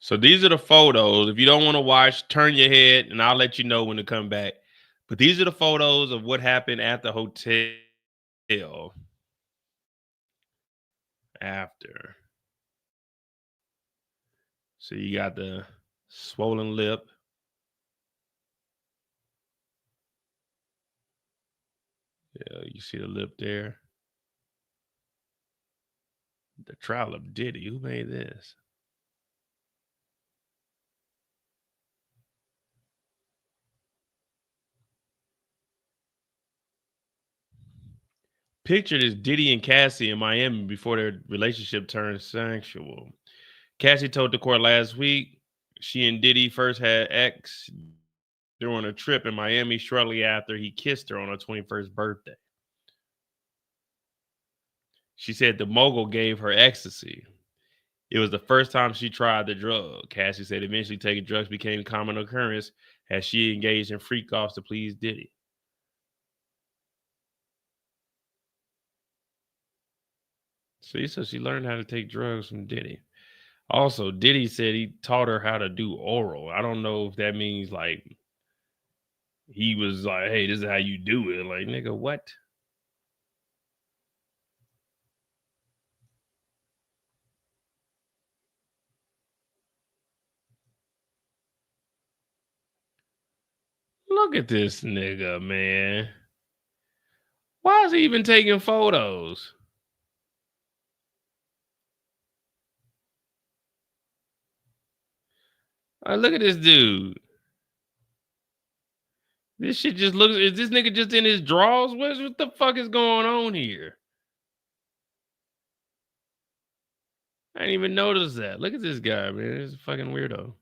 So these are the photos. If you don't want to watch, turn your head and I'll let you know when to come back. But these are the photos of what happened at the hotel after. So you got the swollen lip. Yeah, you see the lip there. The trial of Diddy. Who made this? Pictured as Diddy and Cassie in Miami before their relationship turned sexual. Cassie told the court last week she and Diddy first had sex during a trip in Miami shortly after he kissed her on her 21st birthday. She said the mogul gave her ecstasy. It was the first time she tried the drug. Cassie said eventually taking drugs became common occurrence as she engaged in freak-offs to please Diddy. See, so she learned how to take drugs from Diddy. Also, Diddy said he taught her how to do oral. I don't know if that means like he was like, hey, this is how you do it. Like, nigga, what? Look at this nigga, man. Why is he even taking photos? Look at this dude. This shit just looks. Is this nigga just in his drawers? What the fuck is going on here? I didn't even notice that. Look at this guy, man. He's a fucking weirdo.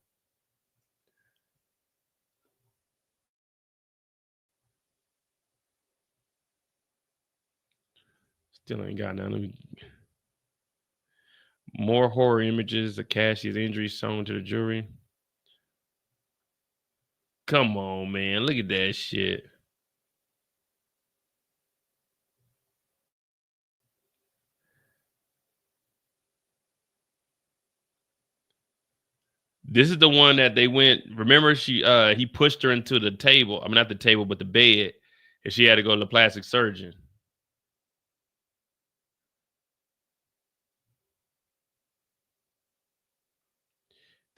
Still ain't got none. More horror images of Cassie's injuries shown to the jury. Come on, man. Look at that shit. This is the one that they went. Remember, he pushed her into the table. I mean, not the table, but the bed, and she had to go to the plastic surgeon.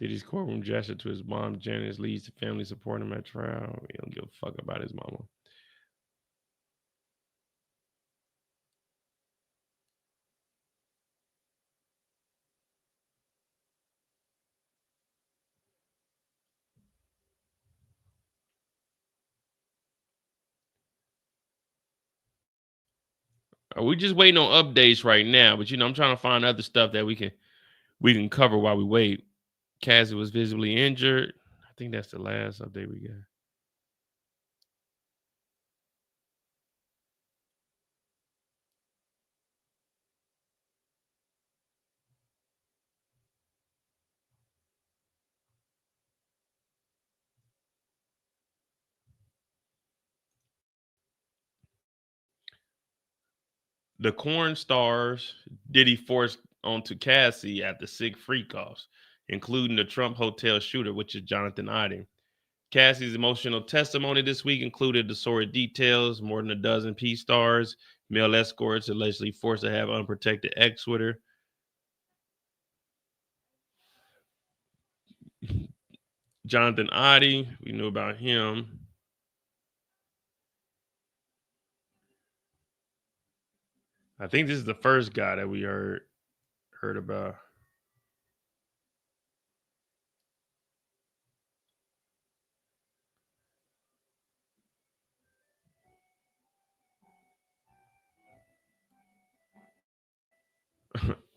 Diddy's courtroom gesture to his mom, Janice, leads to family supporting him at trial. He don't give a fuck about his mama. We just waiting on updates right now, but I'm trying to find other stuff that we can cover while we wait. Cassie was visibly injured. I think that's the last update we got. The corn stars Diddy forced onto Cassie at the sick freak-offs, including the Trump hotel shooter, which is Jonathan Idy. Cassie's emotional testimony this week included the sordid details, more than a dozen P-stars, male escorts allegedly forced to have unprotected ex with her. Jonathan Idy, we knew about him. I think this is the first guy that we heard about.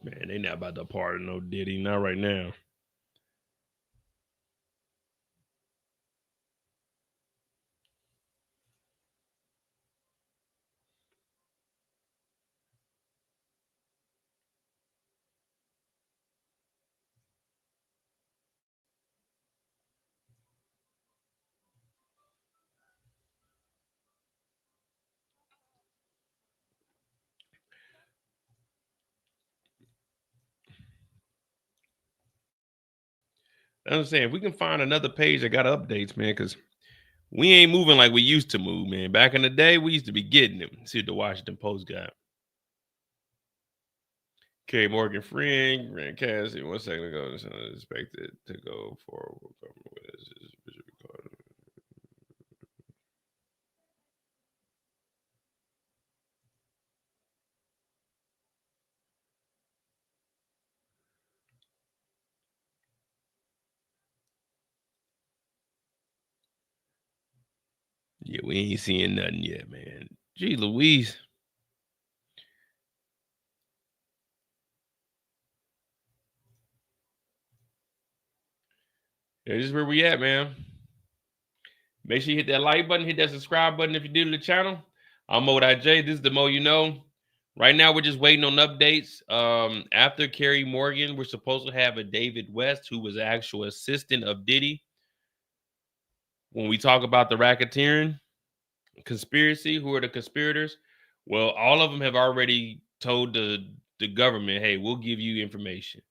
Man, they not about to pardon no Diddy, not right now. I'm saying if we can find another page that got updates, man, because we ain't moving like we used to move, man. Back in the day, we used to be getting them. See what the Washington Post got. Carrie Morgan freeing, Rand Cassie 1 second ago, expected to go forward. Yeah, we ain't seeing nothing yet, man. Gee Louise. Yeah, this is where we at, man. Make sure you hit that like button, hit that subscribe button if you're new to the channel. I'm Mo.J. This is the Mo You Know. Right now, we're just waiting on updates. After Carrie Morgan, we're supposed to have a David West, who was actual assistant of Diddy. When we talk about the racketeering conspiracy, who are the conspirators? Well, all of them have already told the government, hey, we'll give you information.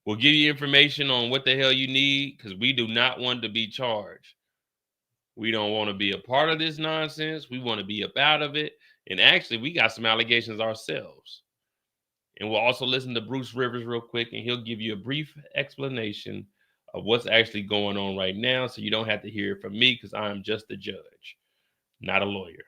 We'll give you information on what the hell you need because we do not want to be charged. We don't want to be a part of this nonsense. We want to be up out of it. And actually, we got some allegations ourselves. And we'll also listen to Bruce Rivers real quick, and he'll give you a brief explanation of what's actually going on right now, so you don't have to hear it from me because I am just a judge, not a lawyer.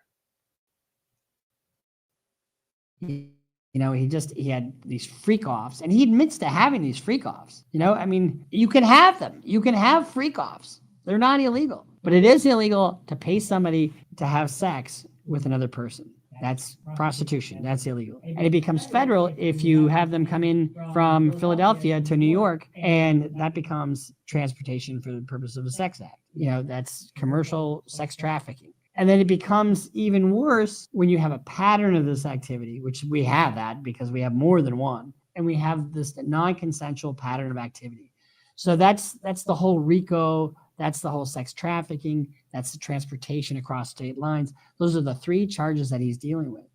You know, he had these freak offs, and he admits to having these freak offs. You know, I mean, you can have them. You can have freak offs. They're not illegal, but it is illegal to pay somebody to have sex with another person. That's prostitution. That's illegal. And it becomes federal if you have them come in from Philadelphia to New York, and that becomes transportation for the purpose of a sex act. You know, that's commercial sex trafficking. And then it becomes even worse when you have a pattern of this activity, which we have that because we have more than one, and we have this non-consensual pattern of activity. So that's the whole RICO. That's the whole sex trafficking. That's the transportation across state lines. Those are the three charges that he's dealing with.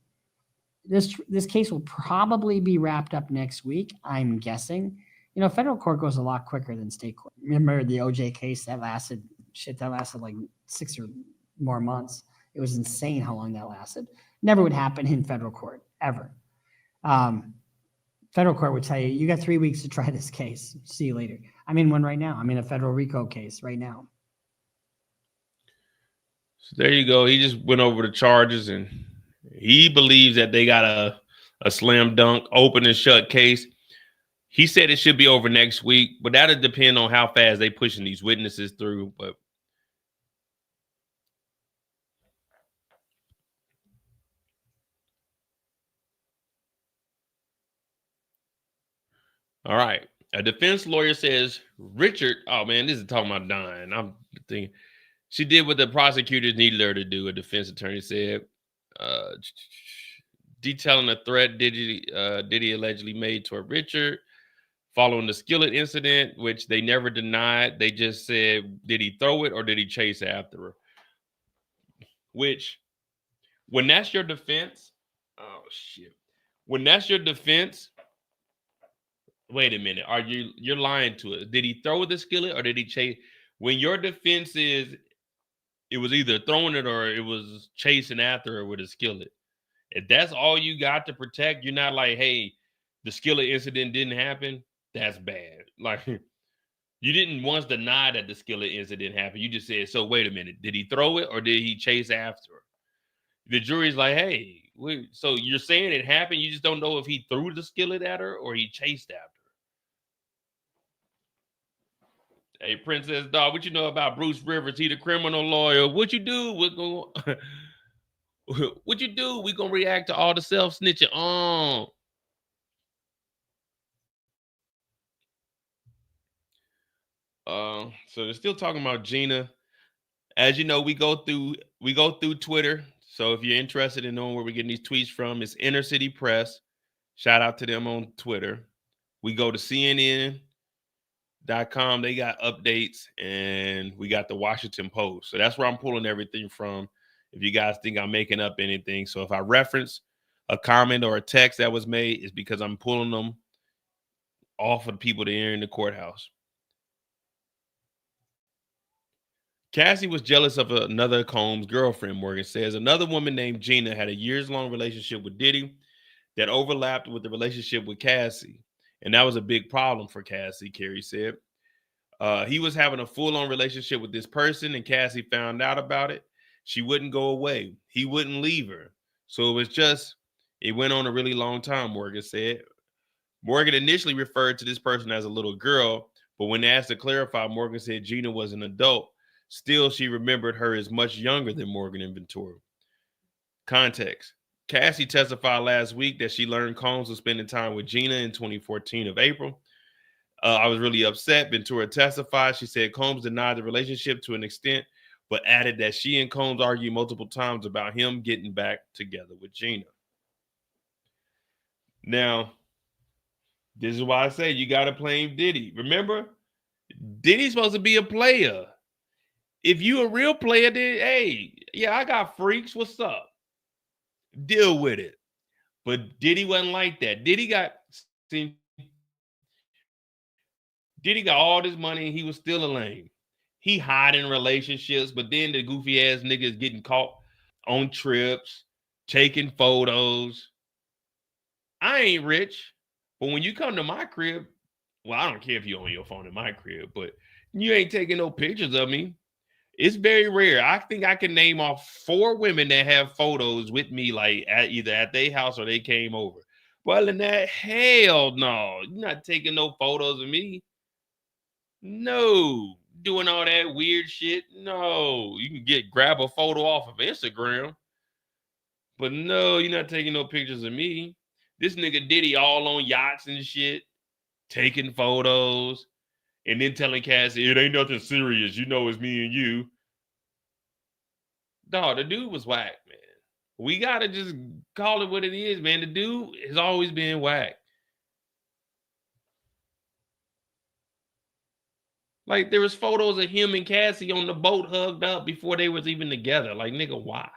This case will probably be wrapped up next week, I'm guessing. You know, federal court goes a lot quicker than state court. Remember the OJ case that lasted like 6 or more months. It was insane how long that lasted. Never would happen in federal court, ever. Federal court would tell you, you got 3 weeks to try this case. See you later. I'm in one right now. I'm in a federal RICO case right now. So there you go. He just went over the charges, and he believes that they got a slam dunk, open and shut case. He said it should be over next week, but that'll depend on how fast they pushing these witnesses through. But all right. A defense lawyer says Richard, oh man, this is talking about dying. I'm thinking she did what the prosecutors needed her to do, a defense attorney said. Detailing a threat Diddy allegedly made toward Richard following the skillet incident, which they never denied. They just said, did he throw it or did he chase after her? Which, when that's your defense, oh shit. When that's your defense, wait a minute. You're lying to us? Did he throw the skillet or did he chase? When your defense is it was either throwing it or it was chasing after her with a skillet. If that's all you got to protect, you're not like, hey, the skillet incident didn't happen. That's bad. Like, you didn't once deny that the skillet incident happened. You just said, so wait a minute. Did he throw it or did he chase after her? The jury's like, hey, so you're saying it happened. You just don't know if he threw the skillet at her or he chased after her. Hey, Princess Dog, what you know about Bruce Rivers? He the criminal lawyer. What you do? What you do? We gonna react to all the self-snitching. So they're still talking about Gina. As you know, we go through Twitter. So if you're interested in knowing where we're getting these tweets from, it's Inner City Press. Shout out to them on Twitter. We go to CNN.com. They got updates, and we got the Washington Post. So that's where I'm pulling everything from. If you guys think I'm making up anything, so if I reference a comment or a text that was made, it's because I'm pulling them off of the people that are in the courthouse. Cassie was jealous of another Combs girlfriend, Morgan says. Another woman named Gina had a years-long relationship with Diddy that overlapped with the relationship with Cassie. And that was a big problem for Cassie, Carrie said. He was having a full-on relationship with this person, and Cassie found out about it. She wouldn't go away. He wouldn't leave her. So it went on a really long time, Morgan said. Morgan initially referred to this person as a little girl, but when asked to clarify, Morgan said Gina was an adult. Still, she remembered her as much younger than Morgan and Ventura. Context. Cassie testified last week that she learned Combs was spending time with Gina in 2014 of April. I was really upset. Ventura testified. She said Combs denied the relationship to an extent, but added that she and Combs argued multiple times about him getting back together with Gina. Now, this is why I say you got to blame Diddy. Remember, Diddy's supposed to be a player. If you a real player, then hey, yeah, I got freaks. What's up? Deal with it. But Diddy wasn't like that. Diddy got all this money and he was still a lame. He hiding relationships, but then the goofy ass niggas getting caught on trips, taking photos. I ain't rich, but when you come to my crib, well, I don't care if you own your phone in my crib, but you ain't taking no pictures of me. It's very rare. I think I can name off 4 women that have photos with me, like either at their house or they came over. But other than that, hell no. You're not taking no photos of me. No. Doing all that weird shit. No. You can grab a photo off of Instagram. But no, you're not taking no pictures of me. This nigga Diddy all on yachts and shit, taking photos. And then telling Cassie, it ain't nothing serious. You know it's me and you. Dog, the dude was whack, man. We got to just call it what it is, man. The dude has always been whack. Like, there was photos of him and Cassie on the boat hugged up before they was even together. Like, nigga, why?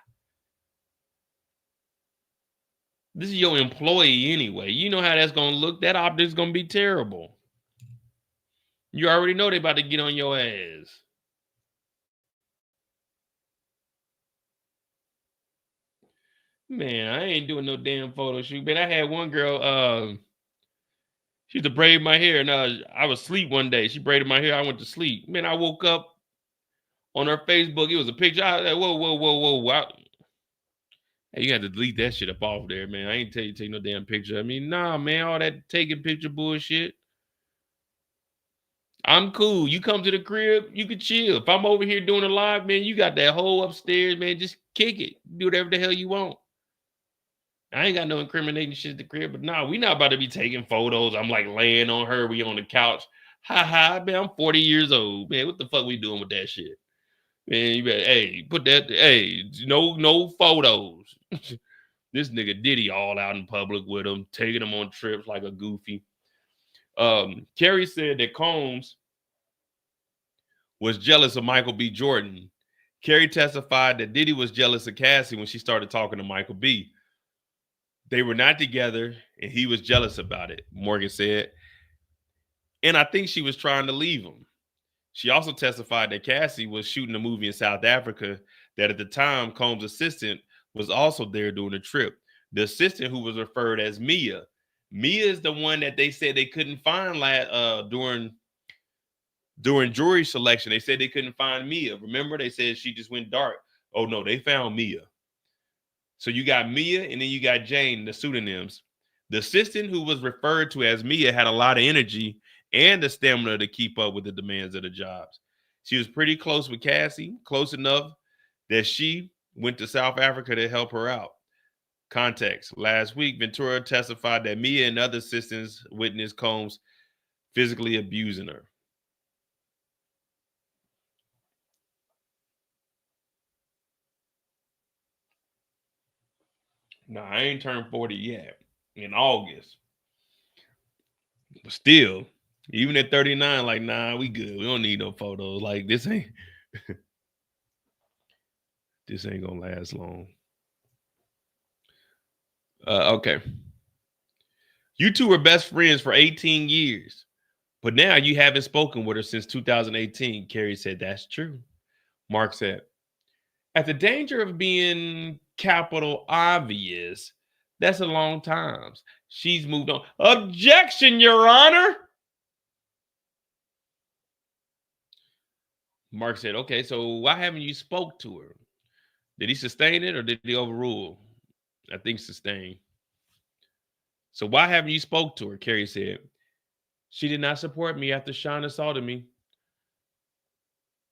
This is your employee anyway. You know how that's going to look. That optic's going to be terrible. You already know they about to get on your ass. Man, I ain't doing no damn photo shoot. Man, I had one girl, she used to braid my hair, and I was asleep one day. She braided my hair. I went to sleep. Man, I woke up on her Facebook. It was a picture. I was like, whoa. Hey, you had to delete that shit up off there, man. I ain't tell you to take no damn picture. I mean, nah, man, all that taking picture bullshit. I'm cool. You come to the crib, you can chill. If I'm over here doing a live, man, you got that whole upstairs, man. Just kick it. Do whatever the hell you want. I ain't got no incriminating shit at the crib, but nah, we not about to be taking photos. I'm like laying on her. We on the couch. Ha, man, I'm 40 years old. Man, what the fuck we doing with that shit? Man, you better, hey, put that, hey, no photos. This nigga Diddy all out in public with him, taking him on trips like a goofy. Carrie said that Combs was jealous of Michael B. Jordan. Carrie testified that Diddy was jealous of Cassie when she started talking to Michael B. They were not together, and he was jealous about it, Morgan said. And I think she was trying to leave him. She also testified that Cassie was shooting a movie in South Africa, that at the time, Combs' assistant was also there during the trip. The assistant, who was referred as Mia. Mia is the one that they said they couldn't find during jury selection. They said they couldn't find Mia. Remember, they said she just went dark. Oh, no, they found Mia. So you got Mia, and then you got Jane, the pseudonyms. The assistant, who was referred to as Mia, had a lot of energy and the stamina to keep up with the demands of the jobs. She was pretty close with Cassie, close enough that she went to South Africa to help her out. Context. Last week, Ventura testified that Mia and other assistants witnessed Combs physically abusing her. No, I ain't turned 40 yet. In August. But still, even at 39, like, nah, we good. We don't need no photos. Like, this ain't this ain't gonna last long. Okay. You two were best friends for 18 years, but now you haven't spoken with her since 2018. Carrie said, that's true. Mark said, at the danger of being capital obvious, that's a long time. She's moved on. Objection, Your Honor. Mark said, okay, so why haven't you spoke to her? Did he sustain it or did he overrule? I think sustain. So why haven't you spoke to her? Carrie said, she did not support me after Sean assaulted me.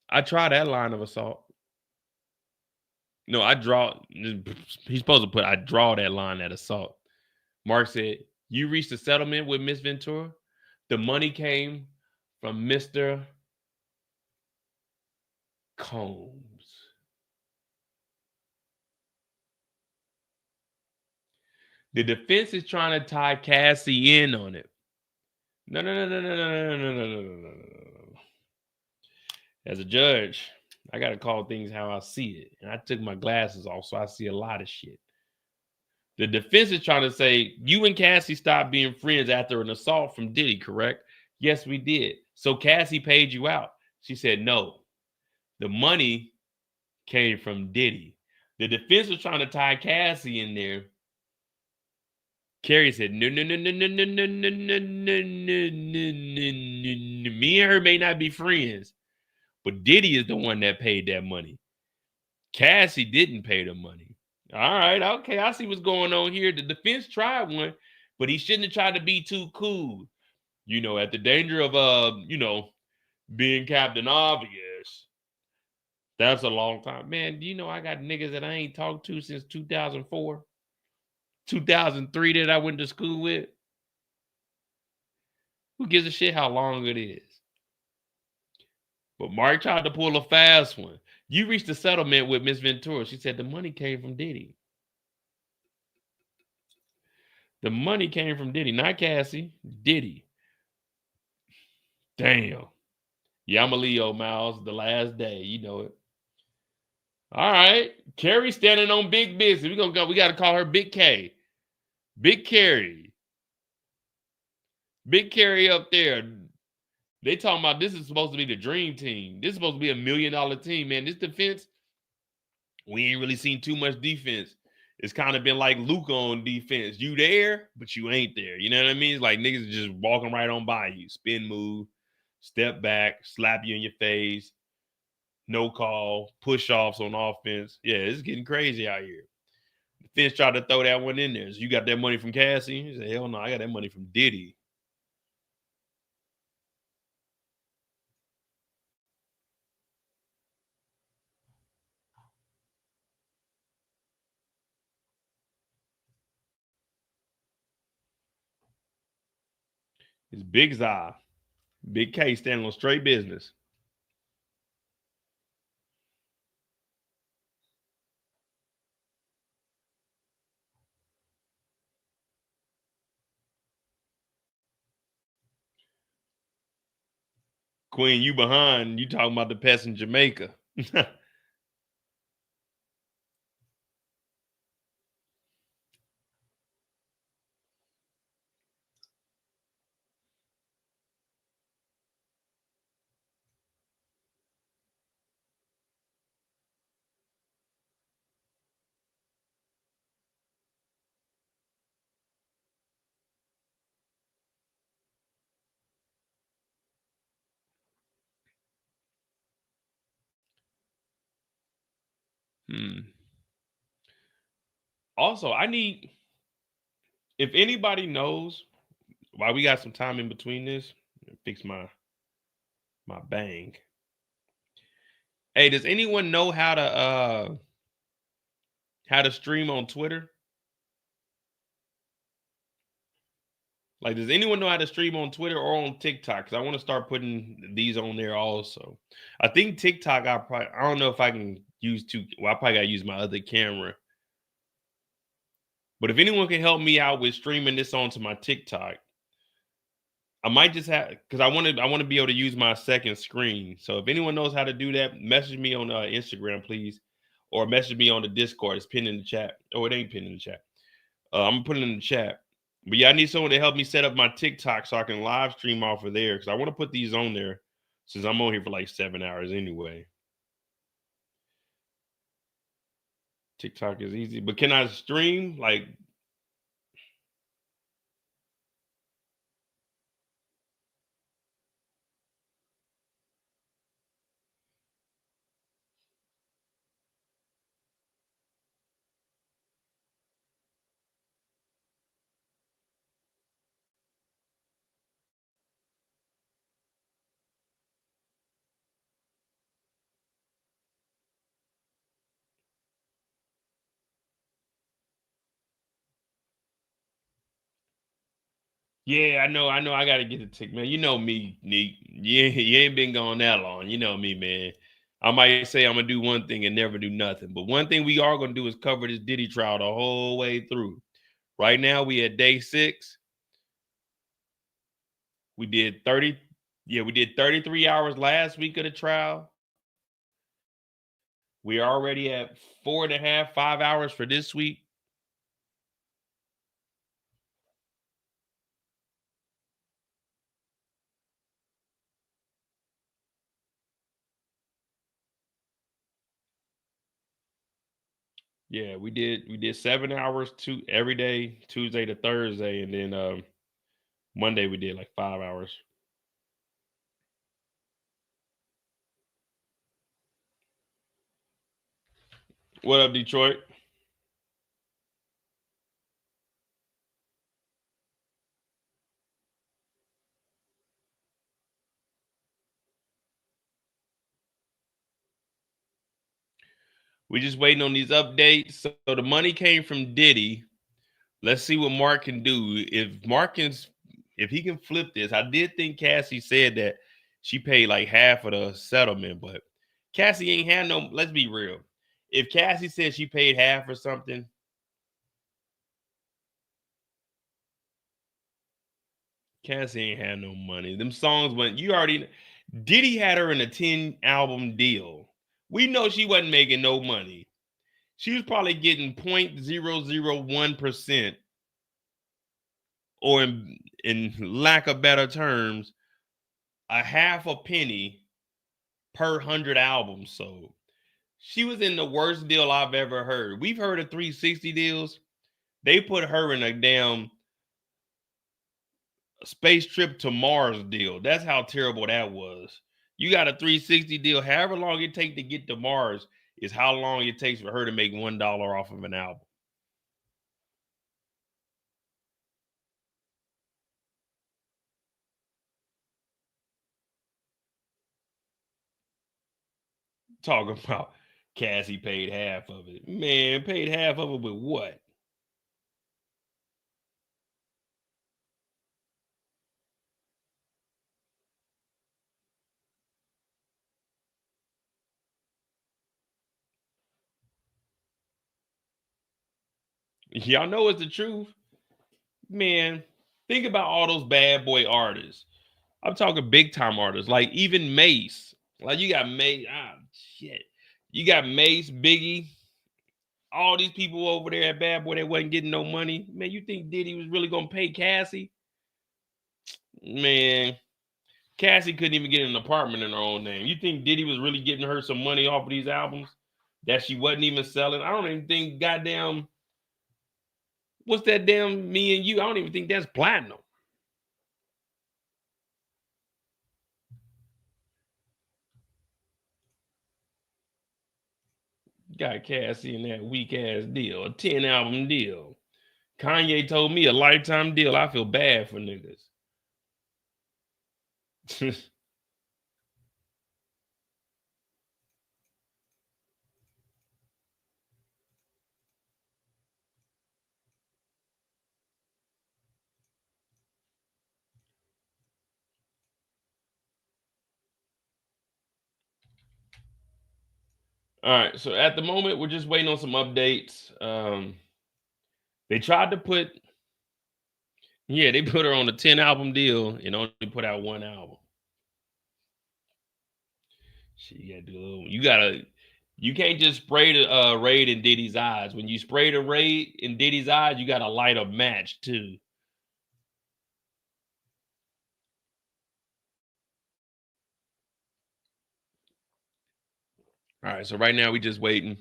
I tried that line of assault. No, I draw. He's supposed to put, I draw that line at assault. Mark said, you reached a settlement with Miss Ventura? The money came from Mr. Combs. The defense is trying to tie Cassie in on it. No. As a judge, I got to call things how I see it. And I took my glasses off, so I see a lot of shit. The defense is trying to say, you and Cassie stopped being friends after an assault from Diddy, correct? Yes, we did. So Cassie paid you out. She said, no. The money came from Diddy. The defense was trying to tie Cassie in there. Carrie said, no. Me and her may not be friends, but Diddy is the one that paid that money. Cassie didn't pay the money. All right, okay, I see what's going on here. The defense tried one, but he shouldn't have tried to be too cool. You know, at the danger of being Captain Obvious. That's a long time. Man, do you know I got niggas that I ain't talked to since 2004? 2003 that I went to school with? Who gives a shit how long it is? But Mark tried to pull a fast one. You reached a settlement with Miss Ventura. She said the money came from Diddy. The money came from Diddy, not Cassie. Diddy. Damn. Yeah, I'm a Leo, Miles. The last day, you know it. All right. Carrie standing on big business. We got to call her Big K. Big Carrie. Big Carrie up there. They talking about this is supposed to be the dream team. This is supposed to be $1 million team, man. This defense, we ain't really seen too much defense. It's kind of been like Luka on defense. You there, but you ain't there. You know what I mean? It's like niggas just walking right on by you. Spin move, step back, slap you in your face, no call, push-offs on offense. Yeah, it's getting crazy out here. Defense tried to throw that one in there. So you got that money from Cassie? He said, hell no, I got that money from Diddy. It's Big Zai. Big K standing on straight business. Queen, you behind. You talking about the pest in Jamaica. Also, I need, if anybody knows, while we got some time in between this, fix my bang. Hey, does anyone know how to stream on Twitter? Like, does anyone know how to stream on Twitter or on TikTok? Because I want to start putting these on there also. I think TikTok, I don't know if I can use I probably got to use my other camera. But if anyone can help me out with streaming this onto my TikTok, I might just have, because I want to be able to use my second screen. So if anyone knows how to do that, message me on Instagram, please, or message me on the Discord. It's pinned in the chat. Oh, it ain't pinned in the chat. I'm gonna put it in the chat. But yeah, I need someone to help me set up my TikTok so I can live stream off of there, because I want to put these on there since I'm on here for like 7 hours anyway. TikTok is easy, but can I stream like? Yeah, I know. I gotta get the tick, man. You know me, Neek. You ain't been gone that long. You know me, man. I might say I'm gonna do one thing and never do nothing. But one thing we are gonna do is cover this Diddy trial the whole way through. Right now, we at day 6. We did 30. Yeah, we did 33 hours last week of the trial. We're already at 4.5, 5 hours for this week. Yeah, we did 7 hours every day, Tuesday to Thursday, and then Monday we did like 5 hours. What up, Detroit? We just waiting on these updates. So the money came from Diddy. Let's see what Mark can do. If he can flip this. I did think Cassie said that she paid like half of the settlement, but Cassie ain't had no, let's be real. If Cassie said she paid half or something, Cassie ain't had no money. Them songs went, Diddy had her in a 10 album deal. We know she wasn't making no money. She was probably getting 0.001%, or in lack of better terms, a half a penny per 100 albums sold. She was in the worst deal I've ever heard. We've heard of 360 deals. They put her in a damn space trip to Mars deal. That's how terrible that was. You got a 360 deal, however long it takes to get to Mars is how long it takes for her to make $1 off of an album. Talking about Cassie paid half of it. Man, paid half of it with what? Y'all know it's the truth. Man, think about all those bad boy artists. I'm talking big time artists, like even Mace. Like you got Mace, shit. You got Mace, Biggie, all these people over there at Bad Boy that wasn't getting no money. Man, you think Diddy was really gonna pay Cassie? Man, Cassie couldn't even get an apartment in her own name. You think Diddy was really getting her some money off of these albums that she wasn't even selling? I don't even think goddamn, what's that damn Me and You? I don't even think that's platinum. Got Cassie in that weak ass deal, a 10 album deal. Kanye told me a lifetime deal. I feel bad for niggas. All right, so at the moment we're just waiting on some updates. They tried to put, yeah, they put her on a 10 album deal and only put out one album. You can't just spray the raid in Diddy's eyes. When you spray the raid in Diddy's eyes, you gotta light a match too. All right, so right now we just waiting.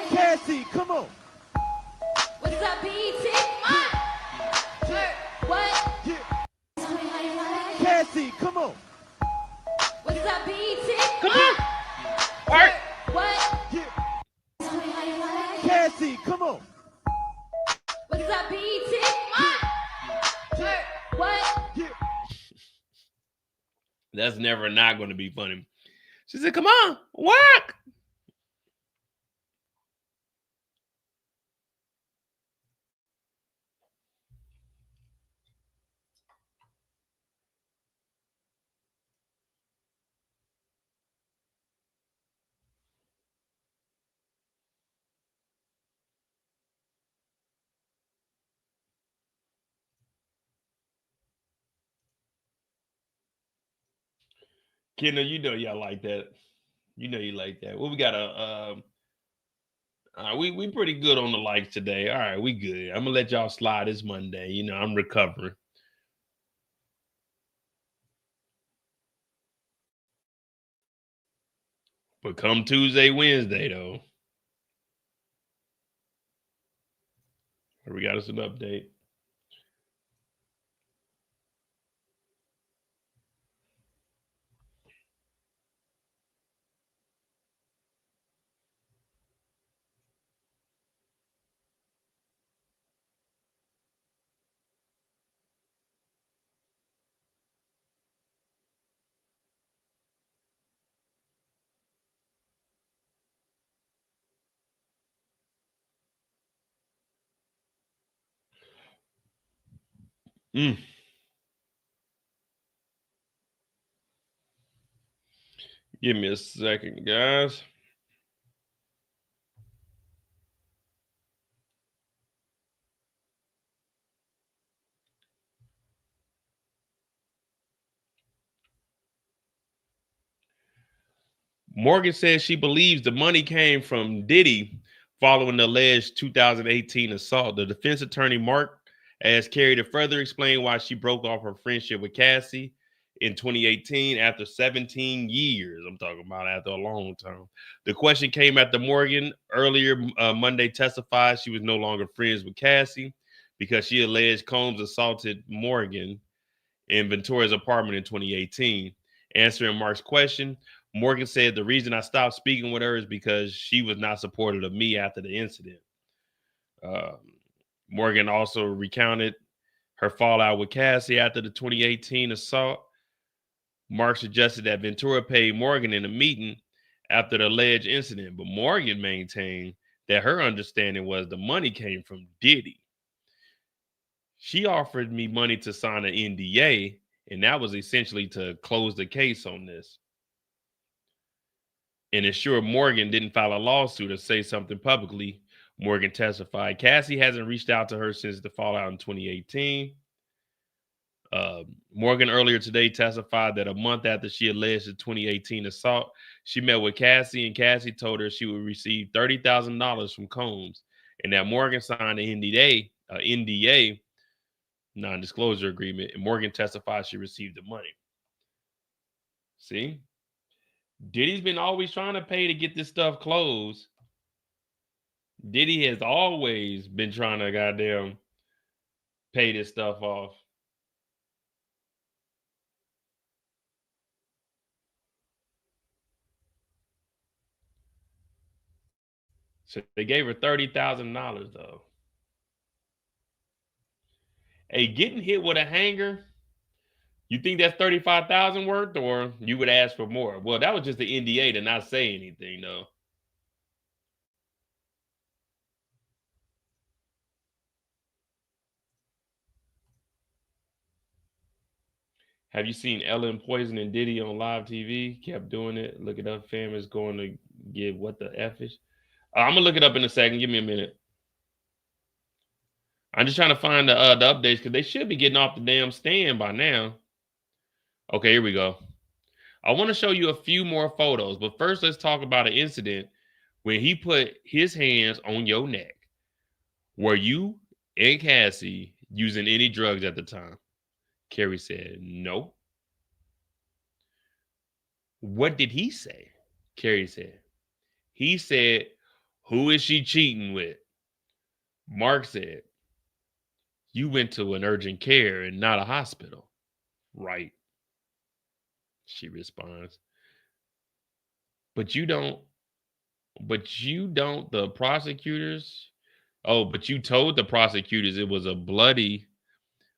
Cassie, come on. What's up, BT? What? Cassie, come on. What's up, BT? Come on. Work. What? Cassie, come on. What's up, BT? What? That's never not going to be funny. She said, "Come on, work." Kendall, you know y'all like that. You know you like that. Well, we got we pretty good on the likes today. All right, we good. I'm gonna let y'all slide this Monday. You know, I'm recovering. But come Tuesday, Wednesday, though, we got us an update. Give me a second, guys. Morgan says she believes the money came from Diddy following the alleged 2018 assault. The defense attorney Mark asked Carrie to further explain why she broke off her friendship with Cassie in 2018 after 17 years. I'm talking about after a long time. The question came after Morgan earlier Monday testified she was no longer friends with Cassie because she alleged Combs assaulted Morgan in Ventura's apartment in 2018. Answering Mark's question, Morgan said the reason I stopped speaking with her is because she was not supportive of me after the incident. Morgan also recounted her fallout with Cassie after the 2018 assault. Mark suggested that Ventura paid Morgan in a meeting after the alleged incident, but Morgan maintained that her understanding was the money came from Diddy. She offered me money to sign an NDA, and that was essentially to close the case on this and ensure Morgan didn't file a lawsuit or say something publicly. Morgan testified. Cassie hasn't reached out to her since the fallout in 2018. Morgan earlier today testified that a month after she alleged the 2018 assault, she met with Cassie, and Cassie told her she would receive $30,000 from Combs, and that Morgan signed an NDA, non-disclosure agreement, and Morgan testified she received the money. See? Diddy's been always trying to pay to get this stuff closed. Diddy has always been trying to goddamn pay this stuff off. So they gave her $30,000 though. Hey, getting hit with a hanger, you think that's $35,000 worth, or you would ask for more? Well, that was just the NDA to not say anything though. Have you seen Ellen poisoning Diddy on live TV? Kept doing it. Look it up, fam. Is going to give what the F is. I'm gonna look it up in a second. Give me a minute. I'm just trying to find the updates because they should be getting off the damn stand by now. Okay, here we go. I want to show you a few more photos, but first let's talk about an incident when he put his hands on your neck. Were you and Cassie using any drugs at the time? Carrie said no. What did he say? Carrie said, he said, who is she cheating with? Mark said, you went to an urgent care and not a hospital. Right. She responds, but you don't, the prosecutors. Oh, but you told the prosecutors it was a bloody,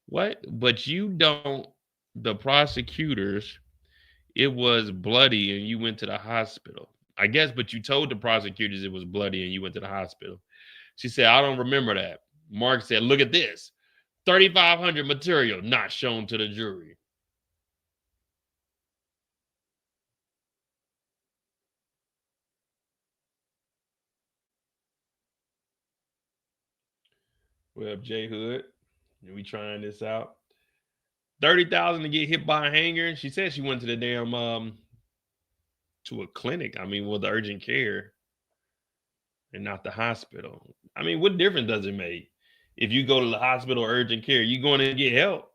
what? But you don't, the prosecutors, it was bloody and you went to the hospital. I guess, but you told the prosecutors it was bloody and you went to the hospital. She said, I don't remember that. Mark said, look at this. 3,500 material not shown to the jury. What up, J Hood? We trying this out. 30,000 to get hit by a hanger. She said she went to the damn to a clinic. I mean, with urgent care and not the hospital. I mean, what difference does it make? If you go to the hospital or urgent care, you going to get help.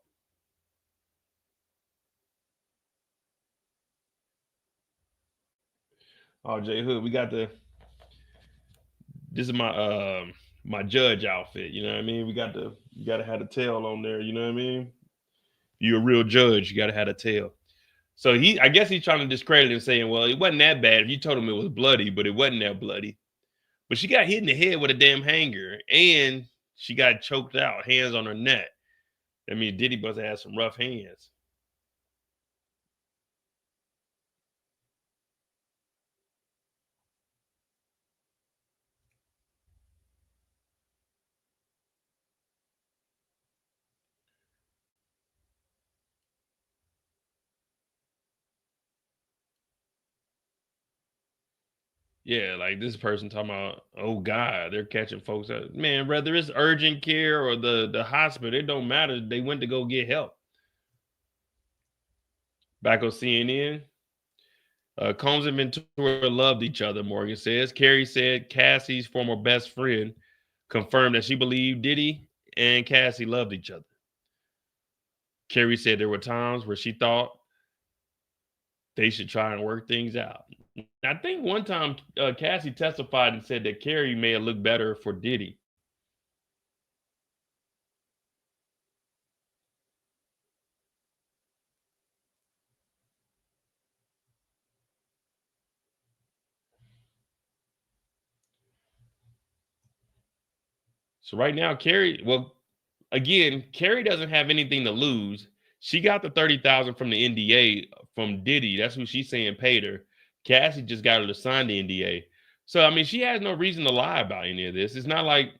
Oh, J Hood, we got this is my my judge outfit, you know what I mean? You gotta have a tail on there, you know what I mean? You're a real judge, you gotta have a tail. So I guess he's trying to discredit him, saying, well, it wasn't that bad. If you told him it was bloody, but it wasn't that bloody. But she got hit in the head with a damn hanger and she got choked out, hands on her neck. I mean, Diddy must have had some rough hands. Yeah, like this person talking about, oh God, they're catching folks out. Man, whether it's urgent care or the hospital, it don't matter. They went to go get help. Back on CNN, Combs and Ventura loved each other, Morgan says. Carrie said Cassie's former best friend confirmed that she believed Diddy and Cassie loved each other. Carrie said there were times where she thought they should try and work things out. I think one time Cassie testified and said that Carrie may have looked better for Diddy. So right now, Carrie doesn't have anything to lose. She got the 30,000 from the NDA from Diddy. That's who she's saying paid her. Cassie just got her to sign the NDA. So I mean, she has no reason to lie about any of this. It's not like,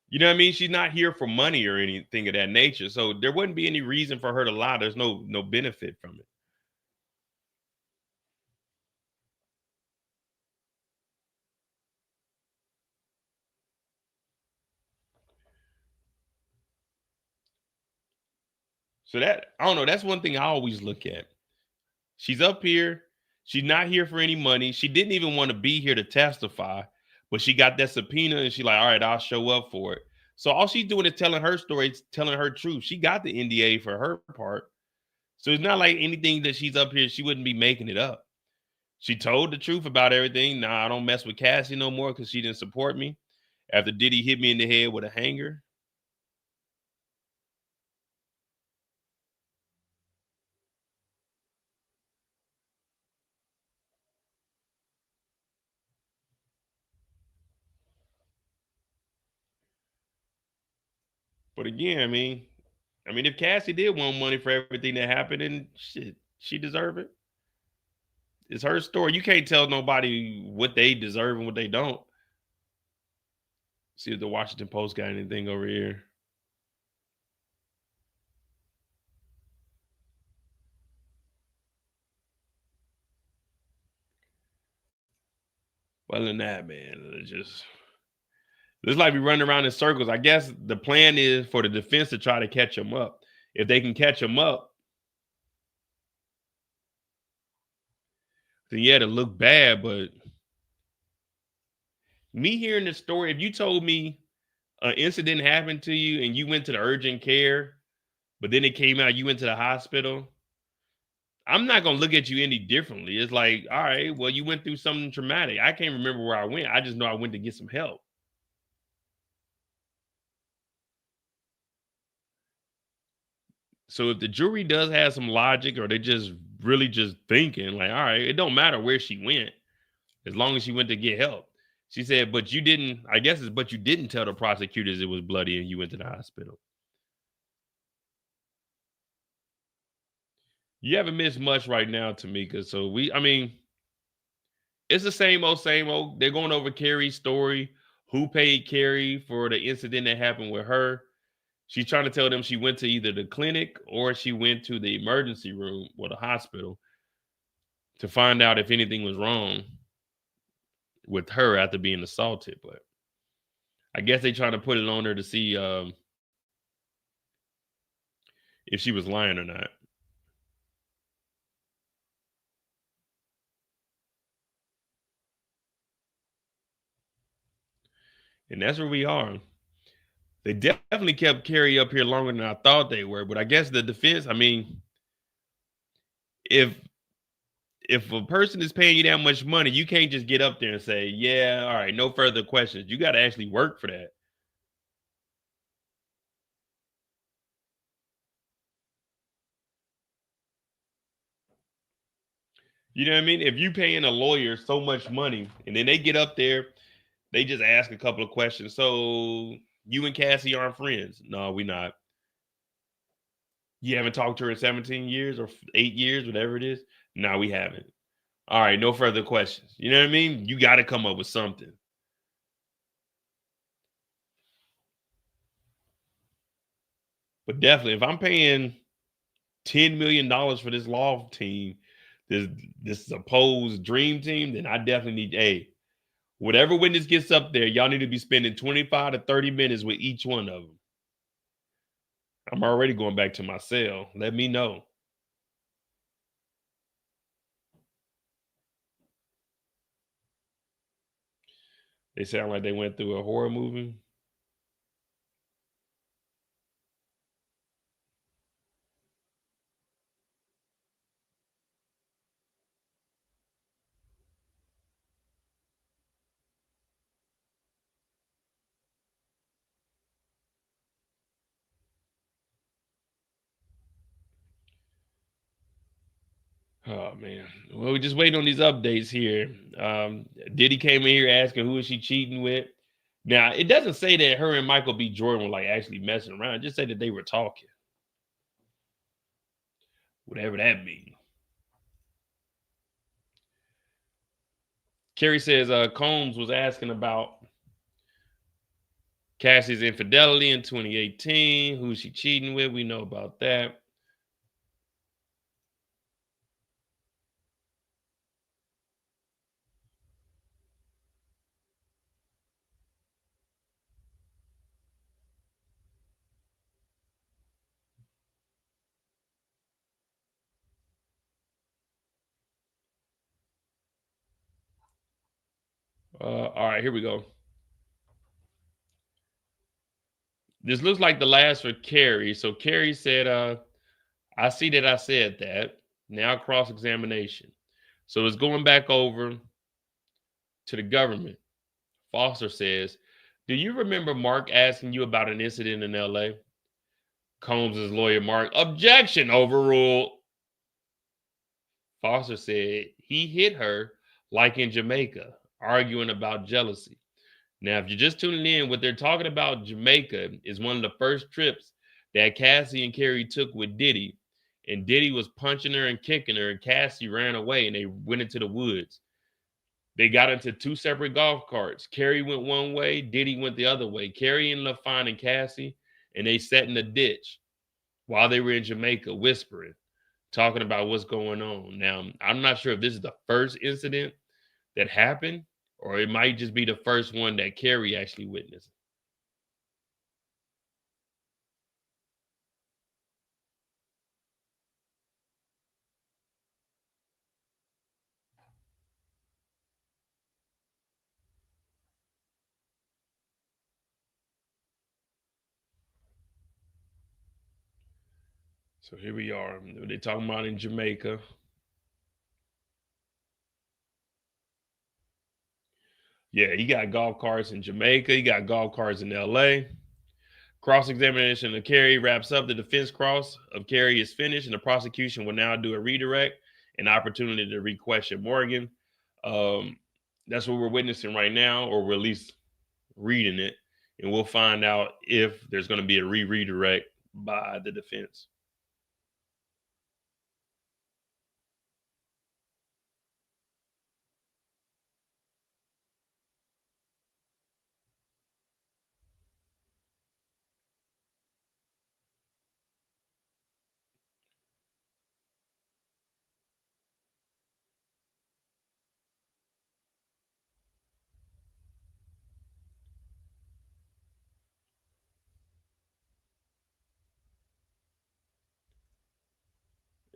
you know what I mean? She's not here for money or anything of that nature. So there wouldn't be any reason for her to lie. There's no benefit from it. So that, I don't know, that's one thing I always look at. She's up here. She's not here for any money. She didn't even want to be here to testify, but she got that subpoena and she's like, all right, I'll show up for it. So all she's doing is telling her story, telling her truth. She got the NDA for her part. So it's not like anything that she's up here, she wouldn't be making it up. She told the truth about everything. Nah, I don't mess with Cassie no more because she didn't support me. After Diddy hit me in the head with a hanger. But again, I mean, if Cassie did want money for everything that happened, and shit, she deserve it. It's her story. You can't tell nobody what they deserve and what they don't. See if the Washington Post got anything over here. Well, than that, man, it's like we run around in circles. I guess the plan is for the defense to try to catch him up. If they can catch him up, then yeah, to look bad. But me hearing the story, if you told me an incident happened to you and you went to the urgent care, but then it came out you went to the hospital, I'm not gonna look at you any differently. It's like, all right, well, you went through something traumatic. I can't remember where I went. I just know I went to get some help. So if the jury does have some logic, or they just really just thinking like, all right, it don't matter where she went, as long as she went to get help. She said, but you didn't, I guess it's, but you didn't tell the prosecutors it was bloody and you went to the hospital. You haven't missed much right now, Tamika. So I mean, it's the same old, same old. They're going over Carrie's story. Who paid Carrie for the incident that happened with her? She's trying to tell them she went to either the clinic or she went to the emergency room or the hospital to find out if anything was wrong with her after being assaulted. But I guess they trying to put it on her to see if she was lying or not. And that's where we are. They definitely kept Carrie up here longer than I thought they were. But I guess the defense, I mean, if a person is paying you that much money, you can't just get up there and say, yeah, all right, no further questions. You got to actually work for that. You know what I mean? If you paying a lawyer so much money and then they get up there, they just ask a couple of questions. So you and Cassie aren't friends? No, we're not. You haven't talked to her in 17 years or 8 years, whatever it is? No, we haven't. All right, no further questions. You know what I mean? You got to come up with something. But definitely, if I'm paying $10 million for this law team, this supposed dream team, then I definitely need whatever witness gets up there, y'all need to be spending 25 to 30 minutes with each one of them. I'm already going back to my cell. Let me know. They sound like they went through a horror movie. Oh man. Well, we're just waiting on these updates here. Diddy came in here asking who is she cheating with. Now, it doesn't say that her and Michael B. Jordan were like actually messing around. It just say that they were talking. Whatever that means. Carrie says Combs was asking about Cassie's infidelity in 2018. Who's she cheating with? We know about that. All right, here we go. This looks like the last for Carrie. So Carrie said, I see that I said that. Now cross-examination. So it's going back over to the government. Foster says, do you remember Mark asking you about an incident in LA? Combs' lawyer, Mark, objection, overruled. Foster said he hit her like in Jamaica, arguing about jealousy. Now, if you're just tuning in, what they're talking about Jamaica is one of the first trips that Cassie and Carrie took with Diddy. And Diddy was punching her and kicking her, and Cassie ran away and they went into the woods. They got into two separate golf carts. Carrie went one way, Diddy went the other way. Carrie ended up finding Cassie, and they sat in the ditch while they were in Jamaica whispering, talking about what's going on. Now, I'm not sure if this is the first incident that happened or it might just be the first one that Carrie actually witnessed. So here we are. They're talking about in Jamaica. Yeah, he got golf carts in Jamaica. He got golf carts in LA. Cross-examination of Carrie wraps up. The defense cross of Carrie is finished, and the prosecution will now do a redirect, an opportunity to re-question Morgan. That's what we're witnessing right now, or we're at least reading it, and we'll find out if there's going to be a redirect by the defense.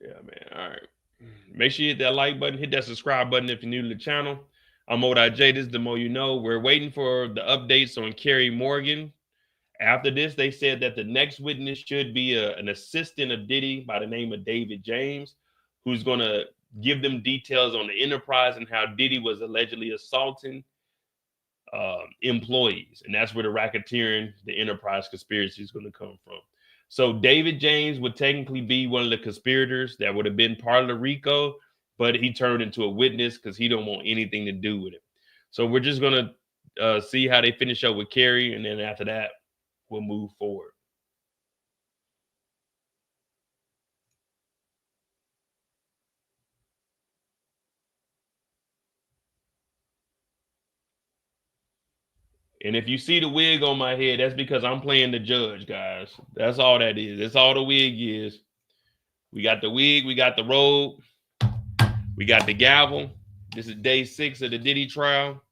Yeah, man. All right. Make sure you hit that like button, hit that subscribe button if you're new to the channel. I'm J. This is the Mo You Know. We're waiting for the updates on Carrie Morgan. After this, they said that the next witness should be an assistant of Diddy by the name of David James, who's going to give them details on the enterprise and how Diddy was allegedly assaulting employees. And that's where the racketeering, the enterprise conspiracy is going to come from. So David James would technically be one of the conspirators that would have been part of the RICO, but he turned into a witness because he don't want anything to do with it. So we're just going to see how they finish up with Carrie, and then after that, we'll move forward. And if you see the wig on my head, that's because I'm playing the judge, guys. That's all that is. That's all the wig is. We got the wig, we got the robe, we got the gavel. This is day 6 of the Diddy trial.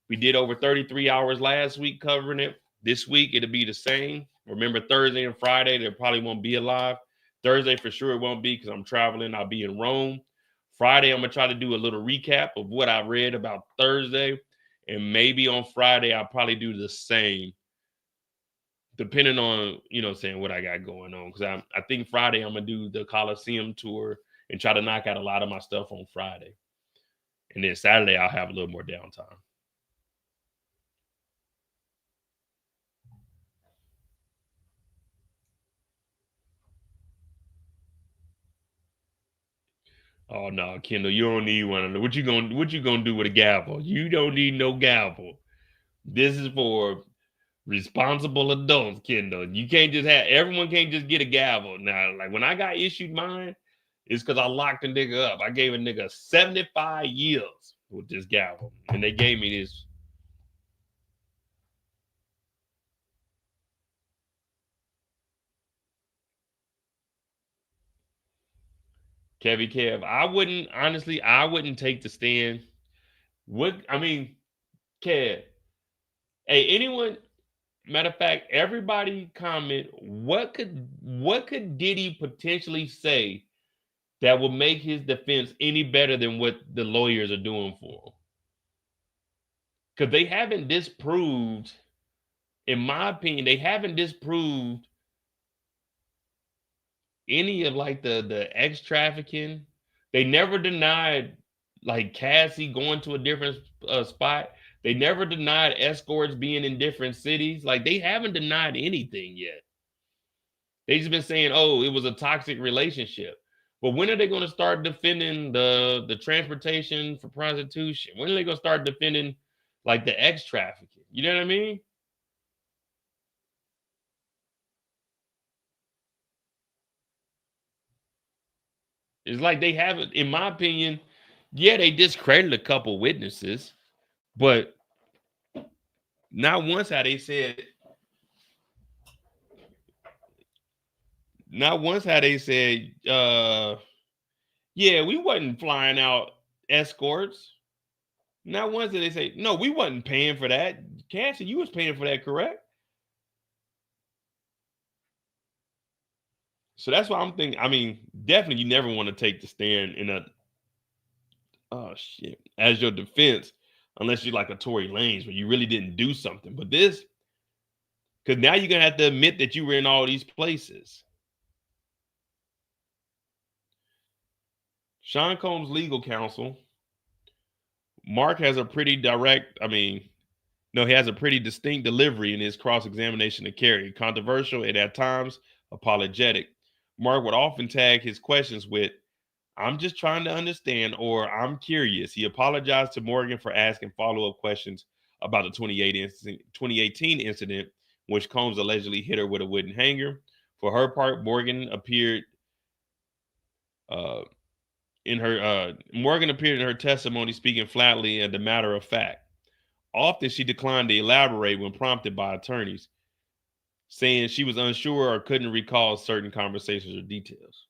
We did over 33 hours last week covering it. This week, it'll be the same. Remember, Thursday and Friday, there probably won't be a live. Thursday, for sure, it won't be because I'm traveling. I'll be in Rome. Friday, I'm going to try to do a little recap of what I read about Thursday. And maybe on Friday, I'll probably do the same, depending on, what I got going on. Because I think Friday, I'm going to do the Coliseum tour and try to knock out a lot of my stuff on Friday. And then Saturday, I'll have a little more downtime. Oh no, Kendall, you don't need one. What you gonna do with a gavel? You don't need no gavel. This is for responsible adults, Kendall. You can't just everyone can't just get a gavel. Now, like when I got issued mine, it's because I locked a nigga up. I gave a nigga 75 years with this gavel, and they gave me this. Kevy Kev, I wouldn't take the stand. Kev, hey, anyone, matter of fact, everybody comment, what could Diddy potentially say that will make his defense any better than what the lawyers are doing for him? Because they haven't disproved, in my opinion, they haven't disproved any of like the ex trafficking. They never denied like Cassie going to a different spot. They never denied escorts being in different cities. Like they haven't denied anything yet. They just been saying, "Oh, it was a toxic relationship." But when are they going to start defending the transportation for prostitution? When are they going to start defending like the ex trafficking? You know what I mean? It's like they haven't, in my opinion, yeah, they discredited a couple witnesses, but not once how they said, yeah, we wasn't flying out escorts. Not once did they say, no, we wasn't paying for that. Cassie, you was paying for that, correct? So that's why I'm thinking, I mean, definitely you never want to take the stand in a, oh shit, as your defense, unless you're like a Tory Lanez where you really didn't do something. But this, because now you're gonna have to admit that you were in all these places. Sean Combs' legal counsel, Mark has a pretty direct, I mean, no, he has a pretty distinct delivery in his cross-examination of Carrie, controversial and at times apologetic. Mark would often tag his questions with, I'm just trying to understand, or I'm curious. He apologized to Morgan for asking follow-up questions about the 2018 incident, which Combs allegedly hit her with a wooden hanger. For her part, Morgan appeared in her testimony speaking flatly and the matter of fact. Often she declined to elaborate when prompted by attorneys, saying she was unsure or couldn't recall certain conversations or details.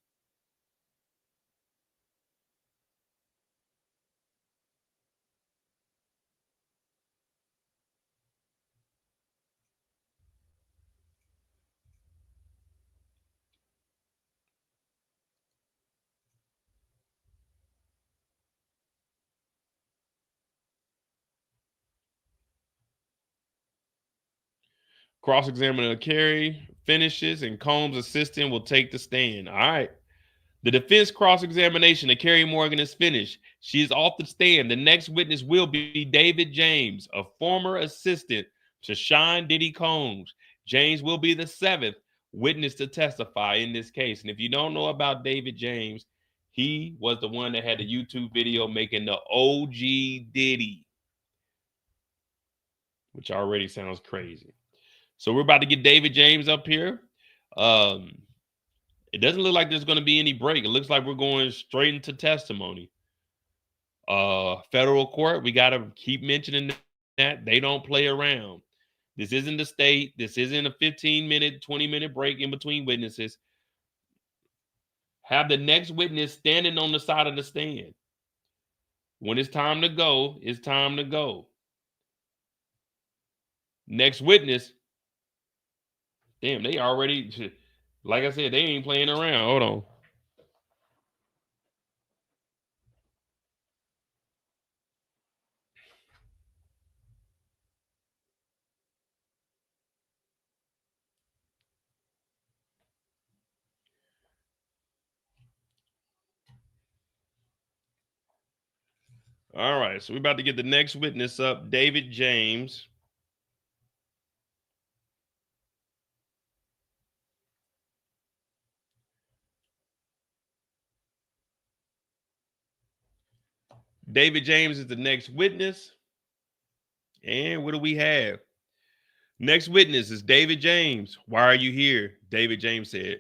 Cross-examining Carrie finishes and Combs' assistant will take the stand. All right. The defense cross-examination of Carrie Morgan is finished. She is off the stand. The next witness will be David James, a former assistant to Sean Diddy Combs. James will be the seventh witness to testify in this case. And if you don't know about David James, he was the one that had the YouTube video making the OG Diddy, which already sounds crazy. So we're about to get David James up here. It doesn't look like there's going to be any break. It looks like we're going straight into testimony. Federal court, we got to keep mentioning that they don't play around. This isn't the state. This isn't a 15-minute, 20-minute break in between witnesses. Have the next witness standing on the side of the stand. When it's time to go, it's time to go. Next witness. Damn, they already, like I said, they ain't playing around. Hold on. All right, so we're about to get the next witness up, David James. David James is the next witness. And what do we have? Next witness is David James. Why are you here? David James said,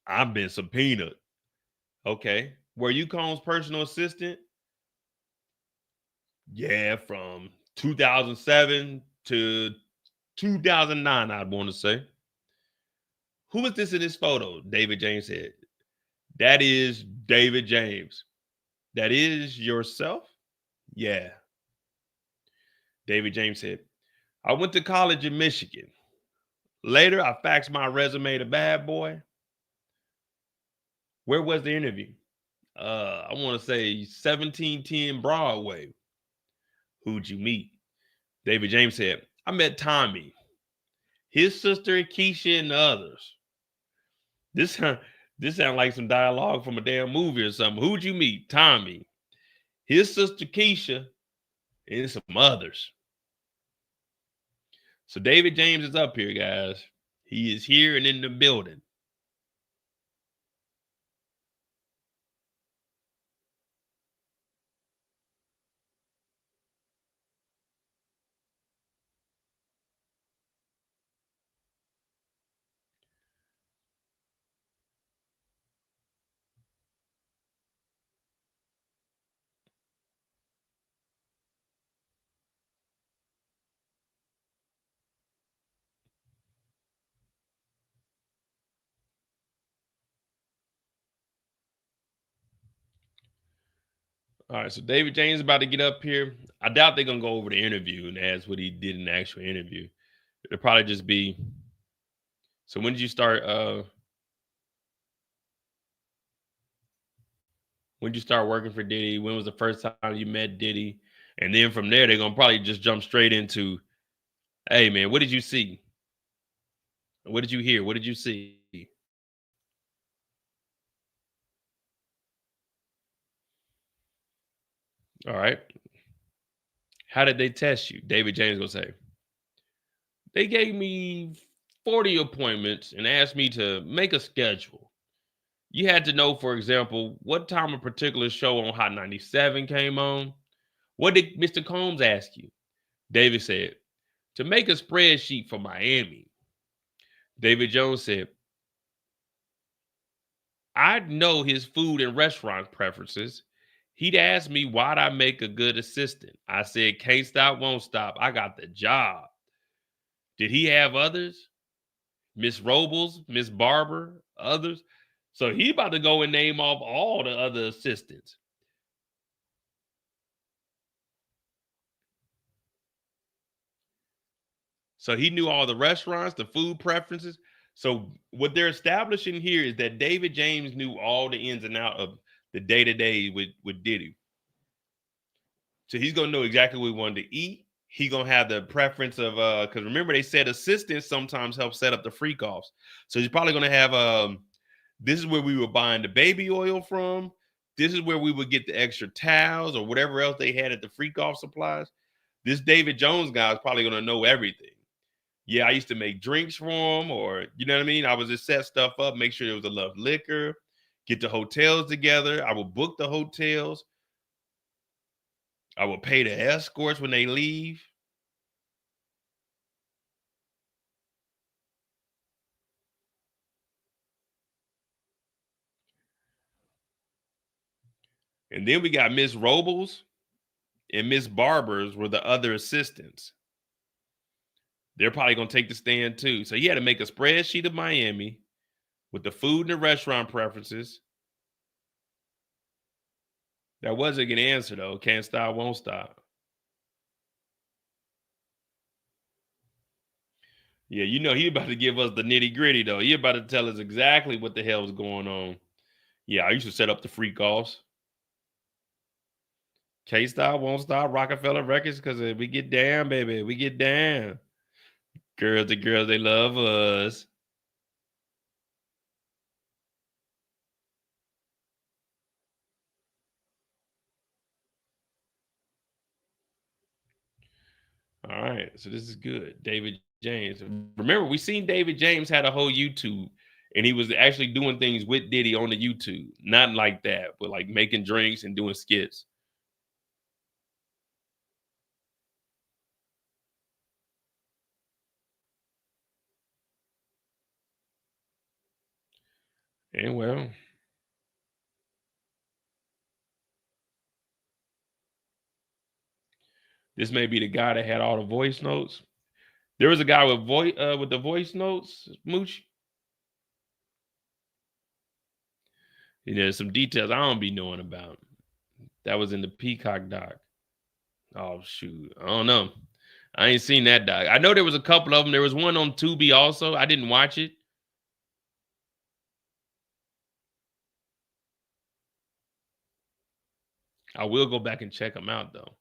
I've been subpoenaed. Okay. Were you Combs' personal assistant? Yeah, from 2007 to 2009, I'd want to say. Who is this in this photo? David James said, that is David James. That is yourself? Yeah. David James said, I went to college in Michigan. Later, I faxed my resume to Bad Boy. Where was the interview? I want to say 1710 Broadway. Who'd you meet? David James said, I met Tommy, his sister Keisha, and the others. This sounds like some dialogue from a damn movie or something. Who'd you meet? Tommy, his sister Keisha, and some others. So David James is up here, guys. He is here and in the building. All right, so David James is about to get up here. I doubt they're gonna go over the interview and ask what he did in the actual interview. It'll probably just be. So when did you start? When did you start working for Diddy? When was the first time you met Diddy? And then from there, they're gonna probably just jump straight into, "Hey man, what did you see? What did you hear? What did you see?" All right. How did they test you? David James gonna say, they gave me 40 appointments and asked me to make a schedule. You had to know, for example, what time a particular show on Hot 97 came on. What did Mr. Combs ask you? David said, to make a spreadsheet for Miami. David Jones said, I'd know his food and restaurant preferences. He'd ask me why'd I make a good assistant. I said, can't stop, won't stop. I got the job. Did he have others? Miss Robles, Miss Barber, others? So he about to go and name off all the other assistants. So he knew all the restaurants, the food preferences. So what they're establishing here is that David James knew all the ins and out of the day-to-day with Diddy. So he's gonna know exactly what he wanted to eat. He gonna have the preference of because remember they said assistants sometimes help set up the freak offs. So he's probably gonna have this is where we were buying the baby oil from. This is where we would get the extra towels or whatever else they had at the freak off supplies. This David Jones guy is probably gonna know everything. Yeah, I used to make drinks for him, or you know what I mean? I would just set stuff up, make sure there was enough liquor, get the hotels together. I would book the hotels. I would pay the escorts when they leave. And then we got Miss Robles and Miss Barbers were the other assistants. They're probably going to take the stand too. So he had to make a spreadsheet of Miami with the food and the restaurant preferences. That wasn't a good answer though. Can't stop, won't stop. Yeah, you know he about to give us the nitty gritty though. He about to tell us exactly what the hell is going on. Yeah, I used to set up the freak offs. K-Style won't stop. Rockefeller Records, because we get down, baby. We get down. Girls, the girls, they love us. All right, so this is good. David James. Remember, we seen David James had a whole YouTube, and he was actually doing things with Diddy on the YouTube. Not like that, but like making drinks and doing skits. And well, this may be the guy that had all the voice notes. There was a guy with the voice notes, Mooch. There's some details I don't be knowing about. That was in the Peacock doc. Oh shoot, I don't know. I ain't seen that doc. I know there was a couple of them. There was one on Tubi also. I didn't watch it. I will go back and check them out though.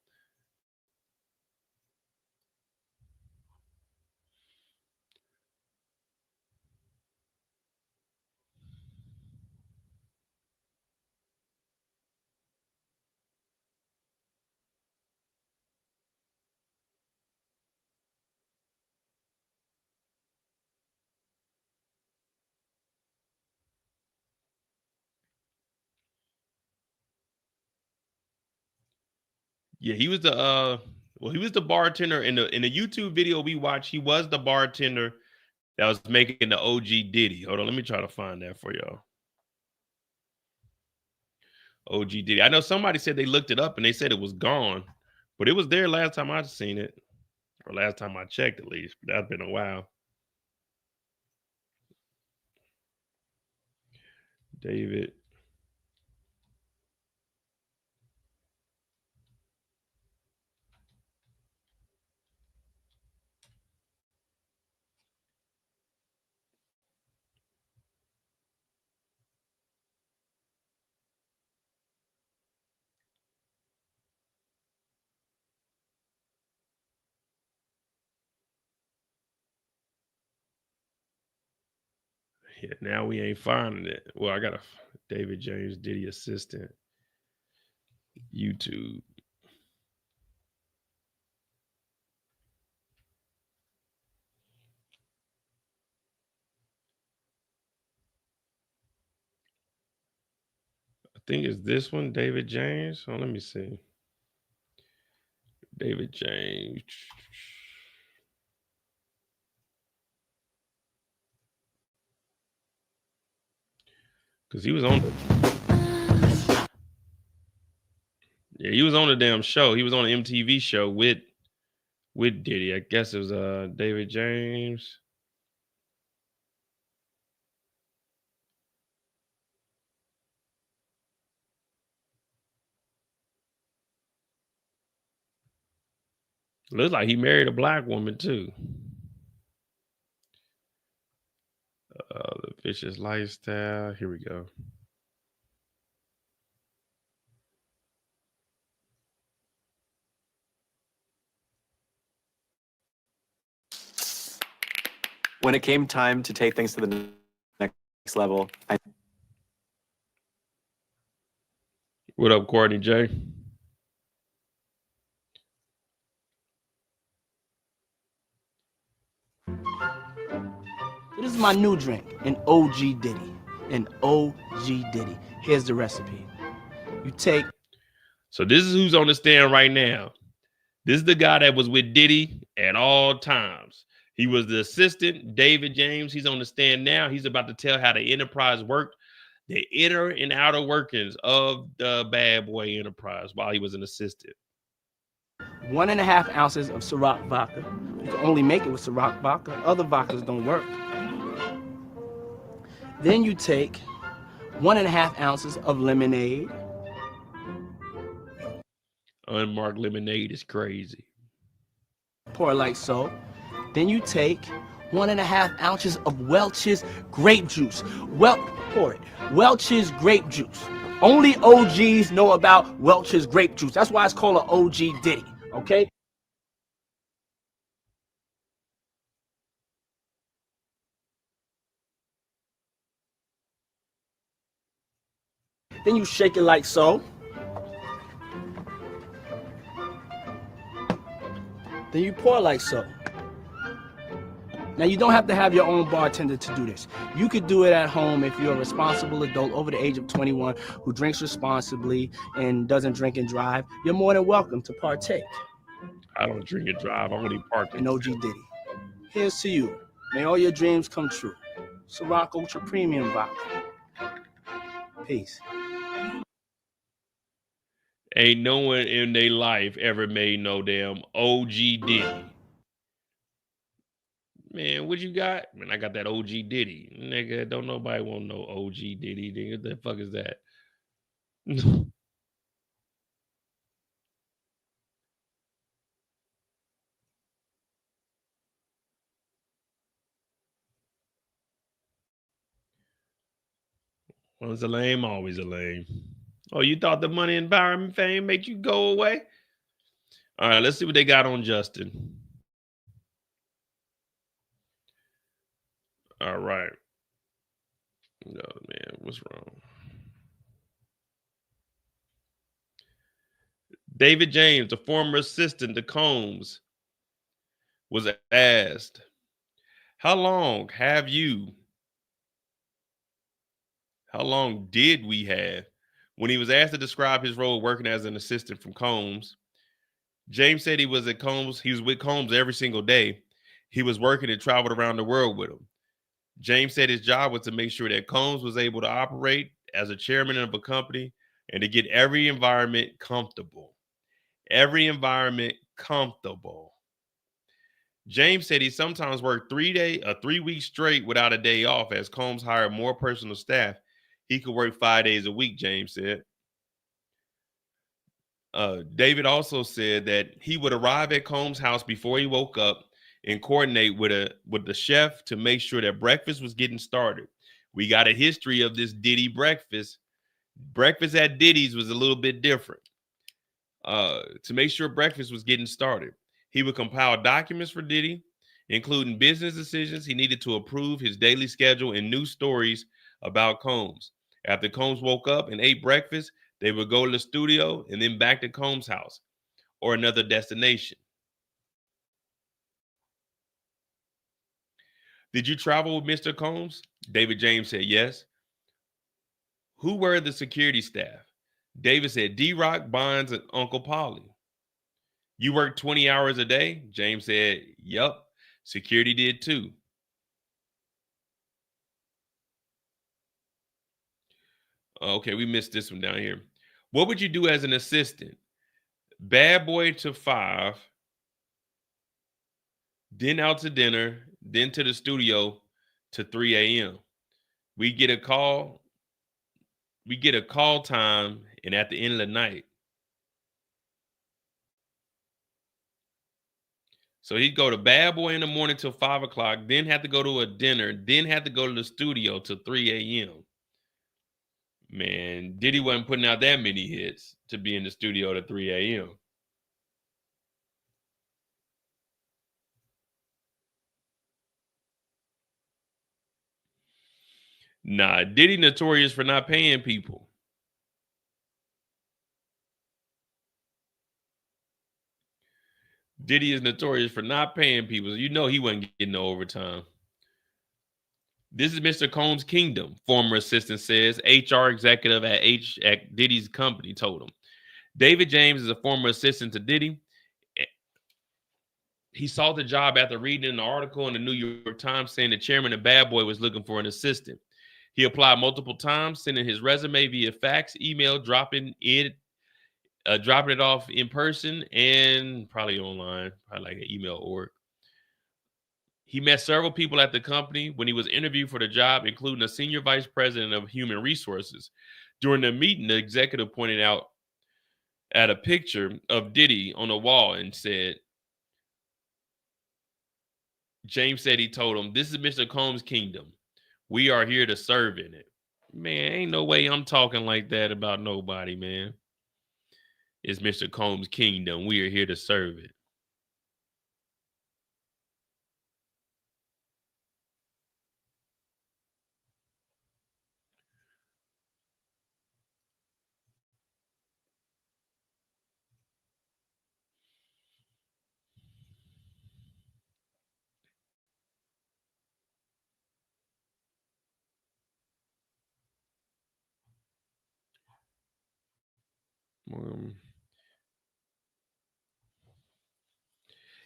Yeah, he was the he was the bartender in the YouTube video we watched. He was the bartender that was making the OG Diddy. Hold on, let me try to find that for y'all. OG Diddy. I know somebody said they looked it up and they said it was gone, but it was there last time I seen it, or last time I checked at least. But that's been a while. David. Yeah, now we ain't finding it. Well, I got a David James Diddy assistant. YouTube. I think it's this one, David James. Oh, let me see. David James. Because he was on he was on the damn show. He was on an MTV show with Diddy. I guess it was David James. Looks like he married a black woman too. The vicious lifestyle. Here we go. When it came time to take things to the next level, What up, Courtney J? This is my new drink, an OG Diddy. An OG Diddy. Here's the recipe. You take... So this is who's on the stand right now. This is the guy that was with Diddy at all times. He was the assistant, David James. He's on the stand now. He's about to tell how the enterprise worked, the inner and outer workings of the bad boy enterprise while he was an assistant. 1.5 ounces of Ciroc vodka. You can only make it with Ciroc vodka. Other vodkas don't work. Then you take 1.5 ounces of lemonade. Unmarked lemonade is crazy. Pour it like so. Then you take 1.5 ounces of Welch's grape juice. Pour it. Welch's grape juice. Only OGs know about Welch's grape juice. That's why it's called an OG Diddy, okay? Then you shake it like so. Then you pour like so. Now, you don't have to have your own bartender to do this. You could do it at home if you're a responsible adult over the age of 21 who drinks responsibly and doesn't drink and drive. You're more than welcome to partake. I don't drink and drive. I only park. And OG Diddy. Here's to you. May all your dreams come true. Ciroc Ultra Premium Vodka. Peace. Ain't no one in their life ever made no damn OG Diddy. Man, what you got? Man, I got that OG Diddy. Nigga, don't nobody want no OG Diddy. Nigga, what the fuck is that? Once a lame, always a lame. Oh, you thought the money, environment, fame make you go away? All right, let's see what they got on Justin. All right. No, man, what's wrong? David James, the former assistant to Combs, was asked, how long did we have? When he was asked to describe his role working as an assistant from Combs, James said he was with Combs every single day. He was working and traveled around the world with him. James said his job was to make sure that Combs was able to operate as a chairman of a company and to get every environment comfortable. Every environment comfortable. James said he sometimes worked 3 weeks straight without a day off as Combs hired more personal staff. He could work 5 days a week, James said. David also said that he would arrive at Combs' house before he woke up and coordinate with the chef to make sure that breakfast was getting started. We got a history of this Diddy breakfast. Breakfast at Diddy's was a little bit different. To make sure breakfast was getting started, he would compile documents for Diddy including business decisions. He needed to approve his daily schedule and new stories about Combs. After Combs woke up and ate breakfast, they would go to the studio and then back to Combs' house or another destination. Did you travel with Mr. Combs? David James said yes. Who were the security staff? David said D-Rock, Bonds, and Uncle Polly. You worked 20 hours a day? James said, yup. Security did too. Okay, we missed this one down here. What would you do as an assistant? Bad boy to 5, then out to dinner, then to the studio to 3 a.m. We get a call time, and at the end of the night. So he'd go to bad boy in the morning till 5 o'clock, then have to go to a dinner, then have to go to the studio till 3 a.m. Man, Diddy wasn't putting out that many hits to be in the studio to 3 a.m. Nah, Diddy notorious for not paying people. Diddy is notorious for not paying people. You know he wasn't getting no overtime. This is Mr. Combs' kingdom, former assistant says. HR executive at Diddy's company told him. David James is a former assistant to Diddy. He saw the job after reading an article in the New York Times saying the chairman of Bad Boy was looking for an assistant. He applied multiple times, sending his resume via fax, email, dropping it off in person, and probably online, probably like an email org. He met several people at the company when he was interviewed for the job, including a senior vice president of human resources. During the meeting, the executive pointed out at a picture of Diddy on the wall and said, James said he told him, this is Mr. Combs' kingdom. We are here to serve in it. Man, ain't no way I'm talking like that about nobody, man. It's Mr. Combs' kingdom. We are here to serve it.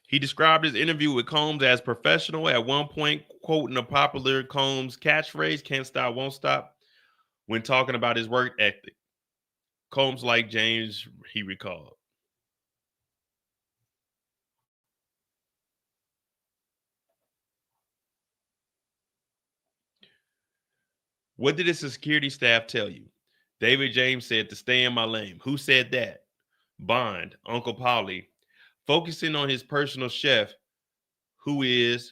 He described his interview with Combs as professional, at one point quoting a popular Combs catchphrase, can't stop, won't stop, when talking about his work ethic. Combs liked James, he recalled. What did his security staff tell you? David James said to stay in my lane. Who said that? Bond, Uncle Polly, focusing on his personal chef, who is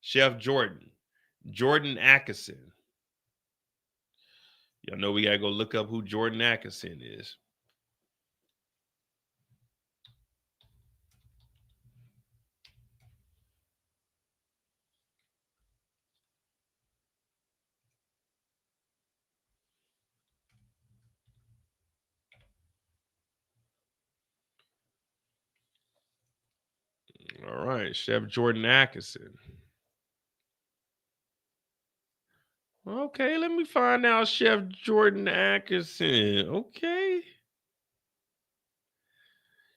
Chef Jordan Atkinson. Y'all know we gotta go look up who Jordan Atkinson is. All right, Chef Jordan Atkinson. Okay, let me find out Chef Jordan Atkinson. Okay.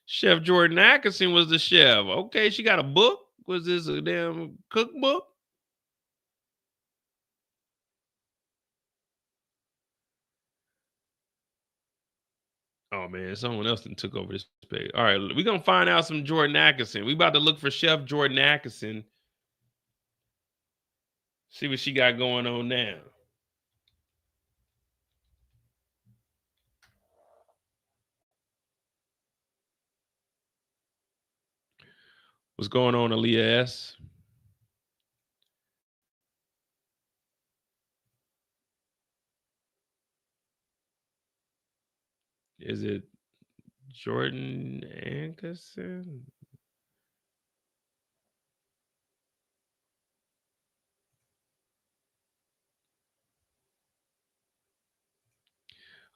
Chef Jordan Atkinson was the chef. Okay, she got a book. Was this a damn cookbook? Oh man, someone else done took over this page. All right, we're gonna find out some Jordan Atkinson. We about to look for Chef Jordan Atkinson. See what she got going on now. What's going on, Aaliyah S? Is it Jordan Atkinson?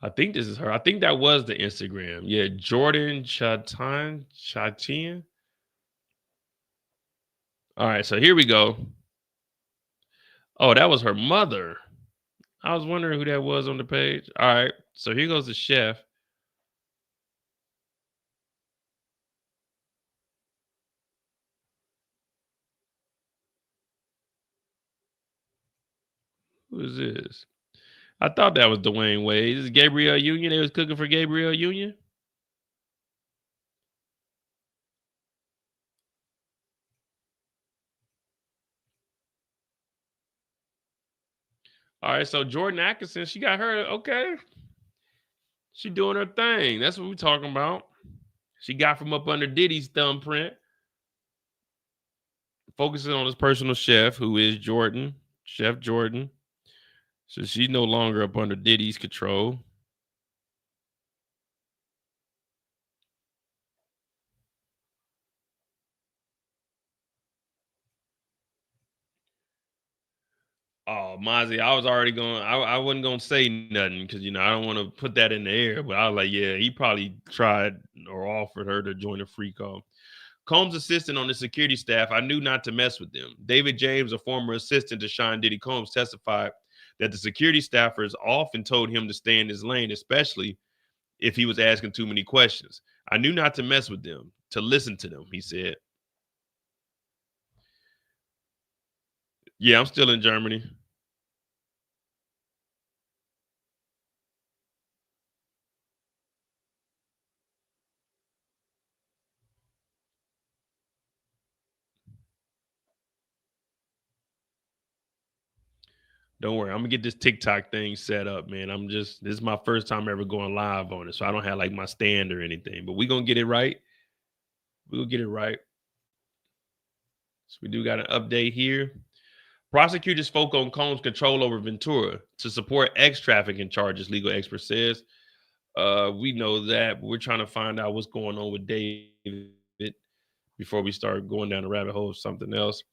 I think this is her. I think that was the Instagram. Yeah, Jordan Chatian. All right, so here we go. Oh, that was her mother. I was wondering who that was on the page. All right, so here goes the chef. Who is this? I thought that was Dwayne Wade. This is Gabrielle Union. They was cooking for Gabrielle Union. All right, so Jordan Atkinson, she got her. Okay, she doing her thing. That's what we're talking about. She got from up under Diddy's thumbprint. Focusing on his personal chef, who is Jordan, Chef Jordan. So she's no longer up under Diddy's control. Oh, Mozzie, I was already going. I wasn't gonna say nothing because I don't want to put that in the air. But I was like, yeah, he probably tried or offered her to join a free call. Combs' assistant on the security staff, I knew not to mess with them. David James, a former assistant to Sean Diddy Combs, testified that the security staffers often told him to stay in his lane, especially if he was asking too many questions. I knew not to mess with them, to listen to them, he said. Yeah, I'm still in Germany. Don't worry, I'm gonna get this TikTok thing set up, man. This is my first time ever going live on it, so I don't have like my stand or anything, but we're gonna get it right. We'll get it right. So we do got an update here. Prosecutors spoke on Combs' control over Ventura to support trafficking charges, legal expert says. We know that, but we're trying to find out what's going on with David before we start going down the rabbit hole of something else.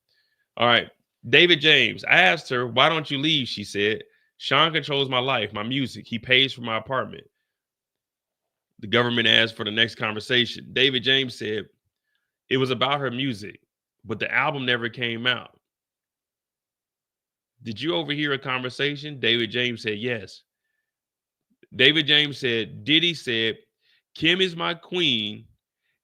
All right. David James. I asked her, why don't you leave? She said, Sean controls my life, my music. He pays for my apartment. The government asked for the next conversation. David James said, it was about her music, but the album never came out. Did you overhear a conversation? David James said, yes. David James said, Diddy said, Kim is my queen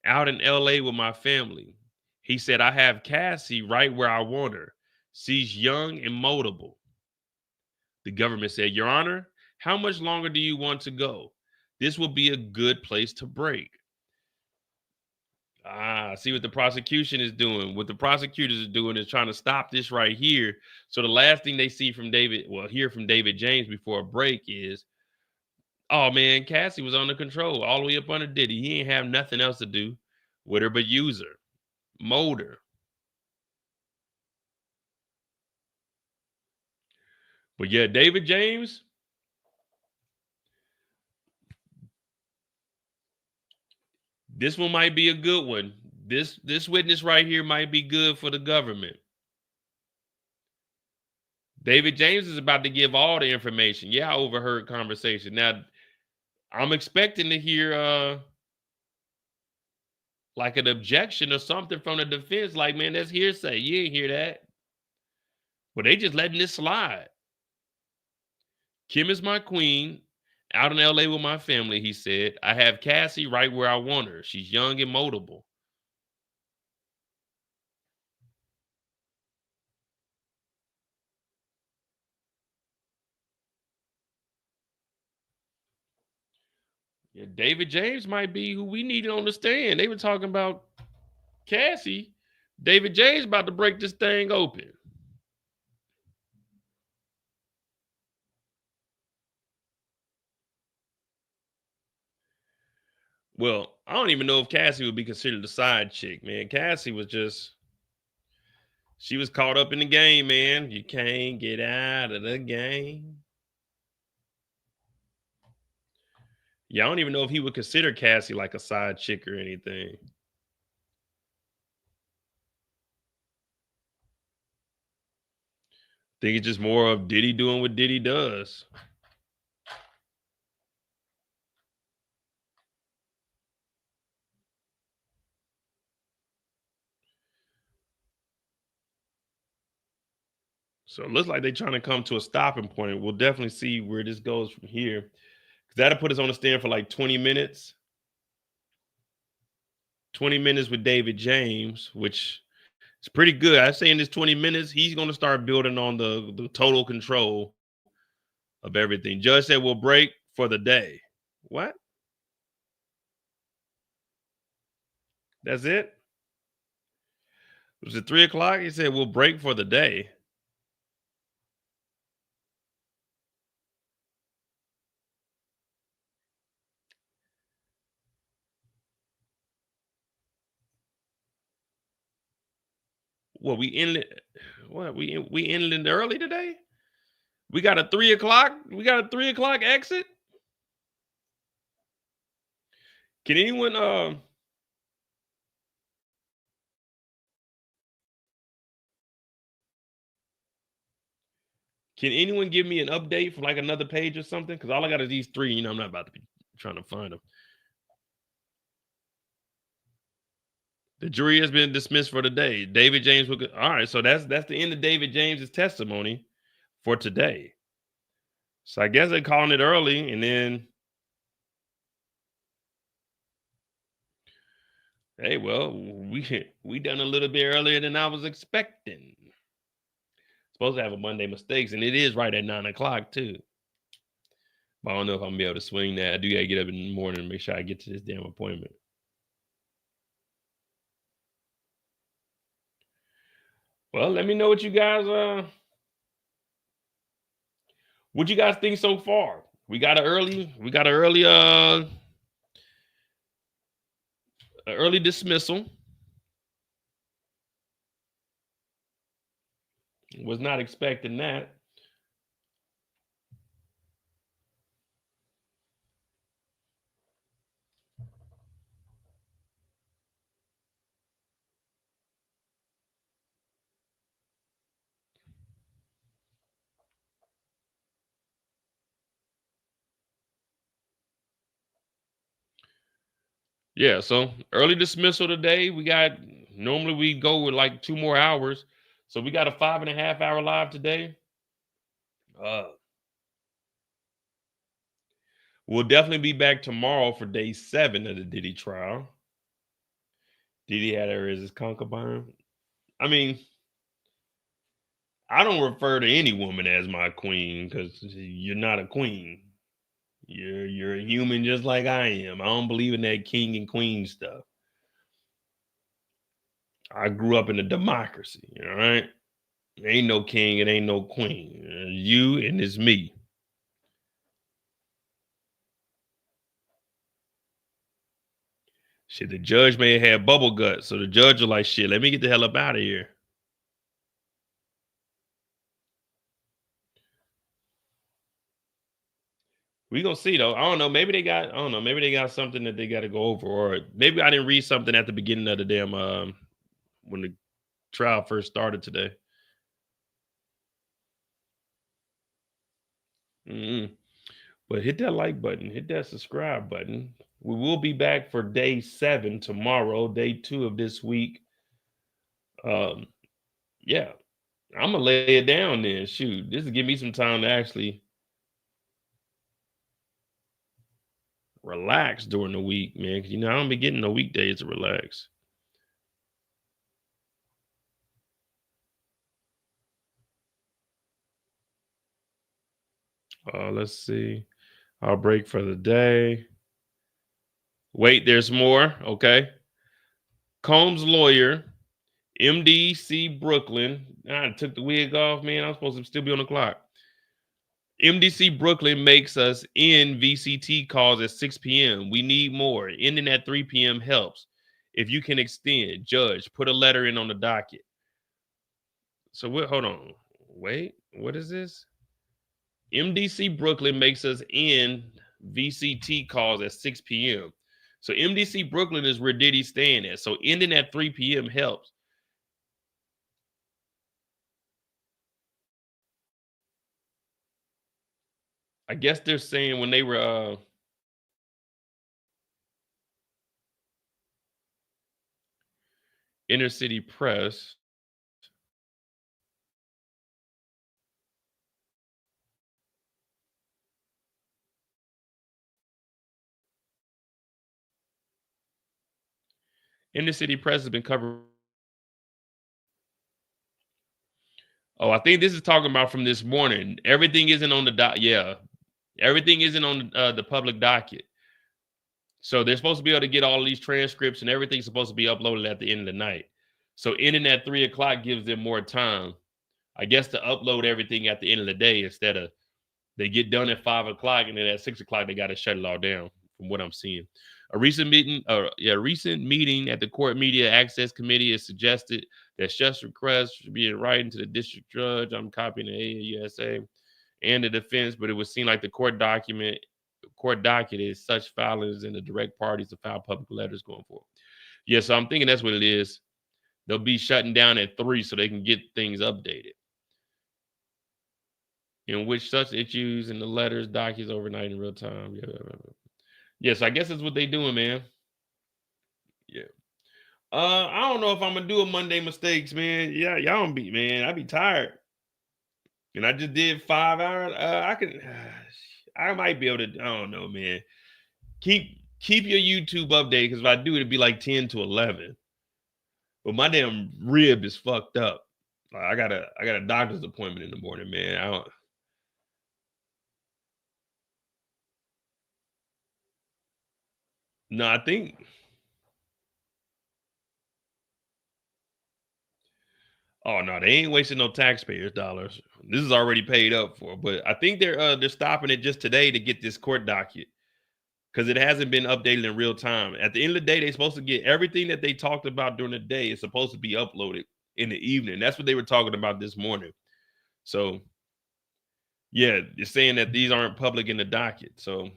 out in LA with my family. He said, I have Cassie right where I want her. She's young and moldable. The government said, Your Honor, how much longer do you want to go? This will be a good place to break. See what the prosecution is doing. What the prosecutors are doing is trying to stop this right here. So the last thing they see from hear from David James before a break is, oh man, Cassie was under control all the way up under Diddy. He ain't have nothing else to do with her but use her, mold her. But yeah, David James, this one might be a good one. This witness right here might be good for the government. David James is about to give all the information. Yeah, I overheard conversation. Now, I'm expecting to hear like an objection or something from the defense, like, man, that's hearsay. You ain't hear that. But they just letting this slide. Kim is my queen. Out in LA with my family, he said. I have Cassie right where I want her. She's young and moldable. Yeah, David James might be who we need to understand. They were talking about Cassie. David James about to break this thing open. Well, I don't even know if Cassie would be considered a side chick, man. Cassie was she was caught up in the game, man. You can't get out of the game. Yeah, I don't even know if he would consider Cassie like a side chick or anything. I think it's just more of Diddy doing what Diddy does. So it looks like they're trying to come to a stopping point. We'll definitely see where this goes from here. 'Cause that'll put us on the stand for like 20 minutes. 20 minutes with David James, which is pretty good. I say in this 20 minutes, he's going to start building on the total control of everything. Judge said we'll break for the day. What? That's it? Was it 3 o'clock? He said we'll break for the day. What we ended? What we ended early today? We got a 3 o'clock. We got a 3 o'clock exit. Can anyone Can anyone give me an update from like another page or something? Because all I got is these three. You know, I'm not about to be trying to find them. The jury has been dismissed for the day. David James will. All right, so that's the end of David James's testimony for today. So I guess they're calling it early, and then, hey, well, we done a little bit earlier than I was expecting. Supposed to have a Monday mistakes, and it is right at 9 o'clock too. But I don't know if I'm gonna be able to swing that. I do gotta get up in the morning and make sure I get to this damn appointment. Well, let me know what you guys think so far. We got an early dismissal. Was not expecting that. Yeah, so early dismissal today. Normally we go with like 2 more hours. So we got a 5.5 hour live today. We'll definitely be back tomorrow for day 7 of the Diddy trial. Diddy had her as his concubine. I mean, I don't refer to any woman as my queen because you're not a queen. You're a human just like I am. I don't believe in that king and queen stuff. I grew up in a democracy, all right? Ain't no king, it ain't no queen. You and it's me. Shit, the judge may have had bubble guts, so the judge was like, shit, let me get the hell up out of here. We gonna see though. I don't know. Maybe they got something that they got to go over, or maybe I didn't read something at the beginning of the damn when the trial first started today. But hit that like button, hit that subscribe button. We will be back for day 7 tomorrow, day 2 of this week. Yeah, I'm gonna lay it down then. Shoot, this will give me some time to actually relax during the week, man. 'Cause, I don't be getting no weekdays to relax. Let's see. I'll break for the day. Wait, there's more. Okay. Combs lawyer, MDC Brooklyn. I took the wig off, man. I'm supposed to still be on the clock. MDC Brooklyn makes us end VCT calls at 6 p.m. We need more. Ending at 3 p.m. helps. If you can extend, judge, put a letter in on the docket. So what? Hold on. Wait, what is this? MDC Brooklyn makes us end VCT calls at 6 p.m. So MDC Brooklyn is where Diddy's staying at. So ending at 3 p.m. helps. I guess they're saying when they were inner city press. Inner City Press has been covering. Oh, I think this is talking about from this morning. Everything isn't on the yeah, everything isn't on the public docket. So they're supposed to be able to get all these transcripts and everything's supposed to be uploaded at the end of the night. So ending at 3 o'clock gives them more time, I guess, to upload everything at the end of the day instead of they get done at 5 o'clock and then at 6 o'clock they got to shut it all down. From what I'm seeing, a recent meeting at the Court Media Access Committee has suggested that such requests should be in writing to the district judge. I'm copying the AUSA and the defense, but it would seem like the court docket is such filings and the direct parties to file public letters going forward. Yeah, so I'm thinking that's what it is. They'll be shutting down at 3 so they can get things updated. In which such issues in the letters, documents overnight in real time. Yeah. Yes, I guess that's what they doing, man. Yeah. I don't know if I'm gonna do a Monday mistakes, man. Yeah, y'all don't be, man. I be tired. And I just did 5 hours. I might be able to, I don't know, man. Keep your YouTube updated, because if I do, it'd be like 10 to 11. But my damn rib is fucked up. I got a doctor's appointment in the morning, man. No, I think. Oh no, they ain't wasting no taxpayers' dollars. This is already paid up for. But I think they're stopping it just today to get this court docket, because it hasn't been updated in real time. At the end of the day, they're supposed to get everything that they talked about during the day is supposed to be uploaded in the evening. That's what they were talking about this morning. So yeah, they're saying that these aren't public in the docket. So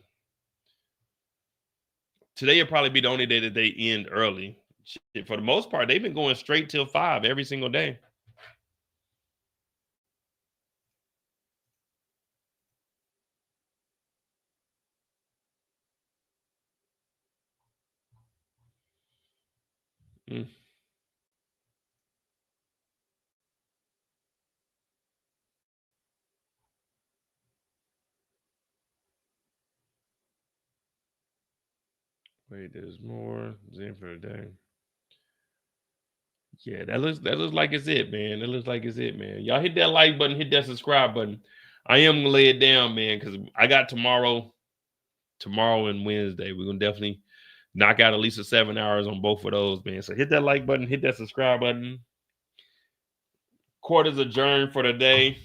today will probably be the only day that they end early. Shit, for the most part, they've been going straight till 5 every single day. Wait, there's more. Zen for the day. Yeah, that looks like it's it, man. That looks like it's it, man. Y'all hit that like button, hit that subscribe button. I am gonna lay it down, man, because I got tomorrow and Wednesday. We're gonna definitely knock out at least 7 hours on both of those, man. So hit that like button, hit that subscribe button. Court is adjourned for the day.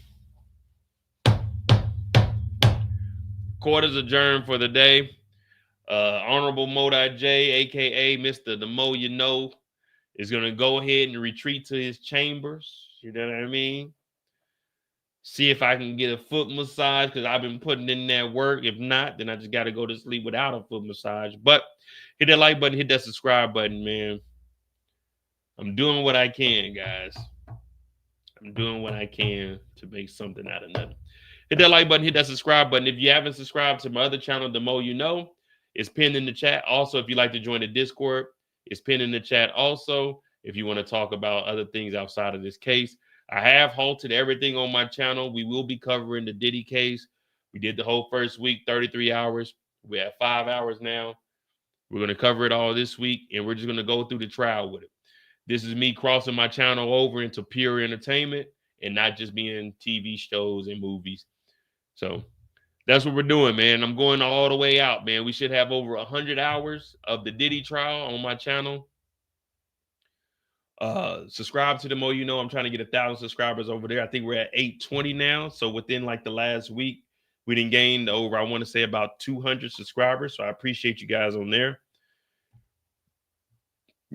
Court is adjourned for the day. Honorable Modi J, aka Mr. The Mo You Know, is gonna go ahead and retreat to his chambers. You know what I mean? See if I can get a foot massage, because I've been putting in that work. If not, then I just got to go to sleep without a foot massage. But hit that like button, hit that subscribe button, man. I'm doing what I can, guys. I'm doing what I can to make something out of nothing. Hit that like button, hit that subscribe button. If you haven't subscribed to my other channel, The Mo You Know, it's pinned in the chat. Also, if you'd like to join the Discord, it's pinned in the chat also. If you want to talk about other things outside of this case, I have halted everything on my channel. We will be covering the Diddy case. We did the whole first week, 33 hours. We're at 5 hours now. We're going to cover it all this week, and we're just going to go through the trial with it. This is me crossing my channel over into pure entertainment and not just being TV shows and movies. So that's what we're doing, man. I'm going all the way out, man. We should have over 100 hours of the Diddy trial on my channel. Subscribe to The Mo You Know. I'm trying to get 1,000 subscribers over there. I think we're at 820 now. So within like the last week, we didn't gain over, I want to say, about 200 subscribers. So I appreciate you guys on there.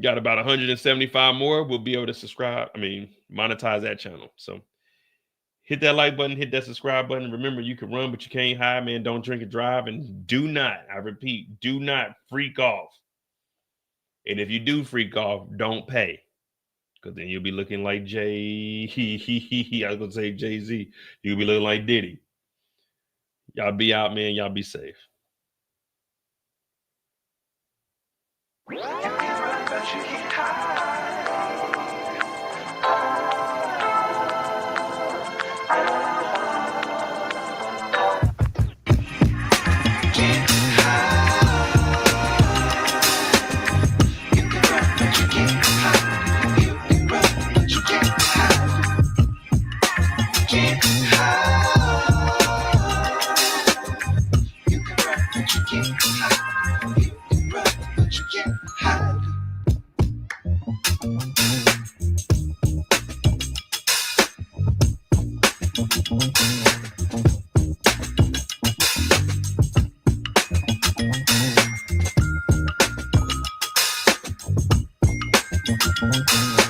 Got about 175 more. We'll be able to monetize that channel. So hit that like button, hit that subscribe button. Remember, you can run, but you can't hide, man. Don't drink and drive. And do not, I repeat, do not freak off. And if you do freak off, don't pay. Because then you'll be looking like I was going to say Jay-Z. You'll be looking like Diddy. Y'all be out, man. Y'all be safe. You can rap, but you Bye.